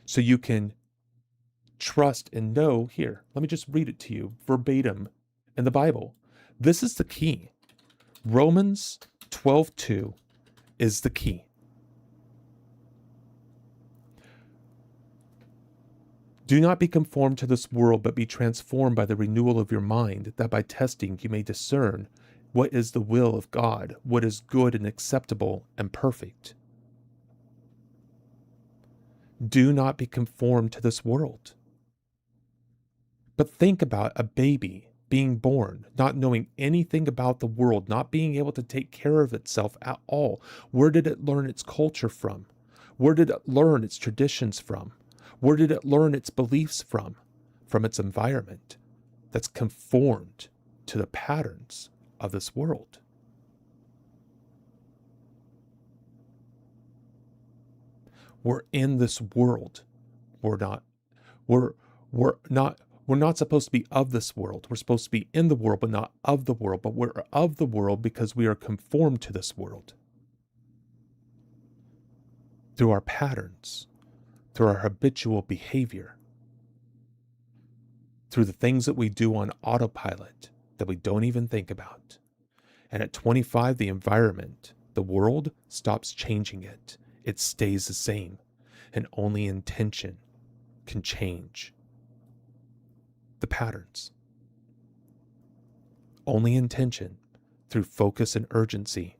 So you can trust and know. Here, let me just read it to you verbatim in the Bible. This is the key. Romans 12:2 is the key. Do not be conformed to this world, but be transformed by the renewal of your mind, that by testing you may discern what is the will of God, what is good and acceptable and perfect. Do not be conformed to this world. But think about a baby being born, not knowing anything about the world, not being able to take care of itself at all. Where did it learn its culture from? Where did it learn its traditions from? Where did it learn its beliefs from? From its environment that's conformed to the patterns of this world. We're in this world. We're not supposed to be of this world. We're supposed to be in the world, but not of the world. But we're of the world because we are conformed to this world. Through our patterns, through our habitual behavior, through the things that we do on autopilot that we don't even think about. And at 25, the environment, the world, stops changing it. It stays the same. And only intention can change the patterns. Only intention through focus and urgency.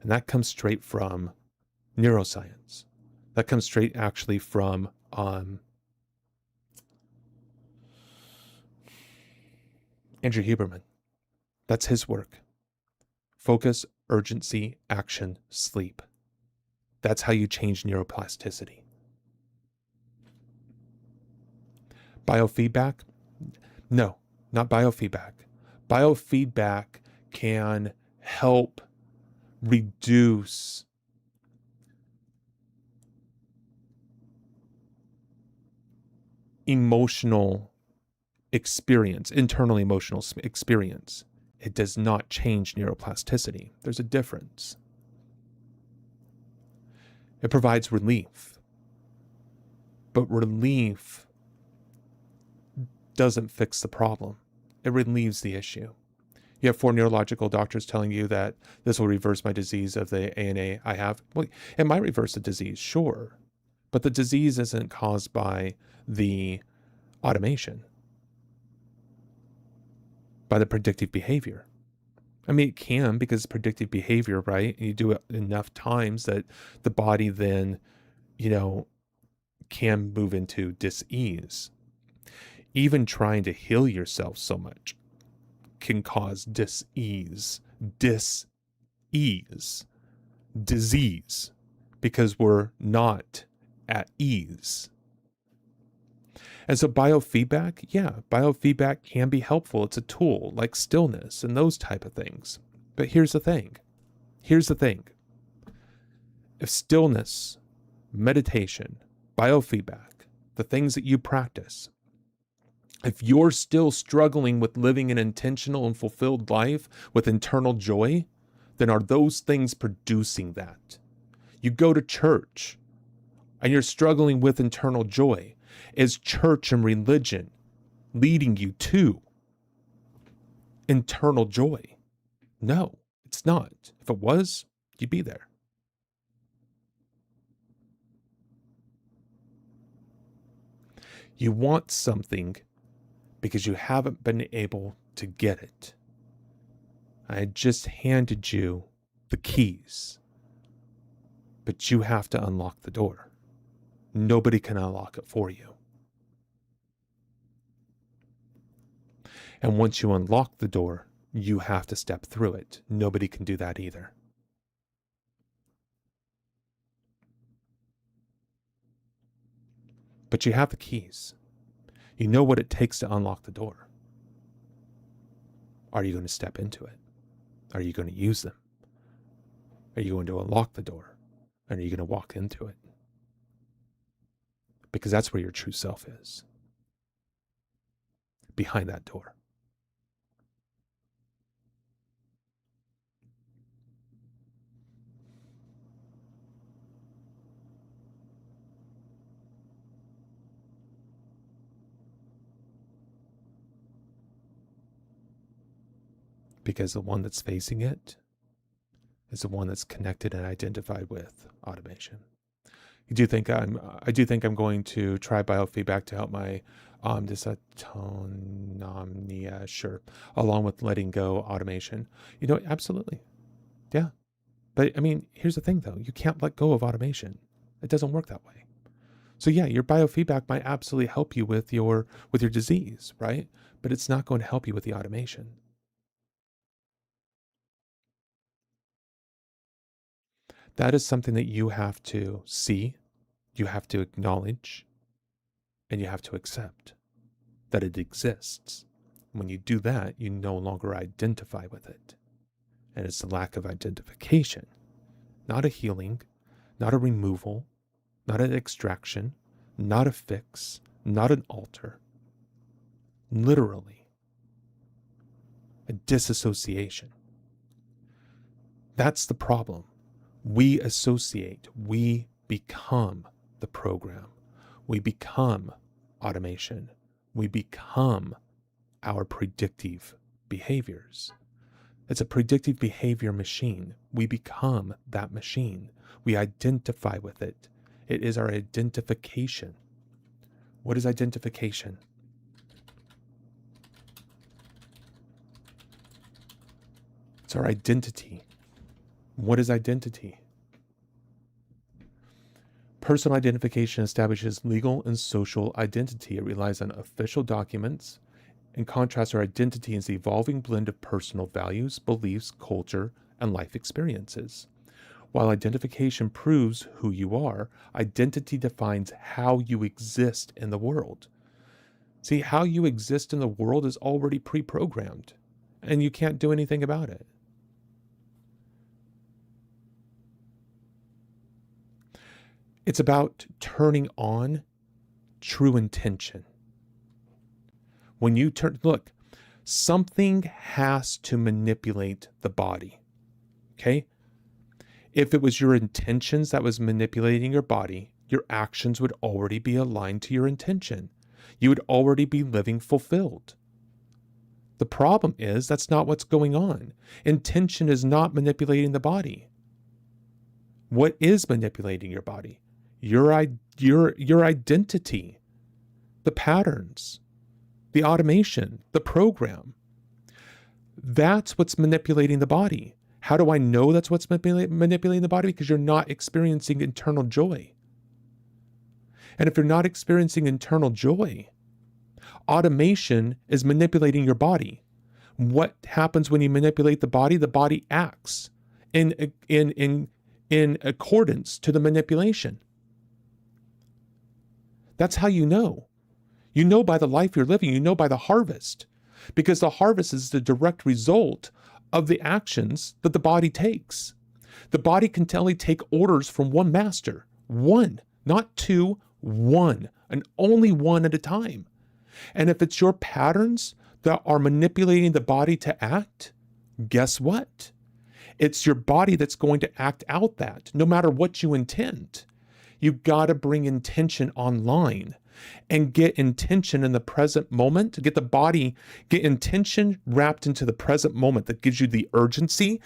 And that comes straight from neuroscience. That comes straight actually from Andrew Huberman. That's his work. Focus, urgency, action, sleep. That's how you change neuroplasticity. Biofeedback? No, not biofeedback. Biofeedback can help reduce emotional experience, internal emotional experience. It does not change neuroplasticity. There's a difference. It provides relief. But relief doesn't fix the problem. It relieves the issue. You have 4 neurological doctors telling you that this will reverse my disease of the ANA I have. Well, it might reverse the disease, sure. But the disease isn't caused by the automation, by the predictive behavior. I mean, it can, because predictive behavior, right? You do it enough times that the body then, can move into dis-ease. Even trying to heal yourself so much can cause dis-ease, disease, because we're not at ease. And so biofeedback can be helpful. It's a tool like stillness and those type of things. But here's the thing. If stillness, meditation, biofeedback, the things that you practice, if you're still struggling with living an intentional and fulfilled life with internal joy, then are those things producing that? You go to church and you're struggling with internal joy. Is church and religion leading you to internal joy? No, it's not. If it was, you'd be there. You want something because you haven't been able to get it. I just handed you the keys, but you have to unlock the door. Nobody can unlock it for you. And once you unlock the door, you have to step through it. Nobody can do that either. But you have the keys. You know what it takes to unlock the door. Are you going to step into it? Are you going to use them? Are you going to unlock the door? And are you going to walk into it? Because that's where your true self is. Behind that door. Because the one that's facing it is the one that's connected and identified with automation. I do think I'm going to try biofeedback to help my dysautonomia, sure, along with letting go automation. Absolutely. Yeah. But I mean, here's the thing though, you can't let go of automation. It doesn't work that way. So yeah, your biofeedback might absolutely help you with your disease, right? But it's not going to help you with the automation. That is something that you have to see, you have to acknowledge, and you have to accept that it exists. When you do that, you no longer identify with it. And it's the lack of identification, not a healing, not a removal, not an extraction, not a fix, not an alter. Literally, a disassociation. That's the problem. We associate, we become the program. We become automation. We become our predictive behaviors. It's a predictive behavior machine. We become that machine. We identify with it. It is our identification. What is identification? It's our identity. What is identity? Personal identification establishes legal and social identity. It relies on official documents. In contrast, our identity is the evolving blend of personal values, beliefs, culture, and life experiences. While identification proves who you are, identity defines how you exist in the world. See, how you exist in the world is already pre-programmed, and you can't do anything about it. It's about turning on true intention. When you look, something has to manipulate the body, okay? If it was your intentions that was manipulating your body, your actions would already be aligned to your intention. You would already be living fulfilled. The problem is that's not what's going on. Intention is not manipulating the body. What is manipulating your body? Your identity, the patterns, the automation, the program. That's what's manipulating the body. How do I know that's what's manipulating the body? Because you're not experiencing internal joy. And if you're not experiencing internal joy, automation is manipulating your body. What happens when you manipulate the body? The body acts in accordance to the manipulation. That's how you know. You know by the life you're living. You know by the harvest. Because the harvest is the direct result of the actions that the body takes. The body can only take orders from one master. One, not two, one. And only one at a time. And if it's your patterns that are manipulating the body to act, guess what? It's your body that's going to act out that, no matter what you intend. You got to bring intention online and get intention in the present moment, get intention wrapped into the present moment that gives you the urgency,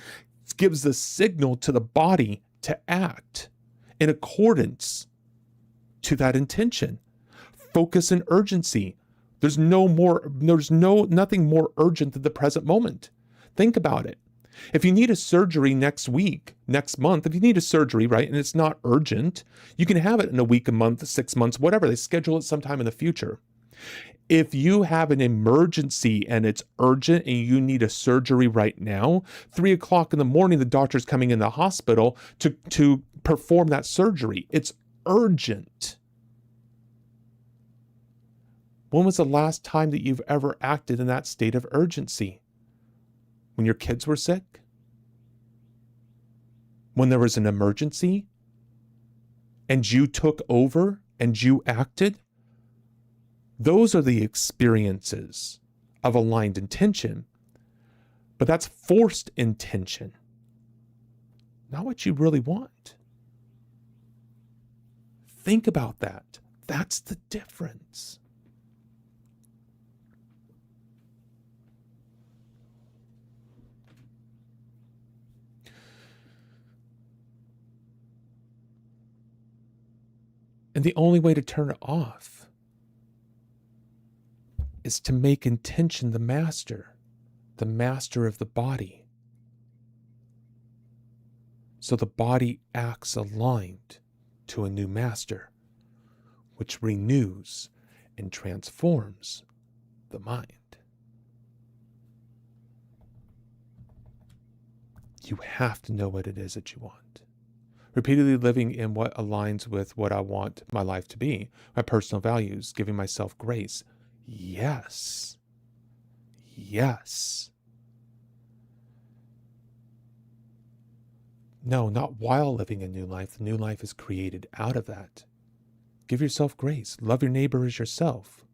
gives the signal to the body to act in accordance to that intention. Focus and urgency. There's nothing more urgent than the present moment. Think about it. If you need a surgery next month, if you need a surgery, right, and it's not urgent, you can have it in a week, a month, 6 months, whatever. They schedule it sometime in the future. If you have an emergency and it's urgent and you need a surgery right now, 3:00 in the morning, the doctor's coming in the hospital to perform that surgery. It's urgent. When was the last time that you've ever acted in that state of urgency? When your kids were sick? When there was an emergency? And you took over and you acted? Those are the experiences of aligned intention. But that's forced intention. Not what you really want. Think about that. That's the difference. And the only way to turn it off is to make intention the master of the body. So the body acts aligned to a new master, which renews and transforms the mind. You have to know what it is that you want. Repeatedly living in what aligns with what I want my life to be, my personal values, giving myself grace. Yes. Yes. No, not while living a new life. The new life is created out of that. Give yourself grace. Love your neighbor as yourself.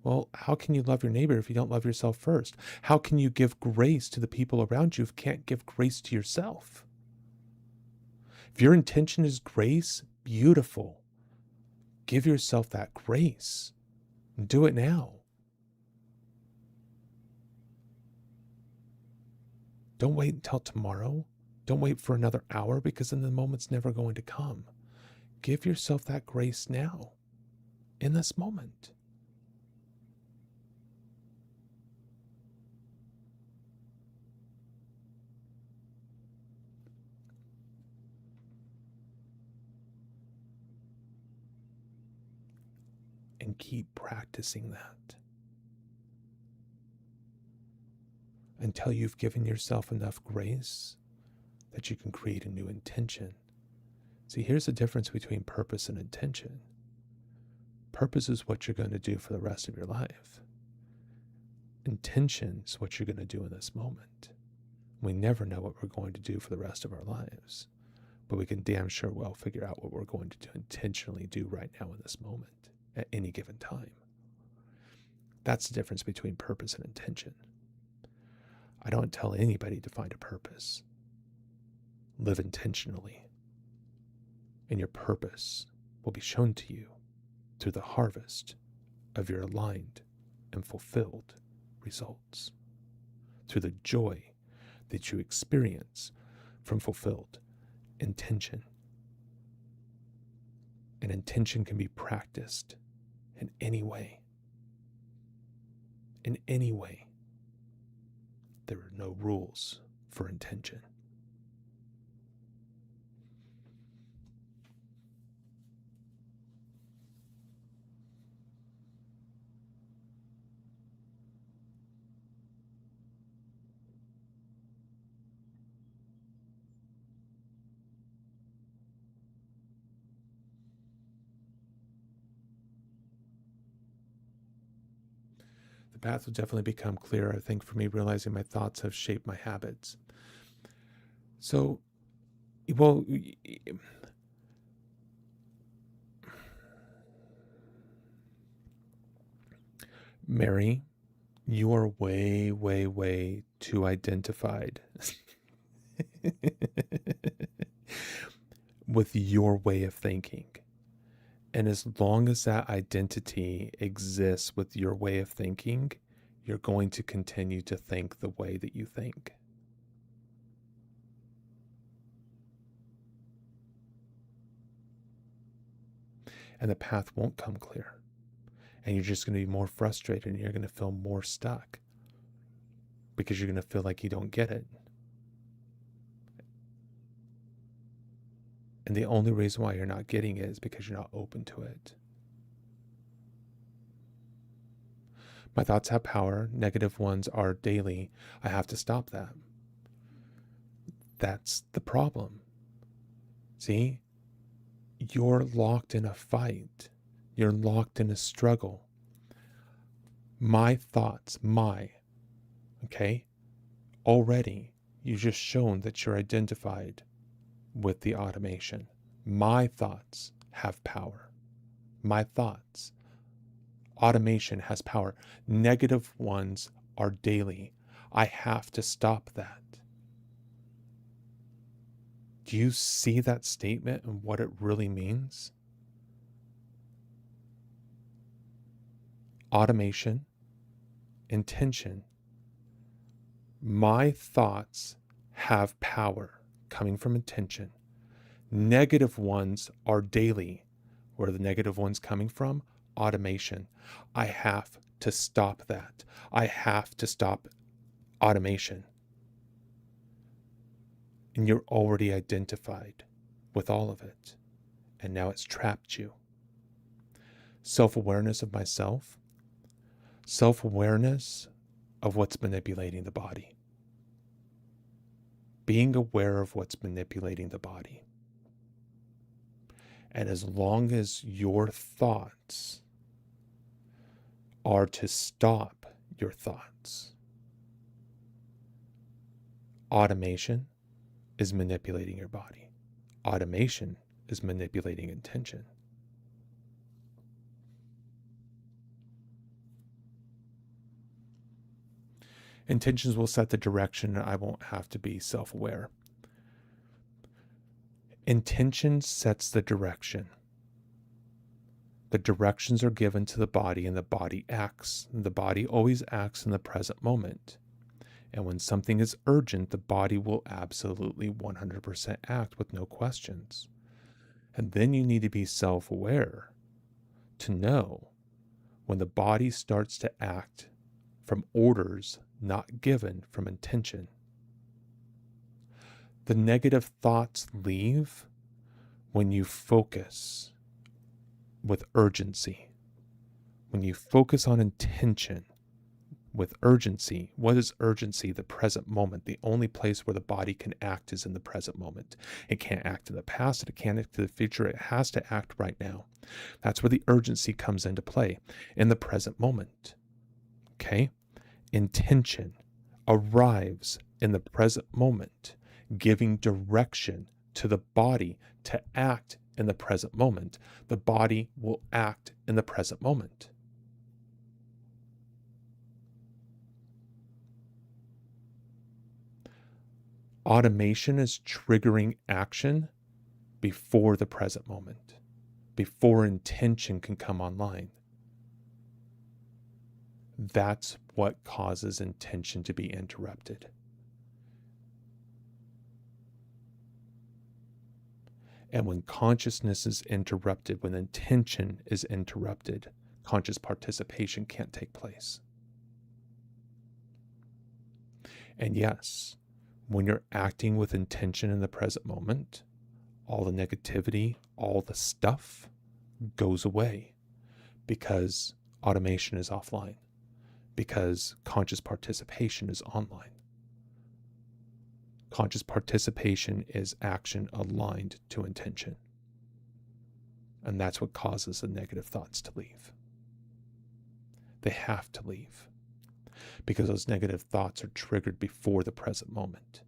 Well, how can you love your neighbor if you don't love yourself first? How can you give grace to the people around you if you can't give grace to yourself? If your intention is grace, beautiful. Give yourself that grace. And do it now. Don't wait until tomorrow. Don't wait for another hour, because then the moment's never going to come. Give yourself that grace now, in this moment. And keep practicing that until you've given yourself enough grace that you can create a new intention. See, here's the difference between purpose and intention. Purpose is what you're going to do for the rest of your life. Intention is what you're going to do in this moment. We never know what we're going to do for the rest of our lives, but we can damn sure well figure out what we're going to intentionally do right now in this moment at any given time. That's the difference between purpose and intention. I don't tell anybody to find a purpose. Live intentionally, and your purpose will be shown to you through the harvest of your aligned and fulfilled results, through the joy that you experience from fulfilled intention. And intention can be practiced in any way. In any way. There are no rules for intention. The path will definitely become clearer, I think, for me, realizing my thoughts have shaped my habits. So, well, Mary, you are way, way, way too identified with your way of thinking. And as long as that identity exists with your way of thinking, you're going to continue to think the way that you think. And the path won't come clear. And you're just going to be more frustrated, and you're going to feel more stuck because you're going to feel like you don't get it. And the only reason why you're not getting it is because you're not open to it. My thoughts have power. Negative ones are daily. I have to stop that. That's the problem. See? You're locked in a fight. You're locked in a struggle. My thoughts, okay? Already, you've just shown that you're identified with the automation. My thoughts have power. My thoughts. Automation has power. Negative ones are daily. I have to stop that. Do you see that statement and what it really means? Automation, intention. My thoughts have power coming from intention. Negative ones are daily, Where are the negative ones coming from? Automation. I have to stop that. I have to stop automation. And you're already identified with all of it. And now it's trapped you. Self-awareness of myself. Self-awareness of what's manipulating the body. Being aware of what's manipulating the body. And as long as your thoughts are to stop your thoughts, automation is manipulating your body. Automation is manipulating intention. Intentions will set the direction, and I won't have to be self-aware. Intention sets the direction. The directions are given to the body, and the body acts. The body always acts in the present moment. And when something is urgent, the body will absolutely 100% act with no questions. And then you need to be self-aware to know when the body starts to act from orders not given from intention. The negative thoughts leave when you focus with urgency. When you focus on intention with urgency. What is urgency? The present moment. The only place where the body can act is in the present moment. It can't act in the past. It can't act in the future. It has to act right now. That's where the urgency comes into play, in the present moment. Okay? Intention arrives in the present moment, giving direction to the body to act in the present moment. The body will act in the present moment. Automation is triggering action before the present moment, before intention can come online. That's what causes intention to be interrupted. And when consciousness is interrupted, when intention is interrupted, conscious participation can't take place. And yes, when you're acting with intention in the present moment, all the negativity, all the stuff goes away because automation is offline, because conscious participation is online. Conscious participation is action aligned to intention. And that's what causes the negative thoughts to leave. They have to leave because those negative thoughts are triggered before the present moment.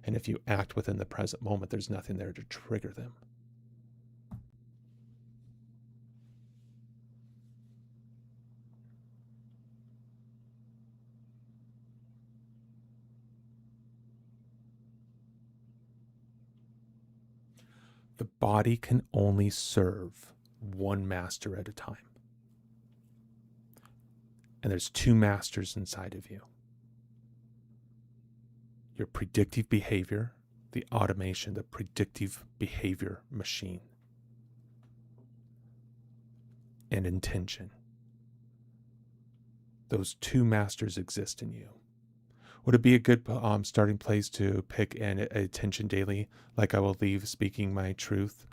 And if you act within the present moment, there's nothing there to trigger them. The body can only serve one master at a time. And there's two masters inside of you. Your predictive behavior, the automation, the predictive behavior machine, and intention. Those two masters exist in you. Would it be a good starting place to pick an attention daily, like I will leave speaking my truth?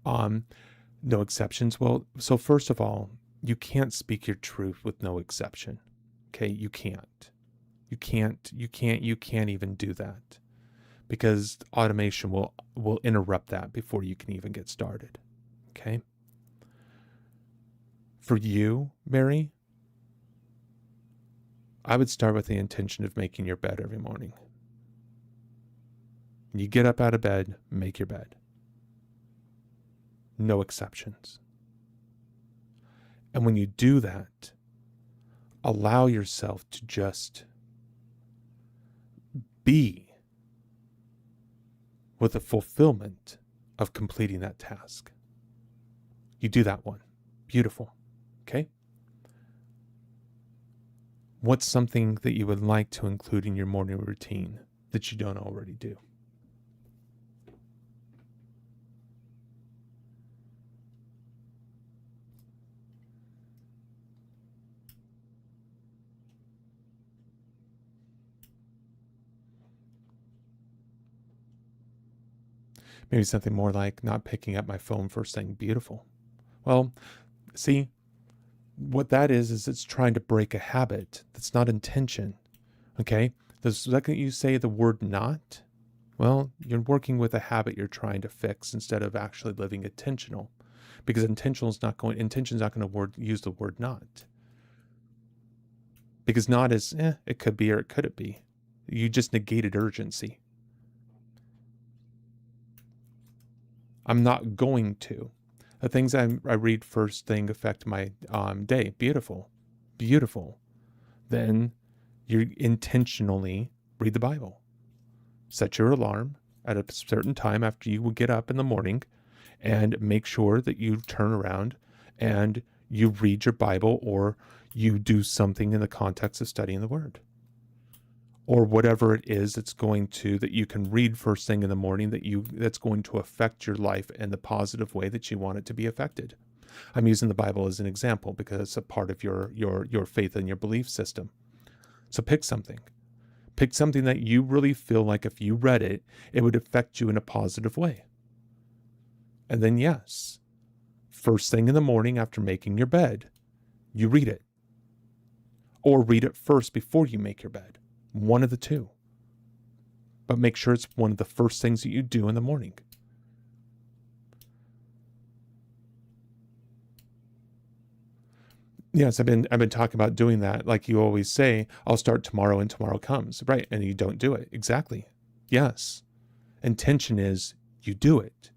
No exceptions. Well, so first of all, you can't speak your truth with no exception. Okay, you can't. You can't even do that because automation will interrupt that before you can even get started. Okay? For you, Mary, I would start with the intention of making your bed every morning. You get up out of bed, make your bed. No exceptions. And when you do that, allow yourself to just be with the fulfillment of completing that task. You do that one. Beautiful. Okay? What's something that you would like to include in your morning routine that you don't already do? Maybe something more like not picking up my phone first thing. Beautiful. Well, see, what that is it's trying to break a habit. That's not intention. Okay? The second you say the word not, well, you're working with a habit you're trying to fix instead of actually living intentional. Because intention's not going to use the word not. Because not is, it could be or it couldn't be. You just negated urgency. I'm not going to. The things I read first thing affect my day. Beautiful. Beautiful. Then you intentionally read the Bible. Set your alarm at a certain time after you will get up in the morning and make sure that you turn around and you read your Bible or you do something in the context of studying the Word. Or whatever it is that you can read first thing in the morning that's going to affect your life in the positive way that you want it to be affected. I'm using the Bible as an example because it's a part of your faith and your belief system. So pick something. Pick something that you really feel like if you read it, it would affect you in a positive way. And then yes, first thing in the morning after making your bed, you read it. Or read it first before you make your bed. One of the two. But make sure it's one of the first things that you do in the morning. Yes, I've been talking about doing that. Like you always say, I'll start tomorrow and tomorrow comes. Right. And you don't do it. Exactly. Yes. Intention is you do it.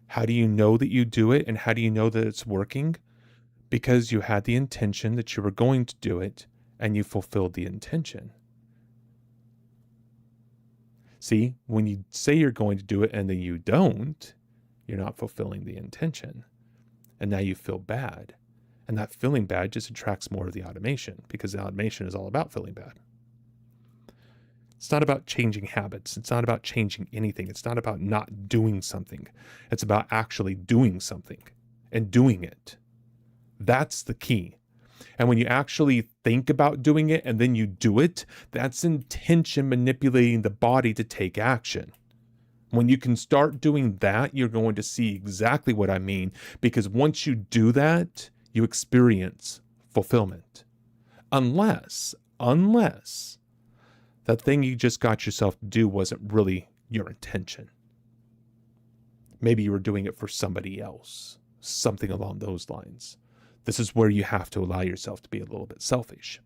How do you know that you do it? And how do you know that it's working? Because you had the intention that you were going to do it and you fulfilled the intention. See, when you say you're going to do it and then you don't, you're not fulfilling the intention. And now you feel bad. And that feeling bad just attracts more of the automation because the automation is all about feeling bad. It's not about changing habits. It's not about changing anything. It's not about not doing something. It's about actually doing something and doing it. That's the key. And when you actually think about doing it and then you do it, that's intention manipulating the body to take action. When you can start doing that, you're going to see exactly what I mean. Because once you do that, you experience fulfillment. Unless that thing you just got yourself to do wasn't really your intention. Maybe you were doing it for somebody else, something along those lines. This is where you have to allow yourself to be a little bit selfish.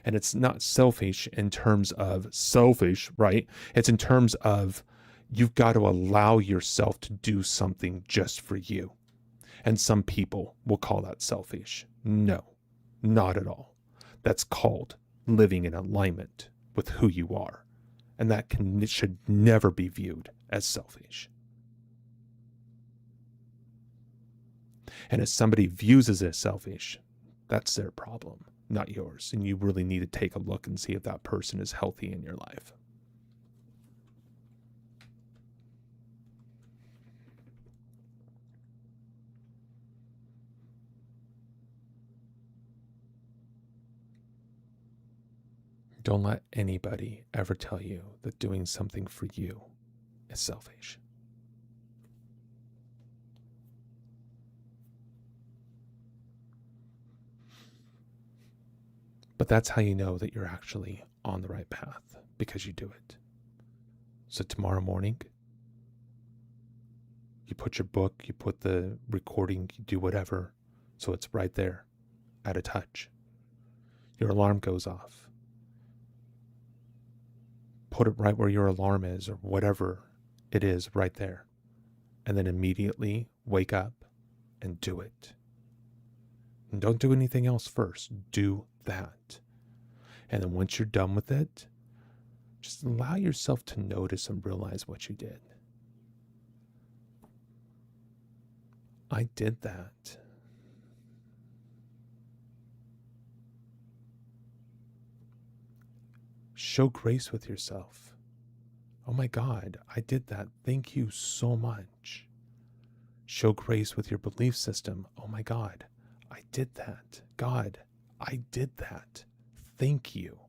And it's not selfish in terms of selfish, right? It's in terms of you've got to allow yourself to do something just for you. And some people will call that selfish. No, not at all. That's called living in alignment with who you are. And that should never be viewed as selfish. And if somebody views it as selfish, that's their problem, not yours. And you really need to take a look and see if that person is healthy in your life. Don't let anybody ever tell you that doing something for you is selfish. But that's how you know that you're actually on the right path, because you do it. So tomorrow morning, you put your book, you put the recording, you do whatever, so it's right there at a touch. Your alarm goes off. Put it right where your alarm is or whatever it is right there. And then immediately wake up and do it. And don't do anything else first. Do that. And then once you're done with it, just allow yourself to notice and realize what you did. I did that. Show grace with yourself. Oh my God, I did that. Thank you so much. Show grace with your belief system. Oh my God, I did that. God, I did that. Thank you.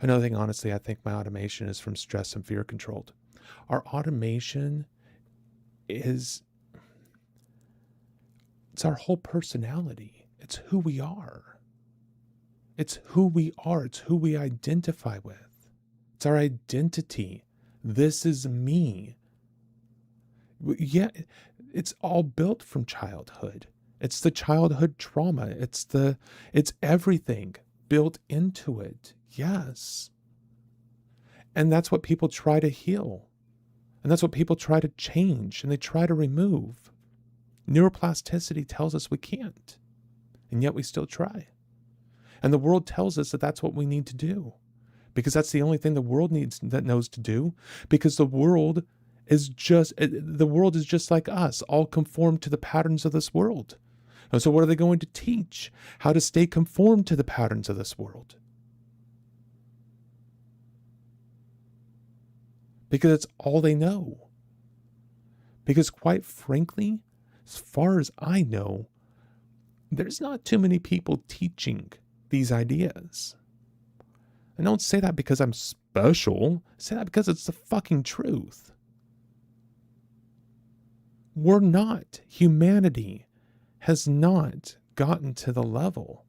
Another thing, honestly, I think my automation is from stress and fear controlled. Our automation it's our whole personality. It's who we are. It's who we are. It's who we identify with. It's our identity. This is me. Yeah, it's all built from childhood. It's the childhood trauma. It's everything built into it. Yes. And that's what people try to heal. And that's what people try to change and they try to remove. Neuroplasticity tells us we can't. And yet we still try. And the world tells us that that's what we need to do. Because that's the only thing the world knows to do. Because the world is just like us, all conformed to the patterns of this world. And so what are they going to teach? How to stay conformed to the patterns of this world. Because it's all they know. Because quite frankly, as far as I know, there's not too many people teaching these ideas. I don't say that because I'm special. I say that because it's the fucking truth. Humanity has not gotten to the level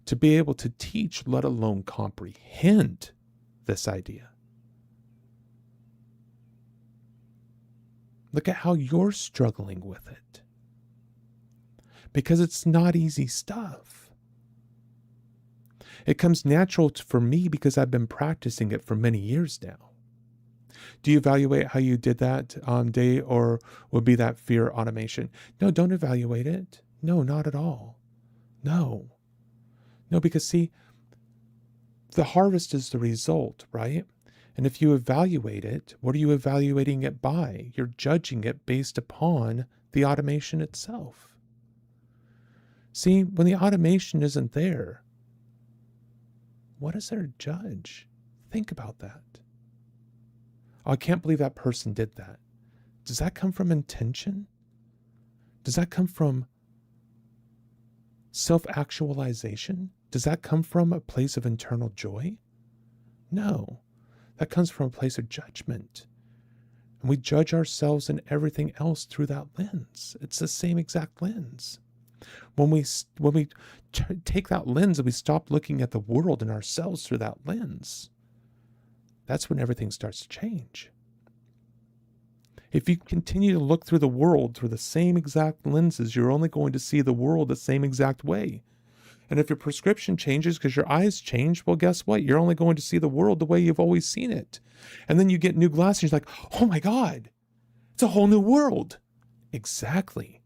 to be able to teach, let alone comprehend this idea. Look at how you're struggling with it. Because it's not easy stuff. It comes natural for me because I've been practicing it for many years now. Do you evaluate how you did that day, or would be that fear automation? No, don't evaluate it. No, not at all. No, because see, the harvest is the result, right? And if you evaluate it, what are you evaluating it by? You're judging it based upon the automation itself. See, when the automation isn't there, what is there to judge? Think about that. Oh, I can't believe that person did that. Does that come from intention? Does that come from self-actualization? Does that come from a place of internal joy? No, that comes from a place of judgment. And we judge ourselves and everything else through that lens. It's the same exact lens. When we take that lens and we stop looking at the world and ourselves through that lens, that's when everything starts to change. If you continue to look through the world through the same exact lenses, you're only going to see the world the same exact way. And if your prescription changes because your eyes change, well, guess what? You're only going to see the world the way you've always seen it. And then you get new glasses and you're like, oh my God, it's a whole new world. Exactly.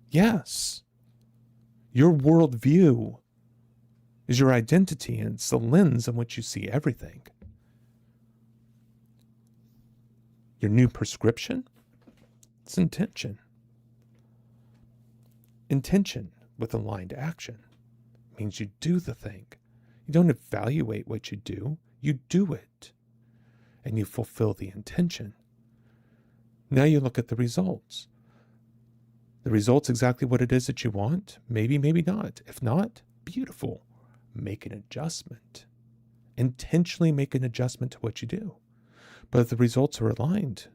Yes. Your worldview is your identity, and it's the lens in which you see everything. Your new prescription? It's intention. Intention with aligned action means you do the thing. You don't evaluate what you do it. And you fulfill the intention. Now you look at the results. The result's exactly what it is that you want? Maybe, maybe not. If not, beautiful. Make an adjustment. Intentionally make an adjustment to what you do. But if the results are aligned,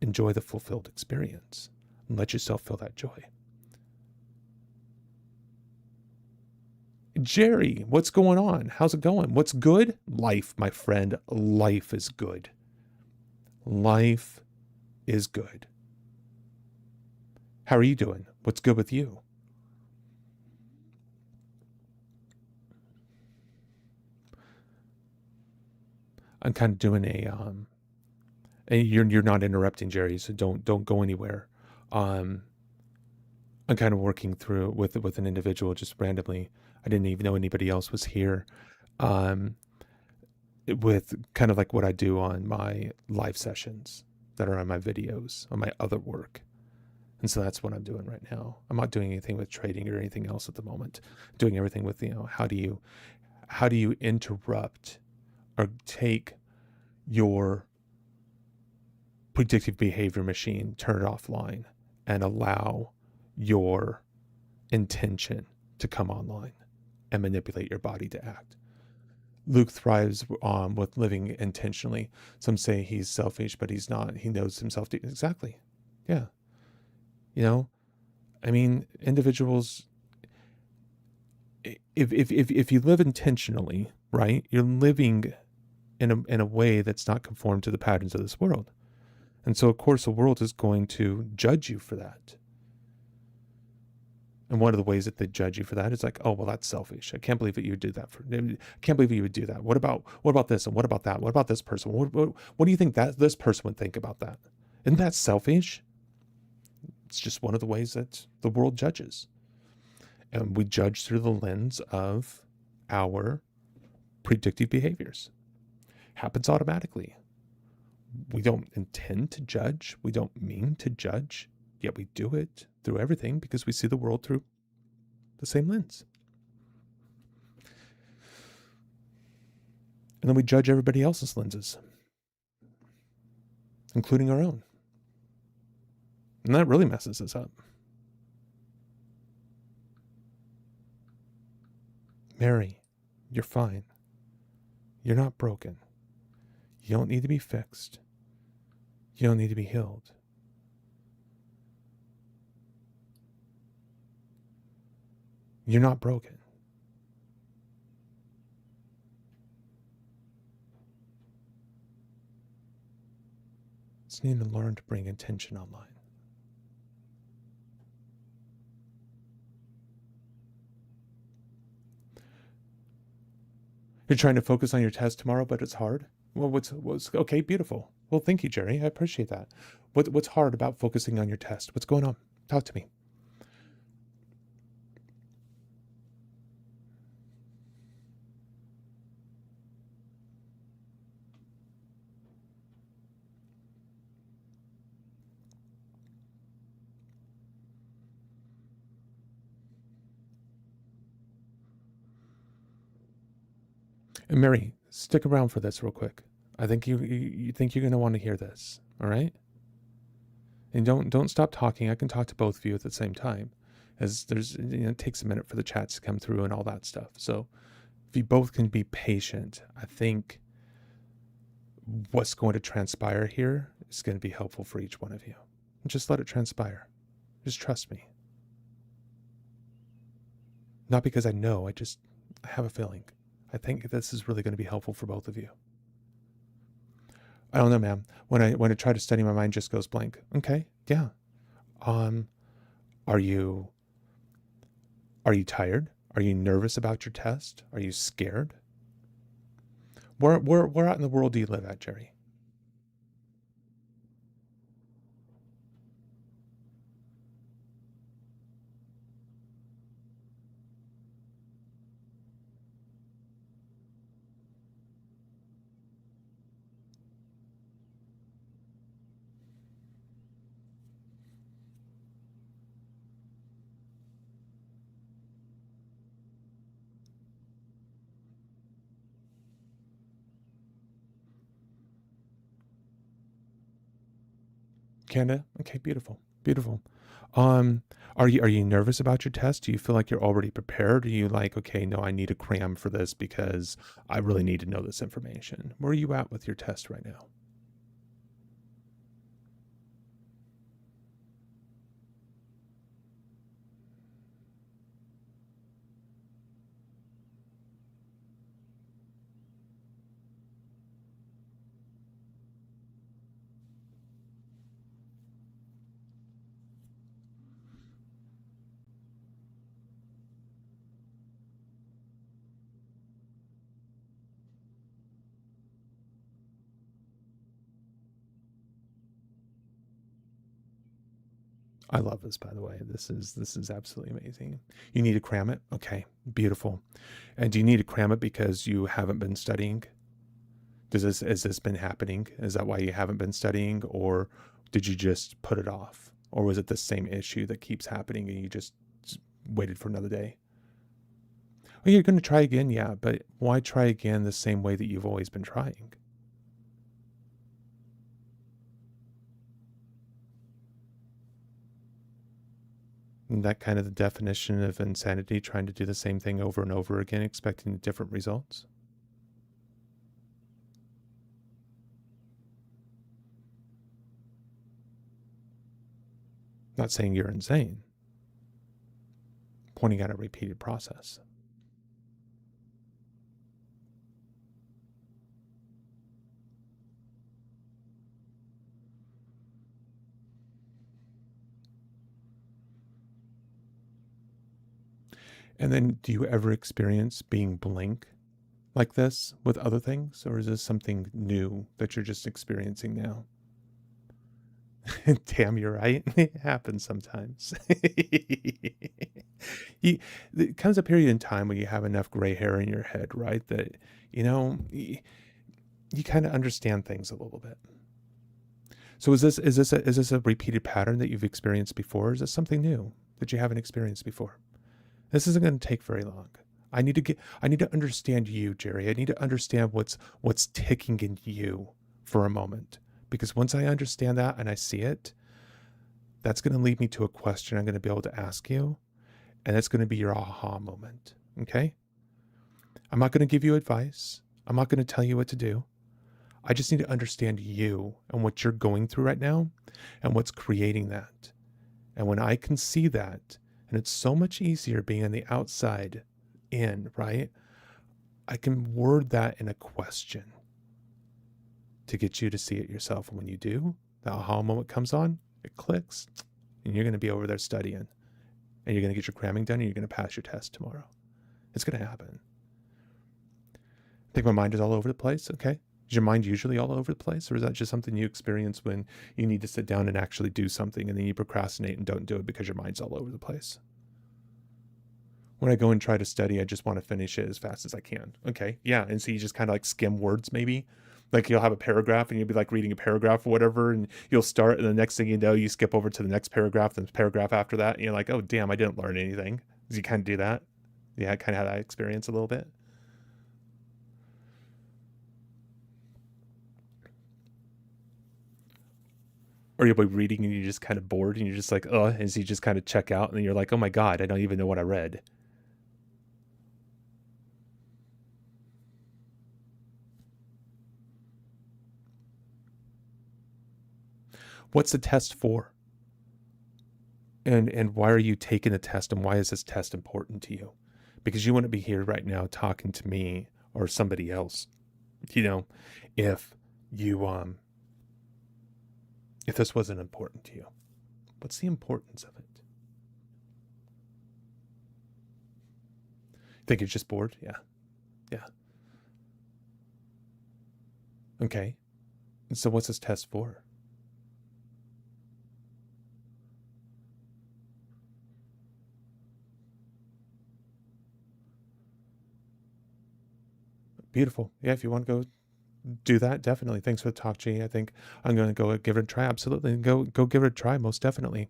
enjoy the fulfilled experience and let yourself feel that joy. Jerry, what's going on? How's it going? What's good? Life, my friend. Life is good. Life is good. How are you doing? What's good with you? I'm kind of doing and you're not interrupting, Jerry, so don't go anywhere. I'm kind of working through with an individual just randomly. I didn't even know anybody else was here. With kind of like what I do on my live sessions that are on my videos, on my other work. And so that's what I'm doing right now. I'm not doing anything with trading or anything else at the moment. I'm doing everything with, how do you interrupt or take your predictive behavior machine, turn it offline, and allow your intention to come online and manipulate your body to act. Luke thrives with living intentionally. Some say he's selfish, but he's not. He knows himself. Exactly. Yeah. You know, I mean, individuals, if you live intentionally, right, you're living in a way that's not conformed to the patterns of this world. And so, of course, the world is going to judge you for that. And one of the ways that they judge you for that is like, oh, well, that's selfish. I can't believe that you would do that. I can't believe you would do that. What about this? And what about that? What about this person? What do you think that this person would think about that? Isn't that selfish? It's just one of the ways that the world judges. And we judge through the lens of our predictive behaviors. Happens automatically. We don't intend to judge. We don't mean to judge, yet we do it through everything because we see the world through the same lens. And then we judge everybody else's lenses, including our own. And that really messes us up. Mary, you're fine. You're not broken. You don't need to be fixed. You don't need to be healed. You're not broken. Just need to learn to bring intention online. You're trying to focus on your test tomorrow, but it's hard. Well, what's okay? Beautiful. Well, thank you, Jerry. I appreciate that. What's hard about focusing on your test? What's going on? Talk to me. And Mary, stick around for this real quick. I think you think you're going to want to hear this. All right. And don't stop talking. I can talk to both of you at the same time, as it takes a minute for the chats to come through and all that stuff. So if you both can be patient, I think what's going to transpire here is going to be helpful for each one of you. And just let it transpire. Just trust me. Not because I know, I have a feeling. I think this is really going to be helpful for both of you. I don't know, ma'am. When I try to study, my mind just goes blank. Okay, yeah. Are you tired? Are you nervous about your test? Are you scared? Where out in the world do you live at, Jerry? Canada? Okay, beautiful. Beautiful. Are you nervous about your test? Do you feel like you're already prepared? Are you like, okay, no, I need a cram for this because I really need to know this information? Where are you at with your test right now? I love this, by the way. This is absolutely amazing. You need to cram it? Okay, beautiful. And do you need to cram it because you haven't been studying? Has this been happening? Is that why you haven't been studying, or did you just put it off? Or was it the same issue that keeps happening and you just waited for another day? Well, you're going to try again, yeah, but why try again the same way that you've always been trying? Isn't that kind of the definition of insanity, trying to do the same thing over and over again, expecting different results? Not saying you're insane. Pointing out a repeated process. And then do you ever experience being blank like this with other things? Or is this something new that you're just experiencing now? Damn, you're right. It happens sometimes. There comes a period in time when you have enough gray hair in your head, right? That, you kind of understand things a little bit. So is this a repeated pattern that you've experienced before? Or is this something new that you haven't experienced before? This isn't going to take very long. I need to understand you, Jerry. I need to understand what's ticking in you for a moment. Because once I understand that and I see it, that's going to lead me to a question I'm going to be able to ask you. And it's going to be your aha moment. Okay? I'm not going to give you advice. I'm not going to tell you what to do. I just need to understand you and what you're going through right now and what's creating that. And when I can see that, and it's so much easier being on the outside in, right? I can word that in a question to get you to see it yourself. And when you do, the aha moment comes on, it clicks, and you're going to be over there studying. And you're going to get your cramming done, and you're going to pass your test tomorrow. It's going to happen. I think my mind is all over the place. Okay. Is your mind usually all over the place? Or is that just something you experience when you need to sit down and actually do something and then you procrastinate and don't do it because your mind's all over the place? When I go and try to study, I just want to finish it as fast as I can. Okay. Yeah. And so you just kind of like skim words maybe. Like you'll have a paragraph and you'll be like reading a paragraph or whatever, and you'll start, and the next thing you know, you skip over to the next paragraph, then the paragraph after that, and you're like, oh damn, I didn't learn anything. Does you kind of do that? Yeah, I kind of had that experience a little bit. Or you'll be reading and you're just kind of bored and you're just like, oh, and so you just kind of check out and then you're like, oh my God, I don't even know what I read. What's the test for? And why are you taking the test, and why is this test important to you? Because you wouldn't be here right now talking to me or somebody else, if you if this wasn't important to you. What's the importance of it? Think you're just bored? Yeah. Yeah. Okay. And so what's this test for? Beautiful. Yeah, if you want to go do that, definitely. Thanks for the talk, G. I think I'm going to go give it a try. Absolutely. Go give it a try, most definitely.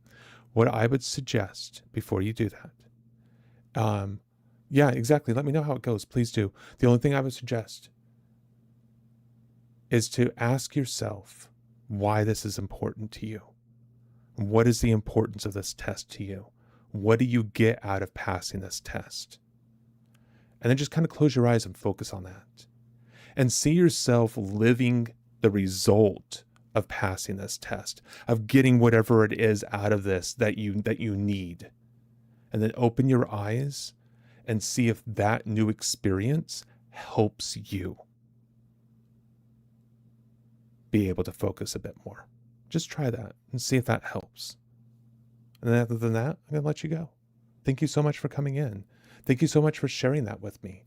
What I would suggest before you do that, yeah, exactly. Let me know how it goes. Please do. The only thing I would suggest is to ask yourself why this is important to you. What is the importance of this test to you? What do you get out of passing this test? And then just kind of close your eyes and focus on that. And see yourself living the result of passing this test, of getting whatever it is out of this that you need. And then open your eyes and see if that new experience helps you be able to focus a bit more. Just try that and see if that helps. And then other than that, I'm going to let you go. Thank you so much for coming in. Thank you so much for sharing that with me.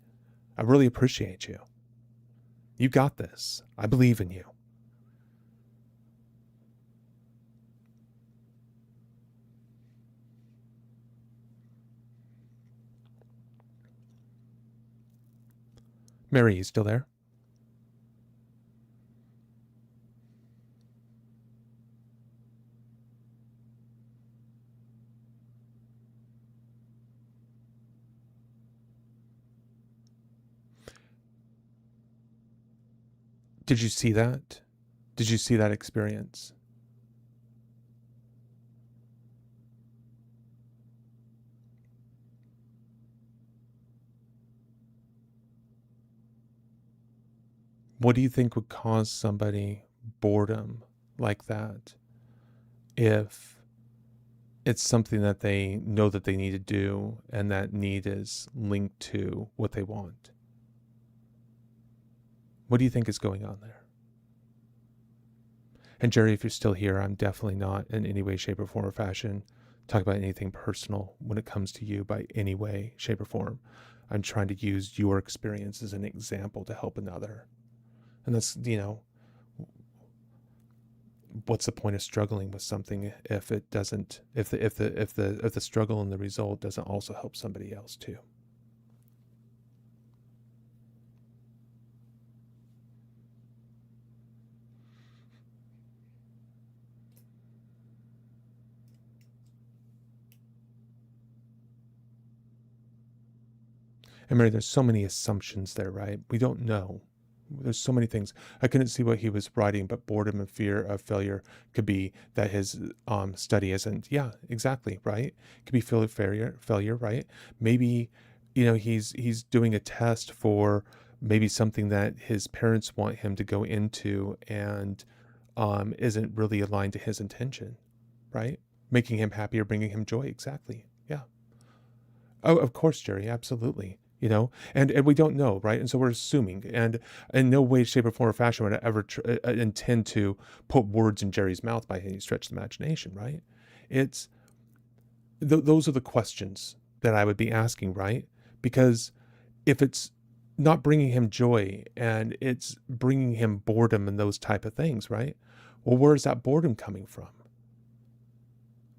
I really appreciate you. You got this. I believe in you. Mary, you still there? Did you see that? Did you see that experience? What do you think would cause somebody boredom like that if it's something that they know that they need to do, and that need is linked to what they want. What do you think is going on there? And Jerry, if you're still here, I'm definitely not in any way, shape, or form or fashion talk about anything personal when it comes to you by any way, shape, or form. I'm trying to use your experience as an example to help another. And that's, what's the point of struggling with something if it doesn't, if the struggle and the result doesn't also help somebody else too? And Mary, there's so many assumptions there, right? We don't know. There's so many things. I couldn't see what he was writing, but boredom and fear of failure could be that his study isn't. Yeah, exactly, right? It could be fear of failure, right? Maybe, he's doing a test for maybe something that his parents want him to go into and isn't really aligned to his intention, right? Making him happy or bringing him joy. Exactly. Yeah. Oh, of course, Jerry. Absolutely. And we don't know, right? And so we're assuming, and in no way, shape, or form or fashion would I ever intend to put words in Jerry's mouth by any stretch of the imagination, right? It's those are the questions that I would be asking, right? Because if it's not bringing him joy and it's bringing him boredom and those type of things, right? Well, where is that boredom coming from?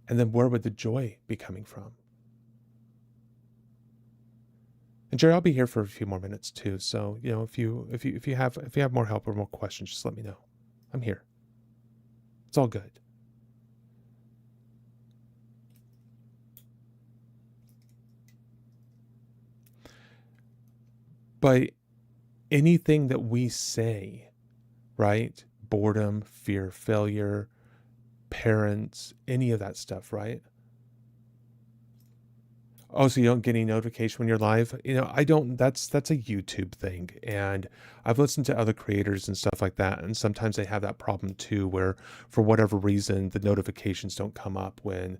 And then where would the joy be coming from? And Jerry, I'll be here for a few more minutes too. So, if you have more help or more questions, just let me know. I'm here. It's all good. But anything that we say, right? Boredom, fear, failure, parents, any of that stuff, right? Oh, so you don't get any notification when you're live? I don't, that's a YouTube thing. And I've listened to other creators and stuff like that. And sometimes they have that problem too, where for whatever reason, the notifications don't come up when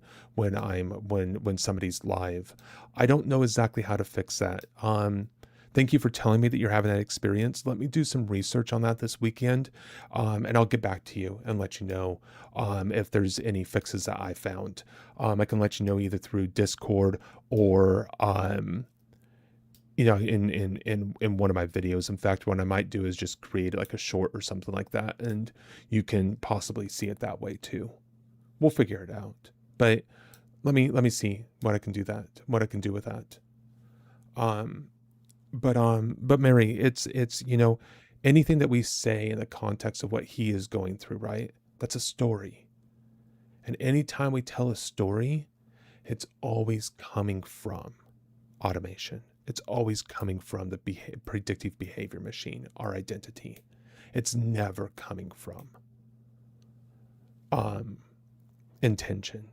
somebody's live. I don't know exactly how to fix that. Thank you for telling me that you're having that experience. Let me do some research on that this weekend. And I'll get back to you and let you know if there's any fixes that I found. I can let you know either through Discord or in one of my videos. In fact, what I might do is just create like a short or something like that, and you can possibly see it that way too. We'll figure it out. But let me see what I can do with that. But Mary, it's anything that we say in the context of what he is going through, right? That's a story. And anytime we tell a story, it's always coming from automation. It's always coming from the predictive behavior machine, our identity. It's never coming from intention.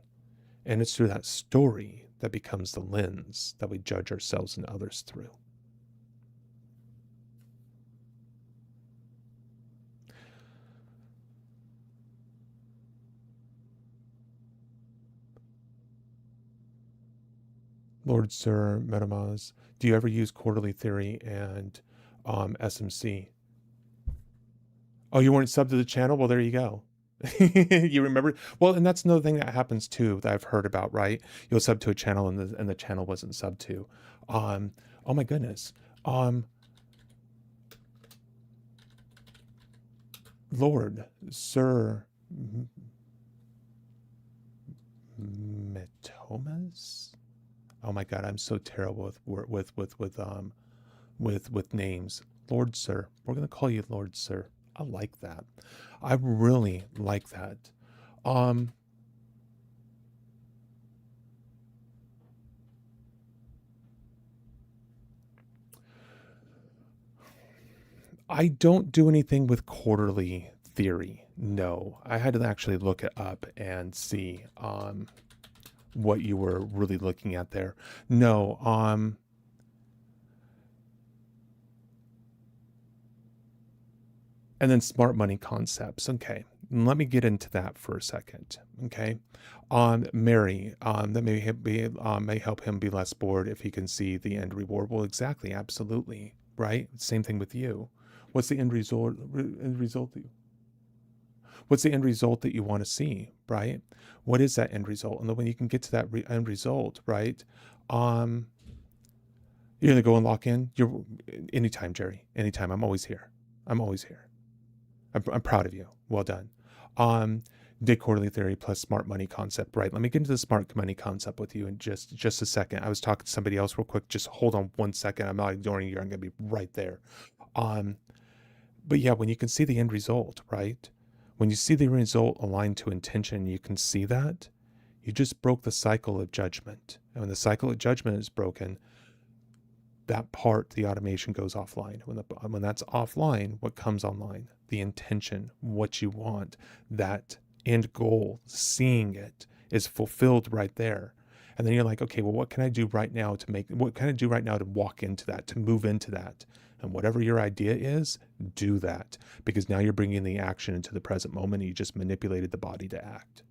And it's through that story that becomes the lens that we judge ourselves and others through. Lord Sir Metamaz, do you ever use quarterly theory and SMC? Oh, you weren't subbed to the channel? Well, there you go. You remember? Well, and that's another thing that happens too that I've heard about, right? You'll sub to a channel and the channel wasn't subbed to. Oh my goodness. Lord Sir Metomas? Oh my God, I'm so terrible with names. Lord Sir. We're gonna call you Lord Sir. I like that. I really like that. I don't do anything with quarterly theory. No, I had to actually look it up and see what you were really looking at there. No, and then smart money concepts. Okay. let me get into that for a second. Okay. Mary, that may help him be less bored if he can see the end reward. Well, exactly. Absolutely. Right. Same thing with you. What's the end result? What's the end result that you want to see? Right. What is that end result? And then when you can get to that end result, right? You're going to go and lock in. You're anytime, Jerry, anytime. I'm always here. I'm always here. I'm proud of you. Well done. Day quarterly theory plus smart money concept. Right. Let me get into the smart money concept with you in just a second. I was talking to somebody else real quick. Just hold on 1 second. I'm not ignoring you. I'm going to be right there. But yeah, when you can see the end result, right? When you see the result aligned to intention, you can see that you just broke the cycle of judgment. And when the cycle of judgment is broken, that part, the automation goes offline. When that's offline, what comes online? The intention, what you want, that end goal, seeing it is fulfilled right there. And then you're like, okay, well, what can I do right now to walk into that, to move into that? And whatever your idea is, do that. Because now you're bringing the action into the present moment. And you just manipulated the body to act.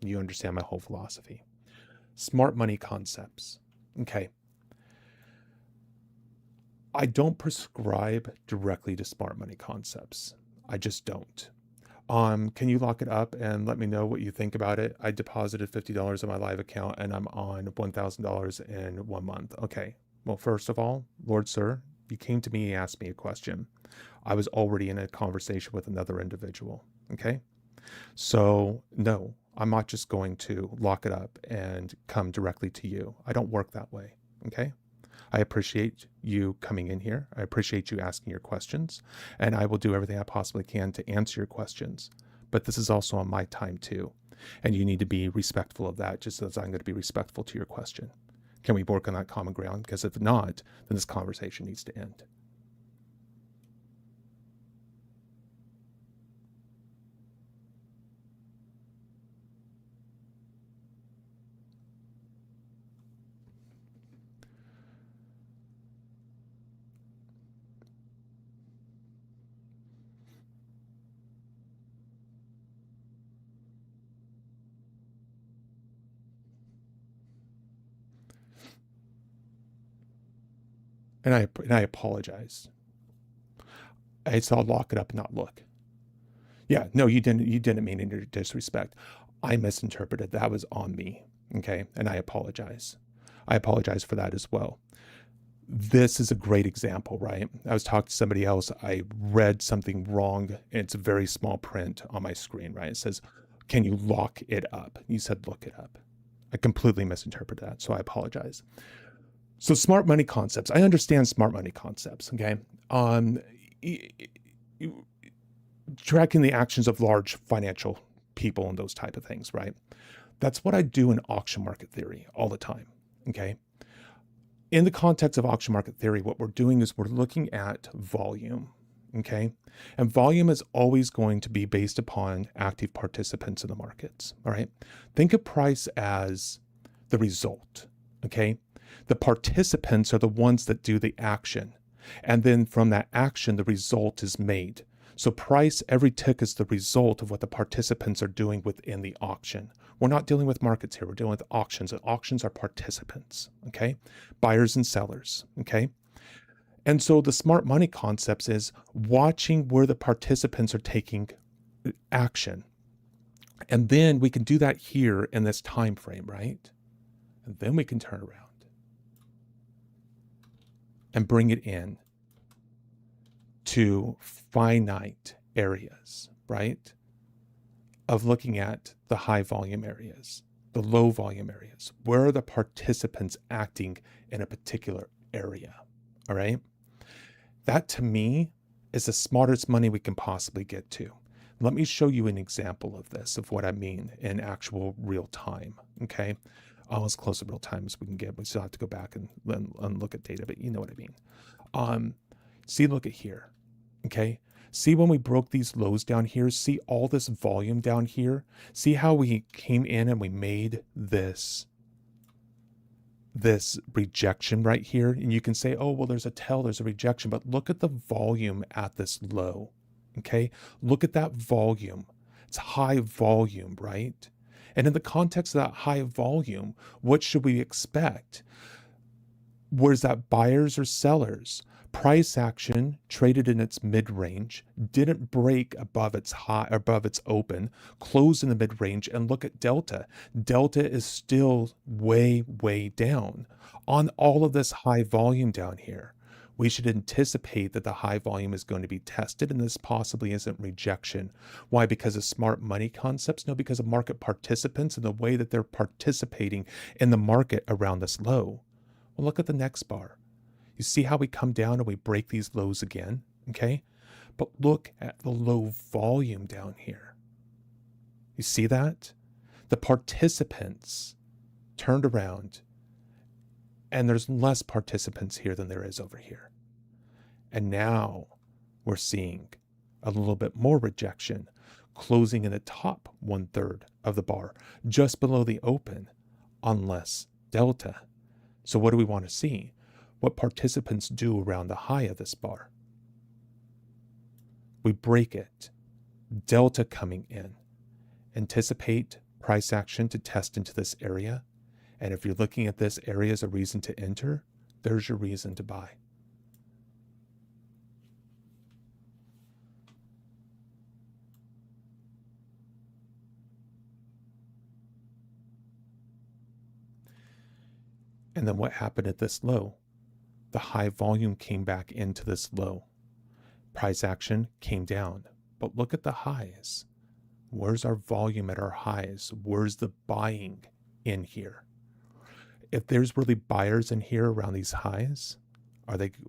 You understand my whole philosophy. Smart money concepts. Okay. I don't prescribe directly to smart money concepts. I just don't. Can you lock it up and let me know what you think about it? I deposited $50 in my live account and I'm on $1,000 in 1 month. Okay. Well, first of all, Lord, sir, you came to me and asked me a question. I was already in a conversation with another individual. Okay. So no, I'm not just going to lock it up and come directly to you. I don't work that way. Okay. I appreciate you coming in here. I appreciate you asking your questions, and I will do everything I possibly can to answer your questions. But this is also on my time too, and you need to be respectful of that, just as I'm going to be respectful to your question. Can we work on that common ground? Because if not, then this conversation needs to end. And I apologize. I saw lock it up and not look. Yeah, no, you didn't mean any disrespect. I misinterpreted. That was on me. Okay. And I apologize. I apologize for that as well. This is a great example, right? I was talking to somebody else. I read something wrong, and it's a very small print on my screen, right? It says, can you lock it up? You said, look it up. I completely misinterpreted that. So I apologize. So smart money concepts. I understand smart money concepts. Okay. Tracking the actions of large financial people and those type of things, right? That's what I do in auction market theory all the time. Okay. In the context of auction market theory, what we're doing is we're looking at volume. Okay. And volume is always going to be based upon active participants in the markets. All right. Think of price as the result. Okay. The participants are the ones that do the action. And then from that action, the result is made. So price, every tick is the result of what the participants are doing within the auction. We're not dealing with markets here. We're dealing with auctions. And auctions are participants, okay? Buyers and sellers, okay? And so the smart money concepts is watching where the participants are taking action. And then we can do that here in this time frame, right? And then we can turn around and bring it in to finite areas, right? Of looking at the high volume areas, the low volume areas. Where are the participants acting in a particular area? All right. That to me is the smartest money we can possibly get to. Let me show you an example of this, of what I mean in actual real time. Okay. As close to real time as we can get. We still have to go back and look at data, but you know what I mean. See, look at here. Okay. See when we broke these lows down here, see all this volume down here. See how we came in and we made this rejection right here. And you can say, oh, well, there's a tell, there's a rejection, but look at the volume at this low. Okay, look at that volume. It's high volume, right? And in the context of that high volume, what should we expect? Was that buyers or sellers? Price action traded in its mid-range, didn't break above its high, above its open, closed in the mid-range, and look at Delta. Delta is still way, way down on all of this high volume down here. We should anticipate that the high volume is going to be tested, and this possibly isn't rejection. Why? Because of smart money concepts? No, because of market participants and the way that they're participating in the market around this low. Well, look at the next bar. You see how we come down and we break these lows again, okay? But look at the low volume down here. You see that? The participants turned around, and there's less participants here than there is over here. And now we're seeing a little bit more rejection, closing in the top 1/3 of the bar, just below the open, on less delta. So what do we want to see? What participants do around the high of this bar. We break it. Delta coming in. Anticipate price action to test into this area. And if you're looking at this area as a reason to enter, there's your reason to buy. And then what happened at this low? The high volume came back into this low. Price action came down. But look at the highs. Where's our volume at our highs? Where's the buying in here? If there's really buyers in here around these highs,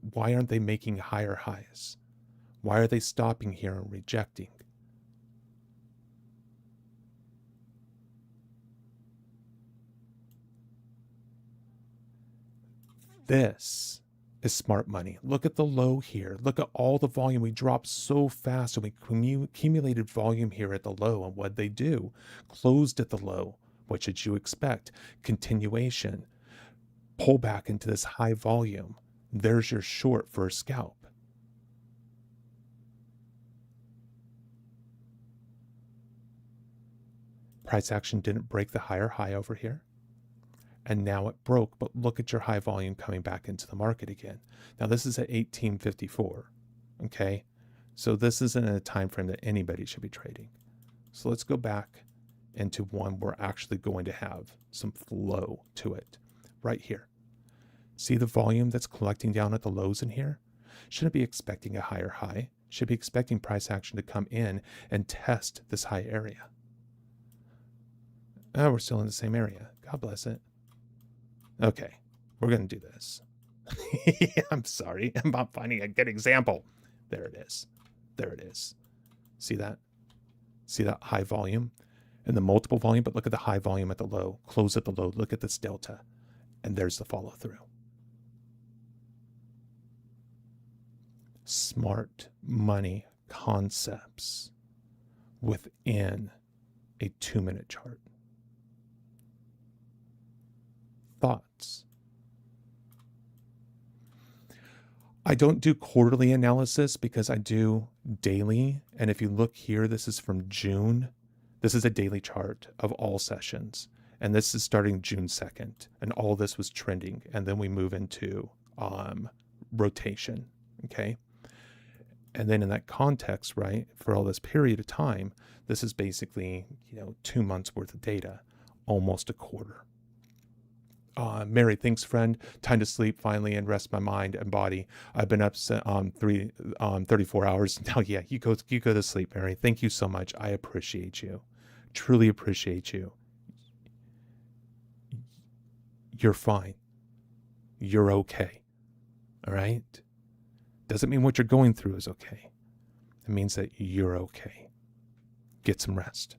why aren't they making higher highs? Why are they stopping here and rejecting? This is smart money. Look at the low here. Look at all the volume. We dropped so fast, and we accumulated volume here at the low. And what'd they do? Closed at the low. What should you expect? Continuation. Pull back into this high volume. There's your short for a scalp. Price action didn't break the higher high over here. And now it broke, but look at your high volume coming back into the market again. Now this is at 1854, okay? So this isn't a time frame that anybody should be trading. So let's go back into one we're actually going to have some flow to it right here. See the volume that's collecting down at the lows in here? Shouldn't be expecting a higher high. Should be expecting price action to come in and test this high area. Oh, we're still in the same area. God bless it. Okay, we're going to do this. I'm sorry. I'm not finding a good example. There it is. There it is. See that? See that high volume and the multiple volume? But look at the high volume at the low. Close at the low. Look at this delta. And there's the follow through. Smart money concepts within a 2-minute chart. Thoughts? I don't do quarterly analysis because I do daily. And if you look here, this is from June. This is a daily chart of all sessions. And this is starting June 2nd. And all this was trending. And then we move into rotation. Okay. And then in that context, right, for all this period of time, this is basically, 2 months worth of data, almost a quarter. Mary, thanks, friend. Time to sleep finally and rest my mind and body. I've been up 34 hours now. Yeah, you go to sleep, Mary. Thank you so much. I appreciate you. Truly appreciate you. You're fine. You're okay. All right? Doesn't mean what you're going through is okay. It means that you're okay. Get some rest.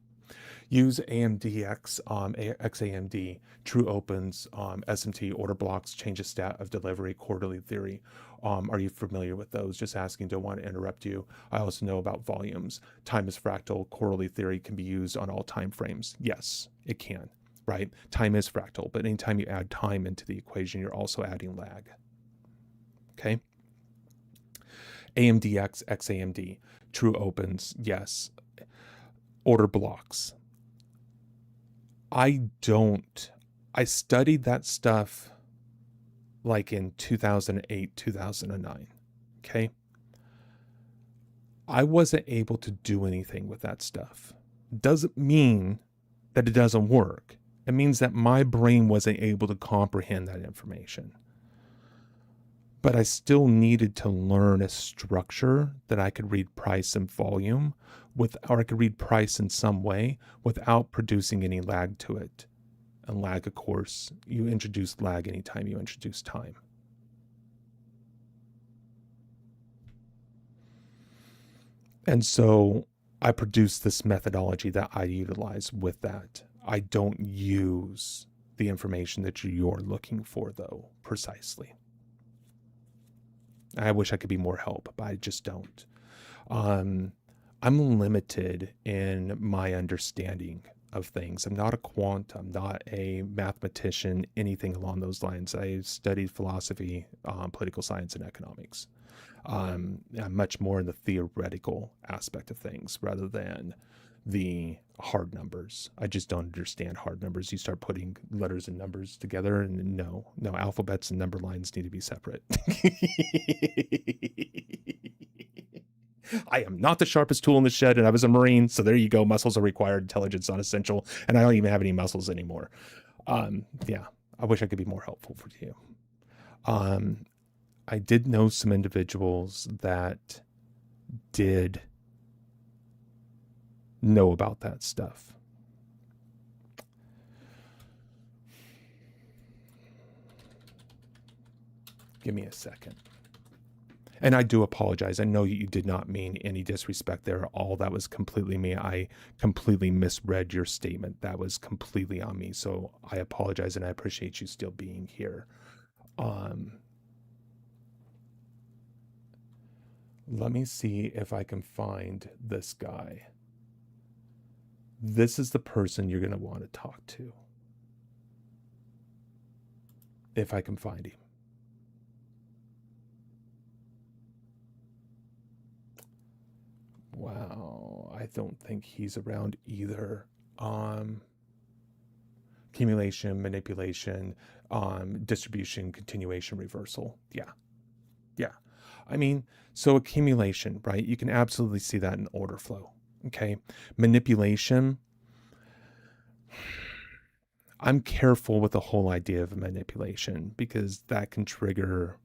Use AMDX, XAMD, True Opens, SMT, order blocks, change of stat of delivery, quarterly theory. Are you familiar with those? Just asking, don't want to interrupt you. I also know about volumes. Time is fractal. Quarterly theory can be used on all time frames. Yes, it can, right? Time is fractal, but anytime you add time into the equation, you're also adding lag. Okay? AMDX, XAMD. True opens, yes. Order blocks. I studied that stuff like in 2008, 2009. Okay. I wasn't able to do anything with that stuff. Doesn't mean that it doesn't work. It means that my brain wasn't able to comprehend that information. But I still needed to learn a structure that I could read price and volume or I could read price in some way without producing any lag to it. And lag, of course, you introduce lag anytime you introduce time. And so I produce this methodology that I utilize with that. I don't use the information that you're looking for, though, precisely. I wish I could be more help, but I just don't. I'm limited in my understanding of things. I'm not a quant. I'm not a mathematician, anything along those lines. I studied philosophy, political science, and economics. I'm much more in the theoretical aspect of things rather than the hard numbers. I just don't understand hard numbers. You start putting letters and numbers together, and no, alphabets and number lines need to be separate. I am not the sharpest tool in the shed, and I was a Marine, so there you go. Muscles are required, intelligence not essential, and I don't even have any muscles anymore. Yeah, I wish I could be more helpful for you. I did know some individuals that did know about that stuff. Give me a second. And I do apologize. I know you did not mean any disrespect there. All that was completely me. I completely misread your statement. That was completely on me. So I apologize, and I appreciate you still being here. Let me see if I can find this guy. This is the person you're going to want to talk to. If I can find him. Wow, I don't think he's around either. Accumulation, manipulation, distribution, continuation, reversal. Yeah. I mean, so accumulation, right? You can absolutely see that in order flow. Okay. Manipulation. I'm careful with the whole idea of manipulation because that can trigger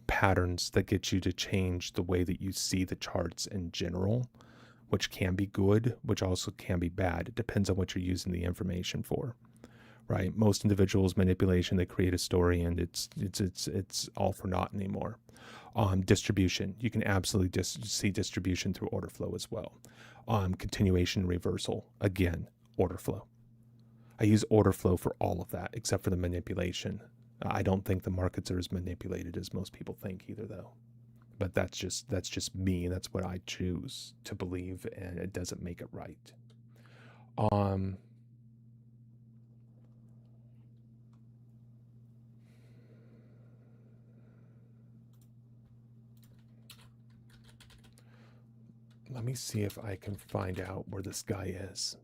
patterns that get you to change the way that you see the charts in general, which can be good, which also can be bad. It depends on what you're using the information for, right? Most individuals, manipulation, they create a story and it's all for naught anymore. Distribution, you can absolutely see distribution through order flow as well. Continuation, reversal, again, order flow. I use order flow for all of that except for the manipulation. I don't think the markets are as manipulated as most people think either, though. But that's just me. That's what I choose to believe, and it doesn't make it right. Let me see if I can find out where this guy is.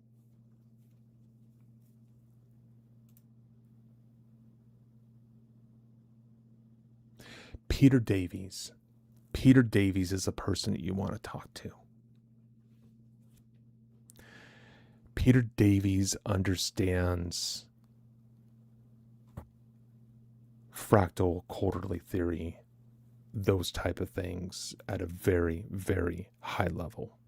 Peter Davies. Peter Davies is a person that you want to talk to. Peter Davies understands fractal quarterly theory, those type of things at a very, very high level.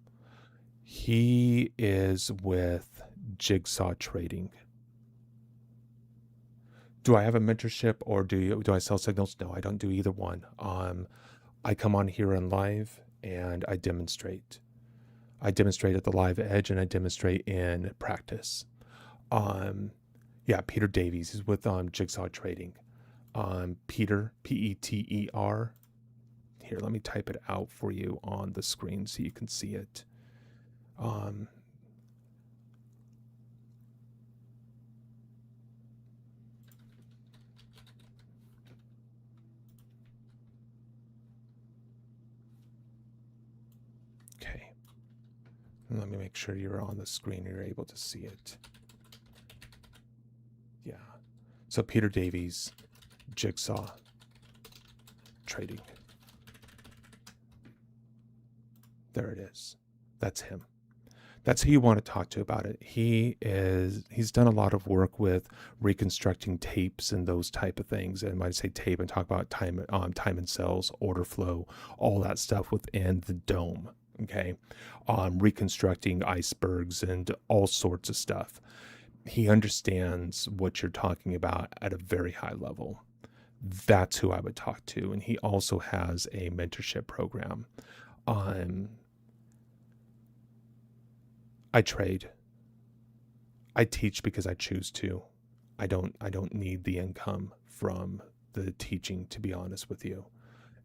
He is with Jigsaw Trading. Do I have a mentorship or do I sell signals? No, I don't do either one. I come on here in live and I demonstrate. I demonstrate at the live edge and I demonstrate in practice. Yeah, Peter Davies is with Jigsaw Trading. Peter, Peter. Here, let me type it out for you on the screen so you can see it. Let me make sure you're on the screen and you're able to see it. Yeah. So Peter Davies, Jigsaw Trading. There it is. That's him. That's who you want to talk to about it. He's done a lot of work with reconstructing tapes and those type of things. And when I say tape, and talk about time and cells, order flow, all that stuff within the dome. Okay, reconstructing icebergs and all sorts of stuff. He understands what you're talking about at a very high level. That's who I would talk to. And he also has a mentorship program. I trade. I teach because I choose to. I don't need the income from the teaching, to be honest with you.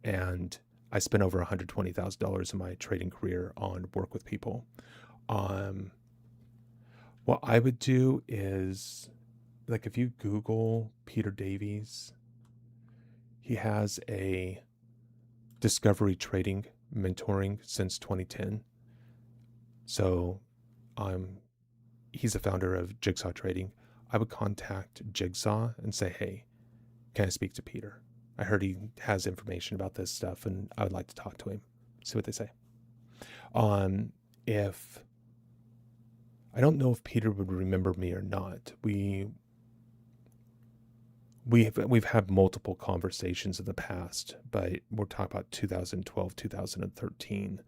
And I spent over $120,000 in my trading career on work with people. What I would do is, like, if you Google Peter Davies, he has a discovery trading mentoring since 2010. So he's a founder of Jigsaw Trading. I would contact Jigsaw and say, hey, can I speak to Peter? I heard he has information about this stuff and I would like to talk to him. See what they say. If I don't know if Peter would remember me or not. We've had multiple conversations in the past, but we're talking about 2012, 2013.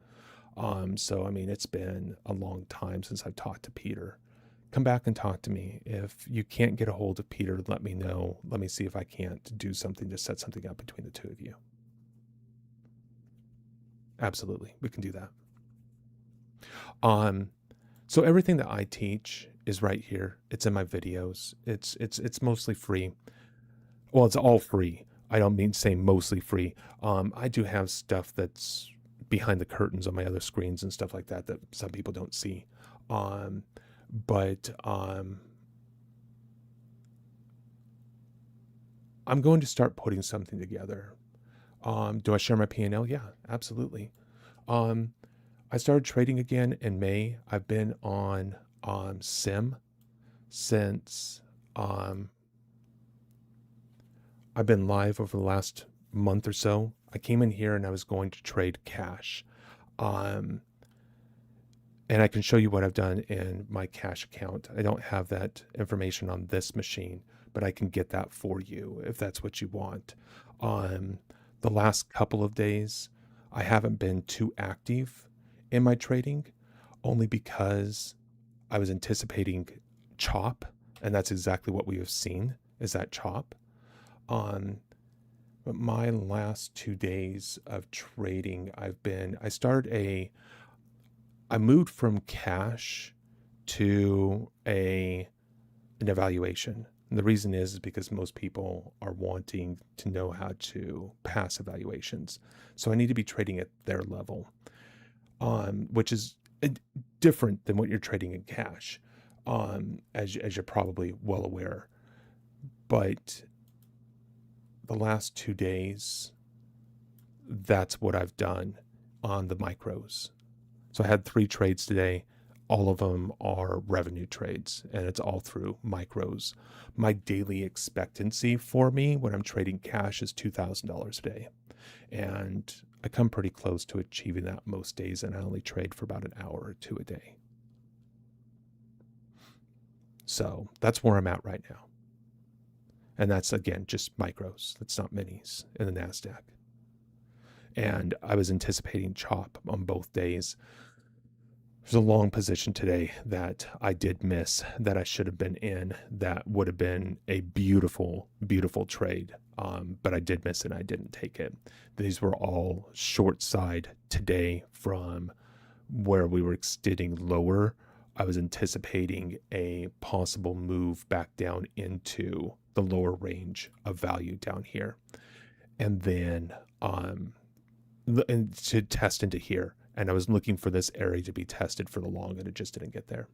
So, I mean, it's been a long time since I've talked to Peter. Come back and talk to me. If you can't get a hold of Peter, let me know. Let me see if I can't do something to set something up between the two of you. Absolutely, we can do that. So everything that I teach is right here. It's in my videos. It's mostly free. Well, it's all free. I don't mean to say mostly free. I do have stuff that's behind the curtains on my other screens and stuff like that some people don't see. But I'm going to start putting something together. Do I share my P&L? Yeah, absolutely. I started trading again in May. I've been on Sim since I've been live over the last month or so. I came in here and I was going to trade cash. And I can show you what I've done in my cash account. I don't have that information on this machine, but I can get that for you if that's what you want. The last couple of days, I haven't been too active in my trading, only because I was anticipating chop, and that's exactly what we have seen, is that chop. But my last 2 days of trading, I moved from cash to an evaluation. And the reason is because most people are wanting to know how to pass evaluations. So I need to be trading at their level, which is different than what you're trading in cash, as you're probably well aware. But the last 2 days, that's what I've done on the micros. So I had 3 trades today. All of them are revenue trades, and it's all through micros. My daily expectancy for me when I'm trading cash is $2,000 a day. And I come pretty close to achieving that most days, and I only trade for about an hour or 2 a day. So that's where I'm at right now. And that's, again, just micros. That's not minis in the NASDAQ. And I was anticipating chop on both days. There's a long position today that I did miss that I should have been in. That would have been a beautiful, beautiful trade. But I did miss it and I didn't take it. These were all short side today from where we were extending lower. I was anticipating a possible move back down into the lower range of value down here. And then and to test into here. And I was looking for this area to be tested for the long, and it just didn't get there.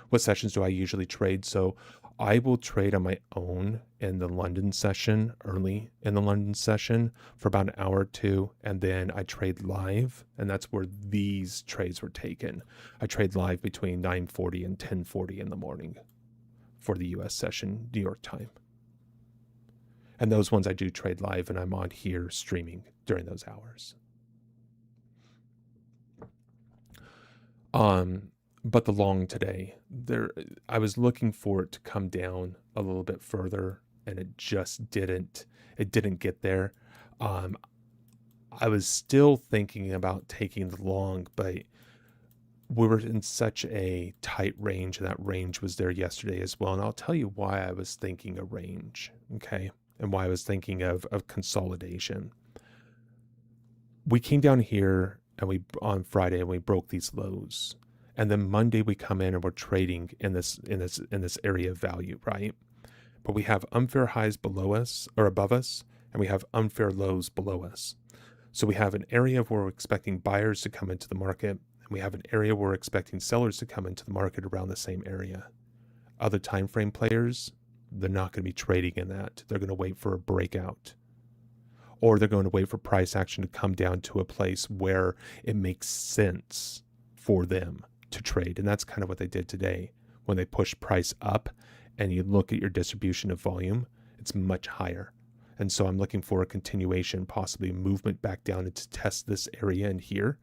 What sessions do I usually trade? So I will trade on my own in the London session, early in the London session for about an hour or two. And then I trade live. And that's where these trades were taken. I trade live between 9:40 and 10:40 in the morning for the US session, New York time. And those ones I do trade live, and I'm on here streaming during those hours. But the long today, I was looking for it to come down a little bit further, and it just didn't. It didn't get there. I was still thinking about taking the long, but we were in such a tight range, and that range was there yesterday as well. And I'll tell you why I was thinking a range, okay, and why I was thinking of consolidation. We came down here and on Friday and we broke these lows. And then Monday we come in and we're trading in this area of value, right? But we have unfair highs below us or above us, and we have unfair lows below us. So we have an area where we're expecting buyers to come into the market, and we have an area where we're expecting sellers to come into the market around the same area. Other time frame players, they're not going to be trading in that. They're going to wait for a breakout. Or they're going to wait for price action to come down to a place where it makes sense for them to trade. And that's kind of what they did today. When they push price up and you look at your distribution of volume, it's much higher. And so I'm looking for a continuation, possibly a movement back down to test this area in here,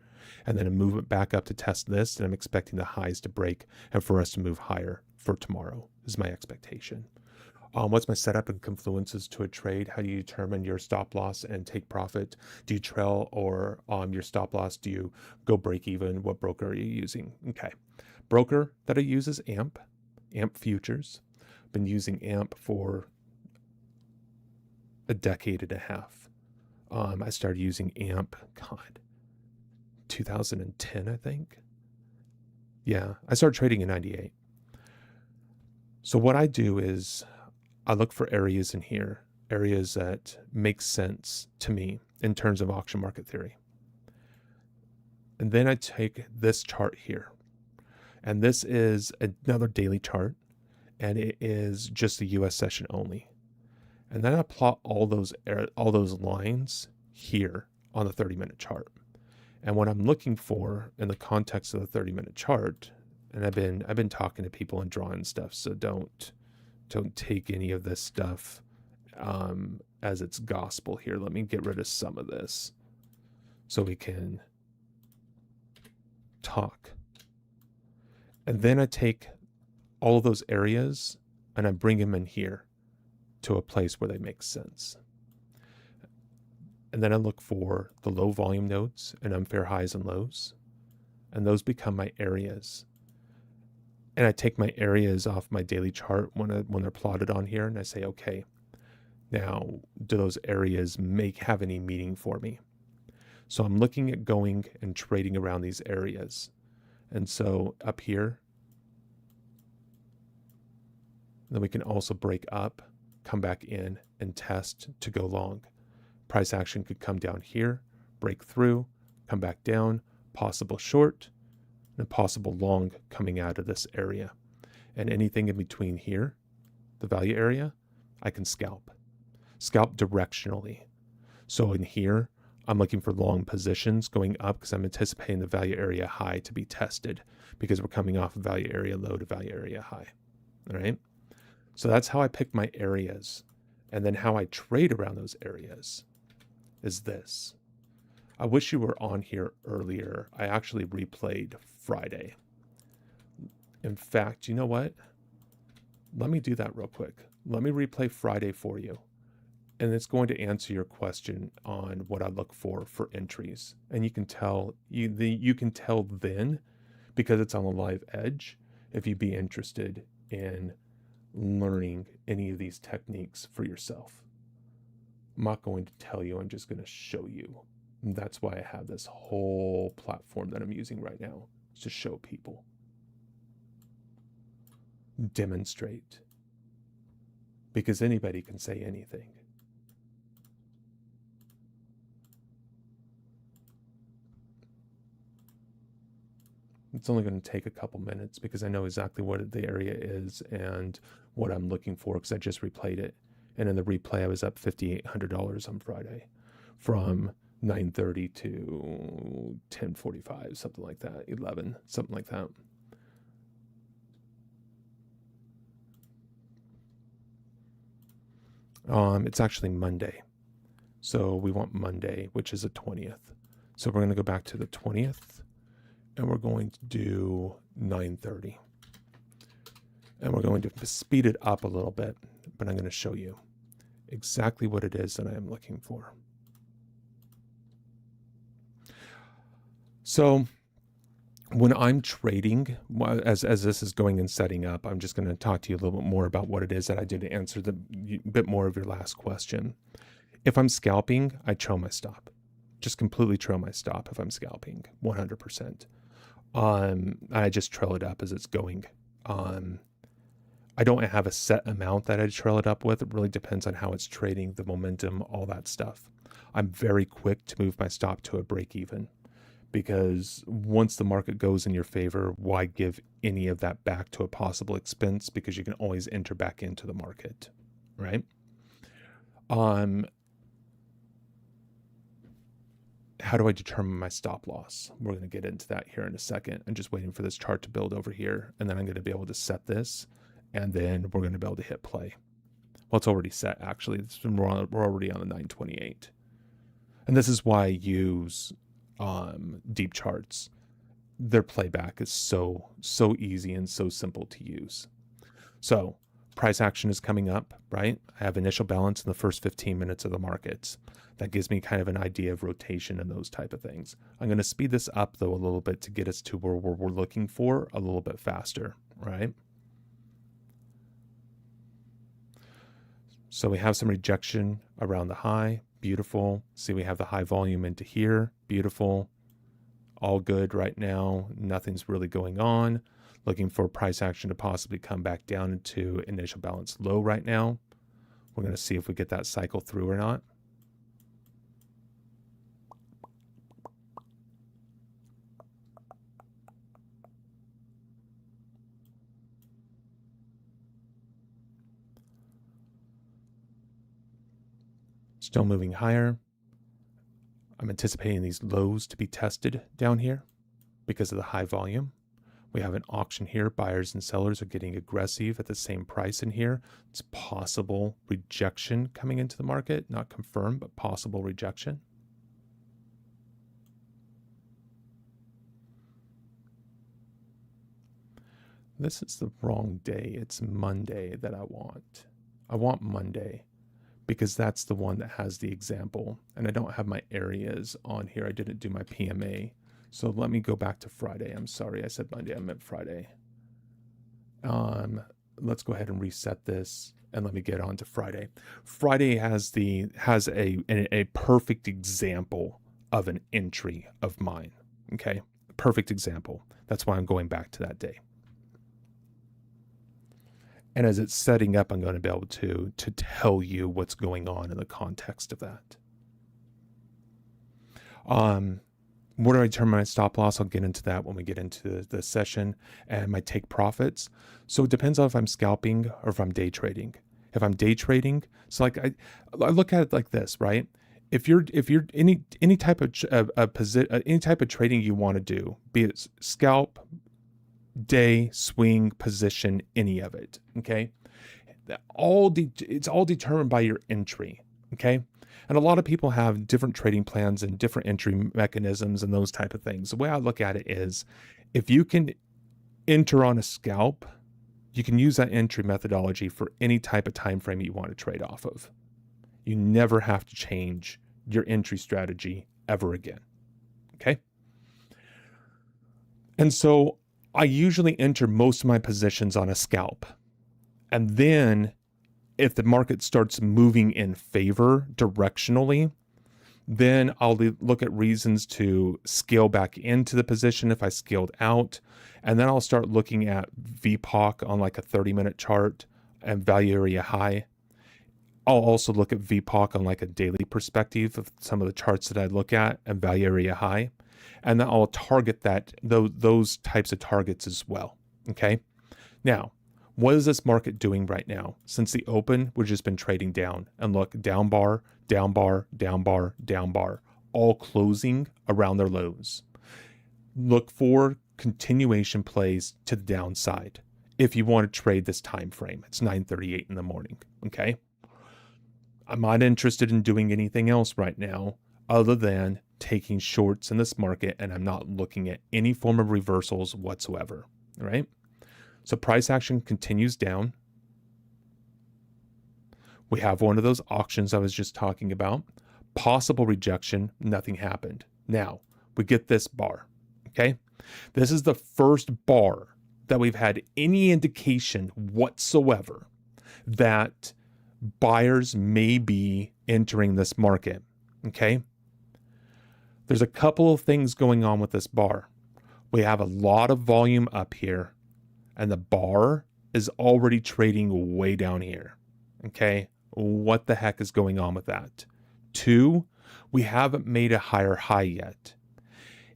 and then a movement back up to test this. And I'm expecting the highs to break and for us to move higher for tomorrow is my expectation. What's my setup and confluences to a trade? How do you determine your stop loss and take profit? Do you trail or your stop loss? Do you go break even? What broker are you using? Okay. Broker that I use is AMP Futures. Been using AMP for a decade and a half. I started using AMP, 2010, I think. Yeah, I started trading in 98. So what I do is I look for areas in here, areas that make sense to me in terms of auction market theory. And then I take this chart here. And this is another daily chart, and it is just the US session only. And then I plot all those lines here on the 30-minute chart. And what I'm looking for in the context of the 30-minute chart, and I've been talking to people and drawing stuff, so don't take any of this stuff as it's gospel here. Let me get rid of some of this so we can talk. And then I take all of those areas and I bring them in here to a place where they make sense. And then I look for the low volume nodes and unfair highs and lows, and those become my areas. And I take my areas off my daily chart when they're plotted on here, and I say, okay, now do those areas have any meaning for me? So I'm looking at going and trading around these areas. And so up here, then we can also break up, come back in and test to go long. Price action could come down here, break through, come back down, possible short, and a possible long coming out of this area. And anything in between here, the value area, I can scalp directionally. So in here, I'm looking for long positions going up because I'm anticipating the value area high to be tested because we're coming off of value area low to value area high. All right. So that's how I pick my areas. And then how I trade around those areas is this. I wish you were on here earlier. I actually replayed Friday. In fact, you know what? Let me do that real quick. Let me replay Friday for you. And it's going to answer your question on what I look for entries. And you can tell you can tell then, because it's on the live edge, if you'd be interested in learning any of these techniques for yourself. I'm not going to tell you, I'm just going to show you. And that's why I have this whole platform that I'm using right now, to show people. Demonstrate. Because anybody can say anything. It's only going to take a couple minutes because I know exactly what the area is and what I'm looking for because I just replayed it. And in the replay, I was up $5,800 on Friday from 9:30 to 10:45, something like that, 11, something like that. It's actually Monday. So we want Monday, which is the 20th. So we're going to go back to the 20th and we're going to do 9:30. And we're going to speed it up a little bit, but I'm going to show you exactly what it is that I am looking for. So when I'm trading, as this is going and setting up, I'm just going to talk to you a little bit more about what it is that I did to answer the bit more of your last question. If I'm scalping, I trail my stop. Just completely trail my stop if I'm scalping, 100%. I just trail it up as it's going. I don't have a set amount that I trail it up with. It really depends on how it's trading, the momentum, all that stuff. I'm very quick to move my stop to a break even because once the market goes in your favor, why give any of that back to a possible expense? Because you can always enter back into the market, right? How do I determine my stop loss? We're going to get into that here in a second. I'm just waiting for this chart to build over here, and then I'm going to be able to set this, and then we're going to be able to hit play. Well, it's already set, actually. We're already on the 928. And this is why I use deep charts. Their playback is so easy and so simple to use. So price action is coming up, right? I have initial balance in the first 15 minutes of the markets. That gives me kind of an idea of rotation and those type of things. I'm going to speed this up though a little bit to get us to where we're looking for a little bit faster, right? So we have some rejection around the high, beautiful. See, we have the high volume into here, beautiful. All good right now. Nothing's really going on. Looking for price action to possibly come back down into initial balance low right now. We're going to see if we get that cycle through or not. Still moving higher. I'm anticipating these lows to be tested down here because of the high volume. We have an auction here. Buyers and sellers are getting aggressive at the same price in here. It's possible rejection coming into the market, not confirmed, but possible rejection. This is the wrong day. It's Monday that I want. I want Monday because that's the one that has the example. And I don't have my areas on here. I didn't do my PMA. So let me go back to Friday. I'm sorry, I said Monday, I meant Friday. Let's go ahead and reset this and let me get on to Friday. Friday has a perfect example of an entry of mine. Okay, perfect example. That's why I'm going back to that day. And as it's setting up, I'm going to be able to tell you what's going on in the context of that. Where do I determine my stop loss? I'll get into that when we get into the session, and my take profits. So it depends on if I'm scalping or if I'm day trading. If I'm day trading, so like I look at it like this, right? If you're any type of any type of trading you want to do, be it scalp, day, swing, position, any of it, okay? It's all determined by your entry, okay? And a lot of people have different trading plans and different entry mechanisms and those type of things. The way I look at it is, if you can enter on a scalp, you can use that entry methodology for any type of time frame you want to trade off of. You never have to change your entry strategy ever again, okay? And so I usually enter most of my positions on a scalp. And then if the market starts moving in favor directionally, then I'll look at reasons to scale back into the position if I scaled out. And then I'll start looking at VPOC on like a 30-minute chart and value area high. I'll also look at VPOC on like a daily perspective of some of the charts that I look at and value area high. And then I'll target those types of targets as well. Okay. Now, what is this market doing right now? Since the open, we've just been trading down. And look, down bar, down bar, down bar, down bar, all closing around their lows. Look for continuation plays to the downside if you want to trade this time frame. It's 9:38 in the morning. Okay. I'm not interested in doing anything else right now other than taking shorts in this market, and I'm not looking at any form of reversals whatsoever. All right. So price action continues down. We have one of those auctions I was just talking about. Possible rejection, nothing happened. Now, we get this bar, okay? This is the first bar that we've had any indication whatsoever that buyers may be entering this market, okay? There's a couple of things going on with this bar. We have a lot of volume up here, and the bar is already trading way down here. Okay, what the heck is going on with that? 2, we haven't made a higher high yet.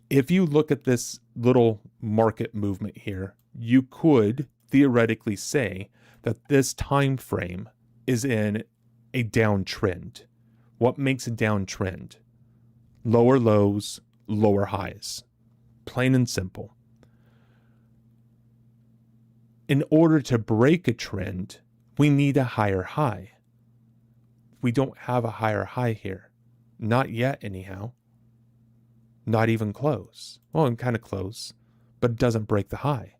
If you look at this little market movement here, you could theoretically say that this time frame is in a downtrend. What makes a downtrend? Lower lows, lower highs. Plain and simple. In order to break a trend, we need a higher high. We don't have a higher high here. Not yet, anyhow. Not even close. Well, I'm kind of close, but it doesn't break the high.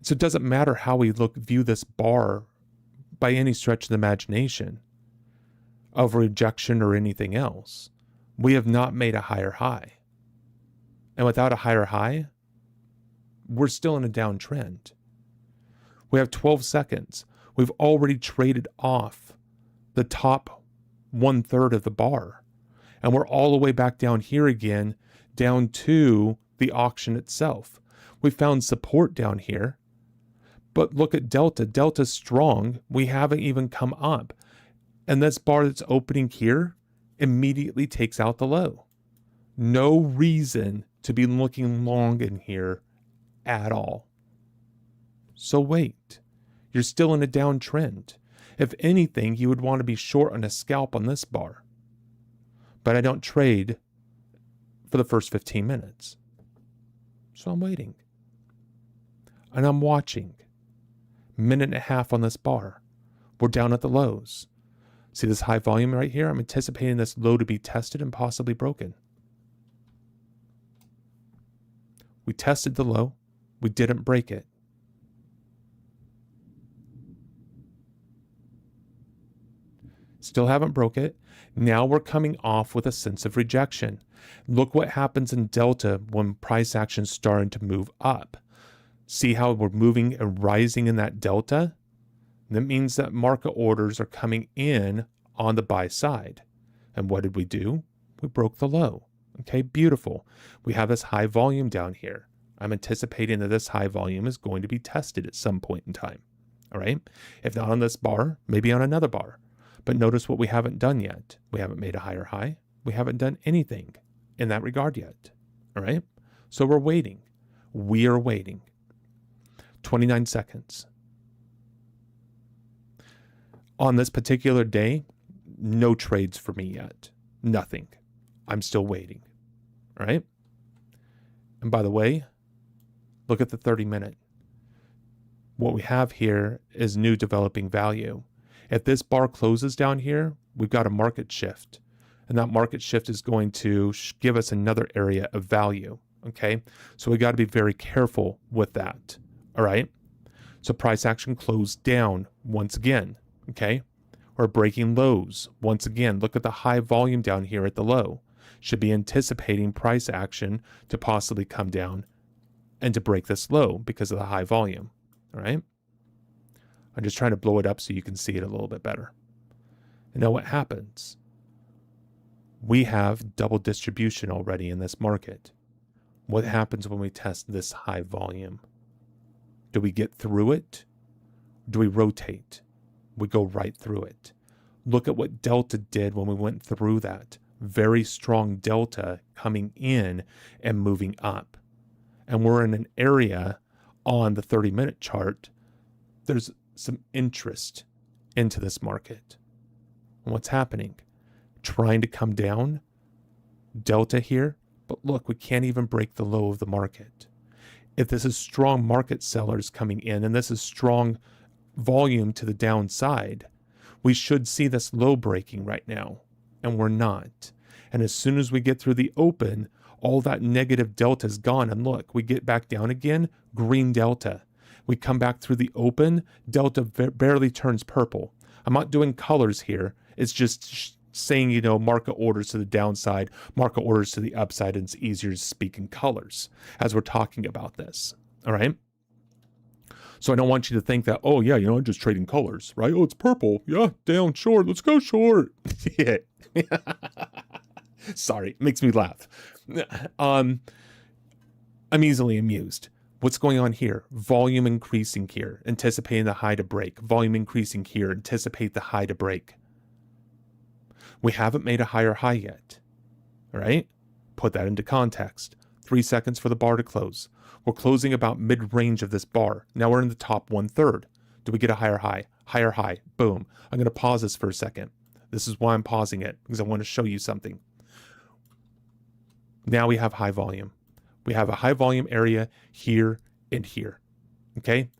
So it doesn't matter how we view this bar by any stretch of the imagination of rejection or anything else. We have not made a higher high. And without a higher high, we're still in a downtrend. We have 12 seconds. We've already traded off the top 1/3 of the bar. And we're all the way back down here again, down to the auction itself. We found support down here. But look at Delta. Delta's strong. We haven't even come up. And this bar that's opening here immediately takes out the low. No reason to be looking long in here at all. So wait, you're still in a downtrend. If anything, you would want to be short on a scalp on this bar. But I don't trade for the first 15 minutes. So I'm waiting. And I'm watching. Minute and a half on this bar. We're down at the lows. See this high volume right here? I'm anticipating this low to be tested and possibly broken. We tested the low. We didn't break it. Still haven't broke it. Now we're coming off with a sense of rejection. Look what happens in Delta when price action starting to move up. See how we're moving and rising in that Delta? That means that market orders are coming in on the buy side. And what did we do? We broke the low. Okay, beautiful. We have this high volume down here. I'm anticipating that this high volume is going to be tested at some point in time. All right. If not on this bar, maybe on another bar. But notice what we haven't done yet. We haven't made a higher high. We haven't done anything in that regard yet. All right. So we're waiting. We are waiting. 29 seconds. On this particular day, no trades for me yet. Nothing. I'm still waiting. All right. And by the way, look at the 30-minute. What we have here is new developing value. If this bar closes down here, we've got a market shift. And that market shift is going to give us another area of value. Okay. So we got to be very careful with that. All right. So price action closed down once again. Okay. We're breaking lows. Once again, look at the high volume down here at the low. Should be anticipating price action to possibly come down and to break this low because of the high volume. All right. I'm just trying to blow it up so you can see it a little bit better. And now what happens? We have double distribution already in this market. What happens when we test this high volume? Do we get through it? Do we rotate? We go right through it. Look at what Delta did when we went through that. very strong delta coming in and moving up. And we're in an area on the 30-minute chart. There's some interest into this market. And what's happening? Trying to come down, delta here, but look, we can't even break the low of the market. If this is strong market sellers coming in and this is strong volume to the downside, we should see this low breaking right now, and we're not. And as soon as we get through the open, all that negative delta is gone. And look, we get back down again, green delta. We come back through the open, delta barely turns purple. I'm not doing colors here. It's just saying, you know, market orders to the downside, market orders to the upside, and it's easier to speak in colors as we're talking about this. All right. So I don't want you to think that, oh yeah, you know, I'm just trading colors, right? Oh, it's purple. Yeah, down short. Let's go short. Yeah. Sorry, it makes me laugh. I'm easily amused. What's going on here? Volume increasing here, anticipating the high to break. Volume increasing here, anticipate the high to break. We haven't made a higher high yet. All right? Put that into context. 3 seconds for the bar to close. We're closing about mid-range of this bar. Now we're in the top 1/3. Do we get a higher high? Higher high. Boom. I'm going to pause this for a second. This is why I'm pausing it, because I want to show you something. Now we have high volume. We have a high volume area here and here. Okay?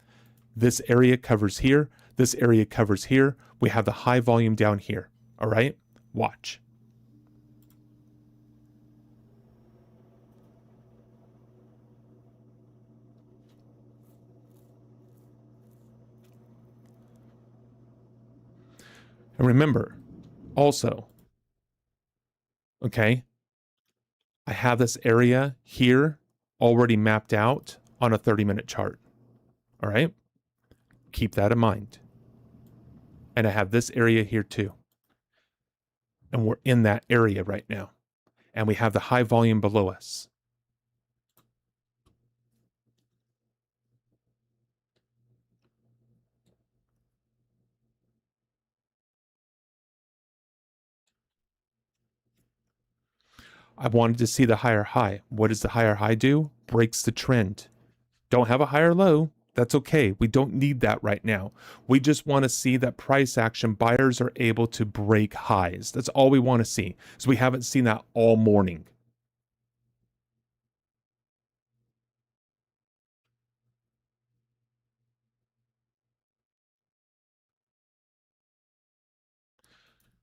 This area covers here. This area covers here. We have the high volume down here. All right? Watch. And remember, also, okay, I have this area here already mapped out on a 30-minute chart. All right? Keep that in mind. And I have this area here too. And we're in that area right now. And we have the high volume below us. I wanted to see the higher high. What does the higher high do? Breaks the trend. Don't have a higher low. That's okay. We don't need that right now. We just want to see that price action buyers are able to break highs. That's all we want to see. So we haven't seen that all morning.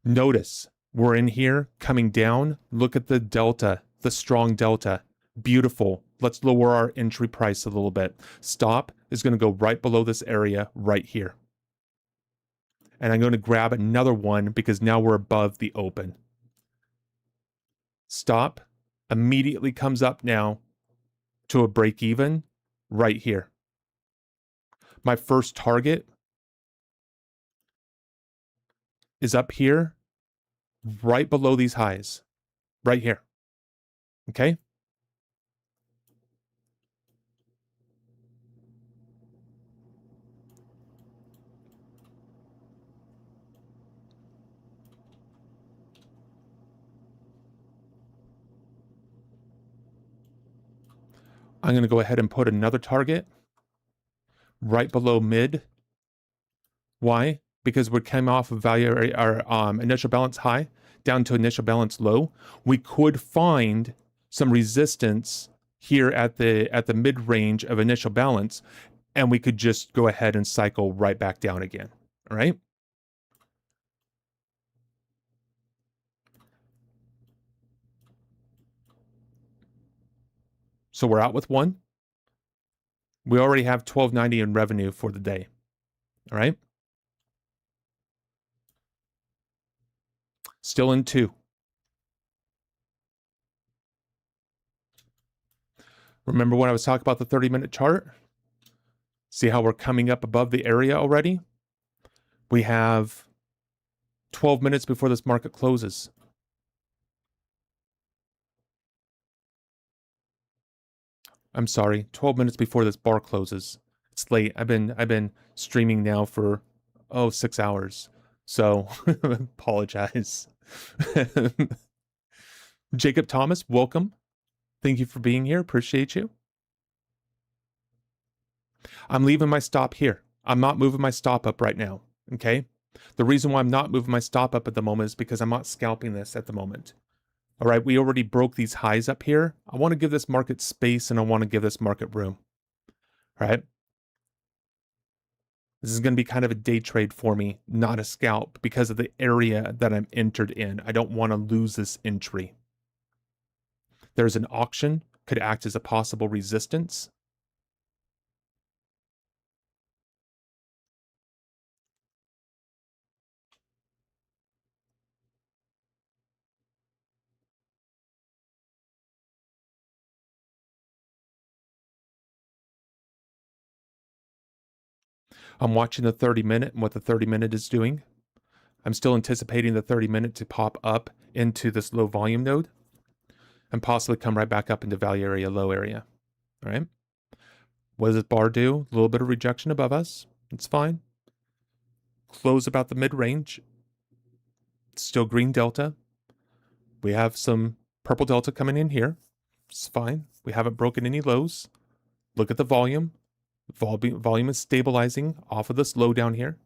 Notice we're in here coming down. Look at the delta, the strong delta. Beautiful. Let's lower our entry price a little bit. Stop is going to go right below this area right here. And I'm going to grab another one because now we're above the open. Stop immediately comes up now to a break even right here. My first target is up here, right below these highs, right here. Okay? I'm going to go ahead and put another target right below mid. Why? Because we came off of value our initial balance high down to initial balance low. We could find some resistance here at the mid range of initial balance, and we could just go ahead and cycle right back down again. All right. So we're out with one. We already have $12.90 in revenue for the day. All right. Still in two. Remember when I was talking about the 30-minute chart? See how we're coming up above the area already? We have 12 minutes before this market closes. I'm sorry, 12 minutes before this bar closes. It's late. I've been streaming now for 6 hours. So apologize. Jacob Thomas, welcome. Thank you for being here. Appreciate you. I'm leaving my stop here. I'm not moving my stop up right now. Okay. The reason why I'm not moving my stop up at the moment is because I'm not scalping this at the moment. All right. We already broke these highs up here. I want to give this market space and I want to give this market room. All right. This is going to be kind of a day trade for me, not a scalp, because of the area that I'm entered in. I don't want to lose this entry. There's an auction, could act as a possible resistance. I'm watching the 30-minute and what the 30-minute is doing. I'm still anticipating the 30-minute to pop up into this low volume node and possibly come right back up into value area, low area. All right. What does this bar do? A little bit of rejection above us. It's fine. Close about the mid-range. Still green delta. We have some purple delta coming in here. It's fine. We haven't broken any lows. Look at the volume. Volume is stabilizing off of this low down here.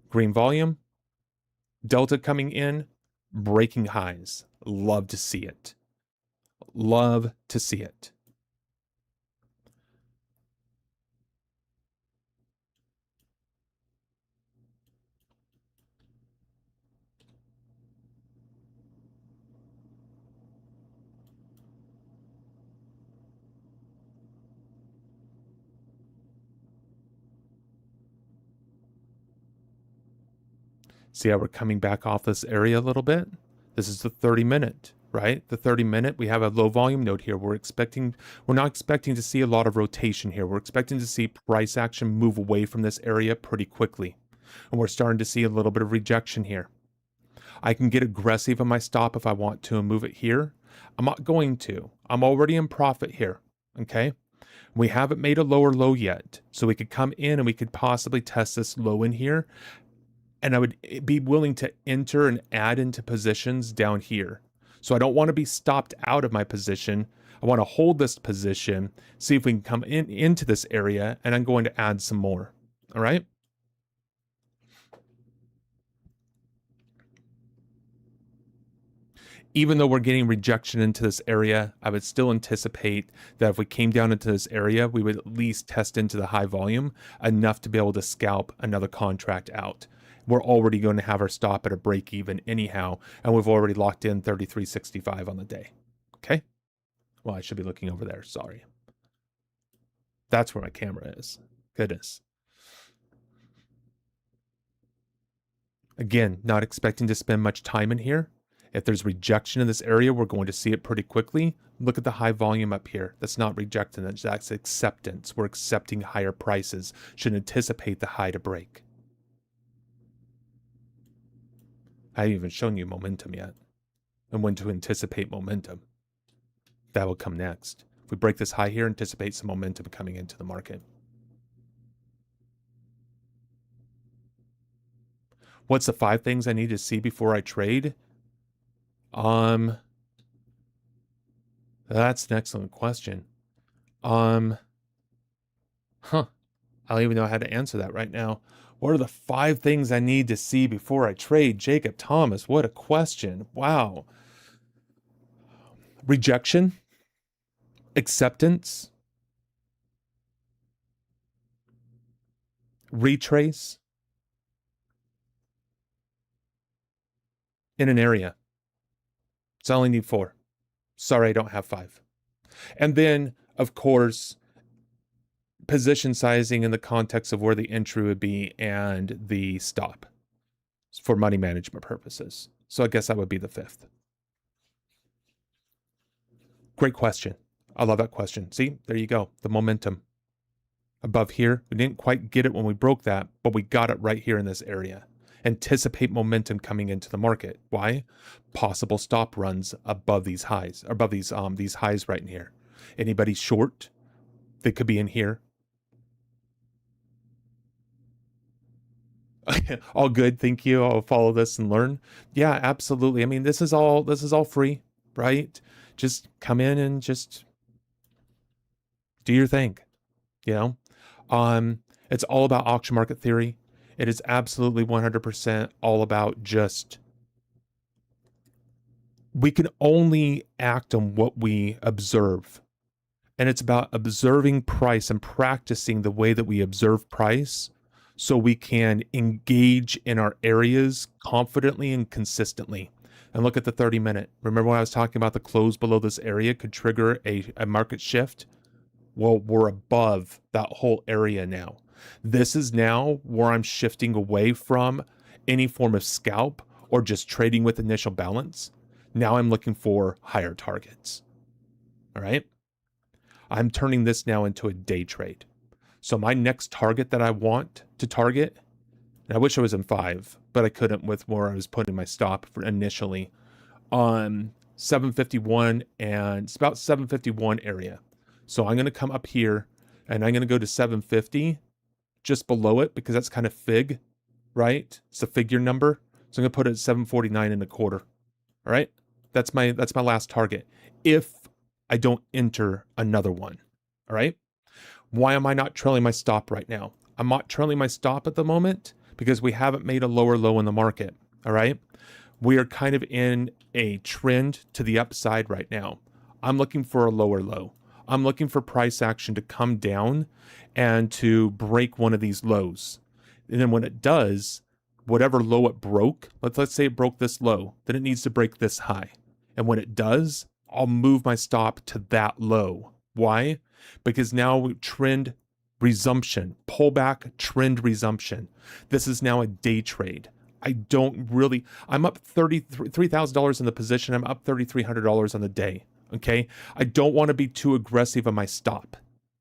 Green volume. Delta coming in. Breaking highs. Love to see it. Love to see it. See how we're coming back off this area a little bit? This is the 30-minute, right? The 30-minute, we have a low volume node here. We're not expecting to see a lot of rotation here. We're expecting to see price action move away from this area pretty quickly. And we're starting to see a little bit of rejection here. I can get aggressive on my stop if I want to and move it here. I'm not going to. I'm already in profit here, okay? We haven't made a lower low yet. So we could come in and we could possibly test this low in here. And I would be willing to enter and add into positions down here. So I don't want to be stopped out of my position. I want to hold this position, see if we can come into this area, and I'm going to add some more. All right? Even though we're getting rejection into this area, I would still anticipate that if we came down into this area, we would at least test into the high volume enough to be able to scalp another contract out. We're already going to have our stop at a break even anyhow, and we've already locked in 33.65 on the day. Okay? Well, I should be looking over there. Sorry. That's where my camera is. Goodness. Again, not expecting to spend much time in here. If there's rejection in this area, we're going to see it pretty quickly. Look at the high volume up here. That's not rejection, that's acceptance. We're accepting higher prices. Should anticipate the high to break. I haven't even shown you momentum yet and when to anticipate momentum. That will come next. If we break this high here, anticipate some momentum coming into the market. What's the 5 things I need to see before I trade? That's an excellent question. I don't even know how to answer that right now. What are the 5 things I need to see before I trade? Jacob Thomas, what a question. Wow. Rejection, acceptance, retrace in an area. So I only need 4. Sorry, I don't have 5. And then, of course, position sizing in the context of where the entry would be and the stop for money management purposes. So I guess that would be the 5th. Great question. I love that question. See, there you go. The momentum above here. We didn't quite get it when we broke that, but we got it right here in this area. Anticipate momentum coming into the market. Why? Possible stop runs above these highs, above these highs right in here. Anybody short? They could be in here. All good. Thank you. I'll follow this and learn. Yeah, absolutely. I mean, this is all free, right? Just come in and just do your thing, you know? It's all about auction market theory. It is absolutely 100% all about just we can only act on what we observe. And it's about observing price and practicing the way that we observe price so we can engage in our areas confidently and consistently. And look at the 30-minute. Remember when I was talking about the close below this area could trigger a market shift? Well, we're above that whole area now. This is now where I'm shifting away from any form of scalp or just trading with initial balance. Now I'm looking for higher targets. All right. I'm turning this now into a day trade. So my next target that I want to target, and I wish I was in 5, but I couldn't with where I was putting my stop for initially on 751, and it's about 751 area. So I'm going to come up here and I'm going to go to 750 just below it because that's kind of fig, right? It's a figure number. So I'm going to put it at 749 and a quarter. All right. That's my last target. If I don't enter another one. All right. Why am I not trailing my stop right now? I'm not trailing my stop at the moment because we haven't made a lower low in the market. All right. We are kind of in a trend to the upside right now. I'm looking for a lower low. I'm looking for price action to come down and to break one of these lows. And then when it does, whatever low it broke, let's say it broke this low, then it needs to break this high. And when it does, I'll move my stop to that low. Why? Because now trend resumption, pullback, trend resumption. This is now a day trade. I'm up $3,000 in the position. I'm up $3,300 on the day. Okay. I don't want to be too aggressive on my stop.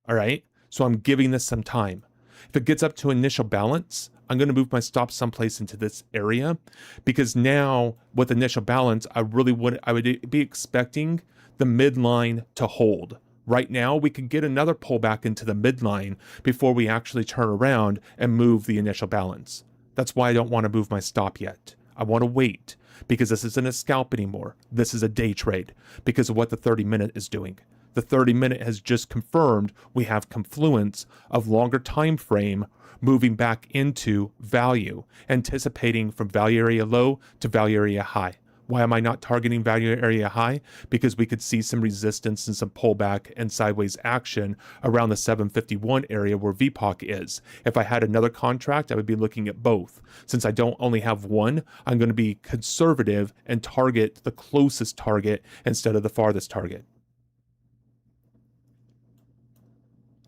All right. So I'm giving this some time. If it gets up to initial balance, I'm going to move my stop someplace into this area because now with initial balance, I would be expecting the midline to hold. Right now, we could get another pullback into the midline before we actually turn around and move the initial balance. That's why I don't want to move my stop yet. I want to wait because this isn't a scalp anymore. This is a day trade because of what the 30-minute is doing. The 30-minute has just confirmed we have confluence of longer time frame moving back into value, anticipating from value area low to value area high. Why am I not targeting value area high? Because we could see some resistance and some pullback and sideways action around the 751 area where VPOC is. If I had another contract, I would be looking at both. Since I don't only have one, I'm going to be conservative and target the closest target instead of the farthest target.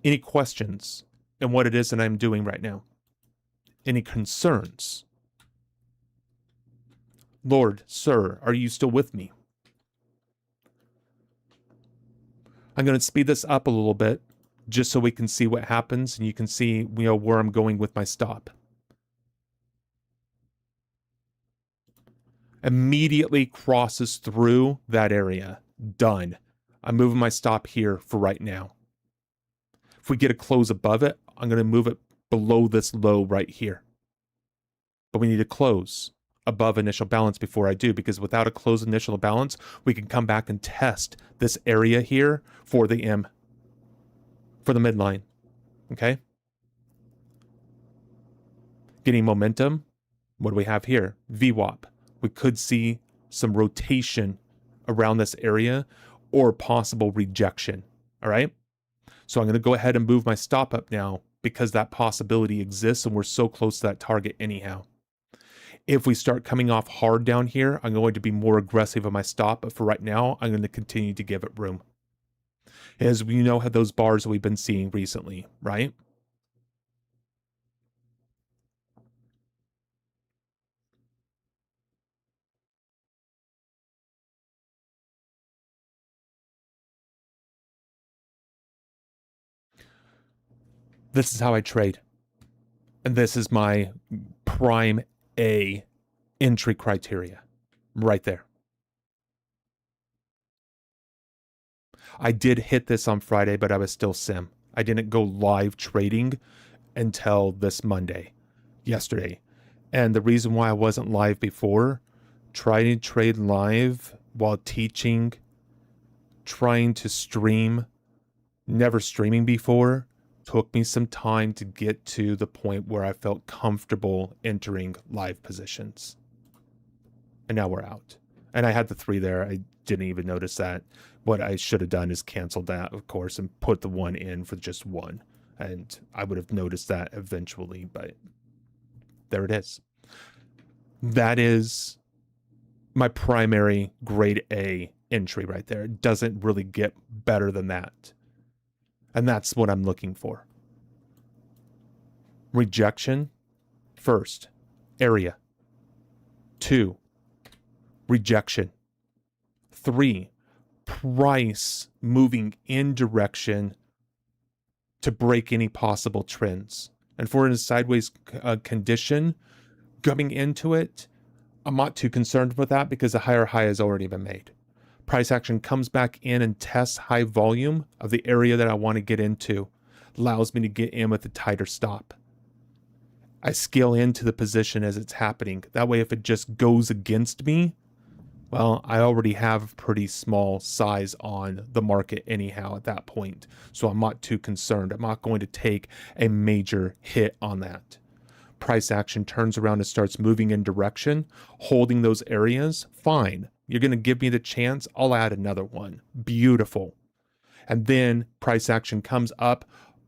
Any questions in what it is that I'm doing right now? Any concerns? Lord, sir, are you still with me? I'm going to speed this up a little bit just so we can see what happens and you can see, where I'm going with my stop. Immediately crosses through that area. Done. I'm moving my stop here for right now. If we get a close above it, I'm going to move it below this low right here. But we need to close above initial balance before I do, because without a closed initial balance, we can come back and test this area here for the midline. Okay. Getting momentum. What do we have here? VWAP. We could see some rotation around this area or possible rejection. All right. So I'm going to go ahead and move my stop up now because that possibility exists and we're so close to that target anyhow. If we start coming off hard down here, I'm going to be more aggressive on my stop, but for right now, I'm going to continue to give it room. As we know, have those bars that we've been seeing recently, right? This is how I trade. And this is my prime A entry criteria right there. I did hit this on Friday, but I was still sim. I didn't go live trading until this Monday, yesterday. And the reason why I wasn't live before, trying to trade live while teaching, trying to stream, never streaming before, took me some time to get to the point where I felt comfortable entering live positions. And now we're out. And I had the 3 there. I didn't even notice that. What I should have done is canceled that, of course, and put the 1 in for just 1. And I would have noticed that eventually, but there it is. That is my primary grade A entry right there. It doesn't really get better than that. And that's what I'm looking for. Rejection, first. Area. 2, rejection. 3, price moving in direction to break any possible trends. And for a sideways condition coming into it, I'm not too concerned with that because the higher high has already been made. Price action comes back in and tests high volume of the area that I want to get into, allows me to get in with a tighter stop. I scale into the position as it's happening. That way, if it just goes against me, well, I already have a pretty small size on the market anyhow at that point. So I'm not too concerned. I'm not going to take a major hit on that. Price action turns around and starts moving in direction, holding those areas. Fine. You're going to give me the chance. I'll add another one. Beautiful. And then price action comes up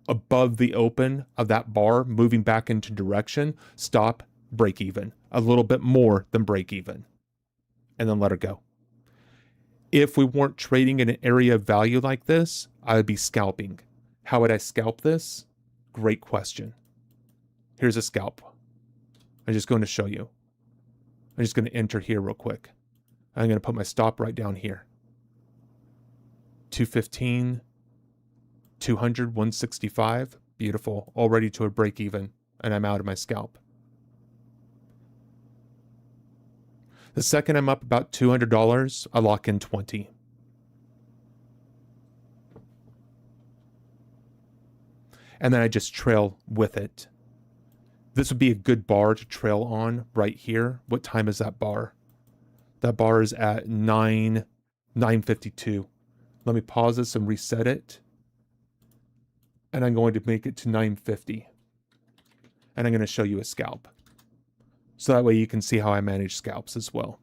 above the open of that bar, moving back into direction. Stop, break even. A little bit more than break even. And then let her go. If we weren't trading in an area of value like this, I would be scalping. How would I scalp this? Great question. Here's a scalp. I'm just going to show you. I'm just going to enter here real quick. I'm going to put my stop right down here. 215, 200, 165. Beautiful. All ready to a break even. And I'm out of my scalp. The second I'm up about $200, I lock in 20. And then I just trail with it. This would be a good bar to trail on right here. What time is that bar? That bar is at 9:52. Let me pause this and reset it. And I'm going to make it to 9:50. And I'm going to show you a scalp. So that way you can see how I manage scalps as well.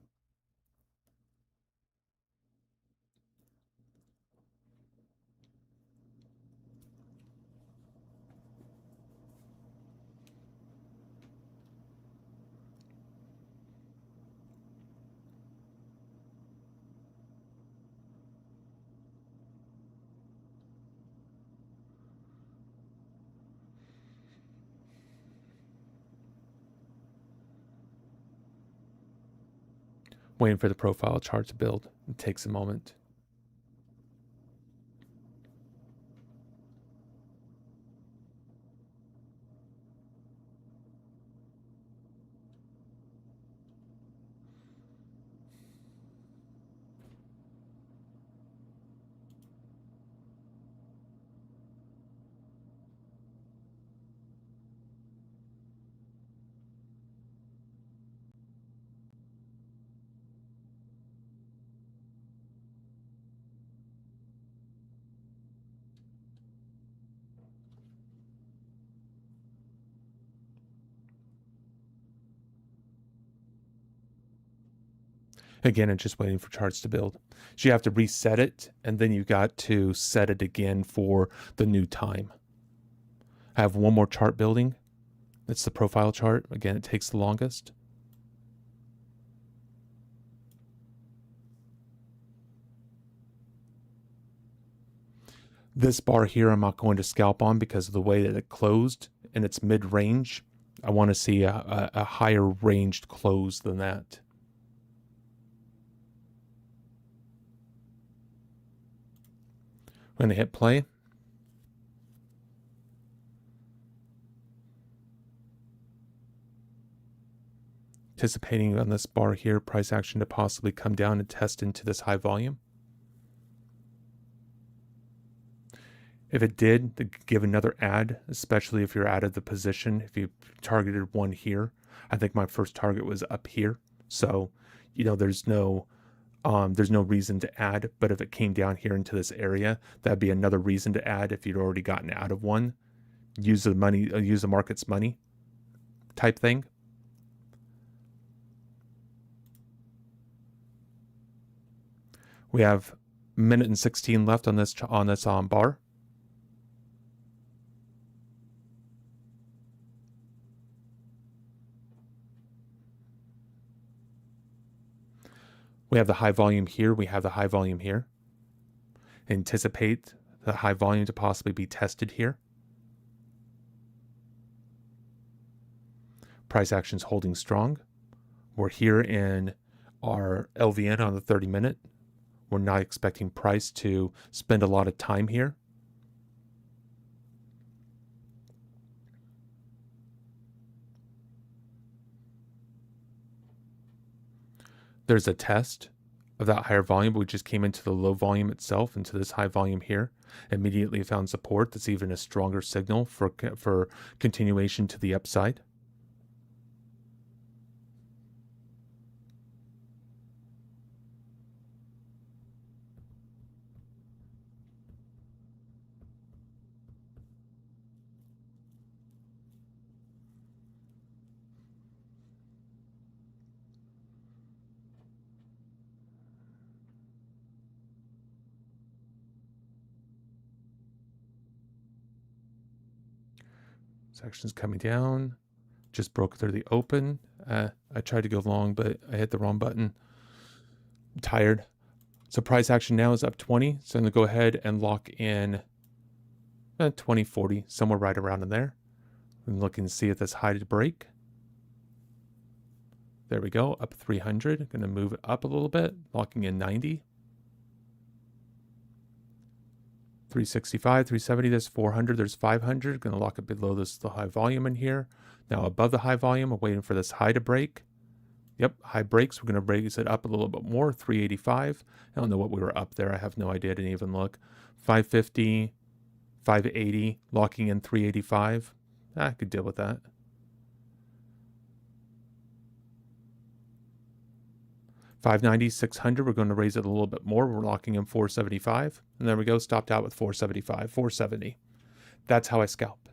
Waiting for the profile chart to build. It takes a moment. Again, it's just waiting for charts to build. So you have to reset it, and then you got to set it again for the new time. I have one more chart building. It's the profile chart. Again, it takes the longest. This bar here I'm not going to scalp on because of the way that it closed in its mid-range. I want to see a higher ranged close than that. I'm going to hit play. Anticipating on this bar here, price action to possibly come down and test into this high volume. If it did, give another add, especially if you're out of the position, if you targeted one here, I think my first target was up here. So, there's no reason to add, but if it came down here into this area, that'd be another reason to add. If you'd already gotten out of one, use the market's money type thing. We have a minute and 16 left on this bar. We have the high volume here. We have the high volume here. Anticipate the high volume to possibly be tested here. Price action's holding strong. We're here in our LVN on the 30-minute. We're not expecting price to spend a lot of time here. There's a test of that higher volume, but we just came into the low volume itself, into this high volume here. Immediately found support. That's even a stronger signal for continuation to the upside. Section's coming down. Just broke through the open. I tried to go long, but I hit the wrong button. I'm tired. So price action now is up 20. So I'm going to go ahead and lock in 2040, somewhere right around in there. I'm looking to see if that's high to break. There we go, up 300. Going to move it up a little bit, locking in 90. 365, 370, there's 400, there's 500. Going to lock it below the high volume in here. Now above the high volume, I'm waiting for this high to break. Yep, high breaks. We're going to raise it up a little bit more, 385. I don't know what we were up there. I have no idea. I didn't even look. 550, 580, locking in 385. I could deal with that. $590, $600, we're going to raise it a little bit more. We're locking in 475. And there we go, stopped out with 475, 470. That's how I scalp.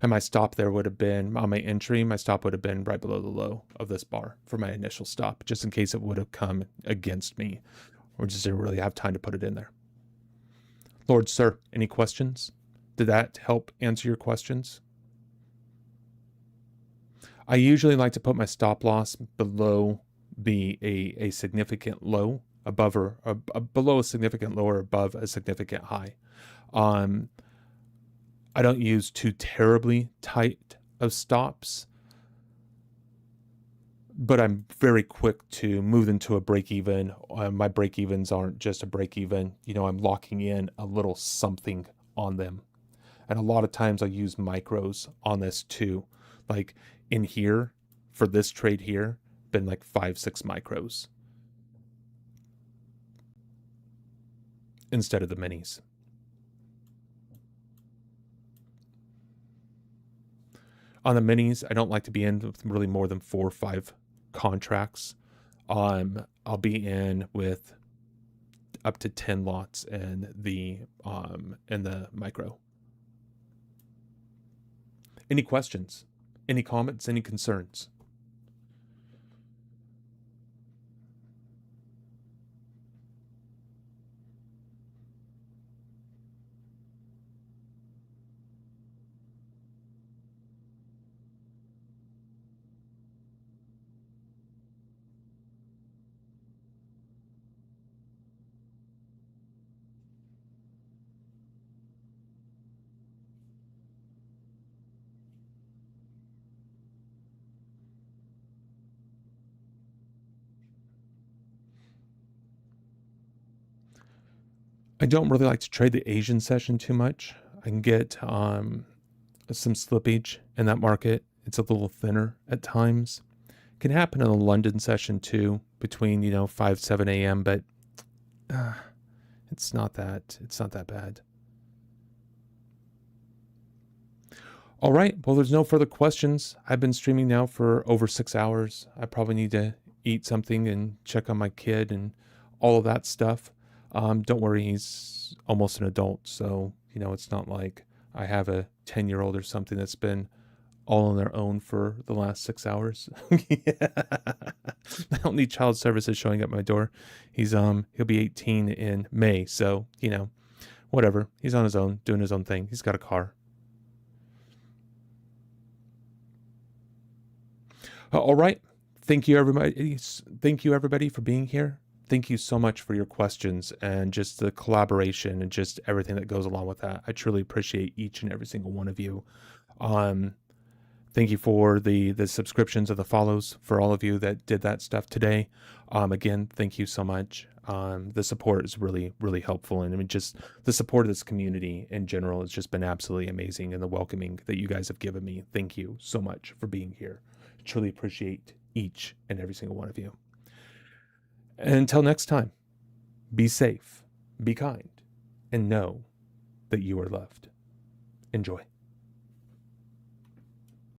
And my stop there would have been, on my entry, my stop would have been right below the low of this bar for my initial stop, just in case it would have come against me, or just didn't really have time to put it in there. Lord, sir, any questions? Did that help answer your questions? I usually like to put my stop loss below a significant low, above or below a significant low or above a significant high. I don't use too terribly tight of stops, but I'm very quick to move into a break even. My break evens aren't just a break even. I'm locking in a little something on them. And a lot of times I use micros on this too. Like in here, for this trade here, been like 5-6 micros instead of the minis. On the minis, I don't like to be in with really more than 4 or 5 contracts. I'll be in with up to 10 lots in the micro. Any questions? Any comments? Any concerns? I don't really like to trade the Asian session too much. I can get some slippage in that market. It's a little thinner at times. It can happen in the London session too, between 5-7 a.m. But It's not that bad. All right. Well, there's no further questions. I've been streaming now for over 6 hours. I probably need to eat something and check on my kid and all of that stuff. Don't worry, he's almost an adult, so it's not like I have a 10-year-old or something that's been all on their own for the last 6 hours. Yeah. I don't need child services showing up my door. He'll be 18 in May, so whatever. He's on his own, doing his own thing. He's got a car. All right. Thank you, everybody. Thank you, everybody, for being here. Thank you so much for your questions and just the collaboration and just everything that goes along with that. I truly appreciate each and every single one of you. Thank you for the subscriptions or the follows for all of you that did that stuff today. Again, thank you so much. The support is really, really helpful. And I mean, just the support of this community in general has just been absolutely amazing, and the welcoming that you guys have given me. Thank you so much for being here. Truly appreciate each and every single one of you. And until next time, be safe, be kind, and know that you are loved. Enjoy.